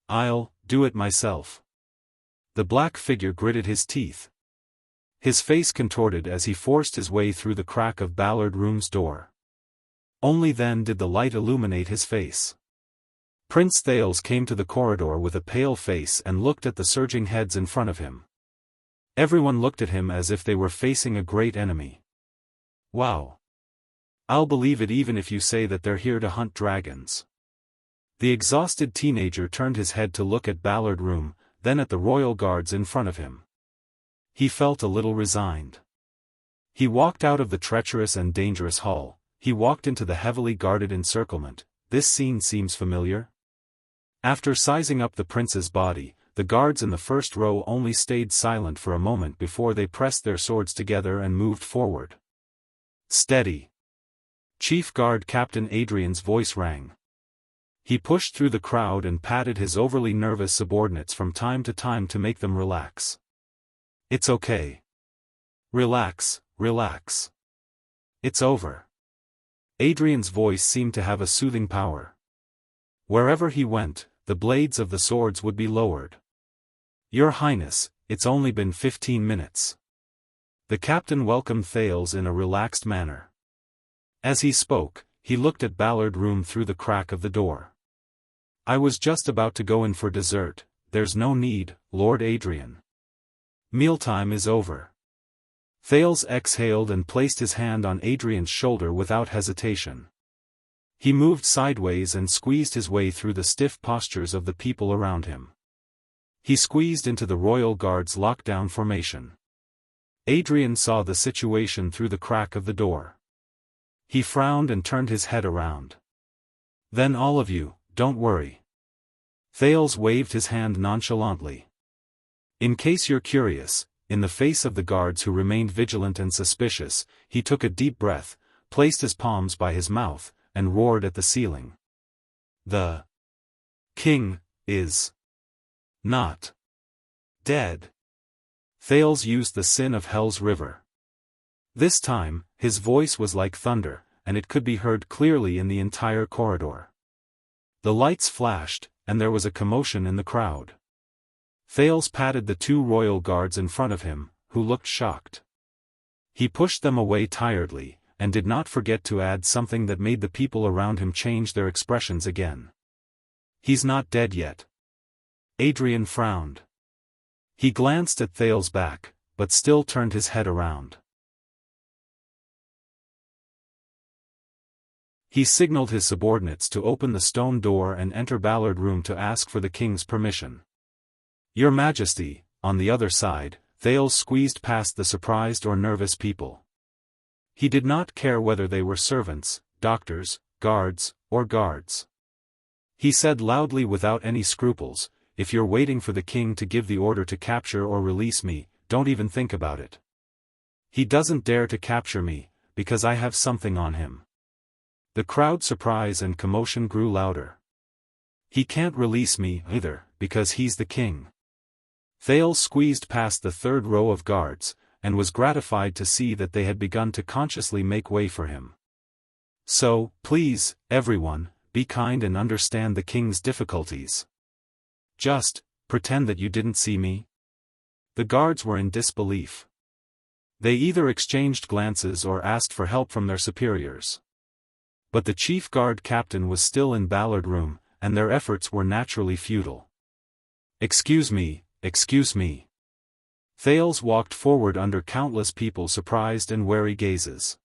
A: I'll do it myself. The black figure gritted his teeth. His face contorted as he forced his way through the crack of Ballard Room's door. Only then did the light illuminate his face. Prince Thales came to the corridor with a pale face and looked at the surging heads in front of him. Everyone looked at him as if they were facing a great enemy. Wow. I'll believe it even if you say that they're here to hunt dragons. The exhausted teenager turned his head to look at Ballard Room, then at the royal guards in front of him. He felt a little resigned. He walked out of the treacherous and dangerous hall. He walked into the heavily guarded encirclement. This scene seems familiar. After sizing up the prince's body, the guards in the first row only stayed silent for a moment before they pressed their swords together and moved forward. Steady. Chief Guard Captain Adrian's voice rang. He pushed through the crowd and patted his overly nervous subordinates from time to time to make them relax. It's okay. Relax, relax. It's over. Adrian's voice seemed to have a soothing power. Wherever he went, the blades of the swords would be lowered. Your Highness, it's only been 15 minutes. The captain welcomed Thales in a relaxed manner. As he spoke, he looked at Ballard Room through the crack of the door. I was just about to go in for dessert. There's no need, Lord Adrian. Mealtime is over. Thales exhaled and placed his hand on Adrian's shoulder without hesitation. He moved sideways and squeezed his way through the stiff postures of the people around him. He squeezed into the royal guard's lockdown formation. Adrian saw the situation through the crack of the door. He frowned and turned his head around. Then all of you, don't worry. Thales waved his hand nonchalantly. In case you're curious, in the face of the guards who remained vigilant and suspicious, he took a deep breath, placed his palms by his mouth, and roared at the ceiling. The king is not dead. Thales used the sin of Hell's River. This time, his voice was like thunder, and it could be heard clearly in the entire corridor. The lights flashed, and there was a commotion in the crowd. Thales patted the two royal guards in front of him, who looked shocked. He pushed them away tiredly, and did not forget to add something that made the people around him change their expressions again. He's not dead yet. Adrian frowned. He glanced at Thales' back, but still turned his head around. He signaled his subordinates to open the stone door and enter Ballard Room to ask for the king's permission. Your Majesty, on the other side, Thales squeezed past the surprised or nervous people. He did not care whether they were servants, doctors, guards, or guards. He said loudly without any scruples, if you're waiting for the king to give the order to capture or release me, don't even think about it. He doesn't dare to capture me, because I have something on him. The crowd's surprise and commotion grew louder. He can't release me either, because he's the king. Thales squeezed past the third row of guards, and was gratified to see that they had begun to consciously make way for him. So, please, everyone, be kind and understand the king's difficulties. Just pretend that you didn't see me. The guards were in disbelief. They either exchanged glances or asked for help from their superiors. But the chief guard captain was still in Ballard Room, and their efforts were naturally futile. Excuse me. Excuse me. Thales walked forward under countless people's surprised and wary gazes.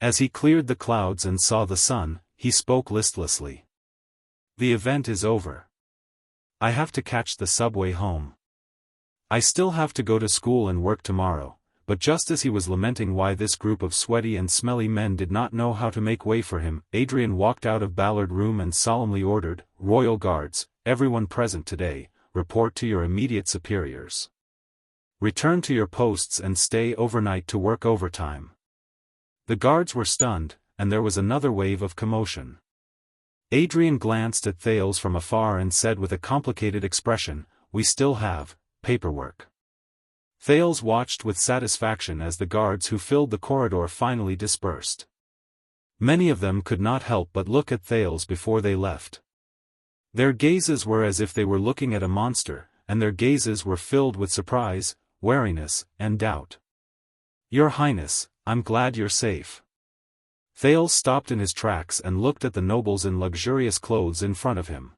A: As he cleared the clouds and saw the sun, he spoke listlessly. The event is over. I have to catch the subway home. I still have to go to school and work tomorrow, but just as he was lamenting why this group of sweaty and smelly men did not know how to make way for him, Adrian walked out of Ballard Room and solemnly ordered, "Royal Guards, everyone present today, report to your immediate superiors. Return to your posts and stay overnight to work overtime." The guards were stunned, and there was another wave of commotion. Adrian glanced at Thales from afar and said with a complicated expression, "We still have paperwork." Thales watched with satisfaction as the guards who filled the corridor finally dispersed. Many of them could not help but look at Thales before they left. Their gazes were as if they were looking at a monster, and their gazes were filled with surprise, wariness, and doubt. "Your Highness, I'm glad you're safe." Thales stopped in his tracks and looked at the nobles in luxurious clothes in front of him.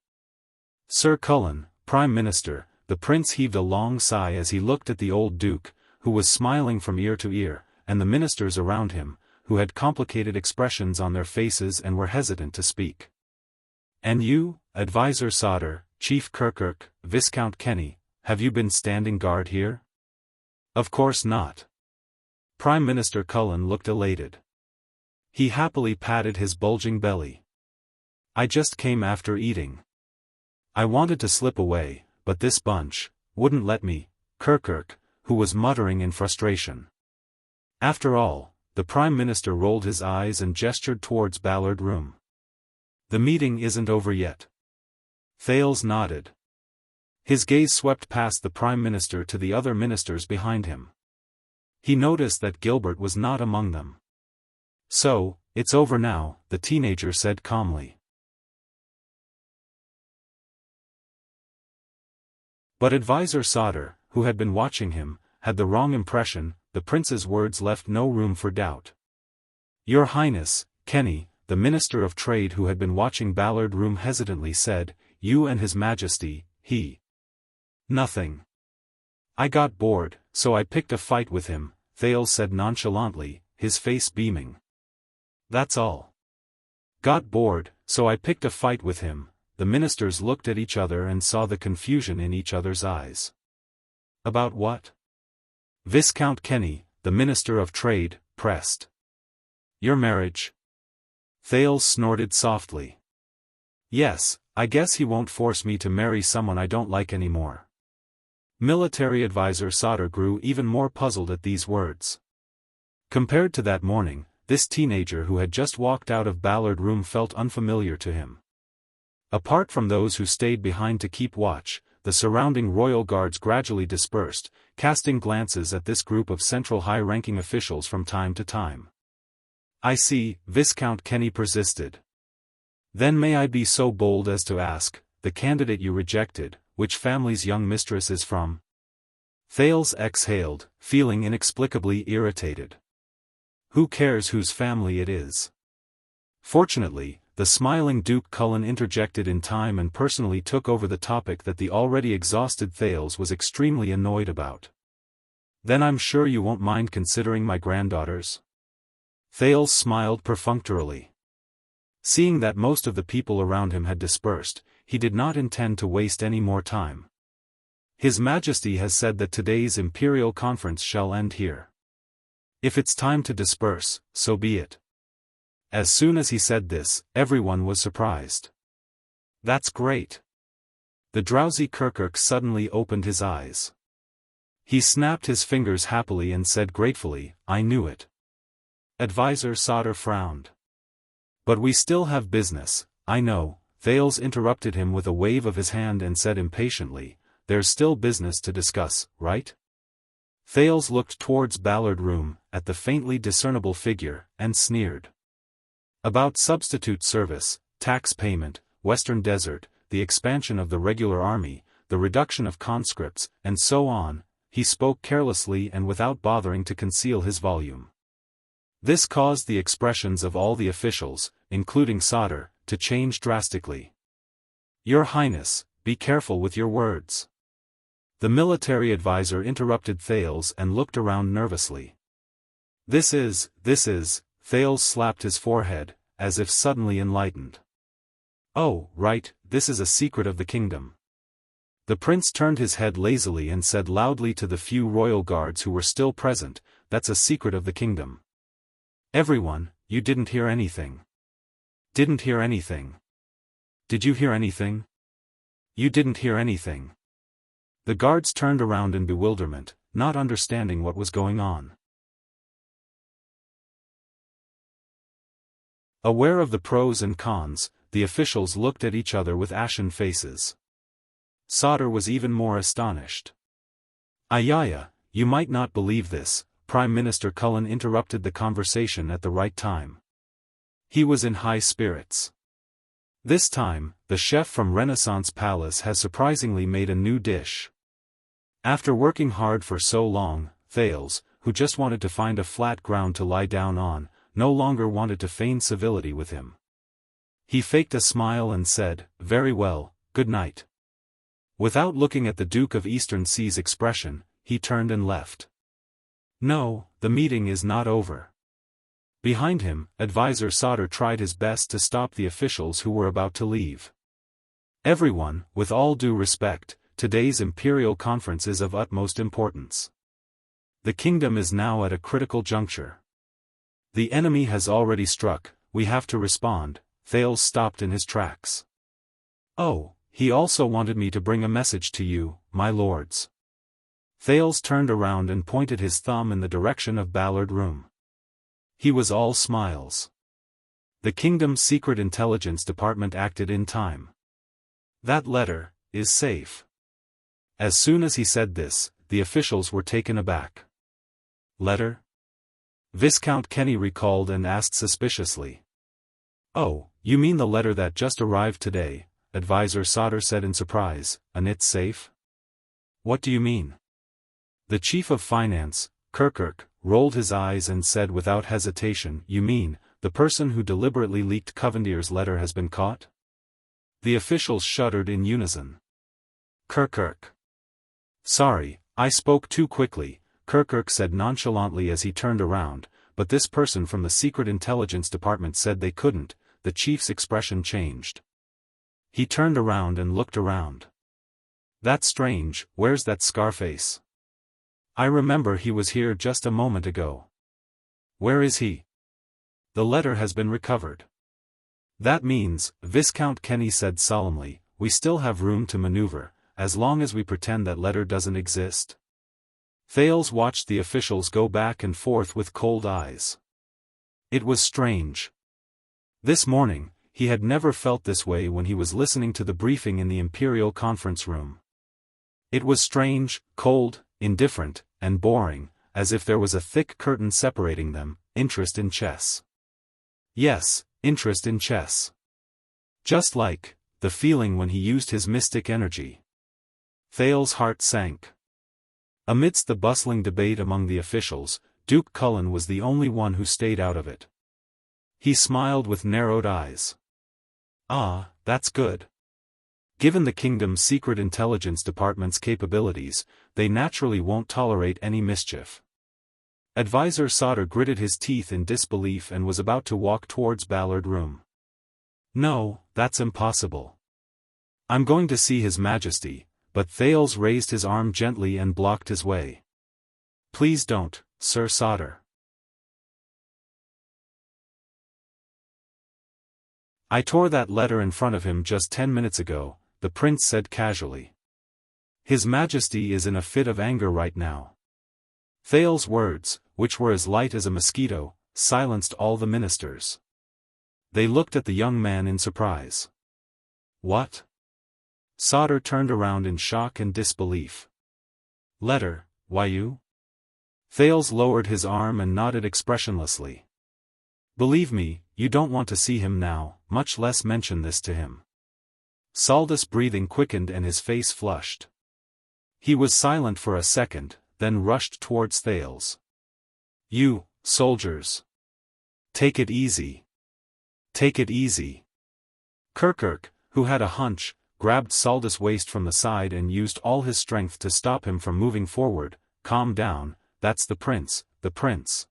A: "Sir Cullen, Prime Minister," the prince heaved a long sigh as he looked at the old duke, who was smiling from ear to ear, and the ministers around him, who had complicated expressions on their faces and were hesitant to speak. "And you, Advisor Sauter, Chief Kirkirk, Viscount Kenny, have you been standing guard here?" "Of course not." Prime Minister Cullen looked elated. He happily patted his bulging belly. "I just came after eating. I wanted to slip away, but this bunch wouldn't let me." Kirkirk, who was muttering in frustration. After all, the Prime Minister rolled his eyes and gestured towards Ballard Room. "The meeting isn't over yet." Thales nodded. His gaze swept past the Prime Minister to the other ministers behind him. He noticed that Gilbert was not among them. "So, it's over now," the teenager said calmly. But Advisor Sauter, who had been watching him, had the wrong impression. The prince's words left no room for doubt. "Your Highness," Kenny, the Minister of Trade who had been watching Ballard Room hesitantly said, "you and His Majesty, he..." "Nothing. I got bored, so I picked a fight with him," Thales said nonchalantly, his face beaming. "That's all. Got bored, so I picked a fight with him." The ministers looked at each other and saw the confusion in each other's eyes. "About what?" Viscount Kenny, the Minister of Trade, pressed. "Your marriage." Thales snorted softly. "Yes, I guess he won't force me to marry someone I don't like anymore." Military Advisor Sauter grew even more puzzled at these words. Compared to that morning, this teenager who had just walked out of Ballard Room felt unfamiliar to him. Apart from those who stayed behind to keep watch, the surrounding royal guards gradually dispersed, casting glances at this group of central high-ranking officials from time to time. "I see," Viscount Kenny persisted. "Then may I be so bold as to ask, the candidate you rejected, which family's young mistress is from?" Thales exhaled, feeling inexplicably irritated. Who cares whose family it is? Fortunately, the smiling Duke Cullen interjected in time and personally took over the topic that the already exhausted Thales was extremely annoyed about. "Then I'm sure you won't mind considering my granddaughters?" Thales smiled perfunctorily. Seeing that most of the people around him had dispersed, he did not intend to waste any more time. His Majesty has said that today's Imperial Conference shall end here. If it's time to disperse, so be it. As soon as he said this, everyone was surprised. That's great. The drowsy Kirkuk suddenly opened his eyes. He snapped his fingers happily and said gratefully, I knew it. Advisor Sauter frowned. But we still have business, I know. Thales interrupted him with a wave of his hand and said impatiently, there's still business to discuss, right? Thales looked towards Ballard Room, at the faintly discernible figure, and sneered. About substitute service, tax payment, Western Desert, the expansion of the regular army, the reduction of conscripts, and so on, he spoke carelessly and without bothering to conceal his volume. This caused the expressions of all the officials, including Sauter, to change drastically. Your Highness, be careful with your words. The military advisor interrupted Thales and looked around nervously. This is, Thales slapped his forehead, as if suddenly enlightened. Oh, right, this is a secret of the kingdom. The prince turned his head lazily and said loudly to the few royal guards who were still present, that's a secret of the kingdom. Everyone, you didn't hear anything. Didn't hear anything. Did you hear anything? You didn't hear anything. The guards turned around in bewilderment, not understanding what was going on. Aware of the pros and cons, the officials looked at each other with ashen faces. Sauter was even more astonished. Ayaya, you might not believe this, Prime Minister Cullen interrupted the conversation at the right time. He was in high spirits. This time, the chef from Renaissance Palace has surprisingly made a new dish. After working hard for so long, Thales, who just wanted to find a flat ground to lie down on, no longer wanted to feign civility with him. He faked a smile and said, very well, good night. Without looking at the Duke of Eastern Sea's expression, he turned and left. No, the meeting is not over. Behind him, Advisor Sauter tried his best to stop the officials who were about to leave. Everyone, with all due respect, today's Imperial Conference is of utmost importance. The kingdom is now at a critical juncture. The enemy has already struck, we have to respond. Thales stopped in his tracks. Oh, he also wanted me to bring a message to you, my lords. Thales turned around and pointed his thumb in the direction of Ballard Room. He was all smiles. The kingdom's secret intelligence department acted in time. That letter is safe. As soon as he said this, the officials were taken aback. Letter? Viscount Kenny recalled and asked suspiciously. Oh, you mean the letter that just arrived today, Advisor Sauter said in surprise, and it's safe? What do you mean? The chief of finance, Kirkuk, rolled his eyes and said without hesitation, you mean, the person who deliberately leaked Covendier's letter has been caught? The officials shuddered in unison. Kirkuk. Sorry, I spoke too quickly, Kirkuk said nonchalantly as he turned around, but this person from the secret intelligence department said they couldn't. The chief's expression changed. He turned around and looked around. That's strange, where's that Scarface? I remember he was here just a moment ago. Where is he? The letter has been recovered. That means, Viscount Kenny said solemnly, we still have room to maneuver, as long as we pretend that letter doesn't exist. Thales watched the officials go back and forth with cold eyes. It was strange. This morning, he had never felt this way when he was listening to the briefing in the Imperial Conference Room. It was strange, cold, indifferent, and boring, as if there was a thick curtain separating them, interest in chess. Yes, interest in chess. Just like, the feeling when he used his mystic energy. Thales' heart sank. Amidst the bustling debate among the officials, Duke Cullen was the only one who stayed out of it. He smiled with narrowed eyes. Ah, that's good. Given the kingdom's secret intelligence department's capabilities, they naturally won't tolerate any mischief. Advisor Sauter gritted his teeth in disbelief and was about to walk towards Ballard Room. No, that's impossible. I'm going to see His Majesty, but Thales raised his arm gently and blocked his way. "Please don't, Sir Sauter. I tore that letter in front of him just 10 minutes ago," the prince said casually. "His Majesty is in a fit of anger right now." Thales' words, which were as light as a mosquito, silenced all the ministers. They looked at the young man in surprise. "What?" Sauter turned around in shock and disbelief. "Letter, why you?" Thales lowered his arm and nodded expressionlessly. "Believe me, you don't want to see him now, much less mention this to him." Saldus' breathing quickened and his face flushed. He was silent for a second, then rushed towards Thales. "You, soldiers. Take it easy. Take it easy." Kirkirk, who had a hunch, grabbed Saldus' waist from the side and used all his strength to stop him from moving forward. "Calm down, that's the prince, the prince.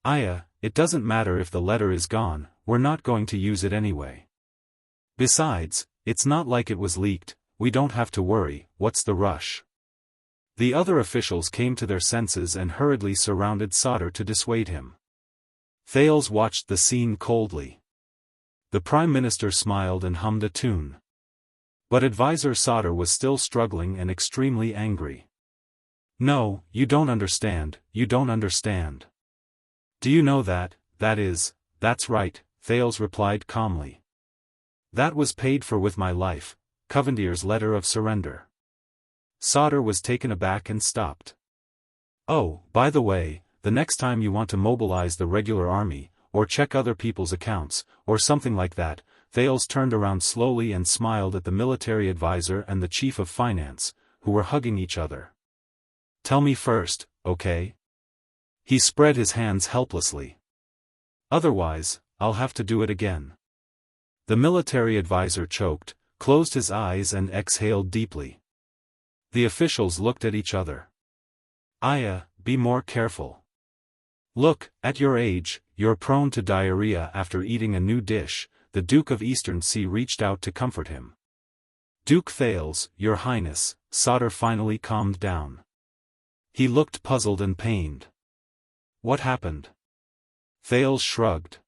A: Aya, it doesn't matter if the letter is gone, we're not going to use it anyway. Besides, it's not like it was leaked, we don't have to worry, what's the rush?" The other officials came to their senses and hurriedly surrounded Sauter to dissuade him. Thales watched the scene coldly. The Prime Minister smiled and hummed a tune. But Advisor Sauter was still struggling and extremely angry. "No, you don't understand, you don't understand. Do you know that is, that's right," Thales replied calmly. "That was paid for with my life, Coventier's letter of surrender." Sauter was taken aback and stopped. "Oh, by the way, the next time you want to mobilize the regular army, or check other people's accounts, or something like that," Thales turned around slowly and smiled at the military advisor and the chief of finance, who were hugging each other. "Tell me first, okay?" He spread his hands helplessly. "Otherwise, I'll have to do it again." The military advisor choked, closed his eyes and exhaled deeply. The officials looked at each other. "Aya, be more careful. Look, at your age, you're prone to diarrhea after eating a new dish." The Duke of Eastern Sea reached out to comfort him. "Duke Thales, Your Highness," Sauter finally calmed down. He looked puzzled and pained. "What happened?" Thales shrugged.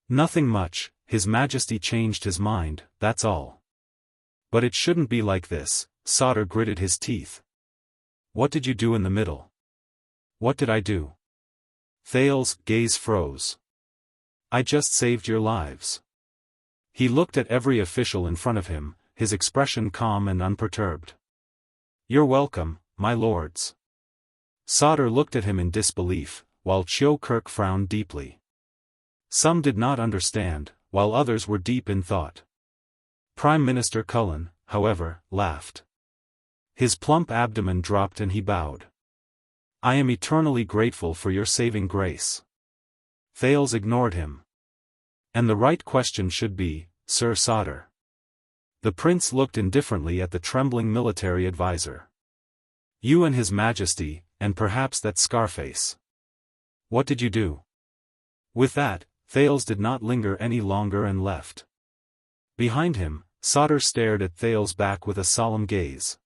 A: "Nothing much, His Majesty changed his mind, that's all." "But it shouldn't be like this," Sauter gritted his teeth. "What did you do in the middle?" "What did I do?" Thales' gaze froze. "I just saved your lives." He looked at every official in front of him, his expression calm and unperturbed. "You're welcome, my lords." Sauter looked at him in disbelief, while Chiu Kirk frowned deeply. Some did not understand, while others were deep in thought. Prime Minister Cullen, however, laughed. His plump abdomen dropped and he bowed. "I am eternally grateful for your saving grace." Thales ignored him. "And the right question should be, Sir Sauter." The prince looked indifferently at the trembling military advisor. "You and His Majesty, and perhaps that Scarface. What did you do?" With that, Thales did not linger any longer and left. Behind him, Sauter stared at Thales' back with a solemn gaze.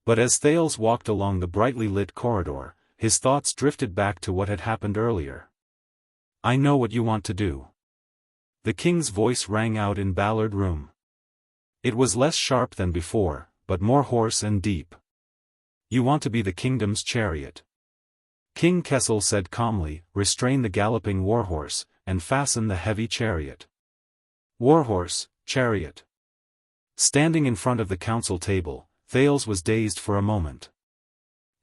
A: But as Thales walked along the brightly lit corridor, his thoughts drifted back to what had happened earlier. "I know what you want to do." The king's voice rang out in Ballard Room. It was less sharp than before, but more hoarse and deep. "You want to be the kingdom's chariot." King Kessel said calmly, "Restrain the galloping warhorse, and fasten the heavy chariot." Warhorse, chariot. Standing in front of the council table, Thales was dazed for a moment.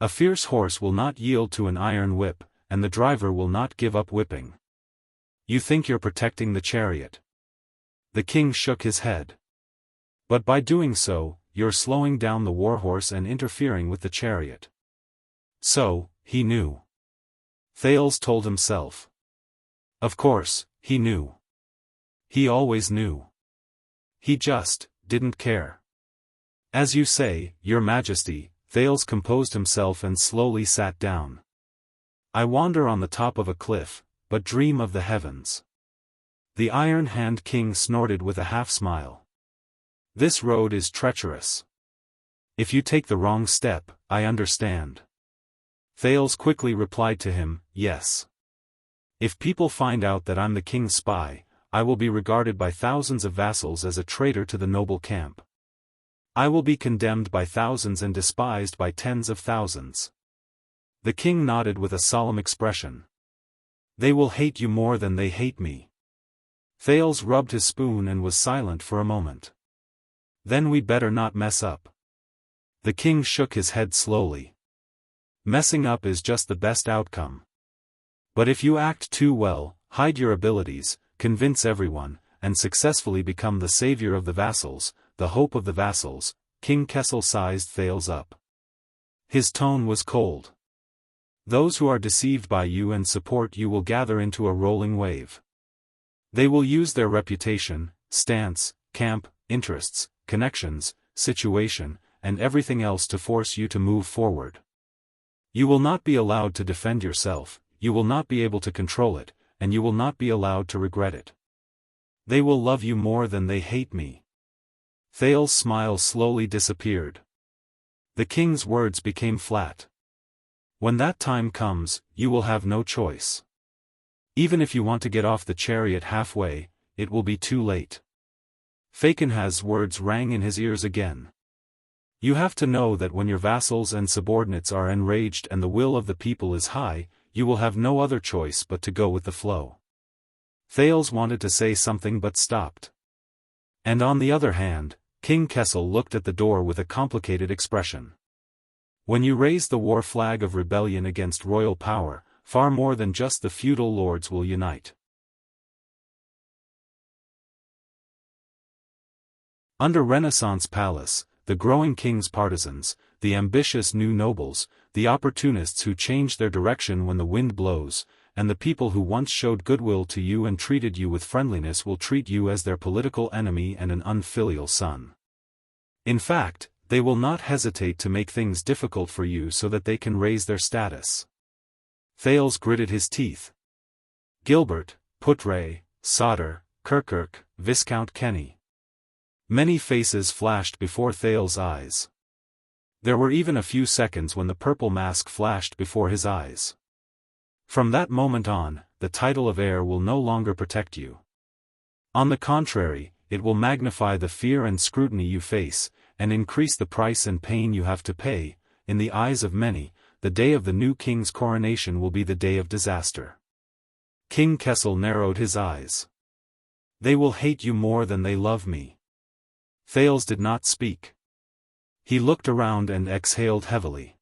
A: A fierce horse will not yield to an iron whip, and the driver will not give up whipping. "You think you're protecting the chariot." The king shook his head. "But by doing so, you're slowing down the warhorse and interfering with the chariot." So, he knew. Thales told himself. Of course, he knew. He always knew. He just didn't care. "As you say, Your Majesty," Thales composed himself and slowly sat down. "I wander on the top of a cliff, but dream of the heavens." The Iron Hand King snorted with a half-smile. This road is treacherous. If you take the wrong step, I understand. Thales quickly replied to him, yes. If people find out that I'm the king's spy, I will be regarded by thousands of vassals as a traitor to the noble camp. I will be condemned by thousands and despised by tens of thousands. The king nodded with a solemn expression. They will hate you more than they hate me. Thales rubbed his spoon and was silent for a moment. Then we'd better not mess up. The king shook his head slowly. Messing up is just the best outcome. But if you act too well, hide your abilities, convince everyone, and successfully become the savior of the vassals, the hope of the vassals, King Kessel sized Thales up. His tone was cold. Those who are deceived by you and support you will gather into a rolling wave. They will use their reputation, stance, camp, interests, connections, situation, and everything else to force you to move forward. You will not be allowed to defend yourself, you will not be able to control it, and you will not be allowed to regret it. They will love you more than they hate me. Thales' smile slowly disappeared. The king's words became flat. When that time comes, you will have no choice. Even if you want to get off the chariot halfway, it will be too late. Falconhaz's words rang in his ears again. You have to know that when your vassals and subordinates are enraged and the will of the people is high, you will have no other choice but to go with the flow. Thales wanted to say something but stopped. And on the other hand, King Kessel looked at the door with a complicated expression. When you raise the war flag of rebellion against royal power, far more than just the feudal lords will unite. Under Renaissance Palace, the growing king's partisans, the ambitious new nobles, the opportunists who change their direction when the wind blows, and the people who once showed goodwill to you and treated you with friendliness will treat you as their political enemy and an unfilial son. In fact, they will not hesitate to make things difficult for you so that they can raise their status. Thales gritted his teeth. Gilbert, Putre, Sauter, Kirkirk, Viscount Kenny. Many faces flashed before Thales' eyes. There were even a few seconds when the purple mask flashed before his eyes. From that moment on, the title of heir will no longer protect you. On the contrary, it will magnify the fear and scrutiny you face, and increase the price and pain you have to pay. In the eyes of many, the day of the new king's coronation will be the day of disaster. King Kessel narrowed his eyes. They will hate you more than they love me. Thales did not speak. He looked around and exhaled heavily.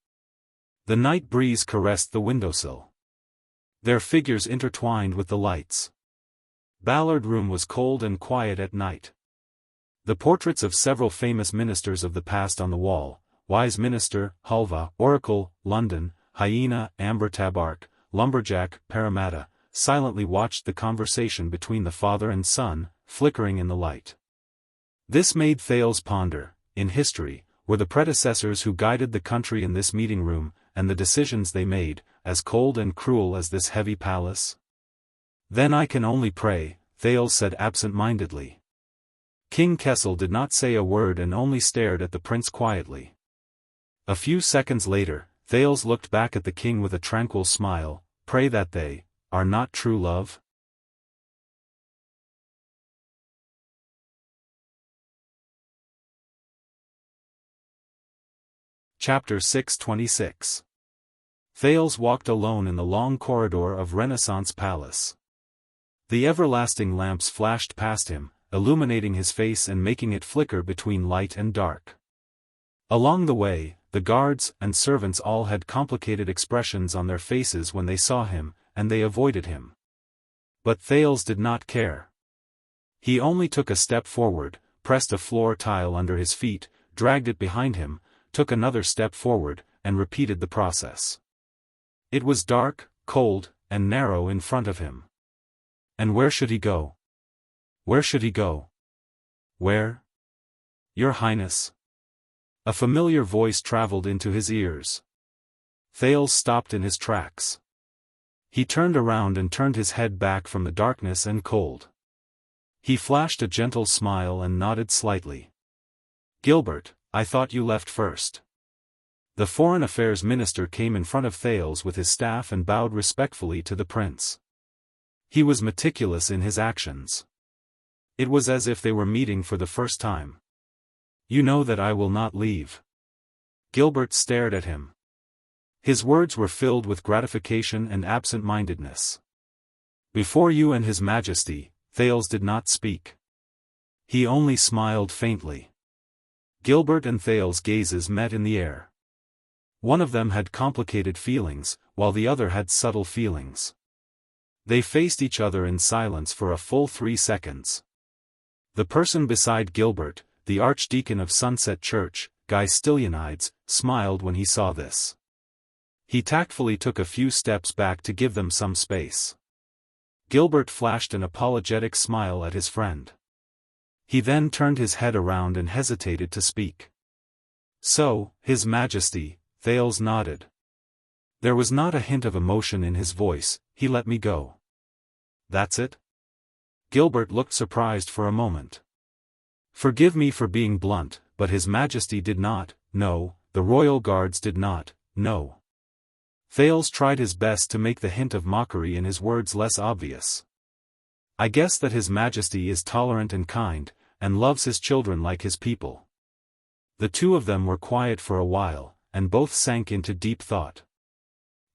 A: The night breeze caressed the windowsill. Their figures intertwined with the lights. Ballard Room was cold and quiet at night. The portraits of several famous ministers of the past on the wall, Wise Minister, Hulva, Oracle, London, Hyena, Amber Tabark, Lumberjack, Parramatta, silently watched the conversation between the father and son, flickering in the light. This made Thales ponder. In history, were the predecessors who guided the country in this meeting room, and the decisions they made, as cold and cruel as this heavy palace? Then I can only pray, Thales said absent-mindedly. King Kessel did not say a word and only stared at the prince quietly. A few seconds later, Thales looked back at the king with a tranquil smile. Pray that they are not true love? Chapter 626. Thales walked alone in the long corridor of Renaissance Palace. The everlasting lamps flashed past him, illuminating his face and making it flicker between light and dark. Along the way, the guards and servants all had complicated expressions on their faces when they saw him, and they avoided him. But Thales did not care. He only took a step forward, pressed a floor tile under his feet, dragged it behind him, took another step forward, and repeated the process. It was dark, cold, and narrow in front of him. And where should he go? Where should he go? Where? Your Highness. A familiar voice traveled into his ears. Thales stopped in his tracks. He turned around and turned his head back from the darkness and cold. He flashed a gentle smile and nodded slightly. Gilbert, I thought you left first. The Foreign Affairs Minister came in front of Thales with his staff and bowed respectfully to the prince. He was meticulous in his actions. It was as if they were meeting for the first time. You know that I will not leave. Gilbert stared at him. His words were filled with gratification and absent-mindedness. Before you and His Majesty, Thales did not speak. He only smiled faintly. Gilbert and Thales' gazes met in the air. One of them had complicated feelings, while the other had subtle feelings. They faced each other in silence for a full 3 seconds. The person beside Gilbert, the Archdeacon of Sunset Church, Guy Stylianides, smiled when he saw this. He tactfully took a few steps back to give them some space. Gilbert flashed an apologetic smile at his friend. He then turned his head around and hesitated to speak. So, His Majesty, Thales nodded. There was not a hint of emotion in his voice. He let me go. That's it? Gilbert looked surprised for a moment. Forgive me for being blunt, but His Majesty did not, no, the royal guards did not, no. Thales tried his best to make the hint of mockery in his words less obvious. I guess that His Majesty is tolerant and kind, and loves his children like his people. The two of them were quiet for a while, and both sank into deep thought.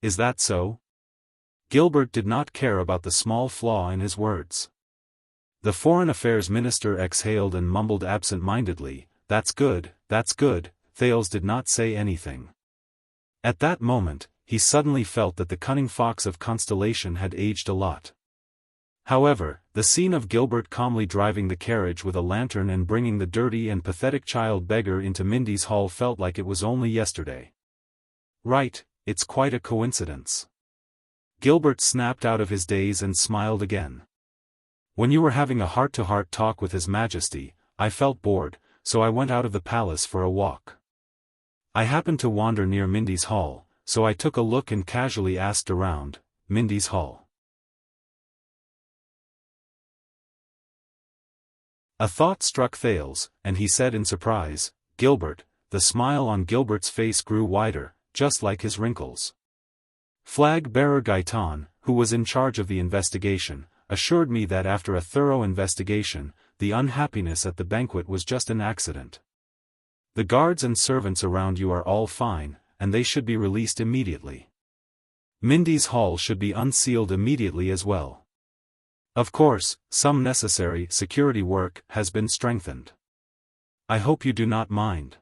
A: Is that so? Gilbert did not care about the small flaw in his words. The Foreign Affairs Minister exhaled and mumbled absent-mindedly, that's good, that's good. Thales did not say anything. At that moment, he suddenly felt that the cunning fox of Constellation had aged a lot. However, the scene of Gilbert calmly driving the carriage with a lantern and bringing the dirty and pathetic child beggar into Mindy's hall felt like it was only yesterday. Right, it's quite a coincidence. Gilbert snapped out of his daze and smiled again. When you were having a heart-to-heart talk with His Majesty, I felt bored, so I went out of the palace for a walk. I happened to wander near Mindy's hall, so I took a look and casually asked around, Mindy's hall. A thought struck Thales, and he said in surprise, Gilbert. The smile on Gilbert's face grew wider, just like his wrinkles. Flag-bearer Gaetan, who was in charge of the investigation, assured me that after a thorough investigation, the unhappiness at the banquet was just an accident. The guards and servants around you are all fine, and they should be released immediately. Mindy's hall should be unsealed immediately as well. Of course, some necessary security work has been strengthened. I hope you do not mind.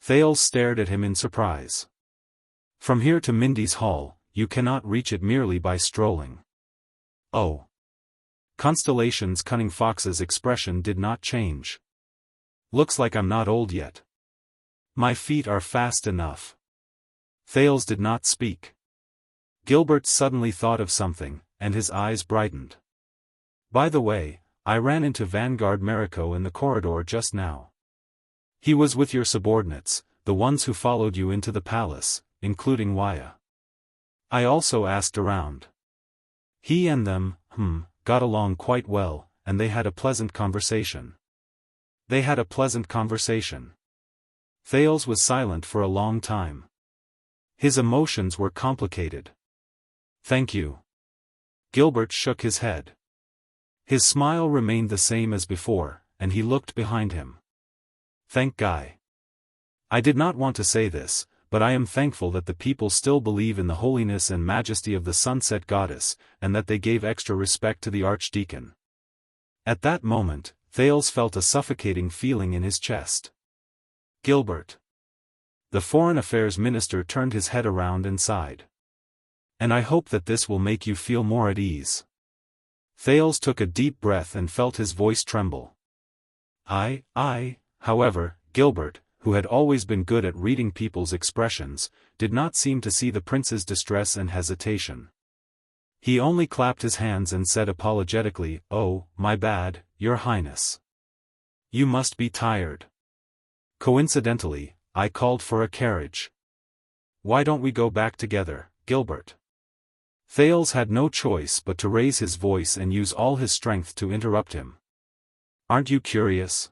A: Thales stared at him in surprise. From here to Mindy's hall, you cannot reach it merely by strolling. Oh. Constellation's cunning fox's expression did not change. Looks like I'm not old yet. My feet are fast enough. Thales did not speak. Gilbert suddenly thought of something, and his eyes brightened. By the way, I ran into Vanguard Mariko in the corridor just now. He was with your subordinates, the ones who followed you into the palace, including Waya. I also asked around. He and them, got along quite well, and they had a pleasant conversation. They had a pleasant conversation. Thales was silent for a long time. His emotions were complicated. Thank you. Gilbert shook his head. His smile remained the same as before, and he looked behind him. Thank Guy. I did not want to say this, but I am thankful that the people still believe in the holiness and majesty of the Sunset Goddess, and that they gave extra respect to the Archdeacon. At that moment, Thales felt a suffocating feeling in his chest. Gilbert. The Foreign Affairs Minister turned his head around and sighed. And I hope that this will make you feel more at ease. Thales took a deep breath and felt his voice tremble. However, Gilbert, who had always been good at reading people's expressions, did not seem to see the prince's distress and hesitation. He only clapped his hands and said apologetically, "Oh, my bad, Your Highness. You must be tired. Coincidentally, I called for a carriage. Why don't we go back together, Gilbert?" Thales had no choice but to raise his voice and use all his strength to interrupt him. Aren't you curious?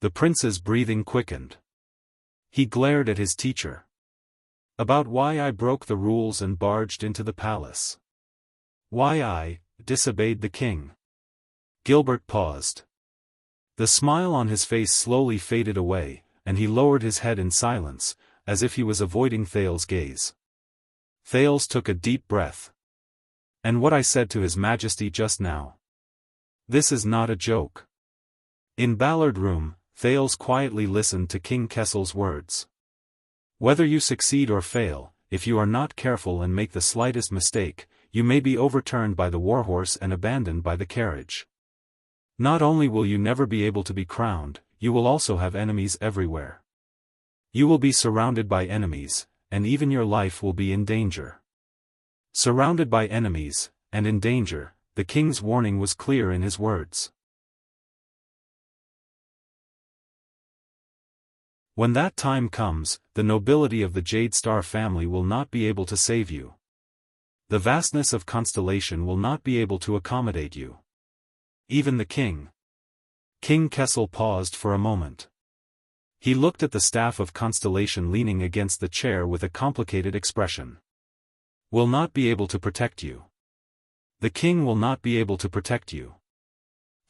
A: The prince's breathing quickened. He glared at his teacher. About why I broke the rules and barged into the palace. Why I disobeyed the king. Gilbert paused. The smile on his face slowly faded away, and he lowered his head in silence, as if he was avoiding Thales' gaze. Thales took a deep breath. And what I said to His Majesty just now. This is not a joke. In Ballard Room, Thales quietly listened to King Kessel's words. Whether you succeed or fail, if you are not careful and make the slightest mistake, you may be overturned by the warhorse and abandoned by the carriage. Not only will you never be able to be crowned, you will also have enemies everywhere. You will be surrounded by enemies, and even your life will be in danger. Surrounded by enemies, and in danger, the king's warning was clear in his words. When that time comes, the nobility of the Jade Star family will not be able to save you. The vastness of Constellation will not be able to accommodate you. Even the king. King Kessel paused for a moment. He looked at the staff of Constellation leaning against the chair with a complicated expression. Will not be able to protect you. The king will not be able to protect you.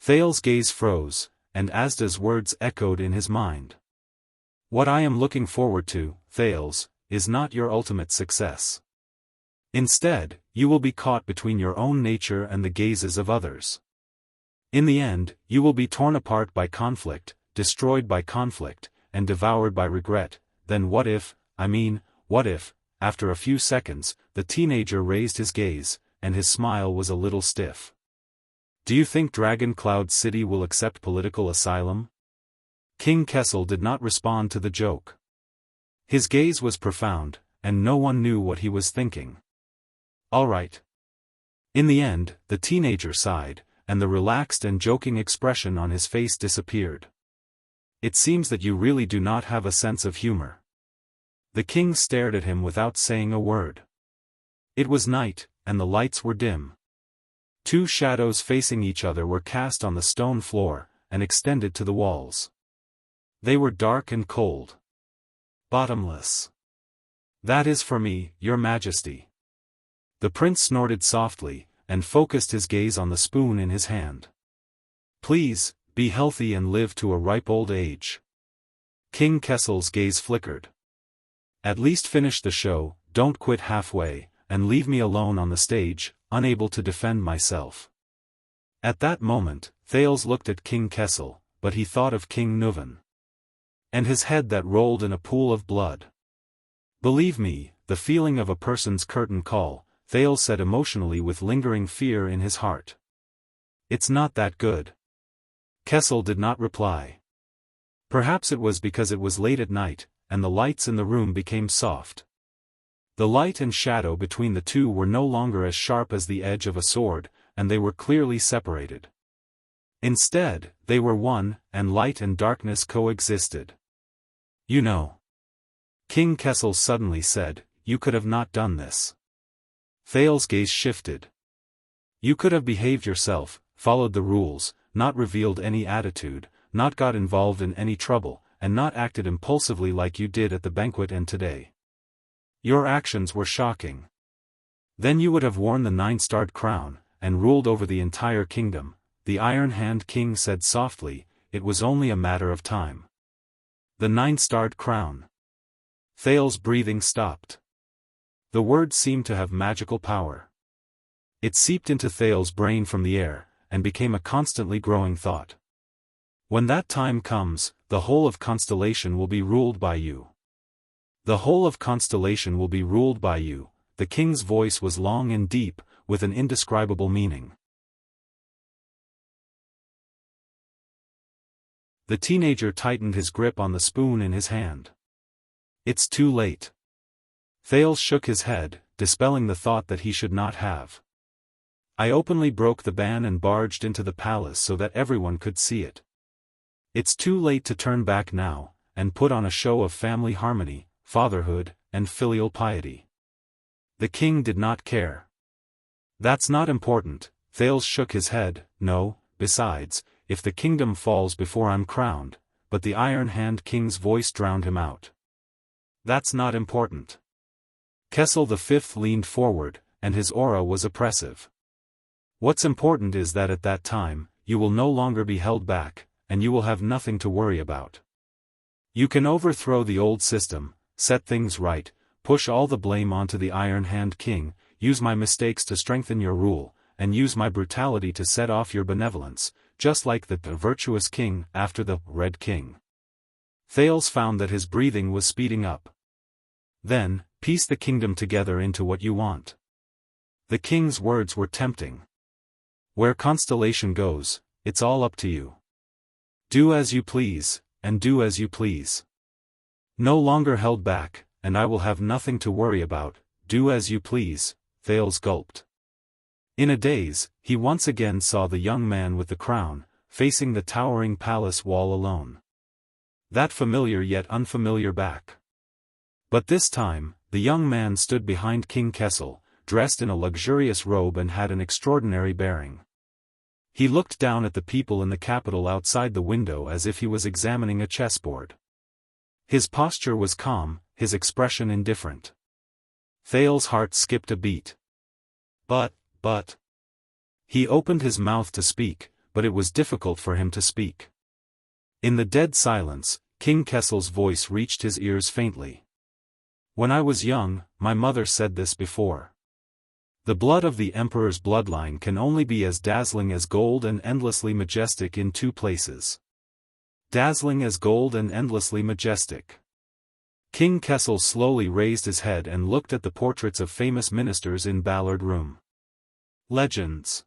A: Thales' gaze froze, and Asda's words echoed in his mind. What I am looking forward to, Thales, is not your ultimate success. Instead, you will be caught between your own nature and the gazes of others. In the end, you will be torn apart by conflict, destroyed by conflict, and devoured by regret. Then what if, after a few seconds, the teenager raised his gaze, and his smile was a little stiff. Do you think Dragon Cloud City will accept political asylum? King Kessel did not respond to the joke. His gaze was profound, and no one knew what he was thinking. All right. In the end, the teenager sighed, and the relaxed and joking expression on his face disappeared. It seems that you really do not have a sense of humor. The king stared at him without saying a word. It was night, and the lights were dim. Two shadows facing each other were cast on the stone floor, and extended to the walls. They were dark and cold. Bottomless. That is for me, Your Majesty. The prince snorted softly, and focused his gaze on the spoon in his hand. Please, be healthy and live to a ripe old age. King Kessel's gaze flickered. At least finish the show, don't quit halfway, and leave me alone on the stage, unable to defend myself. At that moment, Thales looked at King Kessel, but he thought of King Nuvan. And his head that rolled in a pool of blood. Believe me, the feeling of a person's curtain call, Thales said emotionally with lingering fear in his heart. It's not that good. Kessel did not reply. Perhaps it was because it was late at night, and the lights in the room became soft. The light and shadow between the two were no longer as sharp as the edge of a sword, and they were clearly separated. Instead, they were one, and light and darkness coexisted. You know. King Kessel suddenly said, you could have not done this. Thales' gaze shifted. You could have behaved yourself, followed the rules, not revealed any attitude, not got involved in any trouble, and not acted impulsively like you did at the banquet and today. Your actions were shocking. Then you would have worn the 9-starred crown, and ruled over the entire kingdom. The Iron Hand King said softly, it was only a matter of time. The 9-starred crown. Thales' breathing stopped. The word seemed to have magical power. It seeped into Thales' brain from the air, and became a constantly growing thought. When that time comes, the whole of Constellation will be ruled by you. The whole of Constellation will be ruled by you. The king's voice was long and deep, with an indescribable meaning. The teenager tightened his grip on the spoon in his hand. It's too late. Thales shook his head, dispelling the thought that he should not have. I openly broke the ban and barged into the palace so that everyone could see it. It's too late to turn back now, and put on a show of family harmony, fatherhood, and filial piety. The king did not care. That's not important, Thales shook his head. No, besides, if the kingdom falls before I'm crowned, but the Iron Hand King's voice drowned him out. That's not important. Kessel V leaned forward, and his aura was oppressive. What's important is that at that time, you will no longer be held back, and you will have nothing to worry about. You can overthrow the old system, set things right, push all the blame onto the Iron Hand King, use my mistakes to strengthen your rule, and use my brutality to set off your benevolence, just like the virtuous king after the Red King. Thales found that his breathing was speeding up. Then, piece the kingdom together into what you want. The king's words were tempting. Where Constellation goes, it's all up to you. Do as you please, and do as you please. No longer held back, and I will have nothing to worry about, do as you please, Thales gulped. In a daze, he once again saw the young man with the crown, facing the towering palace wall alone. That familiar yet unfamiliar back. But this time, the young man stood behind King Kessel, dressed in a luxurious robe and had an extraordinary bearing. He looked down at the people in the capital outside the window as if he was examining a chessboard. His posture was calm, his expression indifferent. Thales' heart skipped a beat. But. He opened his mouth to speak, but it was difficult for him to speak. In the dead silence, King Kessel's voice reached his ears faintly. When I was young, my mother said this before. The blood of the emperor's bloodline can only be as dazzling as gold and endlessly majestic in two places. Dazzling as gold and endlessly majestic. King Kessel slowly raised his head and looked at the portraits of famous ministers in Ballard Room. Legends.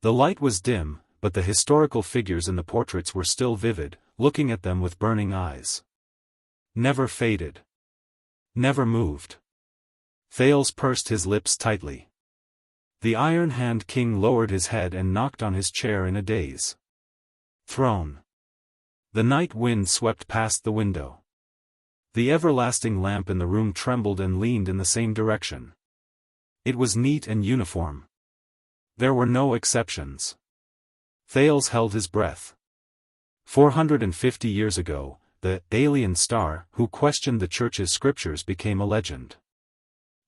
A: The light was dim, but the historical figures in the portraits were still vivid, looking at them with burning eyes. Never faded. Never moved. Thales pursed his lips tightly. The Iron Hand King lowered his head and knocked on his chair in a daze. Throne. The night wind swept past the window. The everlasting lamp in the room trembled and leaned in the same direction. It was neat and uniform. There were no exceptions. Thales held his breath. 450 years ago, the alien star who questioned the Church's scriptures became a legend.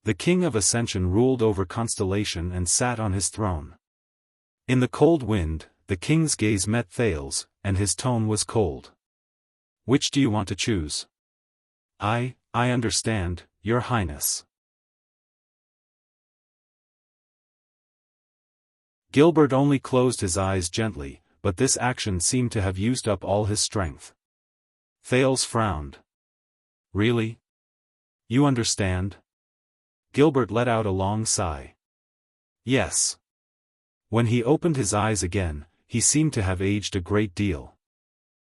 A: The King of Ascension ruled over Constellation and sat on his throne. In the cold wind, the king's gaze met Thales, and his tone was cold. Which do you want to choose? I understand, Your Highness. Gilbert only closed his eyes gently, but this action seemed to have used up all his strength. Thales frowned. Really? You understand? Gilbert let out a long sigh. Yes. When he opened his eyes again, he seemed to have aged a great deal.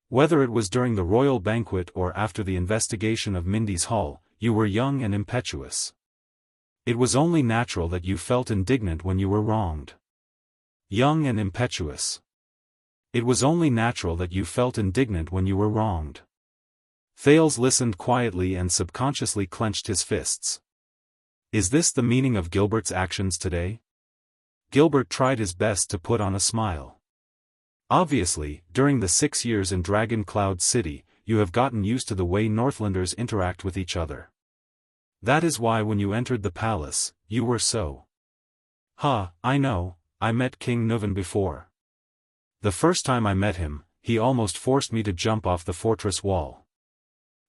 A: Whether it was during the royal banquet or after the investigation of Mindy's Hall, you were young and impetuous. It was only natural that you felt indignant when you were wronged. Young and impetuous. It was only natural that you felt indignant when you were wronged. Thales listened quietly and subconsciously clenched his fists. Is this the meaning of Gilbert's actions today? Gilbert tried his best to put on a smile. Obviously, during the 6 years in Dragon Cloud City, you have gotten used to the way Northlanders interact with each other. That is why when you entered the palace, you were so. I know, I met King Nuvan before. The first time I met him, he almost forced me to jump off the fortress wall.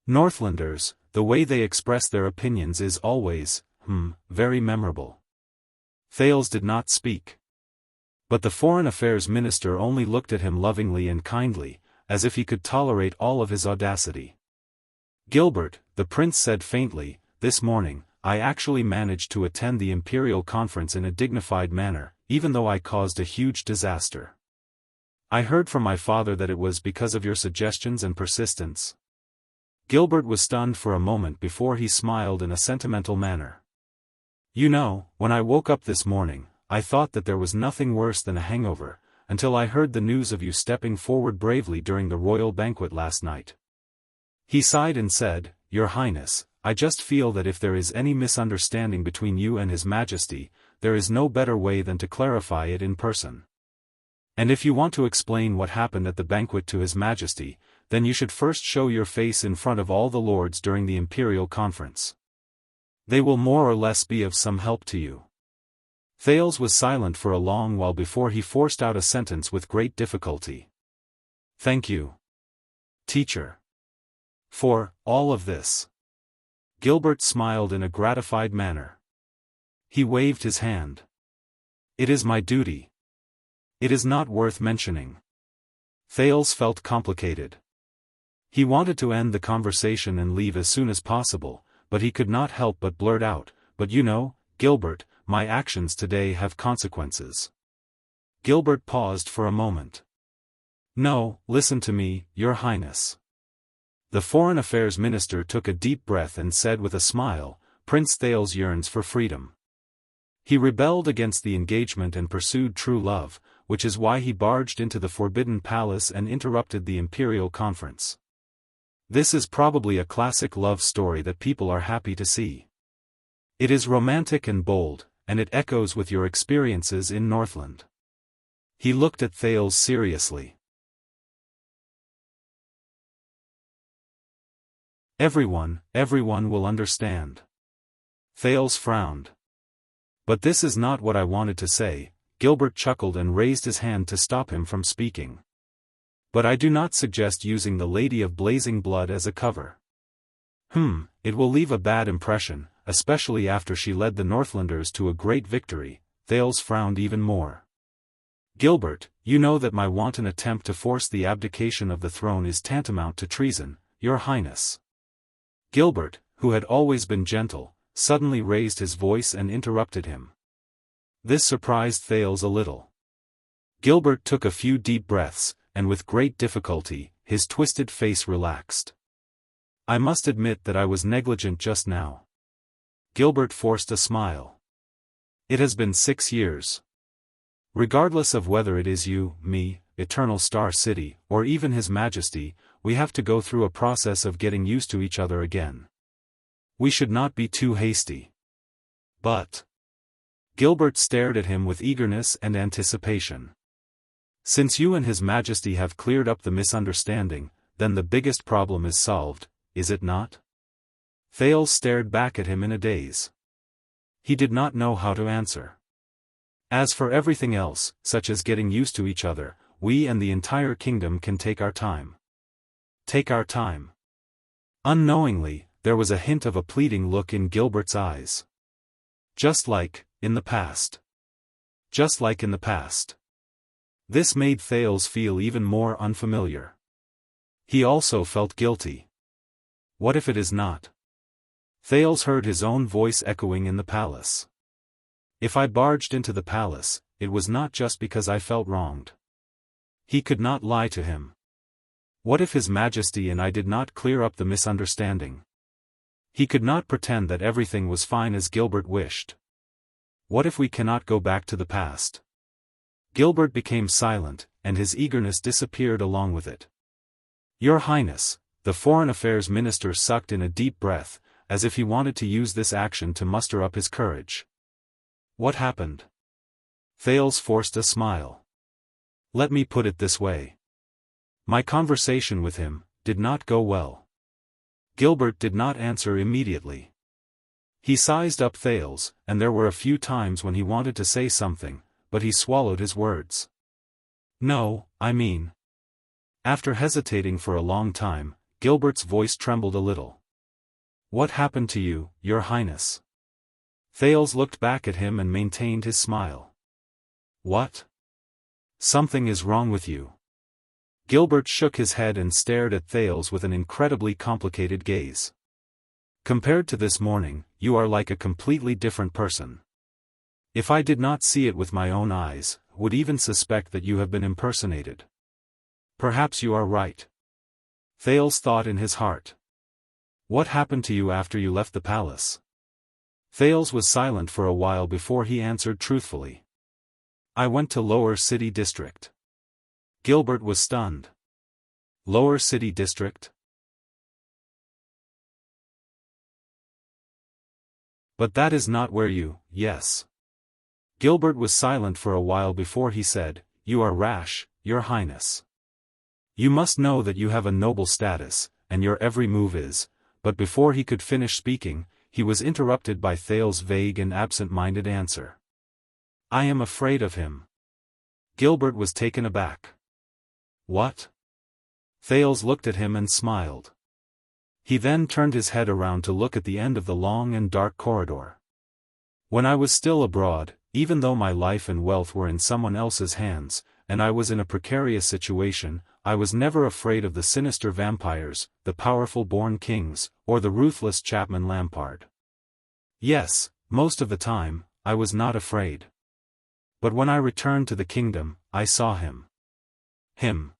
A: Northlanders, the way they express their opinions is always, very memorable. Thales did not speak. But the Foreign Affairs Minister only looked at him lovingly and kindly, as if he could tolerate all of his audacity. Gilbert, the prince said faintly, this morning, I actually managed to attend the Imperial Conference in a dignified manner, even though I caused a huge disaster. I heard from my father that it was because of your suggestions and persistence. Gilbert was stunned for a moment before he smiled in a sentimental manner. You know, when I woke up this morning, I thought that there was nothing worse than a hangover, until I heard the news of you stepping forward bravely during the royal banquet last night. He sighed and said, Your Highness, I just feel that if there is any misunderstanding between you and His Majesty, there is no better way than to clarify it in person. And if you want to explain what happened at the banquet to His Majesty, then you should first show your face in front of all the lords during the Imperial Conference. They will more or less be of some help to you. Thales was silent for a long while before he forced out a sentence with great difficulty. Thank you, teacher, for all of this. Gilbert smiled in a gratified manner. He waved his hand. It is my duty. It is not worth mentioning. Thales felt complicated. He wanted to end the conversation and leave as soon as possible, but he could not help but blurt out, "But you know, Gilbert, my actions today have consequences." Gilbert paused for a moment. "No, listen to me, Your Highness." The Foreign Affairs Minister took a deep breath and said with a smile, "Prince Thales yearns for freedom. He rebelled against the engagement and pursued true love, which is why he barged into the Forbidden Palace and interrupted the Imperial Conference. This is probably a classic love story that people are happy to see. It is romantic and bold, and it echoes with your experiences in Northland." He looked at Thales seriously. Everyone will understand." Thales frowned. "But this is not what I wanted to say." Gilbert chuckled and raised his hand to stop him from speaking. "But I do not suggest using the Lady of Blazing Blood as a cover. It will leave a bad impression, especially after she led the Northlanders to a great victory." Thales frowned even more. "Gilbert, you know that my wanton attempt to force the abdication of the throne is tantamount to treason, Your Highness." Gilbert, who had always been gentle, suddenly raised his voice and interrupted him. This surprised Thales a little. Gilbert took a few deep breaths, and with great difficulty, his twisted face relaxed. "I must admit that I was negligent just now." Gilbert forced a smile. "It has been 6 years. Regardless of whether it is you, me, Eternal Star City, or even His Majesty, we have to go through a process of getting used to each other again. We should not be too hasty." "But..." Gilbert stared at him with eagerness and anticipation. "Since you and His Majesty have cleared up the misunderstanding, then the biggest problem is solved, is it not?" Thales stared back at him in a daze. He did not know how to answer. "As for everything else, such as getting used to each other, we and the entire kingdom can take our time." Take our time. Unknowingly, there was a hint of a pleading look in Gilbert's eyes. Just like in the past. Just like in the past. This made Thales feel even more unfamiliar. He also felt guilty. What if it is not? Thales heard his own voice echoing in the palace. "If I barged into the palace, it was not just because I felt wronged." He could not lie to him. What if His Majesty and I did not clear up the misunderstanding? He could not pretend that everything was fine as Gilbert wished. What if we cannot go back to the past? Gilbert became silent, and his eagerness disappeared along with it. "Your Highness," the Foreign Affairs Minister sucked in a deep breath, as if he wanted to use this action to muster up his courage. "What happened?" Thales forced a smile. "Let me put it this way. My conversation with him did not go well." Gilbert did not answer immediately. He sized up Thales, and there were a few times when he wanted to say something, but he swallowed his words. "No, I mean..." After hesitating for a long time, Gilbert's voice trembled a little. "What happened to you, Your Highness?" Thales looked back at him and maintained his smile. "What? Something is wrong with you." Gilbert shook his head and stared at Thales with an incredibly complicated gaze. "Compared to this morning, you are like a completely different person. If I did not see it with my own eyes, would even suspect that you have been impersonated." "Perhaps you are right." Thales thought in his heart. "What happened to you after you left the palace?" Thales was silent for a while before he answered truthfully. "I went to Lower City District." Gilbert was stunned. "Lower City District?" "But that is not where you..." "Yes." Gilbert was silent for a while before he said, "You are rash, your highness. You must know that you have a noble status, and your every move is," but before he could finish speaking, he was interrupted by Thales's vague and absent-minded answer. "I am afraid of him." Gilbert was taken aback. "What?" Thales looked at him and smiled. He then turned his head around to look at the end of the long and dark corridor. "When I was still abroad, even though my life and wealth were in someone else's hands, and I was in a precarious situation, I was never afraid of the sinister vampires, the powerful born kings, or the ruthless Chapman Lampard. Yes, most of the time, I was not afraid. But when I returned to the kingdom, I saw him." Him.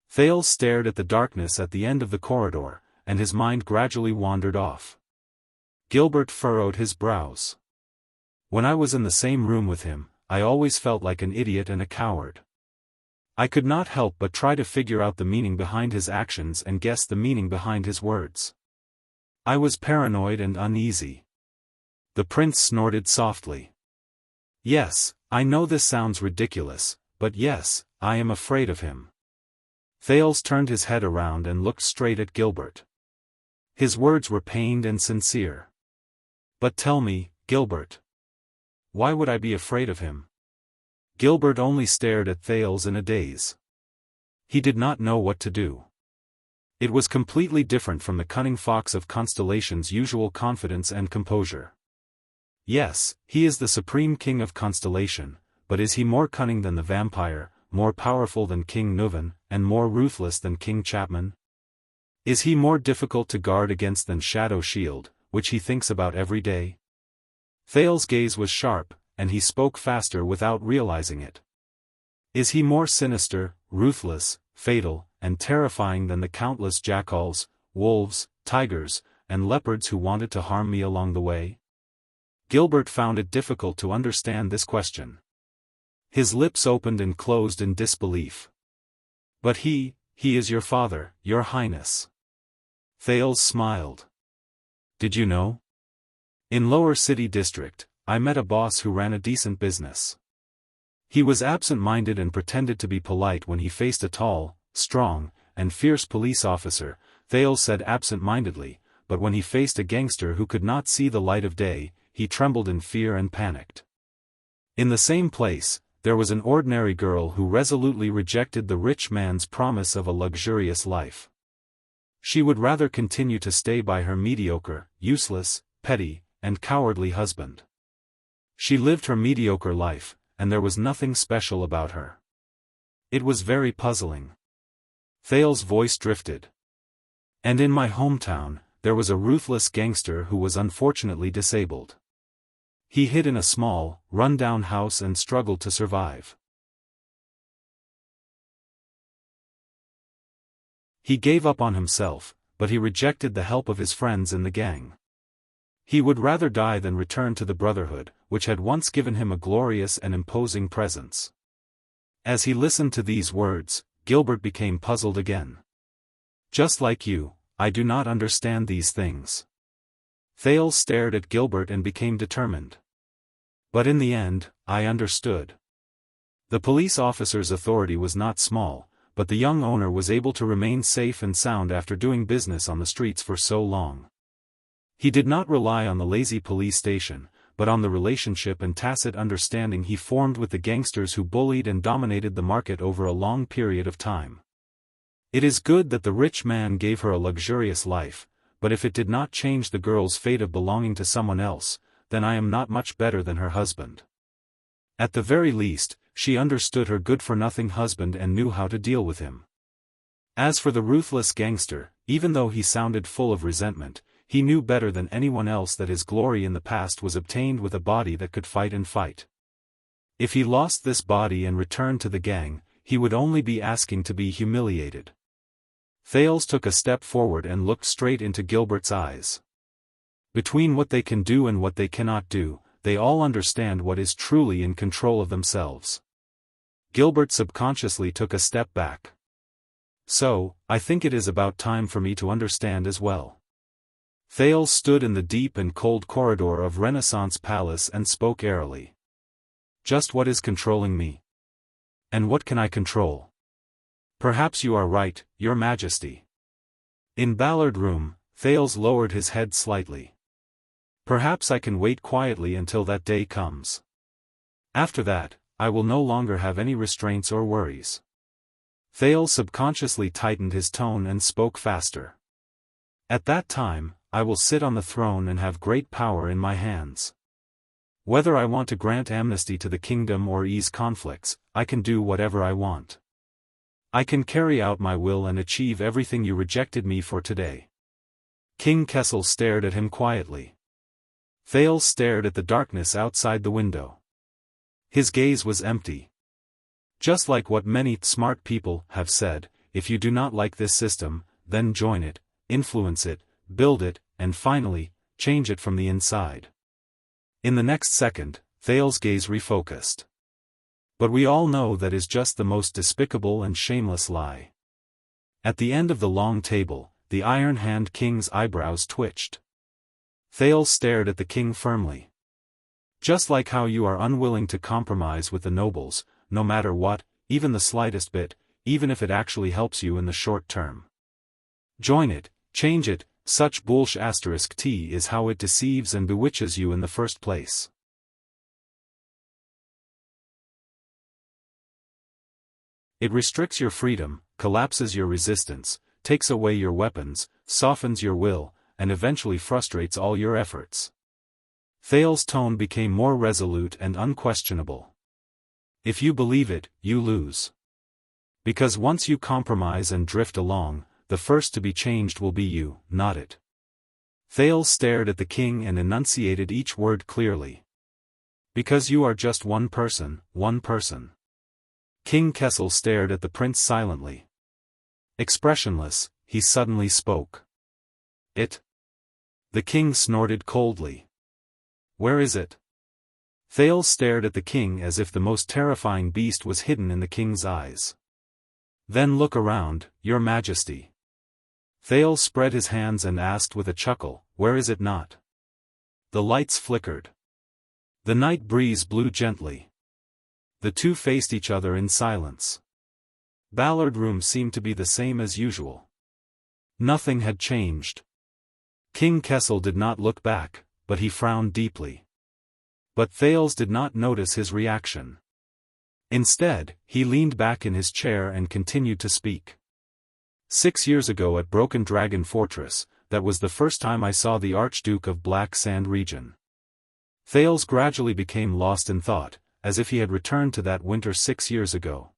A: Thales stared at the darkness at the end of the corridor, and his mind gradually wandered off. Gilbert furrowed his brows. "When I was in the same room with him, I always felt like an idiot and a coward. I could not help but try to figure out the meaning behind his actions and guess the meaning behind his words. I was paranoid and uneasy." The prince snorted softly. "Yes, I know this sounds ridiculous, but yes, I am afraid of him." Thales turned his head around and looked straight at Gilbert. His words were pained and sincere. "But tell me, Gilbert. Why would I be afraid of him?" Gilbert only stared at Thales in a daze. He did not know what to do. It was completely different from the cunning fox of Constellation's usual confidence and composure. Yes, he is the supreme king of Constellation, but is he more cunning than the vampire, more powerful than King Nuvan, and more ruthless than King Chapman? Is he more difficult to guard against than Shadow Shield, which he thinks about every day? Thales' gaze was sharp, and he spoke faster without realizing it. Is he more sinister, ruthless, fatal, and terrifying than the countless jackals, wolves, tigers, and leopards who wanted to harm me along the way? Gilbert found it difficult to understand this question. His lips opened and closed in disbelief. "But he is your father, your highness." Thales smiled. "Did you know? In Lower City District, I met a boss who ran a decent business. He was absent-minded and pretended to be polite when he faced a tall, strong, and fierce police officer," Thales said absent-mindedly, "but when he faced a gangster who could not see the light of day, he trembled in fear and panicked. In the same place, there was an ordinary girl who resolutely rejected the rich man's promise of a luxurious life. She would rather continue to stay by her mediocre, useless, petty, and cowardly husband. She lived her mediocre life, and there was nothing special about her. It was very puzzling." Thales' voice drifted. "And in my hometown, there was a ruthless gangster who was unfortunately disabled. He hid in a small, run-down house and struggled to survive. He gave up on himself, but he rejected the help of his friends in the gang. He would rather die than return to the Brotherhood, which had once given him a glorious and imposing presence." As he listened to these words, Gilbert became puzzled again. "Just like you, I do not understand these things." Thales stared at Gilbert and became determined. "But in the end, I understood." The police officer's authority was not small, but the young owner was able to remain safe and sound after doing business on the streets for so long. He did not rely on the lazy police station, but on the relationship and tacit understanding he formed with the gangsters who bullied and dominated the market over a long period of time. It is good that the rich man gave her a luxurious life, but if it did not change the girl's fate of belonging to someone else, then I am not much better than her husband. At the very least, she understood her good-for-nothing husband and knew how to deal with him. As for the ruthless gangster, even though he sounded full of resentment, he knew better than anyone else that his glory in the past was obtained with a body that could fight and fight. If he lost this body and returned to the gang, he would only be asking to be humiliated. Thales took a step forward and looked straight into Gilbert's eyes. Between what they can do and what they cannot do, they all understand what is truly in control of themselves. Gilbert subconsciously took a step back. "So, I think it is about time for me to understand as well." Thales stood in the deep and cold corridor of Renaissance Palace and spoke airily. "Just what is controlling me? And what can I control? Perhaps you are right, Your Majesty. In Ballard Room, Thales lowered his head slightly. Perhaps I can wait quietly until that day comes. After that, I will no longer have any restraints or worries. Thales subconsciously tightened his tone and spoke faster. At that time, I will sit on the throne and have great power in my hands. Whether I want to grant amnesty to the kingdom or ease conflicts, I can do whatever I want. I can carry out my will and achieve everything you rejected me for today. King Kessel stared at him quietly. Thales stared at the darkness outside the window. His gaze was empty. Just like what many smart people have said, if you do not like this system, then join it, influence it, build it, and finally, change it from the inside. In the next second, Thales' gaze refocused. But we all know that is just the most despicable and shameless lie. At the end of the long table, the Iron Hand King's eyebrows twitched. Thales stared at the king firmly. Just like how you are unwilling to compromise with the nobles, no matter what, even the slightest bit, even if it actually helps you in the short term. Join it, change it, such bullsh** is how it deceives and bewitches you in the first place. It restricts your freedom, collapses your resistance, takes away your weapons, softens your will, and eventually frustrates all your efforts. Thales' tone became more resolute and unquestionable. If you believe it, you lose. Because once you compromise and drift along, the first to be changed will be you, not it. Thales stared at the king and enunciated each word clearly. Because you are just one person, one person. King Kessel stared at the prince silently. Expressionless, he suddenly spoke. It? The king snorted coldly. Where is it? Thales stared at the king as if the most terrifying beast was hidden in the king's eyes. Then look around, Your Majesty. Thales spread his hands and asked with a chuckle, where is it not? The lights flickered. The night breeze blew gently. The two faced each other in silence. Ballard Room seemed to be the same as usual. Nothing had changed. King Kessel did not look back, but he frowned deeply. But Thales did not notice his reaction. Instead, he leaned back in his chair and continued to speak. 6 years ago at Broken Dragon Fortress, that was the first time I saw the Archduke of Black Sand region. Thales gradually became lost in thought, as if he had returned to that winter 6 years ago.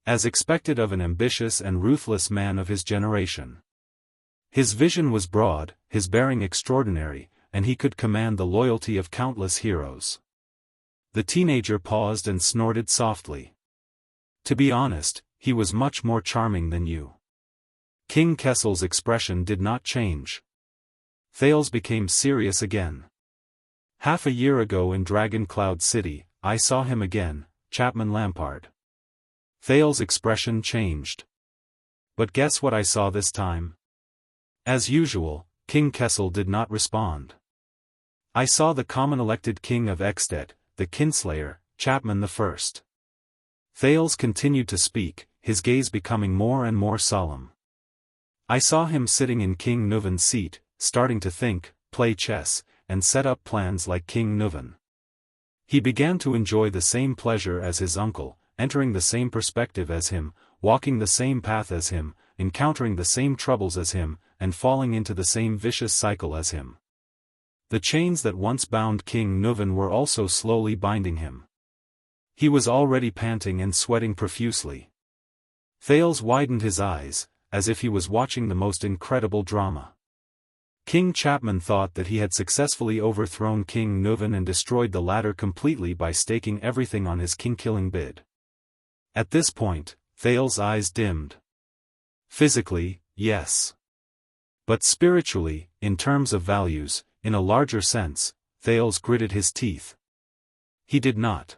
A: As expected of an ambitious and ruthless man of his generation. His vision was broad, his bearing extraordinary, and he could command the loyalty of countless heroes. The teenager paused and snorted softly. To be honest, he was much more charming than you. King Kessel's expression did not change. Thales became serious again. Half a year ago in Dragon Cloud City, I saw him again, Chapman Lampard. Thales' expression changed. But guess what I saw this time? As usual, King Kessel did not respond. I saw the common elected king of Extet, the Kinslayer, Chapman I. Thales continued to speak, his gaze becoming more and more solemn. I saw him sitting in King Nuvan's seat, starting to think, play chess, and set up plans like King Nuvan. He began to enjoy the same pleasure as his uncle, entering the same perspective as him, walking the same path as him, encountering the same troubles as him, and falling into the same vicious cycle as him. The chains that once bound King Nuvan were also slowly binding him. He was already panting and sweating profusely. Thales widened his eyes, as if he was watching the most incredible drama. King Chapman thought that he had successfully overthrown King Nuvan and destroyed the latter completely by staking everything on his king-killing bid. At this point, Thales' eyes dimmed. Physically, yes. But spiritually, in terms of values, in a larger sense, Thales gritted his teeth. He did not.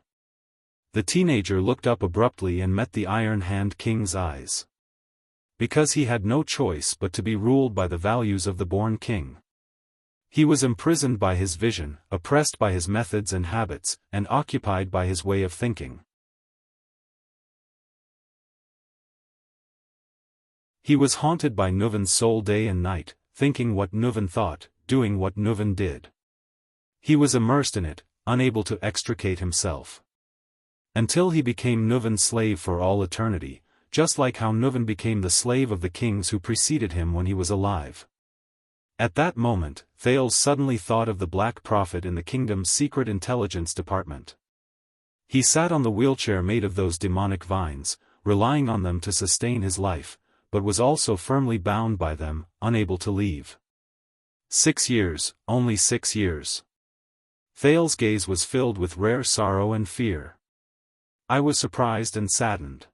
A: The teenager looked up abruptly and met the Iron Hand King's eyes. Because he had no choice but to be ruled by the values of the born king. He was imprisoned by his vision, oppressed by his methods and habits, and occupied by his way of thinking. He was haunted by Nuven's soul day and night, thinking what Nuven thought, doing what Nuven did. He was immersed in it, unable to extricate himself. Until he became Nuven's slave for all eternity, just like how Nuven became the slave of the kings who preceded him when he was alive. At that moment, Thales suddenly thought of the Black Prophet in the kingdom's secret intelligence department. He sat on the wheelchair made of those demonic vines, relying on them to sustain his life, but was also firmly bound by them, unable to leave. 6 years, only 6 years. Thales' gaze was filled with rare sorrow and fear. I was surprised and saddened.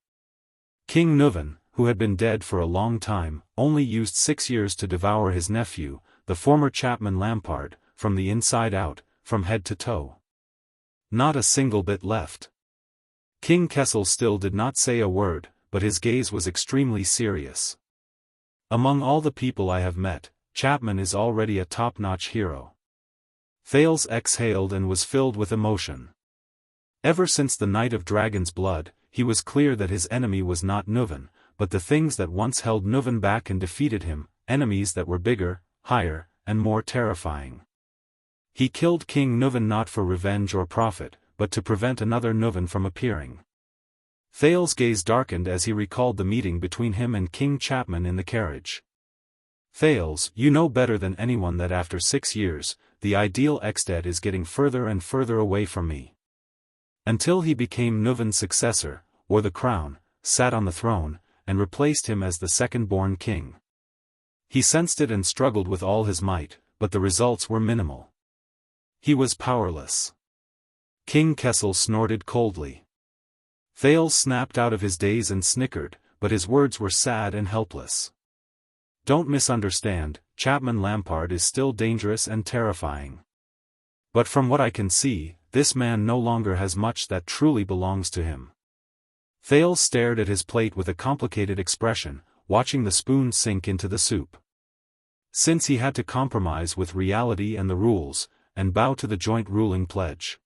A: King Nuven, who had been dead for a long time, only used 6 years to devour his nephew, the former Chapman Lampard, from the inside out, from head to toe. Not a single bit left. King Kessel still did not say a word, but his gaze was extremely serious. Among all the people I have met, Chapman is already a top-notch hero. Thales exhaled and was filled with emotion. Ever since the Night of Dragon's Blood, he was clear that his enemy was not Nuven, but the things that once held Nuven back and defeated him, enemies that were bigger, higher, and more terrifying. He killed King Nuven not for revenge or profit, but to prevent another Nuven from appearing. Thales' gaze darkened as he recalled the meeting between him and King Chapman in the carriage. Thales, you know better than anyone that after 6 years, the ideal Exted is getting further and further away from me. Until he became Nuven's successor, or the crown, sat on the throne, and replaced him as the second-born king. He sensed it and struggled with all his might, but the results were minimal. He was powerless. King Kessel snorted coldly. Thales snapped out of his daze and snickered, but his words were sad and helpless. Don't misunderstand, Chapman Lampard is still dangerous and terrifying. But from what I can see, this man no longer has much that truly belongs to him. Thales stared at his plate with a complicated expression, watching the spoon sink into the soup. Since he had to compromise with reality and the rules, and bow to the joint ruling pledge.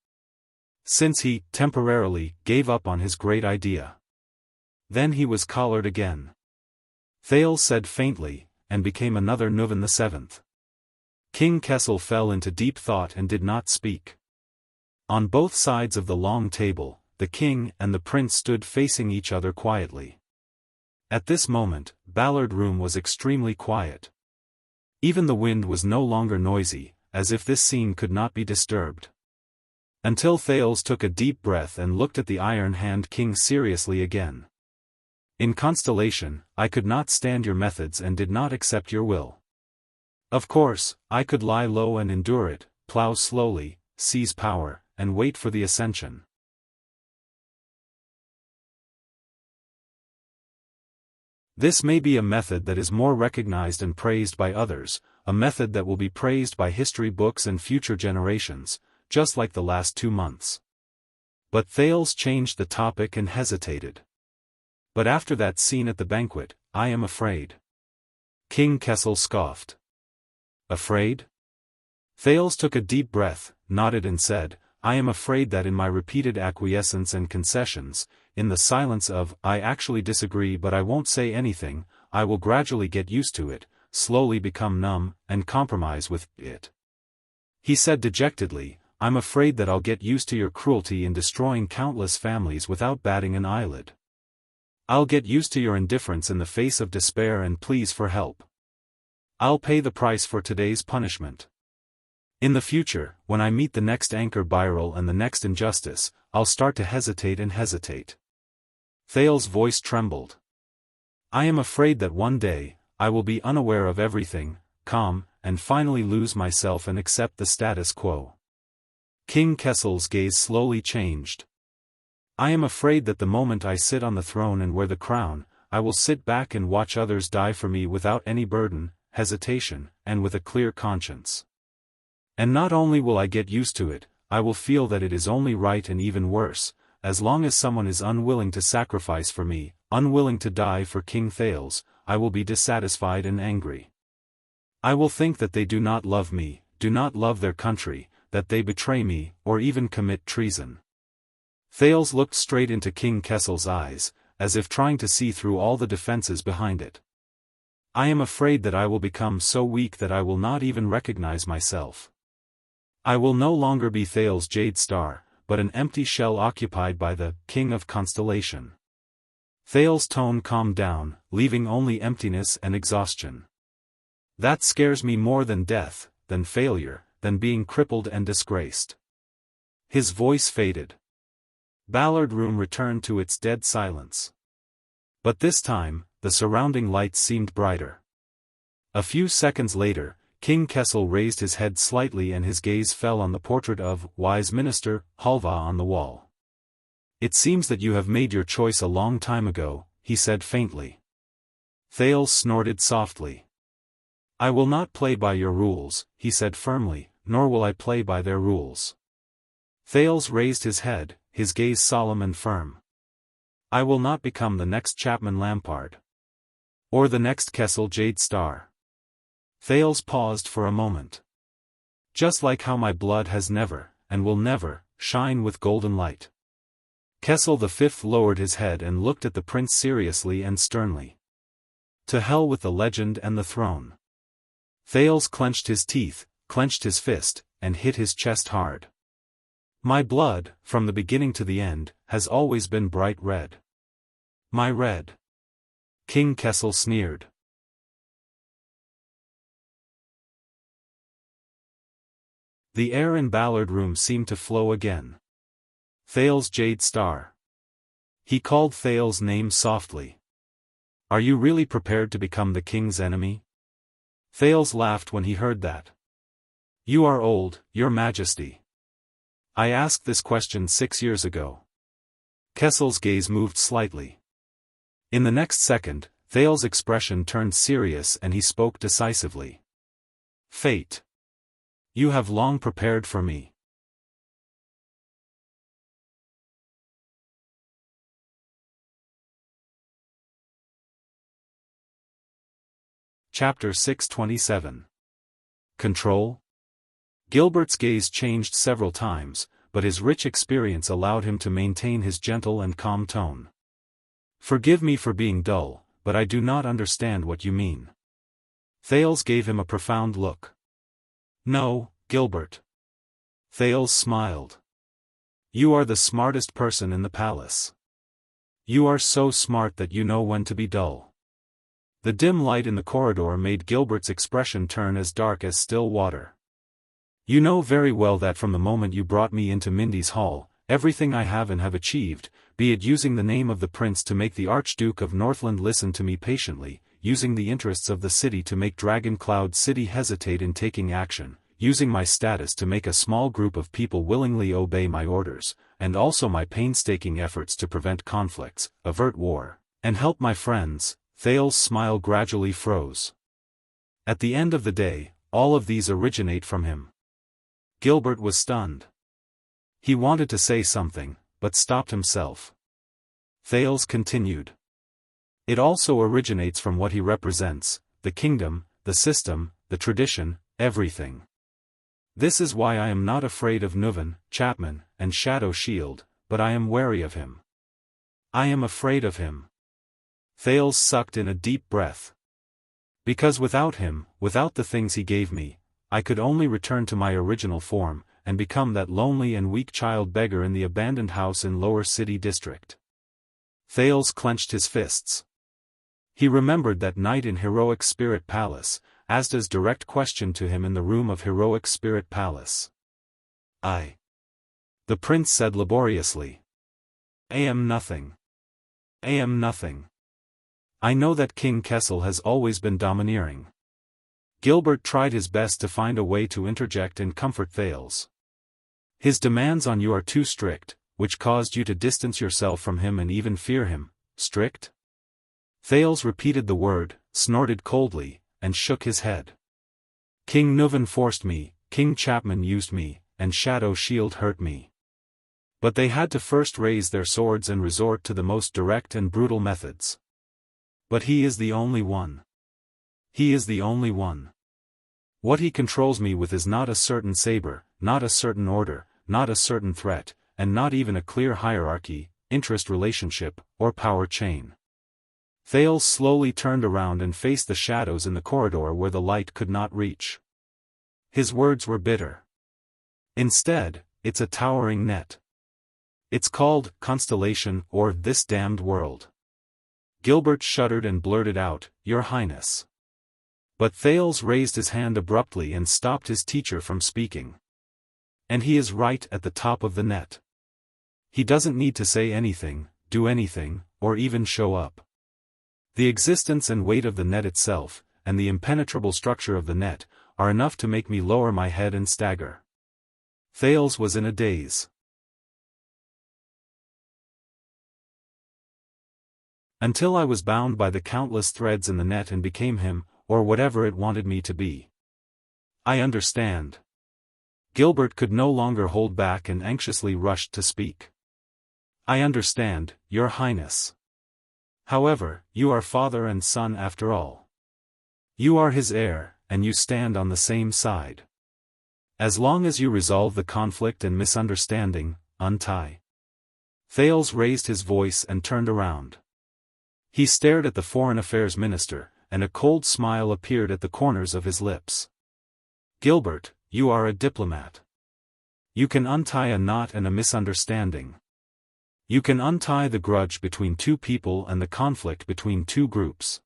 A: Since he, temporarily, gave up on his great idea. Then he was collared again. Thales said faintly, and became another Nuven VII. King Kessel fell into deep thought and did not speak. On both sides of the long table, the king and the prince stood facing each other quietly. At this moment, Ballard Room was extremely quiet. Even the wind was no longer noisy, as if this scene could not be disturbed. Until Thales took a deep breath and looked at the Iron Hand King seriously again. In Constellation, I could not stand your methods and did not accept your will. Of course, I could lie low and endure it, plow slowly, seize power, and wait for the ascension. This may be a method that is more recognized and praised by others, a method that will be praised by history books and future generations, just like the last 2 months. But Thales changed the topic and hesitated. But after that scene at the banquet, I am afraid. King Kessel scoffed. Afraid? Thales took a deep breath, nodded and said, I am afraid that in my repeated acquiescence and concessions, in the silence of, I actually disagree but I won't say anything, I will gradually get used to it, slowly become numb, and compromise with it. He said dejectedly, I'm afraid that I'll get used to your cruelty in destroying countless families without batting an eyelid. I'll get used to your indifference in the face of despair and pleas for help. I'll pay the price for today's punishment. In the future, when I meet the next anchor Birel and the next injustice, I'll start to hesitate and hesitate. Thales' voice trembled. I am afraid that one day, I will be unaware of everything, calm, and finally lose myself and accept the status quo. King Kessel's gaze slowly changed. I am afraid that the moment I sit on the throne and wear the crown, I will sit back and watch others die for me without any burden, hesitation, and with a clear conscience. And not only will I get used to it, I will feel that it is only right and even worse, as long as someone is unwilling to sacrifice for me, unwilling to die for King Thales, I will be dissatisfied and angry. I will think that they do not love me, do not love their country, that they betray me, or even commit treason. Thales looked straight into King Kessel's eyes, as if trying to see through all the defenses behind it. I am afraid that I will become so weak that I will not even recognize myself. I will no longer be Thales' Jade Star, but an empty shell occupied by the King of Constellation. Thales' tone calmed down, leaving only emptiness and exhaustion. That scares me more than death, than failure, than being crippled and disgraced. His voice faded. Ballard Room returned to its dead silence. But this time, the surrounding lights seemed brighter. A few seconds later, King Kessel raised his head slightly and his gaze fell on the portrait of Wise Minister Halva on the wall. It seems that you have made your choice a long time ago, he said faintly. Thales snorted softly. I will not play by your rules, he said firmly, nor will I play by their rules. Thales raised his head, his gaze solemn and firm. I will not become the next Chapman Lampard. Or the next Kessel Jade Star. Thales paused for a moment. Just like how my blood has never, and will never, shine with golden light. Kessel V lowered his head and looked at the prince seriously and sternly. To hell with the legend and the throne. Thales clenched his teeth, clenched his fist, and hit his chest hard. My blood, from the beginning to the end, has always been bright red. My red. King Kessel sneered. The air in Ballard Room seemed to flow again. Thales' Jade Star. He called Thales' name softly. Are you really prepared to become the king's enemy? Thales laughed when he heard that. You are old, your majesty. I asked this question 6 years ago. Kessel's gaze moved slightly. In the next second, Thales' expression turned serious and he spoke decisively. Fate. You have long prepared for me. Chapter 627. Control? Gilbert's gaze changed several times, but his rich experience allowed him to maintain his gentle and calm tone. Forgive me for being dull, but I do not understand what you mean. Thales gave him a profound look. No, Gilbert. Thales smiled. You are the smartest person in the palace. You are so smart that you know when to be dull. The dim light in the corridor made Gilbert's expression turn as dark as still water. You know very well that from the moment you brought me into Mindy's hall, everything I have and have achieved, be it using the name of the prince to make the Archduke of Northland listen to me patiently, using the interests of the city to make Dragon Cloud City hesitate in taking action, using my status to make a small group of people willingly obey my orders, and also my painstaking efforts to prevent conflicts, avert war, and help my friends. Thales' smile gradually froze. At the end of the day, all of these originate from him. Gilbert was stunned. He wanted to say something, but stopped himself. Thales continued. It also originates from what he represents, the kingdom, the system, the tradition, everything. This is why I am not afraid of Nuven, Chapman, and Shadow Shield, but I am wary of him. I am afraid of him. Thales sucked in a deep breath. Because without him, without the things he gave me, I could only return to my original form, and become that lonely and weak child beggar in the abandoned house in Lower City District. Thales clenched his fists. He remembered that night in Heroic Spirit Palace, Asda's direct question to him in the room of Heroic Spirit Palace. The prince said laboriously. I am nothing. I am nothing. I know that King Kessel has always been domineering. Gilbert tried his best to find a way to interject and comfort Thales. His demands on you are too strict, which caused you to distance yourself from him and even fear him. Strict? Thales repeated the word, snorted coldly, and shook his head. King Nuven forced me, King Chapman used me, and Shadow Shield hurt me. But they had to first raise their swords and resort to the most direct and brutal methods. But he is the only one. He is the only one. What he controls me with is not a certain saber, not a certain order, not a certain threat, and not even a clear hierarchy, interest relationship, or power chain. Thales slowly turned around and faced the shadows in the corridor where the light could not reach. His words were bitter. Instead, it's a towering net. It's called Constellation, or This Damned World. Gilbert shuddered and blurted out, "Your Highness." But Thales raised his hand abruptly and stopped his teacher from speaking. And he is right at the top of the net. He doesn't need to say anything, do anything, or even show up. The existence and weight of the net itself, and the impenetrable structure of the net, are enough to make me lower my head and stagger. Thales was in a daze. Until I was bound by the countless threads in the net and became him, or whatever it wanted me to be. I understand. Gilbert could no longer hold back and anxiously rushed to speak. I understand, Your Highness. However, you are father and son after all. You are his heir, and you stand on the same side. As long as you resolve the conflict and misunderstanding, untie. Thales raised his voice and turned around. He stared at the Foreign Affairs Minister, and a cold smile appeared at the corners of his lips. Gilbert, you are a diplomat. You can untie a knot and a misunderstanding. You can untie the grudge between two people and the conflict between two groups.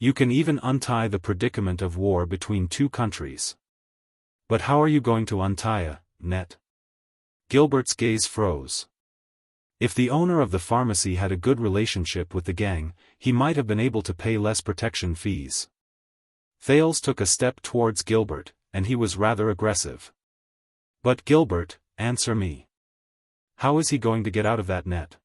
A: You can even untie the predicament of war between two countries. But how are you going to untie a net? Gilbert's gaze froze. If the owner of the pharmacy had a good relationship with the gang, he might have been able to pay less protection fees. Thales took a step towards Gilbert, and he was rather aggressive. But Gilbert, answer me. How is he going to get out of that net?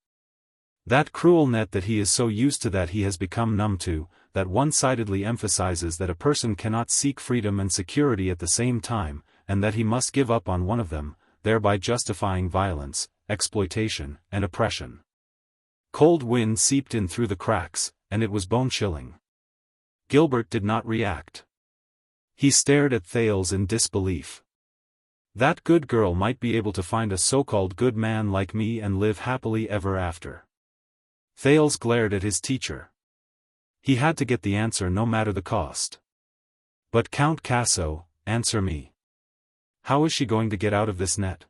A: That cruel net that he is so used to, that he has become numb to, that one-sidedly emphasizes that a person cannot seek freedom and security at the same time, and that he must give up on one of them, thereby justifying violence, exploitation, and oppression. Cold wind seeped in through the cracks, and it was bone-chilling. Gilbert did not react. He stared at Thales in disbelief. That good girl might be able to find a so-called good man like me and live happily ever after. Thales glared at his teacher. He had to get the answer no matter the cost. But Count Casso, answer me. How is she going to get out of this net?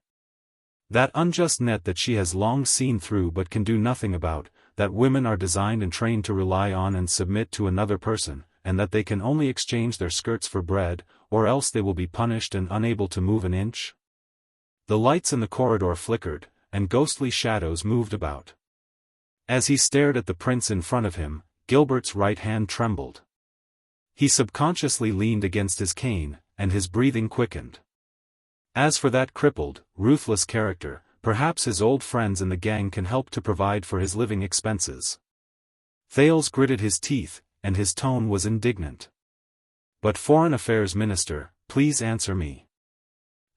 A: That unjust net that she has long seen through but can do nothing about, that women are designed and trained to rely on and submit to another person, and that they can only exchange their skirts for bread, or else they will be punished and unable to move an inch? The lights in the corridor flickered, and ghostly shadows moved about. As he stared at the prince in front of him, Gilbert's right hand trembled. He subconsciously leaned against his cane, and his breathing quickened. As for that crippled, ruthless character, perhaps his old friends in the gang can help to provide for his living expenses. Thales gritted his teeth, and his tone was indignant. But Foreign Affairs Minister, please answer me.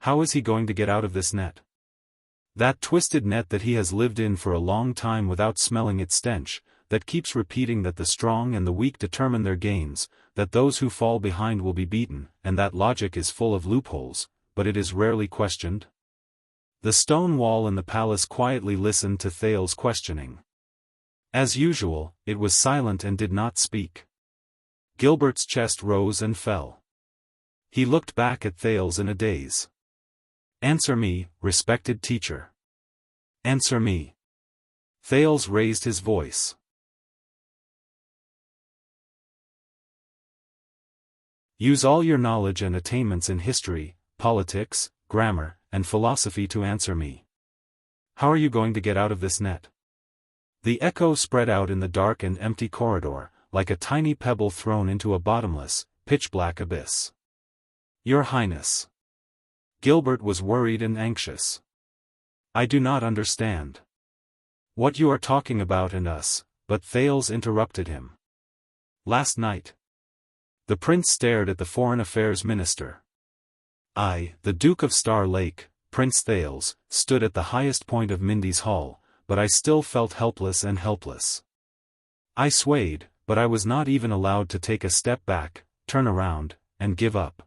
A: How is he going to get out of this net? That twisted net that he has lived in for a long time without smelling its stench, that keeps repeating that the strong and the weak determine their gains, that those who fall behind will be beaten, and that logic is full of loopholes, but it is rarely questioned? The stone wall in the palace quietly listened to Thales' questioning. As usual, it was silent and did not speak. Gilbert's chest rose and fell. He looked back at Thales in a daze. Answer me, respected teacher. Answer me. Thales raised his voice. Use all your knowledge and attainments in history, politics, grammar, and philosophy to answer me. How are you going to get out of this net? The echo spread out in the dark and empty corridor, like a tiny pebble thrown into a bottomless, pitch-black abyss. Your Highness. Gilbert was worried and anxious. I do not understand what you are talking about and us, but Thales interrupted him. Last night. The prince stared at the Foreign Affairs Minister. I, the Duke of Star Lake, Prince Thales, stood at the highest point of Mindy's hall, but I still felt helpless and helpless. I swayed, but I was not even allowed to take a step back, turn around, and give up.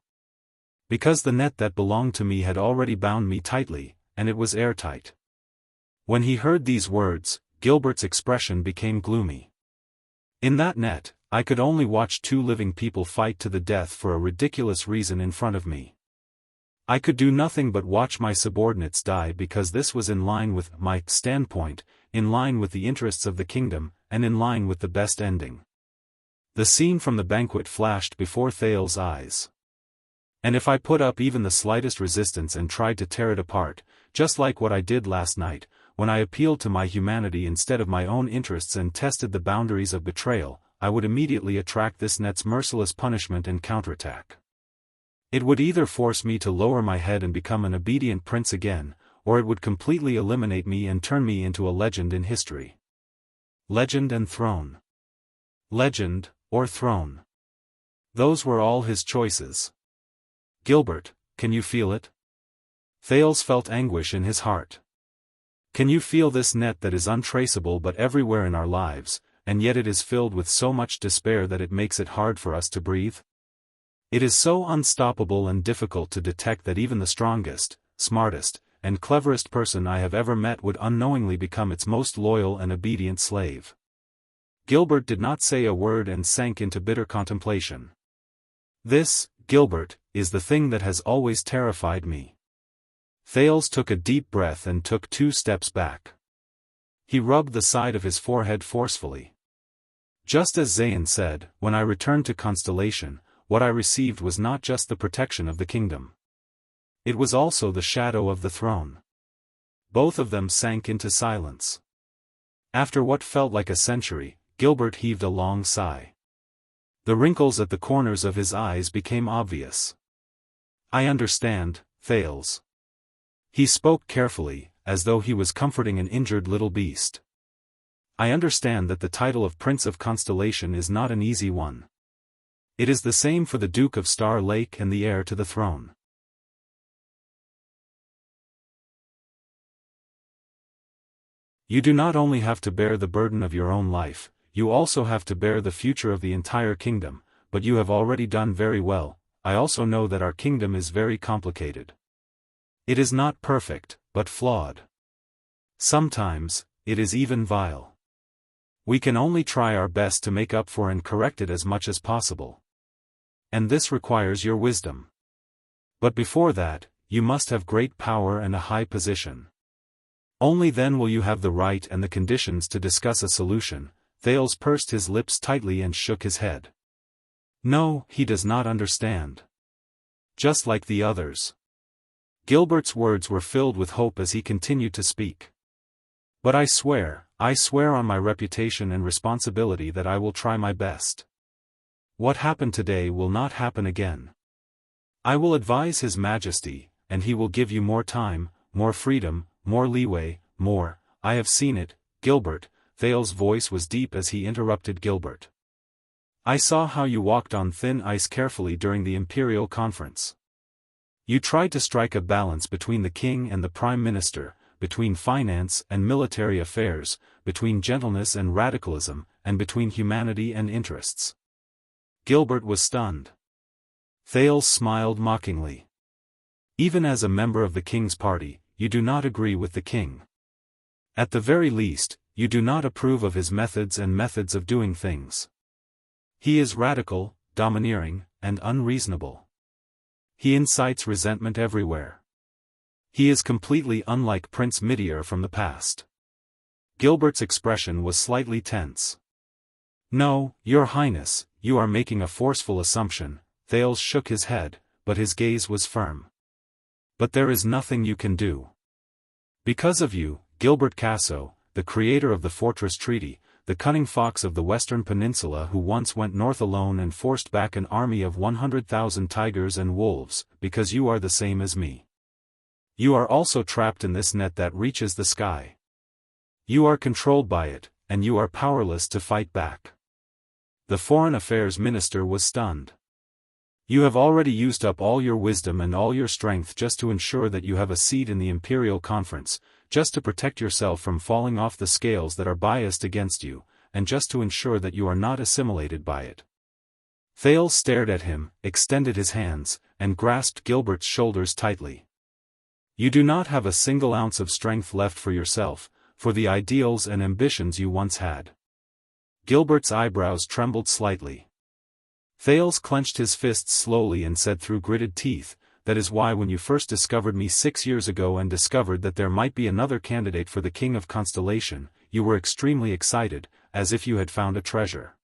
A: Because the net that belonged to me had already bound me tightly, and it was airtight. When he heard these words, Gilbert's expression became gloomy. In that net, I could only watch two living people fight to the death for a ridiculous reason in front of me. I could do nothing but watch my subordinates die because this was in line with my standpoint, in line with the interests of the kingdom, and in line with the best ending. The scene from the banquet flashed before Thales's eyes. And if I put up even the slightest resistance and tried to tear it apart, just like what I did last night, when I appealed to my humanity instead of my own interests and tested the boundaries of betrayal, I would immediately attract this net's merciless punishment and counterattack. It would either force me to lower my head and become an obedient prince again, or it would completely eliminate me and turn me into a legend in history. Legend and throne. Legend, or throne. Those were all his choices. Gilbert, can you feel it? Thales felt anguish in his heart. Can you feel this net that is untraceable but everywhere in our lives, and yet it is filled with so much despair that it makes it hard for us to breathe? It is so unstoppable and difficult to detect that even the strongest, smartest, and cleverest person I have ever met would unknowingly become its most loyal and obedient slave. Gilbert did not say a word and sank into bitter contemplation. This, Gilbert, is the thing that has always terrified me. Thales took a deep breath and took 2 steps back. He rubbed the side of his forehead forcefully. Just as Zayn said, when I returned to Constellation, what I received was not just the protection of the kingdom. It was also the shadow of the throne. Both of them sank into silence. After what felt like a century, Gilbert heaved a long sigh. The wrinkles at the corners of his eyes became obvious. I understand, Thales. He spoke carefully, as though he was comforting an injured little beast. I understand that the title of Prince of Constellation is not an easy one. It is the same for the Duke of Star Lake and the heir to the throne. You do not only have to bear the burden of your own life, you also have to bear the future of the entire kingdom, but you have already done very well. I also know that our kingdom is very complicated. It is not perfect, but flawed. Sometimes, it is even vile. We can only try our best to make up for and correct it as much as possible. And this requires your wisdom. But before that, you must have great power and a high position. Only then will you have the right and the conditions to discuss a solution. Thales pursed his lips tightly and shook his head. No, he does not understand. Just like the others. Gilbert's words were filled with hope as he continued to speak. But I swear on my reputation and responsibility that I will try my best. What happened today will not happen again. I will advise His Majesty, and he will give you more time, more freedom, more leeway, more. I have seen it, Gilbert. Thales' voice was deep as he interrupted Gilbert. I saw how you walked on thin ice carefully during the Imperial Conference. You tried to strike a balance between the king and the prime minister, between finance and military affairs, between gentleness and radicalism, and between humanity and interests. Gilbert was stunned. Thales smiled mockingly. Even as a member of the king's party, you do not agree with the king. At the very least, you do not approve of his methods and methods of doing things. He is radical, domineering, and unreasonable. He incites resentment everywhere. He is completely unlike Prince Midier from the past. Gilbert's expression was slightly tense. No, Your Highness, you are making a forceful assumption. Thales shook his head, but his gaze was firm. But there is nothing you can do. Because of you, Gilbert Casso, the creator of the Fortress Treaty, the cunning fox of the Western Peninsula who once went north alone and forced back an army of 100,000 tigers and wolves, because you are the same as me. You are also trapped in this net that reaches the sky. You are controlled by it, and you are powerless to fight back. The Foreign Affairs Minister was stunned. You have already used up all your wisdom and all your strength just to ensure that you have a seat in the Imperial Conference, just to protect yourself from falling off the scales that are biased against you, and just to ensure that you are not assimilated by it. Thales stared at him, extended his hands, and grasped Gilbert's shoulders tightly. You do not have a single ounce of strength left for yourself, for the ideals and ambitions you once had. Gilbert's eyebrows trembled slightly. Thales clenched his fists slowly and said through gritted teeth, "That is why when you first discovered me 6 years ago and discovered that there might be another candidate for the King of Constellation, you were extremely excited, as if you had found a treasure.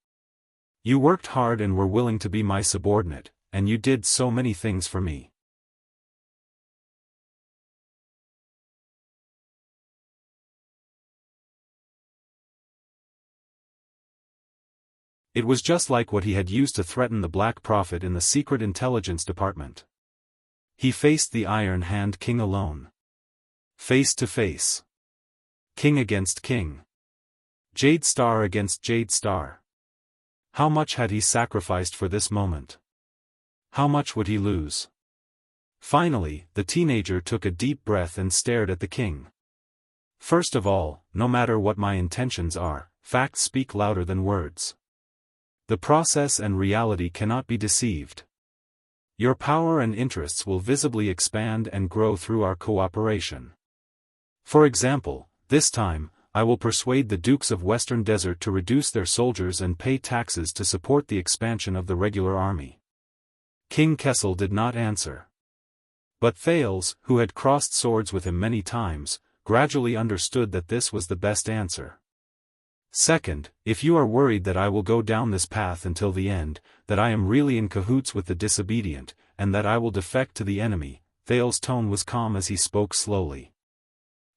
A: You worked hard and were willing to be my subordinate, and you did so many things for me." It was just like what he had used to threaten the Black Prophet in the Secret Intelligence Department. He faced the Iron Hand King alone. Face to face. King against king. Jade Star against Jade Star. How much had he sacrificed for this moment? How much would he lose? Finally, the teenager took a deep breath and stared at the king. "First of all, no matter what my intentions are, facts speak louder than words. The process and reality cannot be deceived. Your power and interests will visibly expand and grow through our cooperation. For example, this time, I will persuade the Dukes of Western Desert to reduce their soldiers and pay taxes to support the expansion of the regular army." King Kessel did not answer. But Thales, who had crossed swords with him many times, gradually understood that this was the best answer. "Second, if you are worried that I will go down this path until the end, that I am really in cahoots with the disobedient, and that I will defect to the enemy," Thales' tone was calm as he spoke slowly.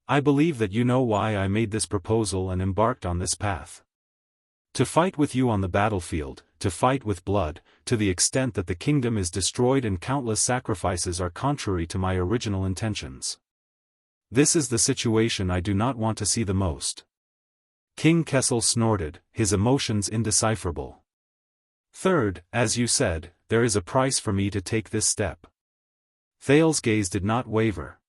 A: "I believe that you know why I made this proposal and embarked on this path. To fight with you on the battlefield, to fight with blood, to the extent that the kingdom is destroyed and countless sacrifices are contrary to my original intentions. This is the situation I do not want to see the most." King Kessel snorted, his emotions indecipherable. "Third, as you said, there is a price for me to take this step." Thales' gaze did not waver.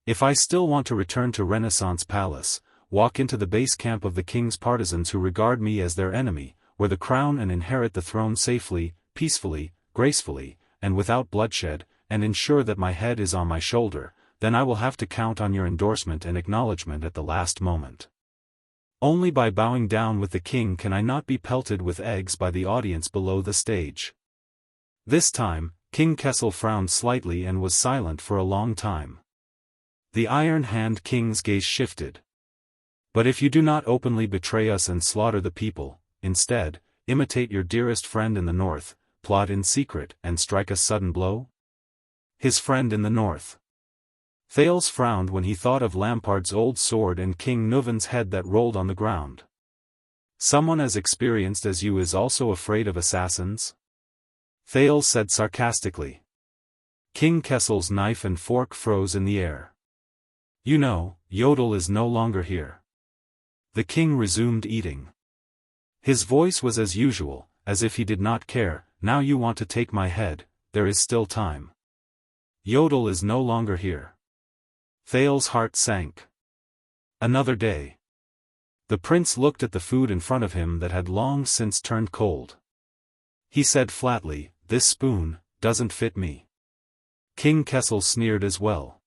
A: "If I still want to return to Renaissance Palace, walk into the base camp of the king's partisans who regard me as their enemy, wear the crown and inherit the throne safely, peacefully, gracefully, and without bloodshed, and ensure that my head is on my shoulder, then I will have to count on your endorsement and acknowledgement at the last moment. Only by bowing down with the king can I not be pelted with eggs by the audience below the stage." This time, King Kessel frowned slightly and was silent for a long time. The Iron Hand King's gaze shifted. "But if you do not openly betray us and slaughter the people, instead, imitate your dearest friend in the north, plot in secret and strike a sudden blow?" His friend in the north. Thales frowned when he thought of Lampard's old sword and King Nuvan's head that rolled on the ground. "Someone as experienced as you is also afraid of assassins?" Thales said sarcastically. King Kessel's knife and fork froze in the air. "You know, Yodel is no longer here." The king resumed eating. His voice was as usual, as if he did not care. "Now you want to take my head, there is still time. Yodel is no longer here." Thales' heart sank. Another day. The prince looked at the food in front of him that had long since turned cold. He said flatly, "This spoon doesn't fit me." King Kessel sneered as well.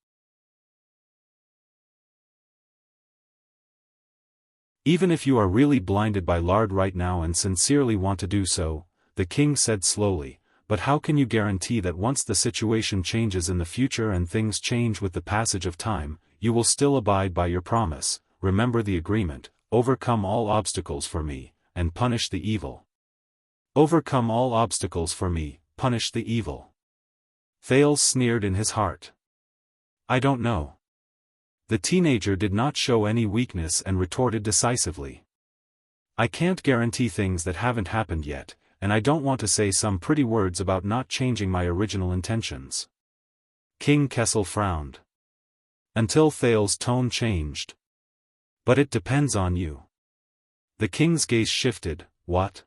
A: "Even if you are really blinded by lard right now and sincerely want to do so," the king said slowly, "but how can you guarantee that once the situation changes in the future and things change with the passage of time, you will still abide by your promise? Remember the agreement, overcome all obstacles for me, and punish the evil. Overcome all obstacles for me, punish the evil." Thales sneered in his heart. "I don't know." The teenager did not show any weakness and retorted decisively. "I can't guarantee things that haven't happened yet, and I don't want to say some pretty words about not changing my original intentions." King Kessel frowned. Until Thales' tone changed. "But it depends on you." The king's gaze shifted. "What?"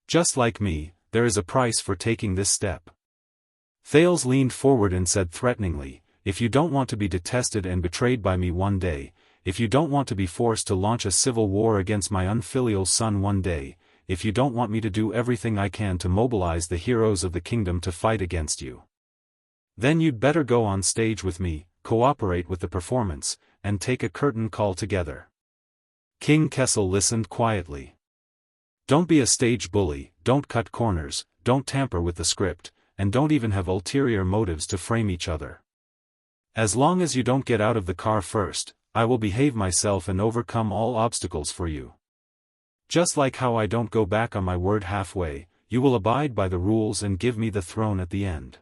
A: "Just like me, there is a price for taking this step." Thales leaned forward and said threateningly, "If you don't want to be detested and betrayed by me one day, if you don't want to be forced to launch a civil war against my unfilial son one day, if you don't want me to do everything I can to mobilize the heroes of the kingdom to fight against you, then you'd better go on stage with me, cooperate with the performance, and take a curtain call together." King Kessel listened quietly. Don't be a stage bully, don't cut corners, don't tamper with the script, and don't even have ulterior motives to frame each other. As long as you don't get out of the car first, I will behave myself and overcome all obstacles for you. Just like how I don't go back on my word halfway, you will abide by the rules and give me the throne at the end.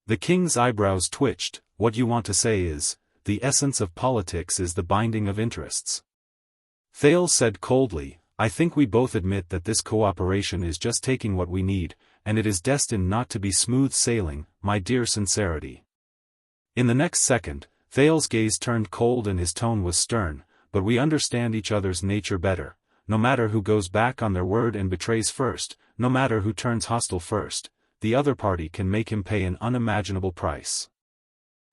A: The king's eyebrows twitched. What you want to say is, the essence of politics is the binding of interests. Thales said coldly, I think we both admit that this cooperation is just taking what we need, and it is destined not to be smooth sailing, my dear sincerity. In the next second, Thales' gaze turned cold and his tone was stern, but we understand each other's nature better. No matter who goes back on their word and betrays first, no matter who turns hostile first, the other party can make him pay an unimaginable price.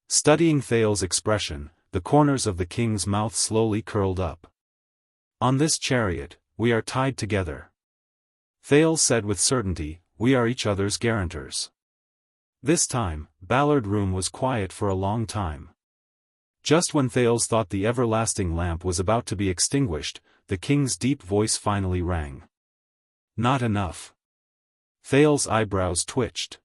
A: Studying Thales' expression, the corners of the king's mouth slowly curled up. On this chariot, we are tied together. Thales said with certainty, we are each other's guarantors. This time, Ballard Room was quiet for a long time. Just when Thales thought the everlasting lamp was about to be extinguished, the king's deep voice finally rang. Not enough. Thales' eyebrows twitched.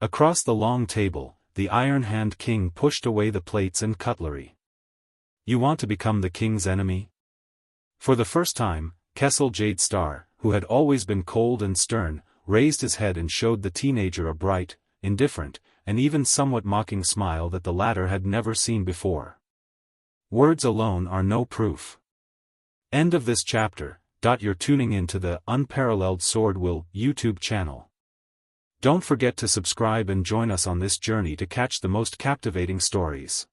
A: Across the long table, the iron-hand king pushed away the plates and cutlery. You want to become the king's enemy? For the first time, Kessel Jade Star, who had always been cold and stern, raised his head and showed the teenager a bright, indifferent, and even somewhat mocking smile that the latter had never seen before. Words alone are no proof. End of this chapter. You're tuning in to the Unparalleled SwordWill YouTube channel. Don't forget to subscribe and join us on this journey to catch the most captivating stories.